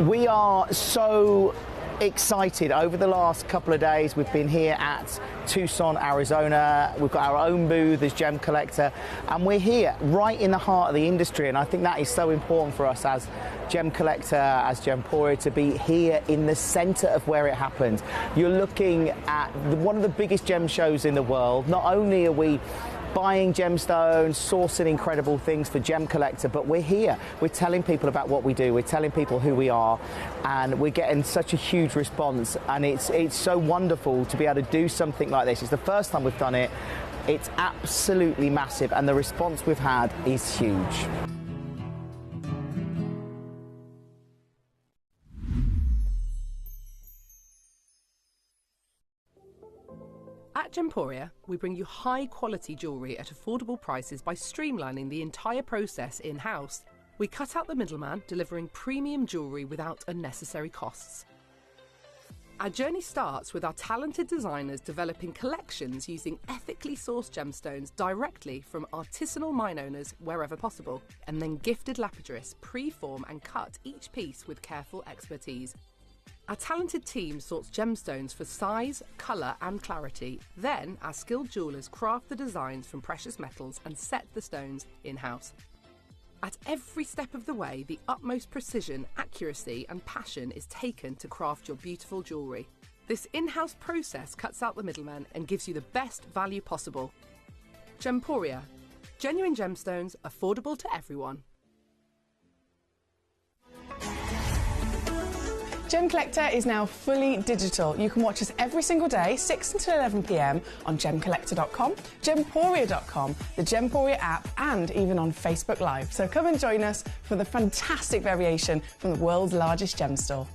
We are so excited. Over the last couple of days, we've been here at Tucson, Arizona. We've got our own booth as Gemcollector, and we're here right in the heart of the industry. And I think that is so important for us as Gemcollector, as Gemporia, to be here in the centre of where it happened. You're looking at one of the biggest gem shows in the world. Not only are we buying gemstones, sourcing incredible things for Gemcollector, but we're here. We're telling people about what we do. We're telling people who we are, and we're getting such a huge response. And it's so wonderful to be able to do something like this. It's the first time we've done it. It's absolutely massive, and the response we've had is huge. At Gemporia, we bring you high-quality jewellery at affordable prices by streamlining the entire process in-house. We cut out the middleman, delivering premium jewellery without unnecessary costs. Our journey starts with our talented designers developing collections using ethically sourced gemstones directly from artisanal mine owners wherever possible, and then gifted lapidarists pre-form and cut each piece with careful expertise. Our talented team sorts gemstones for size, colour and clarity. Then our skilled jewellers craft the designs from precious metals and set the stones in-house. At every step of the way, the utmost precision, accuracy and passion is taken to craft your beautiful jewellery. This in-house process cuts out the middleman and gives you the best value possible. Gemporia. Genuine gemstones, affordable to everyone. Gemcollector is now fully digital. You can watch us every single day, 6 until 11 p.m. on gemcollector.com, gemporia.com, the Gemporia app, and even on Facebook Live. So come and join us for the fantastic variation from the world's largest gem store.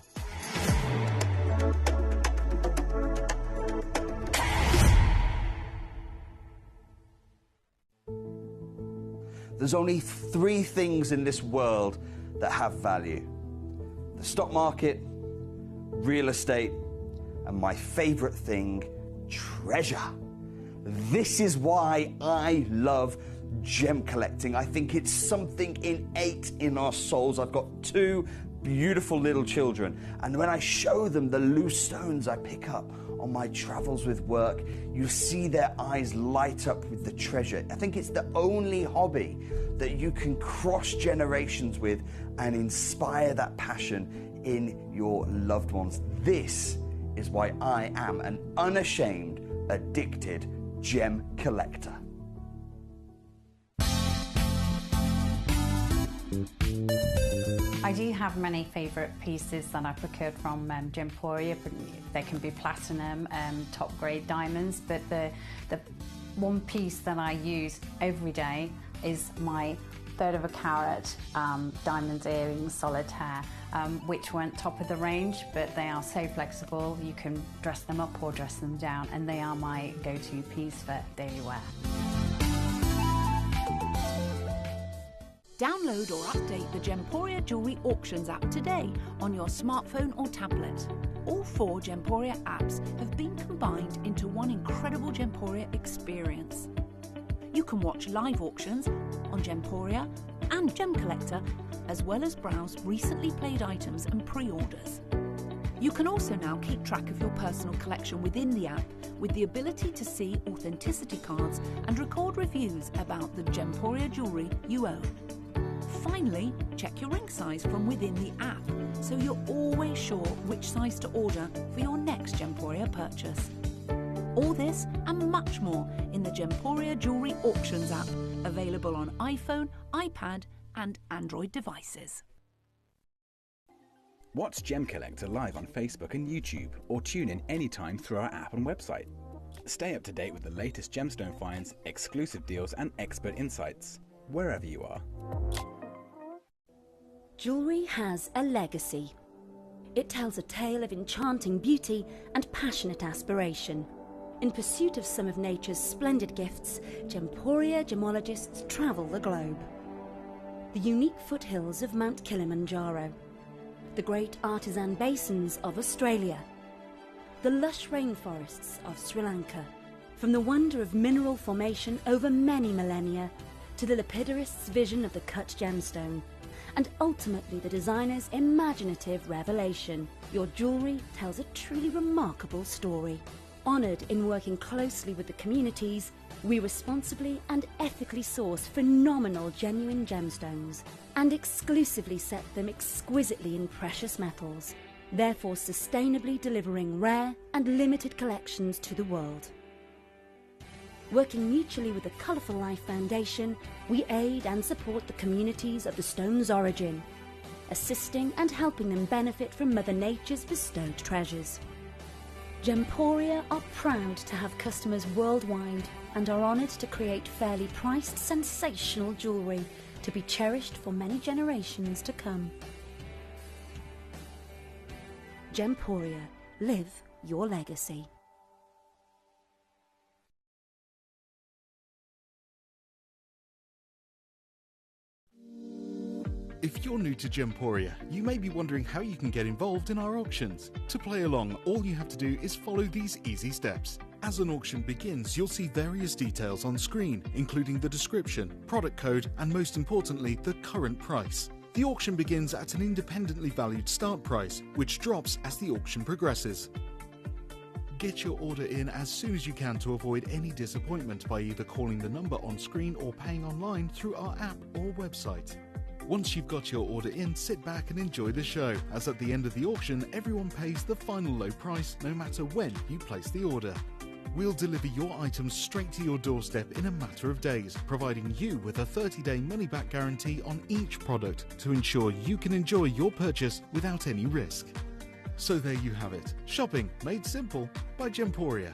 There's only 3 things in this world that have value: the stock market, real estate, and my favorite thing, treasure. This is why I love gem collecting. I think it's something innate in our souls. I've got 2 beautiful little children, and when I show them the loose stones I pick up on my travels with work, you see their eyes light up with the treasure. I think it's the only hobby that you can cross generations with and inspire that passion in your loved ones. This is why I am an unashamed, addicted gem collector. I do have many favourite pieces that I procured from Gemporia. They can be platinum, top grade diamonds, but the one piece that I use every day is my 1/3 of a carat diamond earrings solitaire, which weren't top of the range, but they are so flexible. You can dress them up or dress them down, and they are my go-to piece for daily wear. Download or update the Gemporia Jewellery Auctions app today on your smartphone or tablet. All 4 Gemporia apps have been combined into one incredible Gemporia experience. You can watch live auctions on Gemporia and Gemcollector, as well as browse recently played items and pre-orders. You can also now keep track of your personal collection within the app with the ability to see authenticity cards and record reviews about the Gemporia jewellery you own. Finally, check your ring size from within the app, so you're always sure which size to order for your next Gemporia purchase. All this and much more in the Gemporia Jewellery Auctions app, available on iPhone, iPad and Android devices. Watch Gemcollector live on Facebook and YouTube, or tune in anytime through our app and website. Stay up to date with the latest gemstone finds, exclusive deals and expert insights, wherever you are. Jewellery has a legacy. It tells a tale of enchanting beauty and passionate aspiration. In pursuit of some of nature's splendid gifts, Gemporia gemologists travel the globe. The unique foothills of Mount Kilimanjaro, the great artisan basins of Australia, the lush rainforests of Sri Lanka, from the wonder of mineral formation over many millennia to the lapidarists' vision of the cut gemstone, and ultimately the designer's imaginative revelation, your jewellery tells a truly remarkable story. Honoured in working closely with the communities, we responsibly and ethically source phenomenal genuine gemstones and exclusively set them exquisitely in precious metals, therefore sustainably delivering rare and limited collections to the world. Working mutually with the Colourful Life Foundation, we aid and support the communities of the stone's origin, assisting and helping them benefit from Mother Nature's bestowed treasures. Gemporia are proud to have customers worldwide and are honoured to create fairly priced, sensational jewellery to be cherished for many generations to come. Gemporia, live your legacy. If you're new to Gemporia, you may be wondering how you can get involved in our auctions. To play along, all you have to do is follow these easy steps. As an auction begins, you'll see various details on screen, including the description, product code, and most importantly, the current price. The auction begins at an independently valued start price, which drops as the auction progresses. Get your order in as soon as you can to avoid any disappointment by either calling the number on screen or paying online through our app or website. Once you've got your order in, sit back and enjoy the show, as at the end of the auction, everyone pays the final low price no matter when you place the order. We'll deliver your items straight to your doorstep in a matter of days, providing you with a 30-day money-back guarantee on each product to ensure you can enjoy your purchase without any risk. So there you have it, shopping made simple by Gemporia.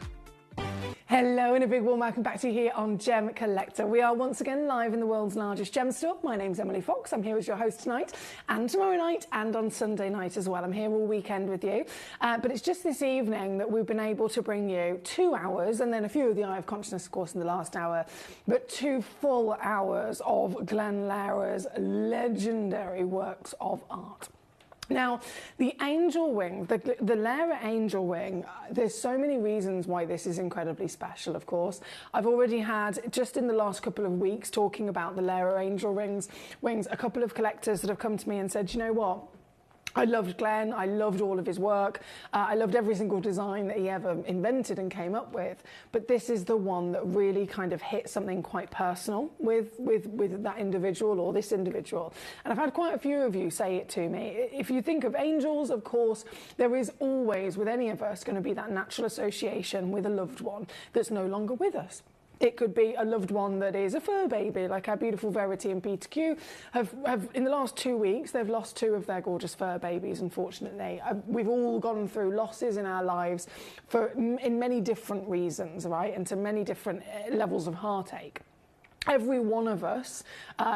Hello and a big warm welcome back to you here on Gem Collector. We are once again live in the world's largest gem store. My name's Emily Fox. I'm here as your host tonight and tomorrow night and on Sunday night as well. I'm here all weekend with you. But it's just this evening that we've been able to bring you 2 hours and then a few of the Eye of Consciousness, of course, in the last hour, but 2 full hours of Glenn Lara's legendary works of art. Now, the angel wing, the Lara angel wing, there's so many reasons why this is incredibly special, of course. I've already had, just in the last couple of weeks, talking about the Lara angel wings, a couple of collectors that have come to me and said, you know what? I loved Glenn, I loved all of his work, I loved every single design that he ever invented and came up with, but this is the one that really kind of hit something quite personal with that individual or this individual. And I've had quite a few of you say it to me. If you think of angels, of course, there is always, with any of us, going to be that natural association with a loved one that's no longer with us. It could be a loved one that is a fur baby, like our beautiful Verity and Peter Q have in the last 2 weeks, they've lost 2 of their gorgeous fur babies, unfortunately. We've all gone through losses in our lives in many different reasons, right, and to many different levels of heartache. Every one of us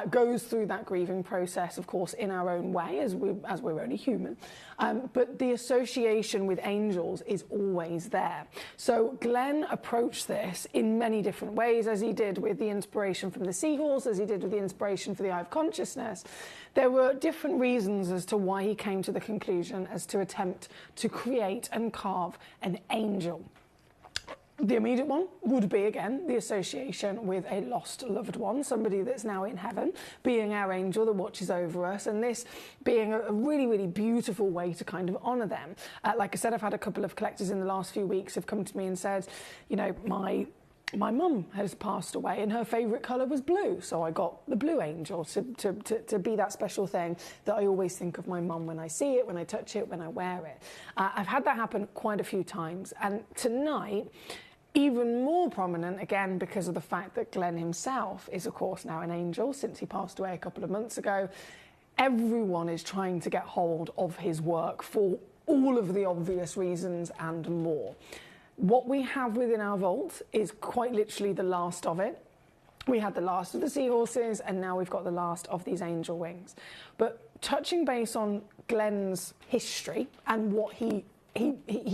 goes through that grieving process, of course, in our own way, as we're only human. But the association with angels is always there. So Glenn approached this in many different ways, as he did with the inspiration from the seahorse, as he did with the inspiration for the Eye of Consciousness. There were different reasons as to why he came to the conclusion as to attempt to create and carve an angel. The immediate one would be, again, the association with a lost loved one, somebody that's now in heaven, being our angel that watches over us, and this being a really, really beautiful way to kind of honour them. Like I said, I've had a couple of collectors in the last few weeks have come to me and said, you know, my mum has passed away and her favourite colour was blue, so I got the blue angel to be that special thing that I always think of my mum when I see it, when I touch it, when I wear it. I've had that happen quite a few times, and tonight, even more prominent, again, because of the fact that Glenn himself is, of course, now an angel since he passed away a couple of months ago. Everyone is trying to get hold of his work for all of the obvious reasons and more. What we have within our vault is quite literally the last of it. We had the last of the seahorses, and now we've got the last of these angel wings. But touching base on Glenn's history and what he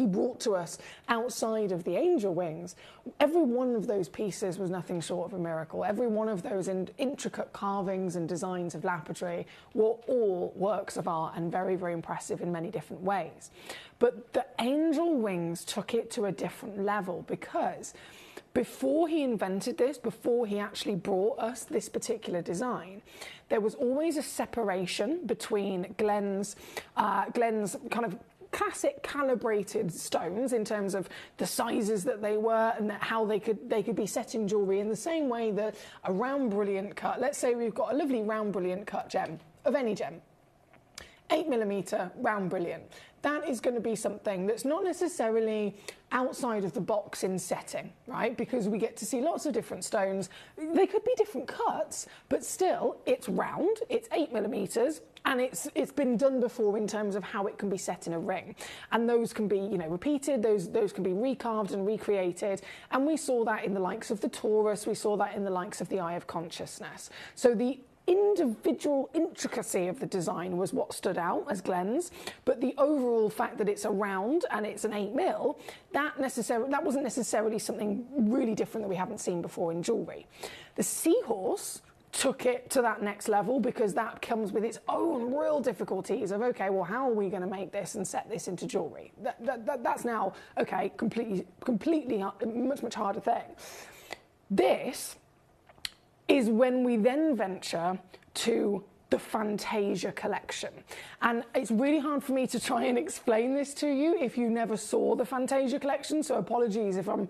brought to us outside of the angel wings, every one of those pieces was nothing short of a miracle. Every one of those intricate carvings and designs of lapidary were all works of art and very, very impressive in many different ways. But the angel wings took it to a different level, because before he invented this, before he actually brought us this particular design, there was always a separation between Glenn's kind of classic calibrated stones in terms of the sizes that they were and how they could be set in jewellery, in the same way that a round brilliant cut, let's say we've got a lovely round brilliant cut gem, of any gem, 8mm round brilliant. That is going to be something that's not necessarily outside of the box in setting, right? Because we get to see lots of different stones. They could be different cuts, but still it's round, it's 8mm, and it's been done before in terms of how it can be set in a ring. And those can be, you know, repeated, those can be recarved and recreated. And we saw that in the likes of the Taurus, we saw that in the likes of the Eye of Consciousness. So the individual intricacy of the design was what stood out as Glenn's, but the overall fact that it's a round and it's an 8mm, that wasn't necessarily something really different that we haven't seen before in jewellery. The Seahorse took it to that next level, because that comes with its own real difficulties of, okay, well, how are we going to make this and set this into jewellery? That's now, okay, completely much harder thing. This is when we then venture to the Fantasia collection. And it's really hard for me to try and explain this to you if you never saw the Fantasia collection, so apologies if I'm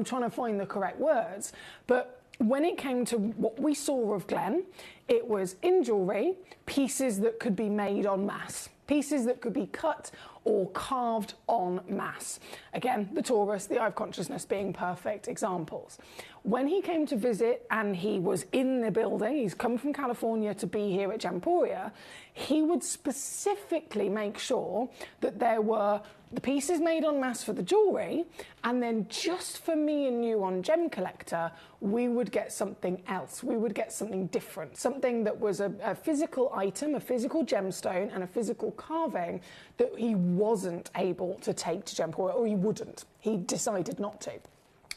trying to find the correct words. But when it came to what we saw of Glenn, it was in jewellery, pieces that could be made en masse, pieces that could be cut or carved en masse. Again, the Taurus, the Eye of Consciousness being perfect examples. When he came to visit and he was in the building, he's come from California to be here at Gemporia, he would specifically make sure that there were the pieces made en masse for the jewellery, and then just for me and you on Gemcollector, we would get something else. We would get something different, something that was a physical item, a physical gemstone, and a physical carving that he wasn't able to take to Gemporia, or he wouldn't. He decided not to.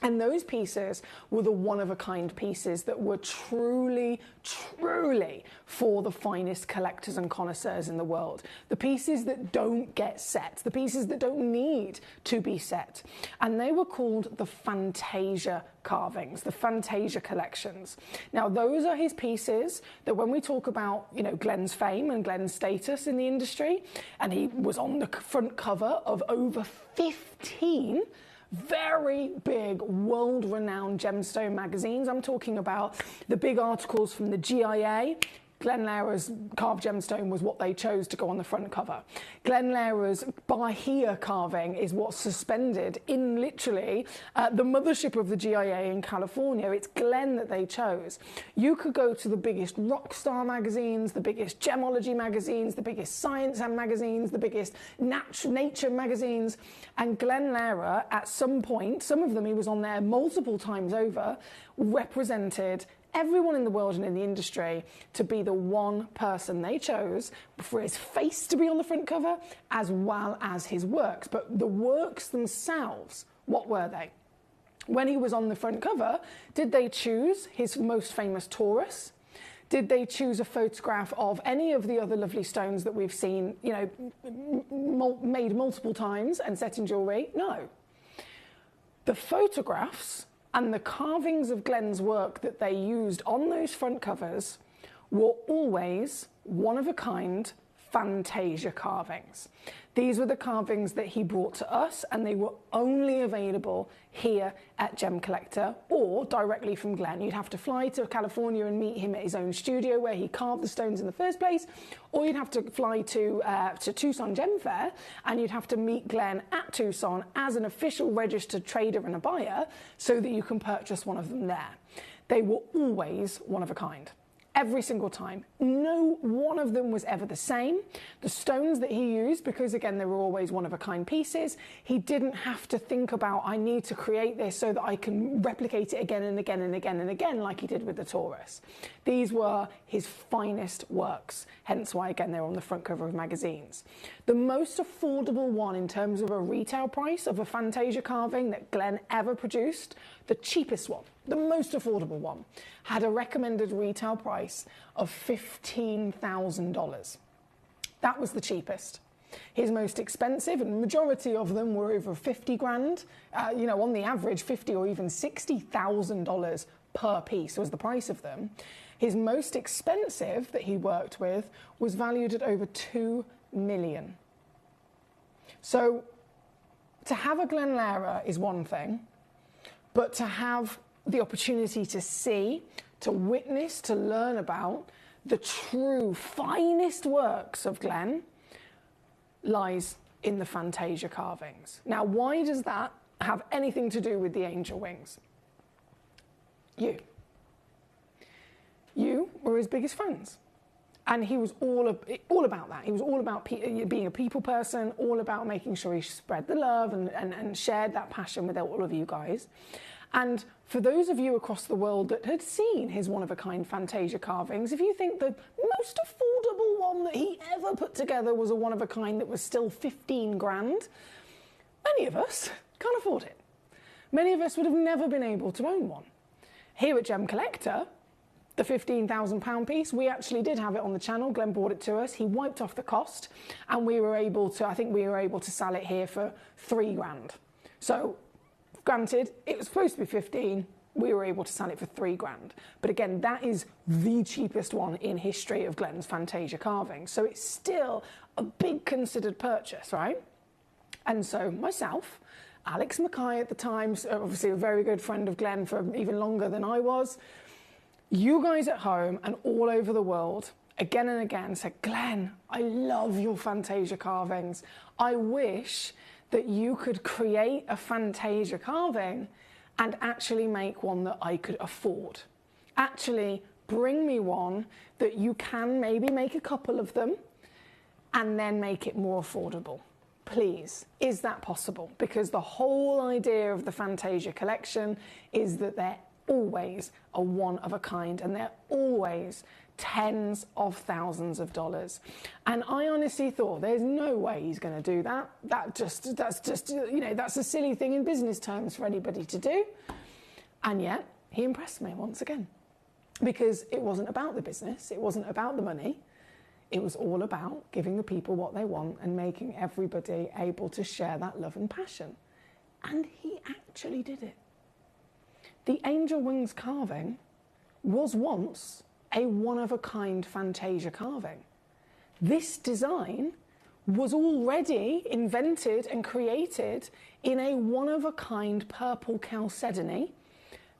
And those pieces were the one-of-a-kind pieces that were truly, truly for the finest collectors and connoisseurs in the world. The pieces that don't get set, the pieces that don't need to be set. And they were called the Fantasia carvings, the Fantasia collections. Now, those are his pieces that when we talk about, you know, Glenn's fame and Glenn's status in the industry, and he was on the front cover of over 15 very big, world-renowned gemstone magazines. I'm talking about the big articles from the GIA. Glenn Lehra's carved gemstone was what they chose to go on the front cover. Glenn Lehra's Bahia carving is what's suspended in literally the mothership of the GIA in California. It's Glenn that they chose. You could go to the biggest rock star magazines, the biggest gemology magazines, the biggest science magazines, the biggest nature magazines, and Glenn Lehra, at some point, some of them he was on there multiple times over, represented everyone in the world and in the industry to be the one person they chose for his face to be on the front cover, as well as his works. But the works themselves, what were they? When he was on the front cover, did they choose his most famous Taurus? Did they choose a photograph of any of the other lovely stones that we've seen, you know, made multiple times and set in jewellery? No. The photographs and the carvings of Glenn's work that they used on those front covers were always one-of-a-kind Fantasia carvings. These were the carvings that he brought to us, and they were only available here at Gemcollector or directly from Glenn. You'd have to fly to California and meet him at his own studio where he carved the stones in the first place, or you'd have to fly to Tucson Gem Fair, and you'd have to meet Glenn at Tucson as an official registered trader and a buyer so that you can purchase one of them there. They were always one of a kind. every single time. No one of them was ever the same. The stones that he used, because again, they were always one-of-a-kind pieces, he didn't have to think about, I need to create this so that I can replicate it again and again and again and again, like he did with the Taurus. These were his finest works, hence why, again, they're on the front cover of magazines. The most affordable one in terms of a retail price of a Fantasia carving that Glenn ever produced, the cheapest one, the most affordable one, had a recommended retail price of $15,000. That was the cheapest. His most expensive, and the majority of them were over 50 grand, you know, on the average, 50 or even $60,000 per piece was the price of them. His most expensive that he worked with was valued at over $2 million. So to have a Glenn Lehrer is one thing, but to have the opportunity to see, to witness, to learn about the true finest works of Glenn lies in the Fantasia carvings. Now, why does that have anything to do with the angel wings? You were his biggest fans. And he was all about that. He was all about being a people person, all about making sure he spread the love and shared that passion with all of you guys. And for those of you across the world that had seen his one-of-a-kind Fantasia carvings, if you think the most affordable one that he ever put together was a one-of-a-kind that was still 15 grand, many of us can't afford it. Many of us would have never been able to own one. Here at Gemcollector, the £15,000 piece, we actually did have it on the channel. Glenn brought it to us. He wiped off the cost, and we were able to, I think we were able to sell it here for 3 grand. So, granted, it was supposed to be 15. We were able to sell it for 3 grand. But again, that is the cheapest one in history of Glenn's Fantasia carving. So it's still a big considered purchase, right? And so myself, Alex Mackay at the time, obviously a very good friend of Glenn for even longer than I was, you guys at home and all over the world, again and again, said, Glenn, I love your Fantasia carvings. I wish that you could create a Fantasia carving and actually make one that I could afford. Actually bring me one that you can maybe make a couple of them and then make it more affordable. Please, is that possible? Because the whole idea of the Fantasia collection is that they're always a one-of-a-kind, and they're always tens of thousands of dollars. And I honestly thought, there's no way he's going to do that. That's just, you know, that's a silly thing in business terms for anybody to do. And yet, he impressed me once again. Because it wasn't about the business, it wasn't about the money. It was all about giving the people what they want and making everybody able to share that love and passion. And he actually did it. The angel wings carving was once a one-of-a-kind Fantasia carving. This design was already invented and created in a one-of-a-kind purple chalcedony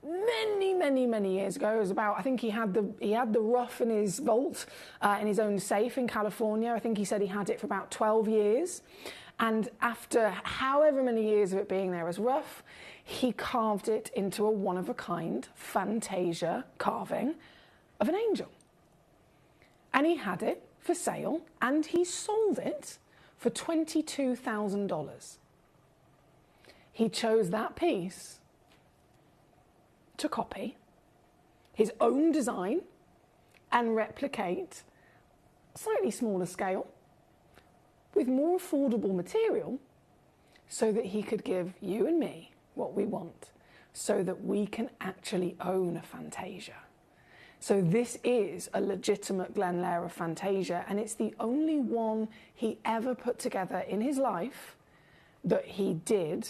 many years ago. It was about, I think he had the rough in his vault, in his own safe in California. I think he said he had it for about 12 years. And after however many years of it being there as rough, he carved it into a one-of-a-kind Fantasia carving of an angel. And he had it for sale, and he sold it for $22,000. He chose that piece to copy his own design and replicate slightly smaller scale with more affordable material so that he could give you and me what we want, so that we can actually own a Fantasia. So this is a legitimate Glenn Lehrer Fantasia, and it's the only one he ever put together in his life that he did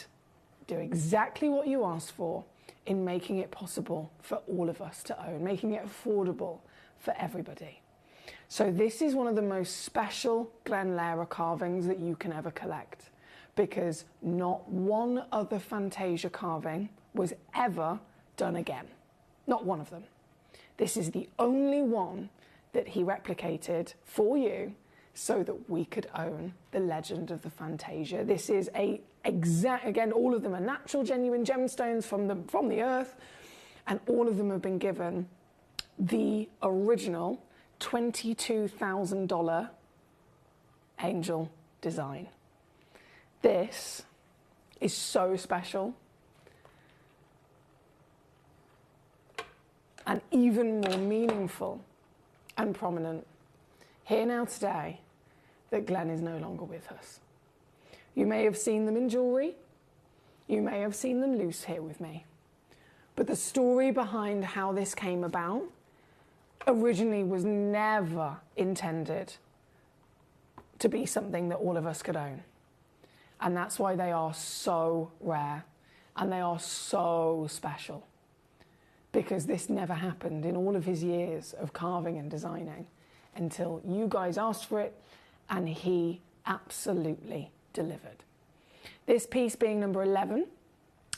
do exactly what you asked for in making it possible for all of us to own, making it affordable for everybody. So this is one of the most special Glenn Lehrer carvings that you can ever collect, because not one other Fantasia carving was ever done again. Not one of them. This is the only one that he replicated for you so that we could own the legend of the Fantasia. This is again, all of them are natural, genuine gemstones from the earth, and all of them have been given the original $22,000 angel design. This is so special and even more meaningful and prominent here now today that Glenn is no longer with us. You may have seen them in jewellery, you may have seen them loose here with me, but the story behind how this came about originally was never intended to be something that all of us could own. And that's why they are so rare and they are so special, because this never happened in all of his years of carving and designing until you guys asked for it, and he absolutely delivered. This piece, being number 11,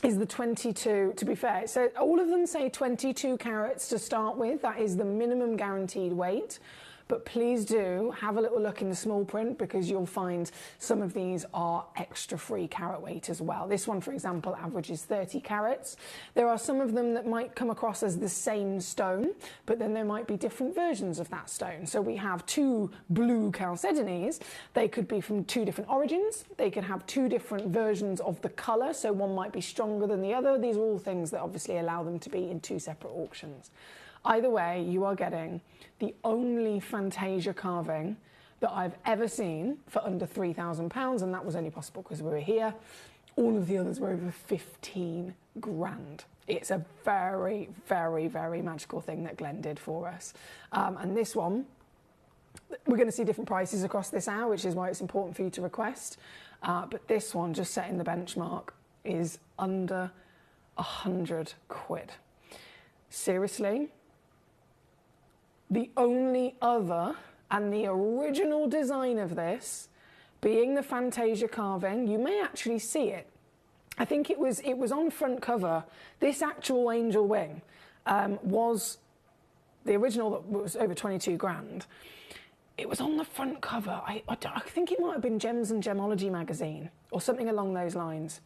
is the 22, to be fair, so all of them say 22 carats to start with. That is the minimum guaranteed weight. But please do have a little look in the small print, because you'll find some of these are extra free carat weight as well. This one, for example, averages 30 carats. There are some of them that might come across as the same stone, but then there might be different versions of that stone. So we have two blue chalcedonies. They could be from two different origins. They could have two different versions of the colour, so one might be stronger than the other. These are all things that obviously allow them to be in two separate auctions. Either way, you are getting the only Fantasia carving that I've ever seen for under £3,000, and that was only possible because we were here. All of the others were over 15 grand. It's a very, very, very magical thing that Glenn did for us. And this one, we're going to see different prices across this hour, which is why it's important for you to request. But this one, just setting the benchmark, is under 100 quid. Seriously? The only other and the original design of this being the Fantasia carving, you may actually see it. I think it was on front cover. This actual angel wing was the original that was over 22 grand. It was on the front cover. I think it might have been Gems and Gemology magazine or something along those lines.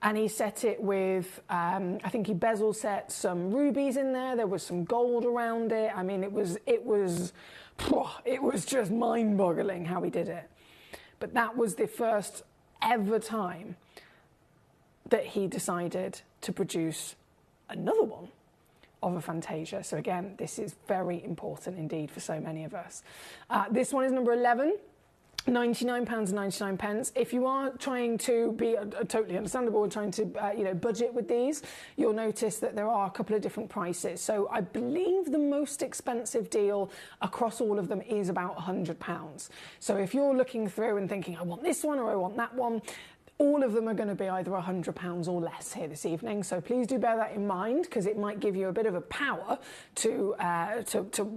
And he set it with, I think he bezel set some rubies in there. There was some gold around it. I mean, it was just mind-boggling how he did it. But that was the first ever time that he decided to produce another one of a Fantasia. So again, this is very important indeed for so many of us. This one is number 11. £99.99. If you are trying to be totally understandable and trying to budget with these, you'll notice that there are a couple of different prices. So I believe the most expensive deal across all of them is about £100. So if you're looking through and thinking, I want this one or I want that one, all of them are going to be either £100 or less here this evening. So please do bear that in mind, because it might give you a bit of a power to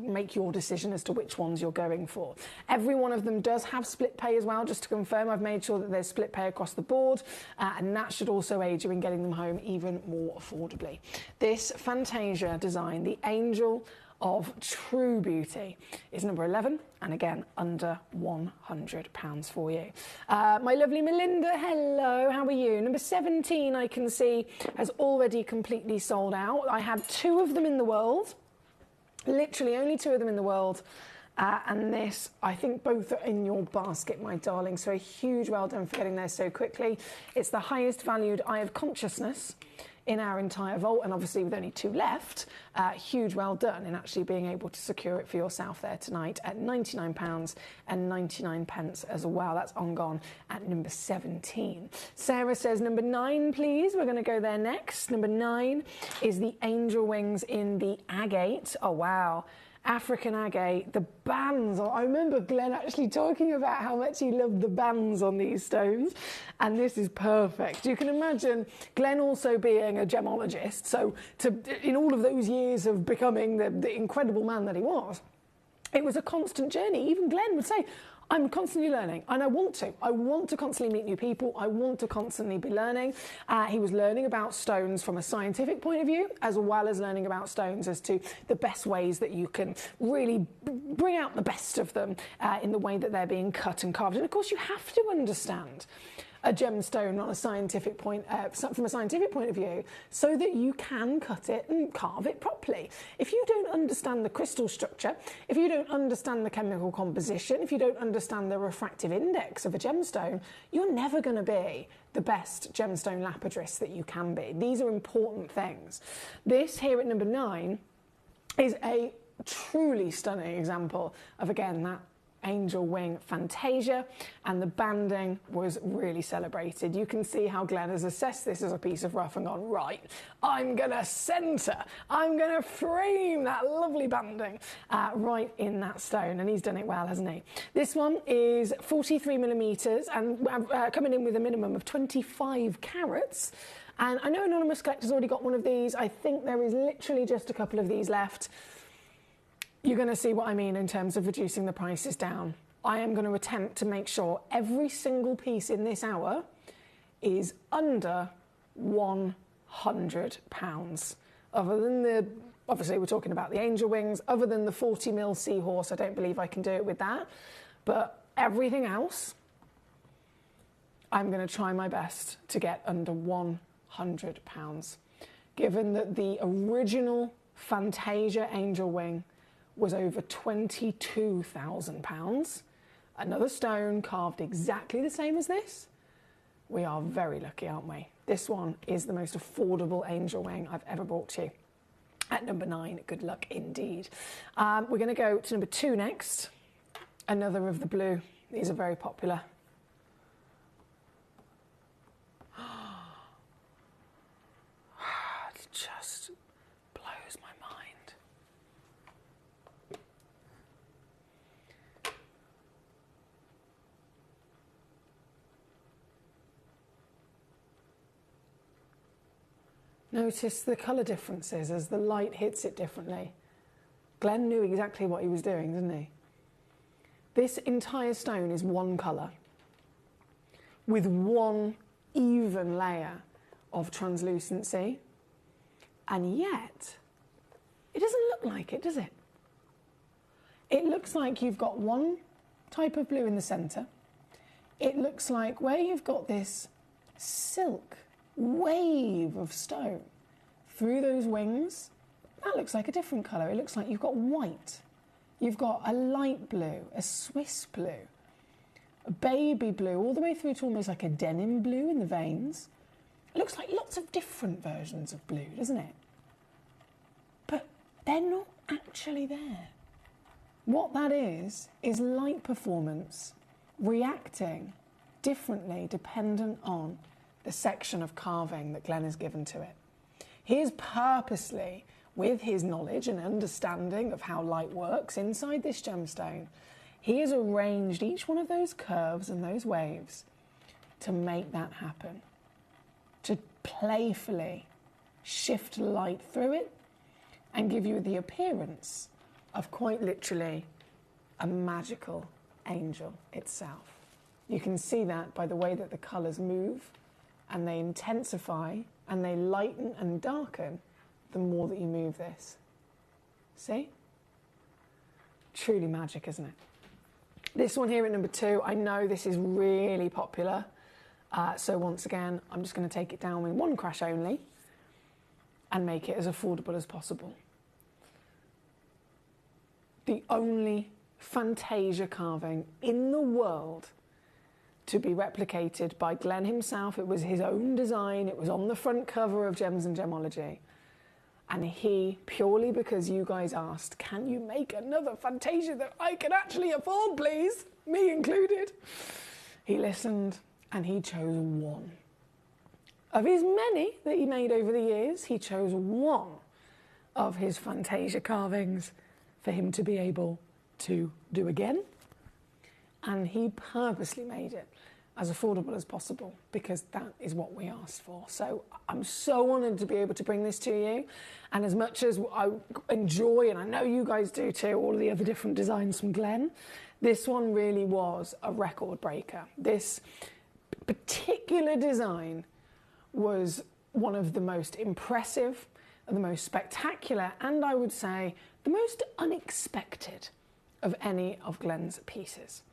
make your decision as to which ones you're going for. Every one of them does have split pay as well, just to confirm. I've made sure that there's split pay across the board, and that should also aid you in getting them home even more affordably. This Fantasia design, the Angel of True Beauty, is number 11, and again under £100 for you. My lovely Melinda, hello, how are you? Number 17, I can see, has already completely sold out. I had 2 of them in the world, literally only 2 of them in the world. And this, I think both are in your basket, my darling. So a huge well done for getting there so quickly. It's the highest valued eye of consciousness in our entire vault, and obviously with only 2 left, huge well done in actually being able to secure it for yourself there tonight at £99.99 as well. That's on gone at number 17. Sarah says number 9, please. We're going to go there next. Number 9 is the angel wings in the agate. Oh wow. African agate, the bands. I remember Glenn actually talking about how much he loved the bands on these stones, and this is perfect. You can imagine Glenn also being a gemologist, so in all of those years of becoming the incredible man that he was, it was a constant journey. Even Glenn would say, I'm constantly learning, and I want to. I want to constantly meet new people. I want to constantly be learning. He was learning about stones from a scientific point of view, as well as learning about stones as to the best ways that you can really bring out the best of them in the way that they're being cut and carved. And of course, you have to understand a gemstone on a scientific point, from a scientific point of view, so that you can cut it and carve it properly. If you don't understand the crystal structure, if you don't understand the chemical composition, if you don't understand the refractive index of a gemstone, you're never going to be the best gemstone lapidrist that you can be. These are important things. This here at number 9 is a truly stunning example of, again, that angel wing fantasia, and the banding was really celebrated. You can see how Glenn has assessed this as a piece of rough and gone, right, I'm going to centre, I'm going to frame that lovely banding right in that stone, and he's done it well, hasn't he? This one is 43 millimetres and coming in with a minimum of 25 carats. And I know Anonymous Collector's already got one of these. I think there is literally just a couple of these left. You're going to see what I mean in terms of reducing the prices down. I am going to attempt to make sure every single piece in this hour is under £100. Other than the, obviously we're talking about the angel wings, other than the 40mm seahorse, I don't believe I can do it with that. But everything else, I'm going to try my best to get under £100. Given that the original Fantasia angel wing was over £22,000. Another stone carved exactly the same as this. We are very lucky, aren't we? This one is the most affordable angel wing I've ever brought to you. At number 9, good luck indeed. We're going to go to number 2 next. Another of the blue. These are very popular. It just blows my mind. Notice the colour differences as the light hits it differently. Glenn knew exactly what he was doing, didn't he? This entire stone is one colour with one even layer of translucency, and yet it doesn't look like it, does it? It looks like you've got one type of blue in the centre. It looks like where you've got this silk wave of stone through those wings, that looks like a different colour. It looks like you've got white, you've got a light blue, a Swiss blue, a baby blue, all the way through to almost like a denim blue in the veins. It looks like lots of different versions of blue, doesn't it? But they're not actually there. What that is light performance reacting differently dependent on the section of carving that Glenn has given to it. He has purposely, with his knowledge and understanding of how light works inside this gemstone, he has arranged each one of those curves and those waves to make that happen, to playfully shift light through it and give you the appearance of quite literally a magical angel itself. You can see that by the way that the colours move, and they intensify and they lighten and darken the more that you move this. See? Truly magic, isn't it? This one here at number 2, I know this is really popular. So once again, I'm just going to take it down with one crash only and make it as affordable as possible. The only Fantasia carving in the world to be replicated by Glenn himself. It was his own design. It was on the front cover of Gems and Gemology. And he, purely because you guys asked, can you make another Fantasia that I can actually afford, please? Me included. He listened and he chose one. Of his many that he made over the years, he chose one of his Fantasia carvings for him to be able to do again. And he purposely made it as affordable as possible because that is what we asked for. So I'm so honoured to be able to bring this to you. And as much as I enjoy, and I know you guys do too, all of the other different designs from Glenn, this one really was a record breaker. This particular design was one of the most impressive, the most spectacular, and I would say the most unexpected of any of Glenn's pieces.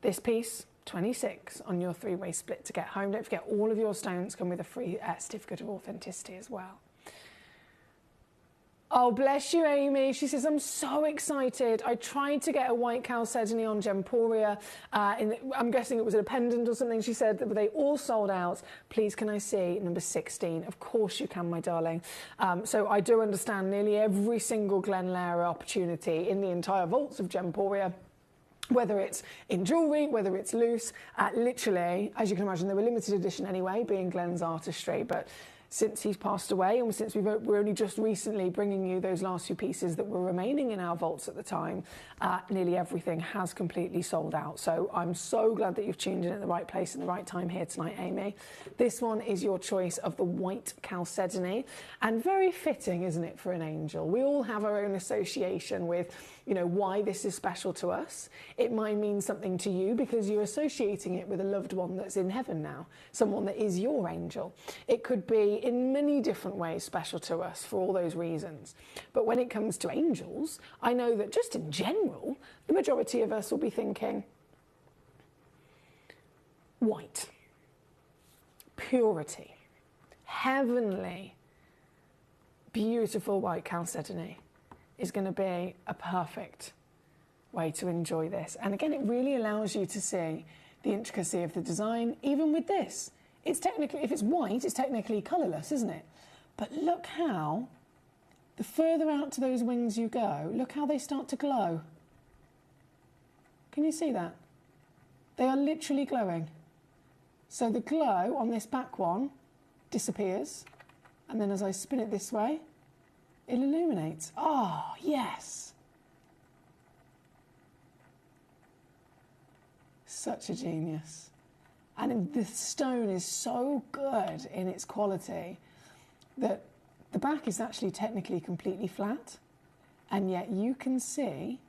This piece 26 on your 3-way split to get home. Don't forget, all of your stones come with a free certificate of authenticity as well. Oh, bless you, Amy. She says, I'm so excited. I tried to get a white chalcedony on Gemporia. I'm guessing it was a pendant or something. She said that they all sold out. Please, can I see number 16? Of course you can, my darling. So I do understand nearly every single Glenlara opportunity in the entire vaults of Gemporia, whether it's in jewellery, whether it's loose. Literally, as you can imagine, they were limited edition anyway, being Glenn's artistry, but since he's passed away, and since we're only just recently bringing you those last few pieces that were remaining in our vaults at the time, nearly everything has completely sold out. So I'm so glad that you've tuned in at the right place and the right time here tonight, Amy. This one is your choice of the white chalcedony, and very fitting, isn't it, for an angel? We all have our own association with, you know, why this is special to us. It might mean something to you because you're associating it with a loved one that's in heaven now, someone that is your angel. It could be in many different ways special to us for all those reasons. But when it comes to angels, I know that just in general, the majority of us will be thinking white, purity, heavenly, beautiful white chalcedony is going to be a perfect way to enjoy this. And again, it really allows you to see the intricacy of the design, even with this. It's technically, if it's white, it's technically colourless, isn't it? But look how, the further out to those wings you go, look how they start to glow. Can you see that? They are literally glowing. So the glow on this back one disappears, and then as I spin it this way, it illuminates. Oh, yes. Such a genius. And the stone is so good in its quality that the back is actually technically completely flat, and yet you can see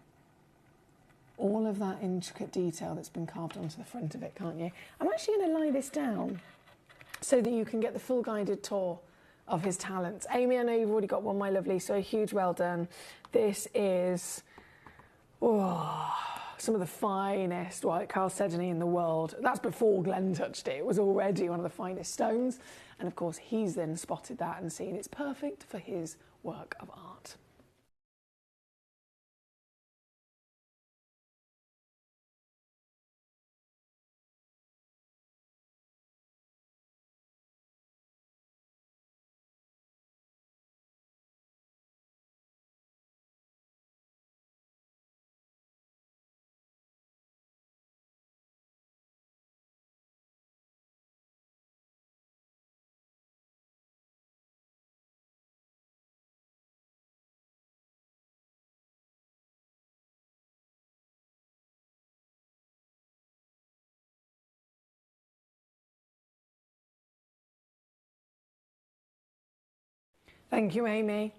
all of that intricate detail that's been carved onto the front of it, can't you? I'm actually going to lie this down so that you can get the full guided tour of his talents. Amy, I know you've already got one, my lovely, so a huge well done. This is some of the finest white chalcedony in the world. That's before Glenn touched it. It was already one of the finest stones. And of course, he's then spotted that and seen it's perfect for his work of art. Thank you, Amy.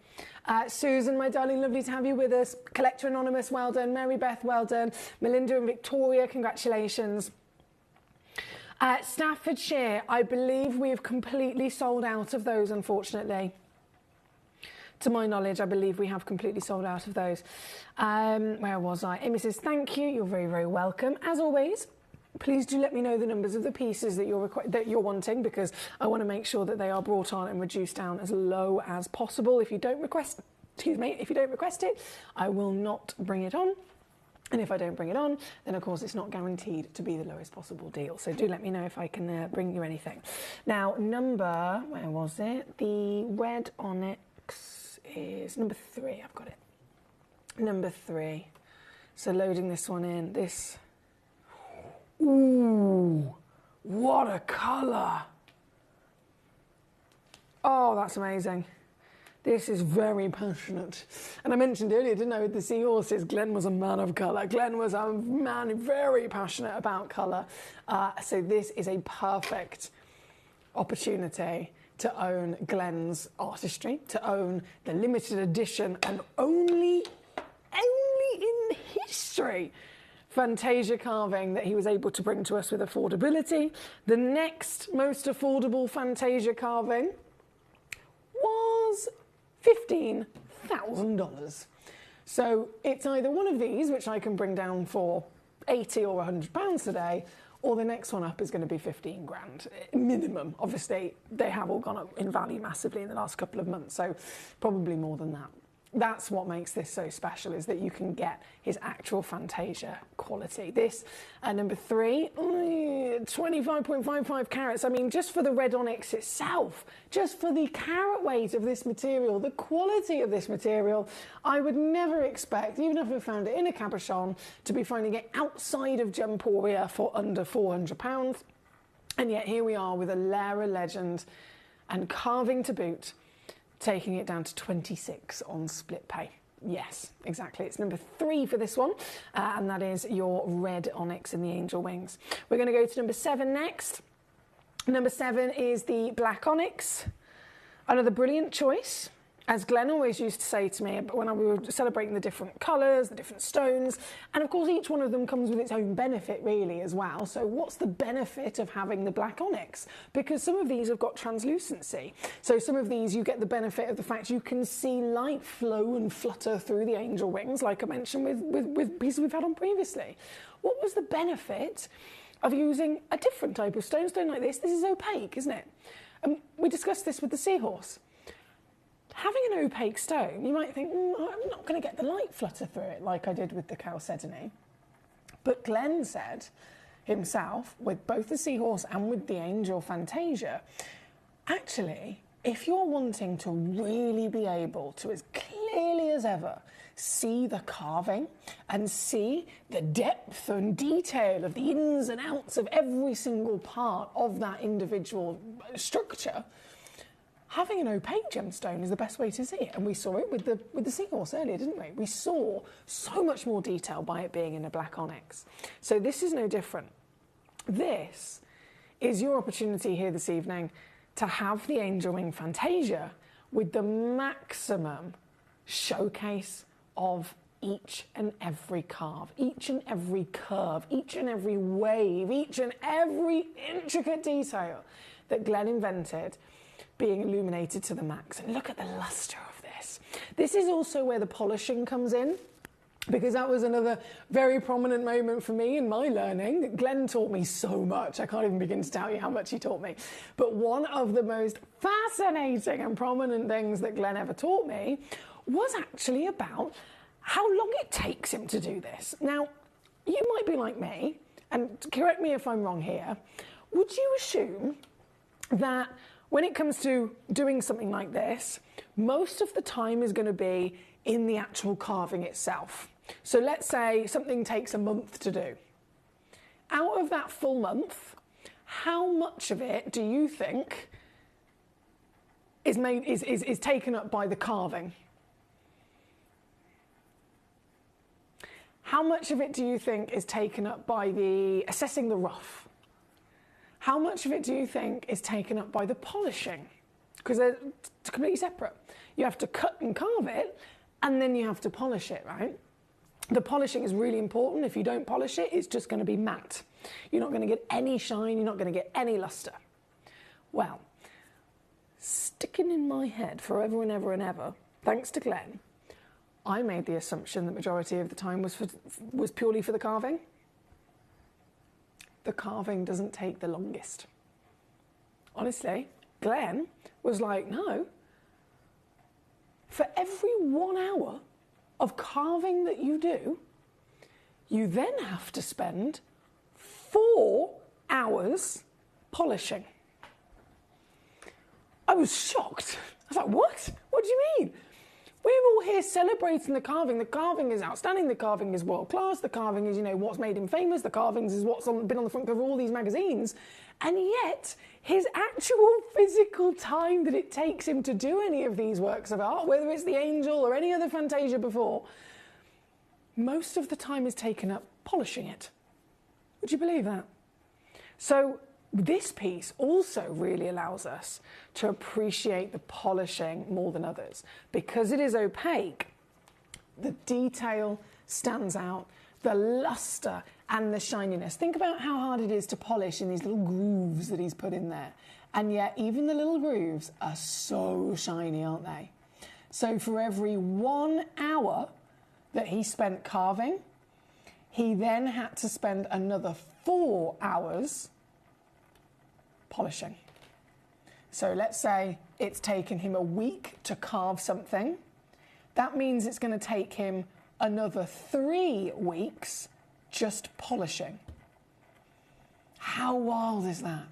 Susan, my darling, lovely to have you with us. Collector Anonymous, well done. Mary Beth, well done. Melinda and Victoria, congratulations. Staffordshire, I believe we have completely sold out of those, unfortunately. To my knowledge, I believe we have completely sold out of those. Where was I? Amy says, thank you. You're very, very welcome. As always, please do let me know the numbers of the pieces that you're wanting, because I want to make sure that they are brought on and reduced down as low as possible. If you don't request, if you don't request it, I will not bring it on. And if I don't bring it on, then of course it's not guaranteed to be the lowest possible deal. So do let me know if I can bring you anything. Now, where was it? The red onyx is number 3. I've got it. Number 3. So loading this one in. This. Ooh, what a colour. Oh, that's amazing. This is very passionate. And I mentioned earlier, didn't I, with the seahorses, Glenn was a man of colour. Glenn was a man very passionate about colour. So this is a perfect opportunity to own Glenn's artistry, to own the limited edition and only in history Fantasia carving that he was able to bring to us with affordability. The next most affordable Fantasia carving was $15,000. So it's either one of these, which I can bring down for £80 or £100 today, or the next one up is going to be 15 grand minimum. Obviously, they have all gone up in value massively in the last couple of months, so probably more than that. That's what makes this so special, is that you can get his actual Fantasia quality. This, number 3, 25.55 carats. I mean, just for the red onyx itself, just for the carat weight of this material, the quality of this material, I would never expect, even if I found it in a cabochon, to be finding it outside of Gemporia for under £400. And yet here we are with a Lara Legend and carving to boot, taking it down to 26 on split pay. Yes, exactly. It's number 3 for this one, and that is your red onyx in the angel wings. We're going to go to number 7 next. Number 7 is the black onyx. Another brilliant choice. As Glenn always used to say to me when we were celebrating the different colours, the different stones, and of course each one of them comes with its own benefit really as well. So what's the benefit of having the black onyx? Because some of these have got translucency. So some of these you get the benefit of the fact you can see light flow and flutter through the angel wings, like I mentioned with pieces we've had on previously. What was the benefit of using a different type of stone like this? This is opaque, isn't it? We discussed this with the seahorse. Having an opaque stone, you might think, I'm not going to get the light flutter through it like I did with the chalcedony. But Glenn said himself, with both the seahorse and with the angel Fantasia, actually, if you're wanting to really be able to, as clearly as ever, see the carving and see the depth and detail of the ins and outs of every single part of that individual structure, having an opaque gemstone is the best way to see it. And we saw it with the seahorse earlier, didn't we? We saw so much more detail by it being in a black onyx. So this is no different. This is your opportunity here this evening to have the angel wing Fantasia with the maximum showcase of each and every carve, each and every curve, each and every wave, each and every intricate detail that Glenn invented being illuminated to the max. And look at the luster of this. This is also where the polishing comes in, because that was another very prominent moment for me in my learning. Glenn taught me so much. I can't even begin to tell you how much he taught me. But one of the most fascinating and prominent things that Glenn ever taught me was actually about how long it takes him to do this. Now, you might be like me, and correct me if I'm wrong here, would you assume that when it comes to doing something like this, most of the time is going to be in the actual carving itself? So let's say something takes a month to do. Out of that full month, how much of it do you think is taken up by the carving? How much of it do you think is taken up by the assessing the rough? How much of it do you think is taken up by the polishing? Because they're completely separate. You have to cut and carve it, and then you have to polish it, right? The polishing is really important. If you don't polish it, it's just going to be matte. You're not going to get any shine, you're not going to get any luster. Well, sticking in my head forever and ever and ever, thanks to Glenn, I made the assumption the majority of the time was purely for the carving. The carving doesn't take the longest. Honestly, Glenn was like, no, for every 1 hour of carving that you do, you then have to spend 4 hours polishing. I was shocked. I was like, what? What do you mean? We're all here celebrating the carving. The carving is outstanding. The carving is world class. The carving is, what's made him famous. The carvings is what's been on the front cover of all these magazines. And yet, his actual physical time that it takes him to do any of these works of art, whether it's the angel or any other Fantasia before, most of the time is taken up polishing it. Would you believe that? So this piece also really allows us to appreciate the polishing more than others. Because it is opaque, the detail stands out, the luster and the shininess. Think about how hard it is to polish in these little grooves that he's put in there. And yet even the little grooves are so shiny, aren't they? So for every 1 hour that he spent carving, He then had to spend another 4 hours polishing. So let's say it's taken him a week to carve something. That means it's going to take him another 3 weeks just polishing. How wild is that?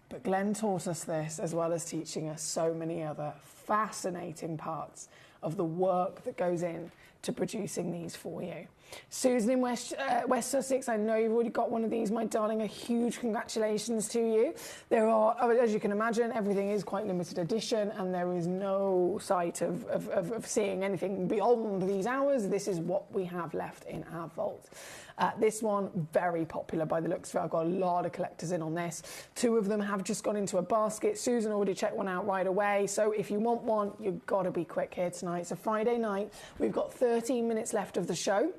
But Glenn taught us this, as well as teaching us so many other fascinating parts of the work that goes in to producing these for you. Susan in West Sussex, I know you've already got one of these, my darling. A huge congratulations to you. There are, as you can imagine, everything is quite limited edition, and there is no sight of seeing anything beyond these hours. This is what we have left in our vault. This one, very popular by the looks of it. I've got a lot of collectors in on this. 2 of them have just gone into a basket. Susan already checked one out right away. So if you want one, you've got to be quick here tonight. It's a Friday night. We've got 13 minutes left of the show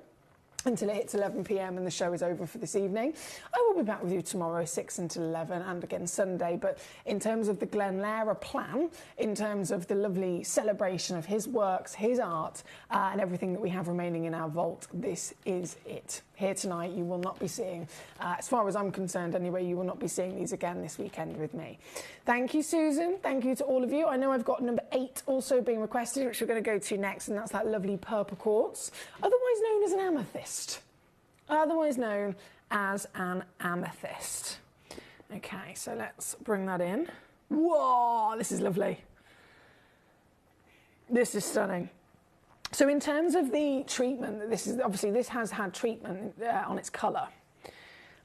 until it hits 11 p.m. and the show is over for this evening. I will be back with you tomorrow, 6 until 11, and again Sunday. But in terms of the Glenn Lehrer plan, in terms of the lovely celebration of his works, his art, and everything that we have remaining in our vault, this is it. Here tonight, you will not be seeing, as far as I'm concerned anyway, you will not be seeing these again this weekend with me. Thank you, Susan. Thank you to all of you. I know I've got number 8 also being requested, which we're going to go to next, and that's that lovely purple quartz, otherwise known as an amethyst. Otherwise known as an amethyst. Okay, so let's bring that in. Whoa, this is lovely. This is stunning. So in terms of the treatment, this has had treatment on its colour.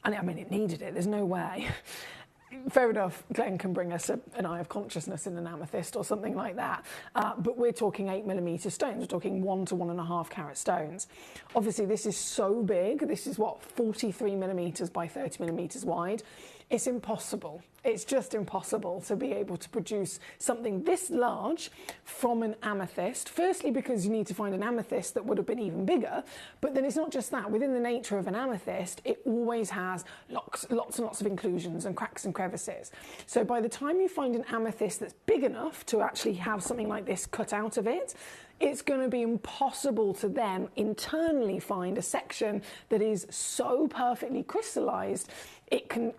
And I mean, it needed it, there's no way. Fair enough, Glenn can bring us an eye of consciousness in an amethyst or something like that. But we're talking 8mm stones, we're talking 1 to 1.5 carat stones. Obviously, this is so big. This is what, 43mm by 30mm wide. It's impossible. It's just impossible to be able to produce something this large from an amethyst. Firstly, because you need to find an amethyst that would have been even bigger. But then it's not just that. Within the nature of an amethyst, it always has lots and lots of inclusions and cracks and crevices. So by the time you find an amethyst that's big enough to actually have something like this cut out of it, it's going to be impossible to then internally find a section that is so perfectly crystallized it can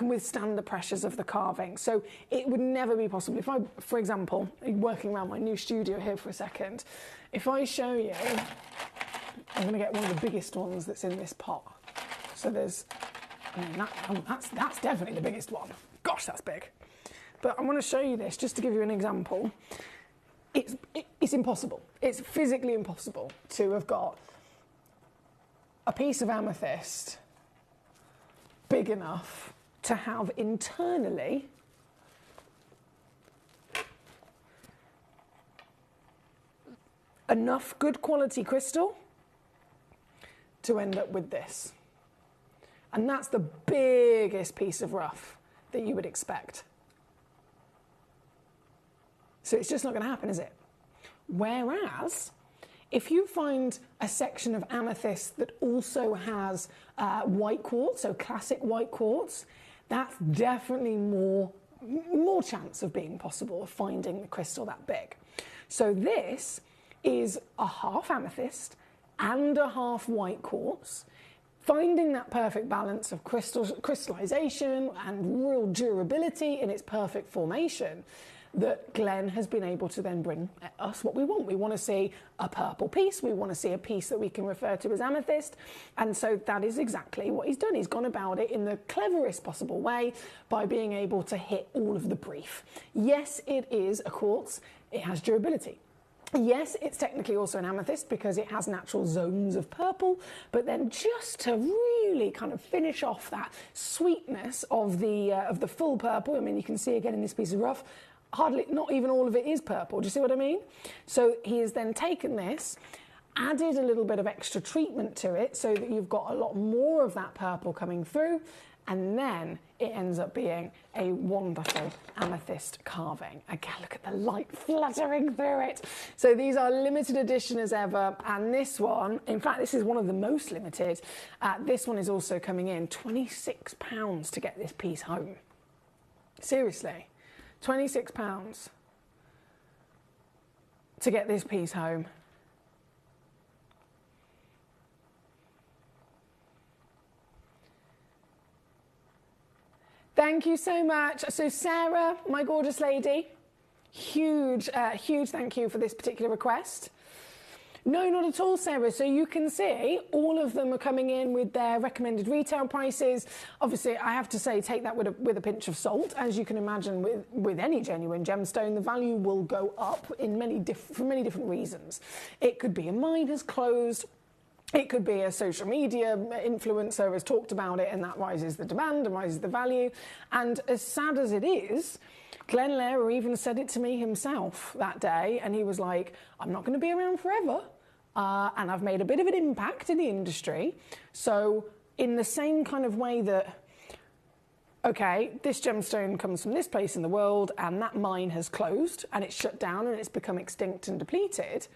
withstand the pressures of the carving. So it would never be possible. If I, for example, working around my new studio here for a second, if I show you, I'm going to get one of the biggest ones that's in this pot. So there's, I mean, that's definitely the biggest one. Gosh, that's big. But I want to show you this just to give you an example. It's impossible. It's physically impossible to have got a piece of amethyst big enough to have internally enough good quality crystal to end up with this. And that's the biggest piece of rough that you would expect. So it's just not going to happen, is it? Whereas, if you find a section of amethyst that also has white quartz, so classic white quartz, that's definitely more chance of being possible of finding the crystal that big. So this is a half amethyst and a half white quartz, finding that perfect balance of crystallization and real durability in its perfect formation, that Glenn has been able to then bring us what we want. We want to see a purple piece. We want to see a piece that we can refer to as amethyst. And so that is exactly what he's done. He's gone about it in the cleverest possible way by being able to hit all of the brief. Yes, it is a quartz. It has durability. Yes, it's technically also an amethyst because it has natural zones of purple, but then just to really kind of finish off that sweetness of the full purple, I mean, you can see again in this piece of rough, hardly, not even all of it is purple. Do you see what I mean? So he has then taken this, added a little bit of extra treatment to it so that you've got a lot more of that purple coming through, and then it ends up being a wonderful amethyst carving. Again, look at the light fluttering through it. So these are limited edition as ever, and this one, in fact, this is one of the most limited. This one is also coming in £26 to get this piece home. Seriously. £26 to get this piece home. Thank you so much. So Sarah, my gorgeous lady, huge thank you for this particular request. No, not at all, Sarah. So you can see all of them are coming in with their recommended retail prices. Obviously, I have to say, take that with a pinch of salt. As you can imagine, with any genuine gemstone, the value will go up for many different reasons. It could be a mine has closed. It could be a social media influencer has talked about it, and that rises the demand and rises the value. And as sad as it is, Glenn Lehrer even said it to me himself that day, and he was like, I'm not going to be around forever, and I've made a bit of an impact in the industry. So in the same kind of way that, okay, this gemstone comes from this place in the world, and that mine has closed, and it's shut down, and it's become extinct and depleted,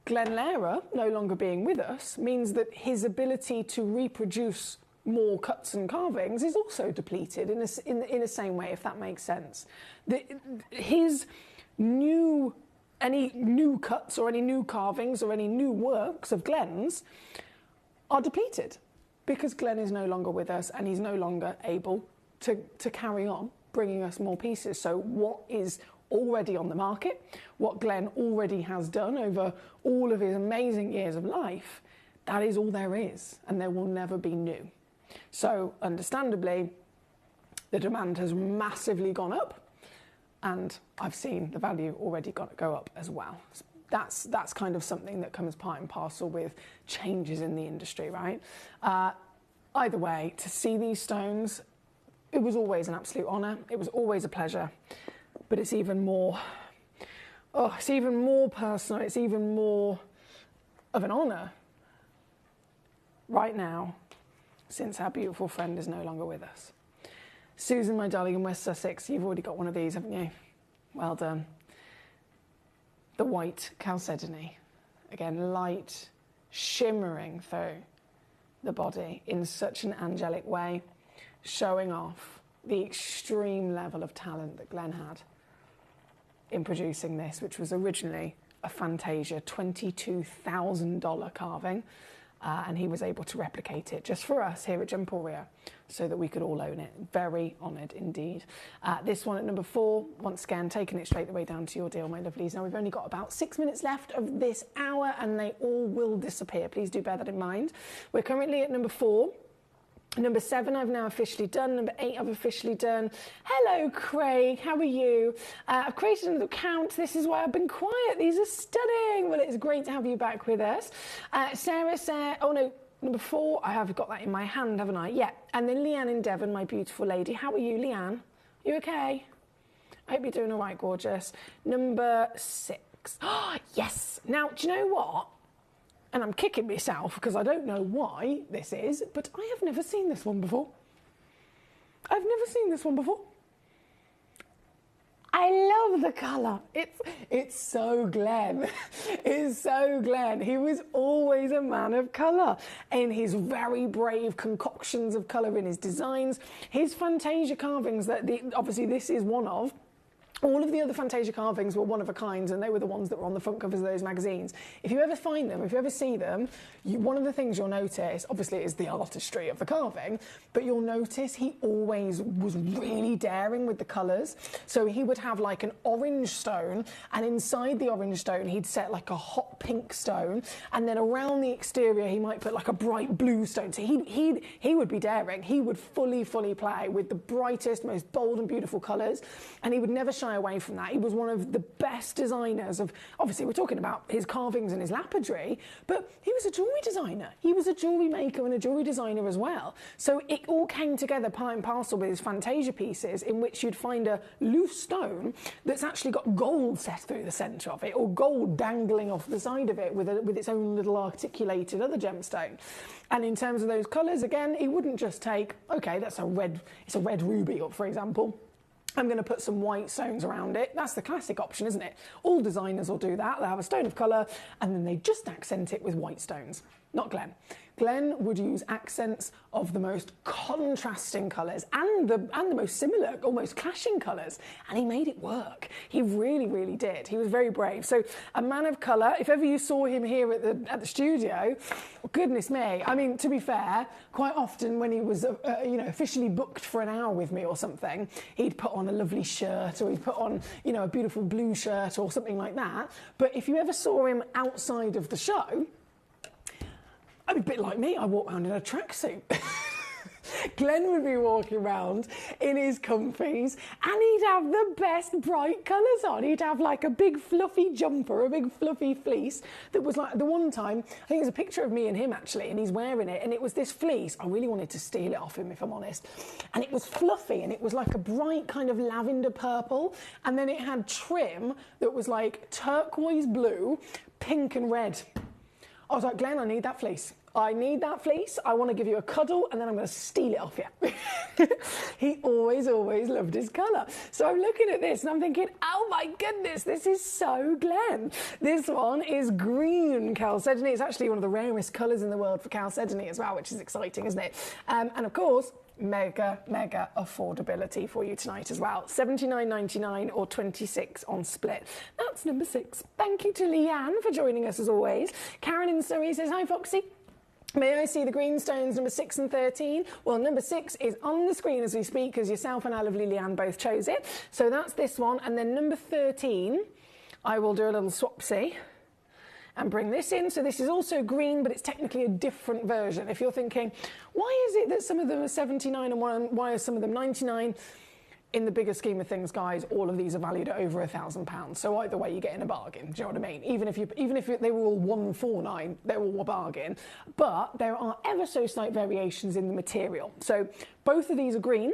Glenn Lehrer no longer being with us means that his ability to reproduce more cuts and carvings is also depleted in the same way, if that makes sense. Any new cuts or any new carvings or any new works of Glenn's are depleted because Glenn is no longer with us and he's no longer able to carry on bringing us more pieces. So what is already on the market, what Glenn already has done over all of his amazing years of life, that is all there is, and there will never be new. So understandably, the demand has massively gone up, and I've seen the value already go up as well. That's kind of something that comes part and parcel with changes in the industry, right? Either way, to see these stones, it was always an absolute honour. It was always a pleasure, but it's even more personal. It's even more of an honour right now, since our beautiful friend is no longer with us. Susan, my darling, in West Sussex, you've already got one of these, haven't you? Well done. The white chalcedony. Again, light, shimmering through the body in such an angelic way, showing off the extreme level of talent that Glenn had in producing this, which was originally a Fantasia $22,000 carving. And he was able to replicate it just for us here at Gemporia so that we could all own it. Very honoured indeed. This one at number 4, once again, taking it straight the way down to your deal, my lovelies. Now, we've only got about 6 minutes left of this hour and they all will disappear. Please do bear that in mind. We're currently at number 4. Number 7, I've now officially done. Number 8, I've officially done. Hello, Craig. How are you? I've created another account. This is why I've been quiet. These are stunning. Well, it's great to have you back with us. Sarah, oh no, number 4, I have got that in my hand, haven't I? Yeah. And then Leanne in Devon, my beautiful lady. How are you, Leanne? You okay? I hope you're doing all right, gorgeous. Number 6. Oh, yes. Now, do you know what? And I'm kicking myself because I don't know why this is, but I have never seen this one before. I've never seen this one before. I love the colour. It's so Glenn. It's so Glenn. He was always a man of colour in his very brave concoctions of colour in his designs. His Fantasia carvings, obviously this is one of. All of the other Fantasia carvings were one of a kind, and they were the ones that were on the front covers of those magazines. If you ever find them, if you ever see them, one of the things you'll notice, obviously, is the artistry of the carving, but you'll notice he always was really daring with the colours. So he would have like an orange stone, and inside the orange stone, he'd set like a hot pink stone, and then around the exterior, he might put like a bright blue stone. So he would be daring. He would fully play with the brightest, most bold and beautiful colours, and he would never shy away from that. He was one of the best designers of, obviously we're talking about his carvings and his lapidary, but he was a jewellery designer. He was a jewellery maker and a jewellery designer as well. So it all came together part and parcel with his Fantasia pieces, in which you'd find a loose stone that's actually got gold set through the centre of it, or gold dangling off the side of it with its own little articulated other gemstone. And in terms of those colours, again, he wouldn't just take, okay, it's a red ruby, for example. I'm going to put some white stones around it. That's the classic option, isn't it? All designers will do that. They'll have a stone of colour and then they just accent it with white stones. Not Glenn. Glenn would use accents of the most contrasting colours and the most similar, almost clashing colours, and he made it work. He really, really did. He was very brave. So a man of colour. If ever you saw him here at the studio, goodness me. I mean, to be fair, quite often when he was officially booked for an hour with me or something, he'd put on a lovely shirt, or he'd put on a beautiful blue shirt or something like that. But if you ever saw him outside of the show, a bit like me, I walk around in a tracksuit. Glenn would be walking around in his comfies and he'd have the best bright colours on. He'd have like a big fluffy jumper, a big fluffy fleece that was like, the one time, I think there's a picture of me and him actually, and he's wearing it, and it was this fleece. I really wanted to steal it off him, if I'm honest. And it was fluffy, and it was like a bright kind of lavender purple, and then it had trim that was like turquoise blue, pink and red. I was like, Glenn, I need that fleece. I need that fleece. I want to give you a cuddle, and then I'm going to steal it off you. He always loved his colour. So I'm looking at this and I'm thinking, oh my goodness, this is so Glenn. This one is green chalcedony. It's actually one of the rarest colours in the world for chalcedony as well, which is exciting, isn't it? And of course, mega affordability for you tonight as well. $79.99 or $26 on split. That's number 6. Thank you to Leanne for joining us as always. Karen in Surrey says, hi Foxy. May I see the greenstones number 6 and 13? Well, number 6 is on the screen as we speak, because yourself and our lovely Leanne both chose it. So that's this one. And then number 13, I will do a little swapsy and bring this in. So this is also green, but it's technically a different version. If you're thinking, why is it that some of them are 79 and why are some of them 99? In the bigger scheme of things, guys, all of these are valued at over £1,000. So either way, you're getting a bargain. Do you know what I mean? Even if they were all 149, they're all a bargain. But there are ever so slight variations in the material. So both of these are green.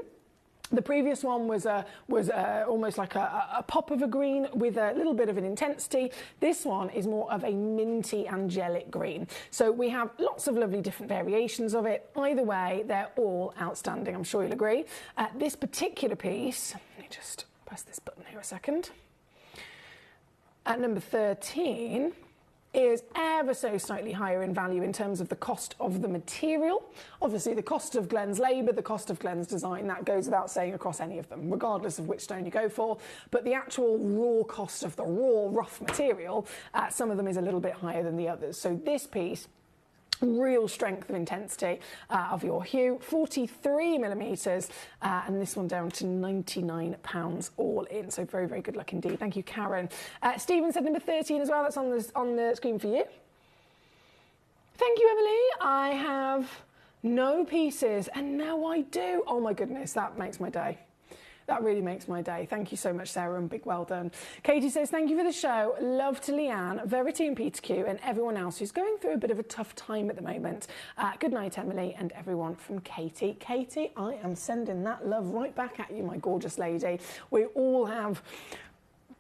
The previous one was almost like a pop of a green with a little bit of an intensity. This one is more of a minty angelic green. So we have lots of lovely different variations of it. Either way, they're all outstanding, I'm sure you'll agree. This particular piece, let me just press this button here a second. At number 13, is ever so slightly higher in value in terms of the cost of the material. Obviously, the cost of Glenn's labour, the cost of Glenn's design, that goes without saying across any of them, regardless of which stone you go for. But the actual raw cost of the raw, rough material, some of them is a little bit higher than the others. So this piece, real strength of intensity of your hue, 43 millimetres, and this one down to £99 all in. So very good luck indeed. Thank you, Karen. Stephen said number 13 as well. That's on the screen for you. Thank you, Emily. I have no pieces, and now I do. Oh my goodness, that makes my day. That really makes my day. Thank you so much, Sarah, and big well done. Katie says, thank you for the show. Love to Leanne, Verity and Peter Q, and everyone else who's going through a bit of a tough time at the moment. Good night, Emily, and everyone from Katie. Katie, I am sending that love right back at you, my gorgeous lady. We all have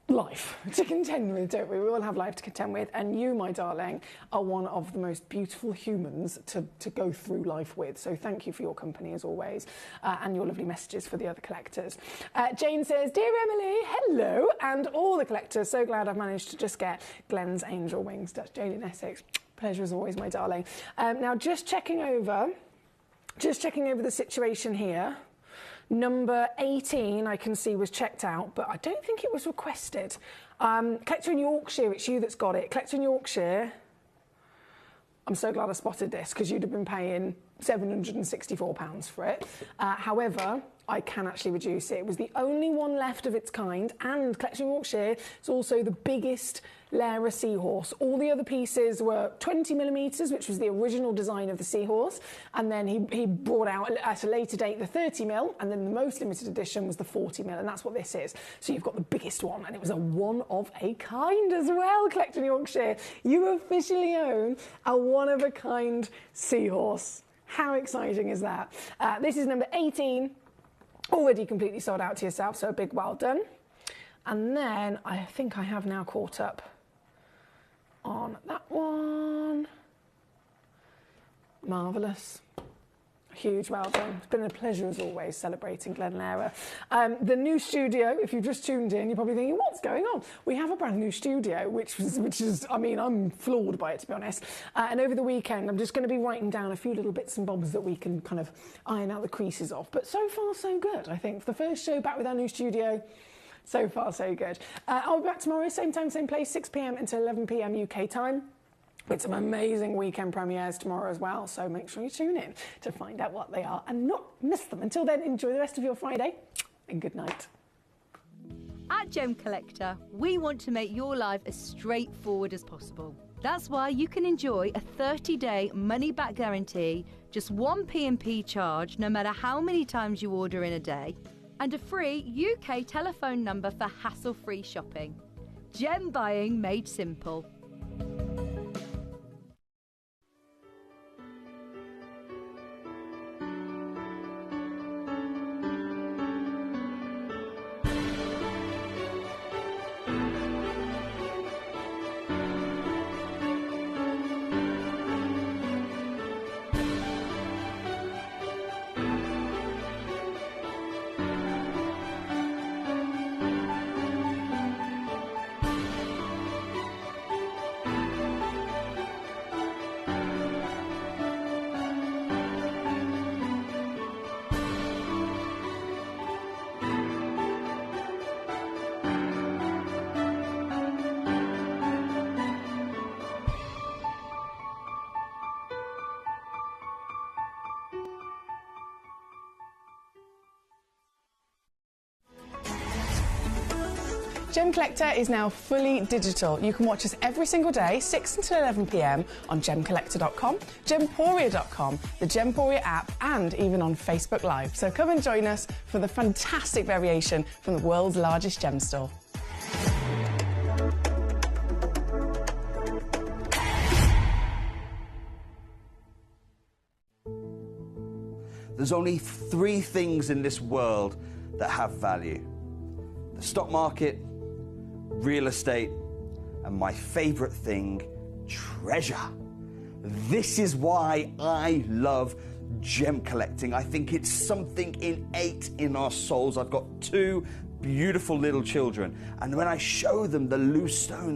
life to contend with, don't we? We all have life to contend with, and you, my darling, are one of the most beautiful humans to go through life with. So thank you for your company as always, and your lovely messages for the other collectors. Jane says, dear Emily, hello, and all the collectors, so glad I've managed to just get Glenn's angel wings. That's Jane in Essex. Pleasure as always, my darling. Now just checking over the situation here. Number 18, I can see, was checked out, but I don't think it was requested. Collector in Yorkshire, it's you that's got it. Collector in Yorkshire, I'm so glad I spotted this, because you'd have been paying £764 for it. However, I can actually reduce it. It was the only one left of its kind, and Collector in Yorkshire is also the biggest Lara seahorse. All the other pieces were 20 millimetres, which was the original design of the seahorse, and then he brought out at a later date the 30 mil, and then the most limited edition was the 40 mil, and that's what this is. So you've got the biggest one, and it was a one of a kind as well, Collector in Yorkshire. You officially own a one of a kind seahorse. How exciting is that? This is number 18. Already completely sold out to yourself, so a big well done. And then I think I have now caught up on that one. Marvellous. Huge well done. It's been a pleasure as always celebrating Glen Lara. The new studio, if you've just tuned in, you're probably thinking, what's going on? We have a brand new studio, which is, I mean, I'm floored by it, to be honest. And over the weekend, I'm just going to be writing down a few little bits and bobs that we can kind of iron out the creases of. But so far, so good, I think. For the first show back with our new studio, so far, so good. I'll be back tomorrow, same time, same place, 6 p.m. until 11 p.m. UK time. With some amazing weekend premieres tomorrow as well, so make sure you tune in to find out what they are and not miss them. Until then, enjoy the rest of your Friday and good night. At Gemcollector, we want to make your life as straightforward as possible. That's why you can enjoy a 30-day money-back guarantee, just one P&P charge no matter how many times you order in a day, and a free UK telephone number for hassle-free shopping. Gem buying made simple. Gemcollector is now fully digital. You can watch us every single day, 6 until 11 p.m. on gemcollector.com, gemporia.com, the Gemporia app, and even on Facebook Live. So come and join us for the fantastic variation from the world's largest gem store. There's only 3 things in this world that have value: the stock market, real estate, and my favorite thing, treasure. This is why I love gem collecting. I think it's something innate in our souls. I've got 2 beautiful little children, and when I show them the loose stones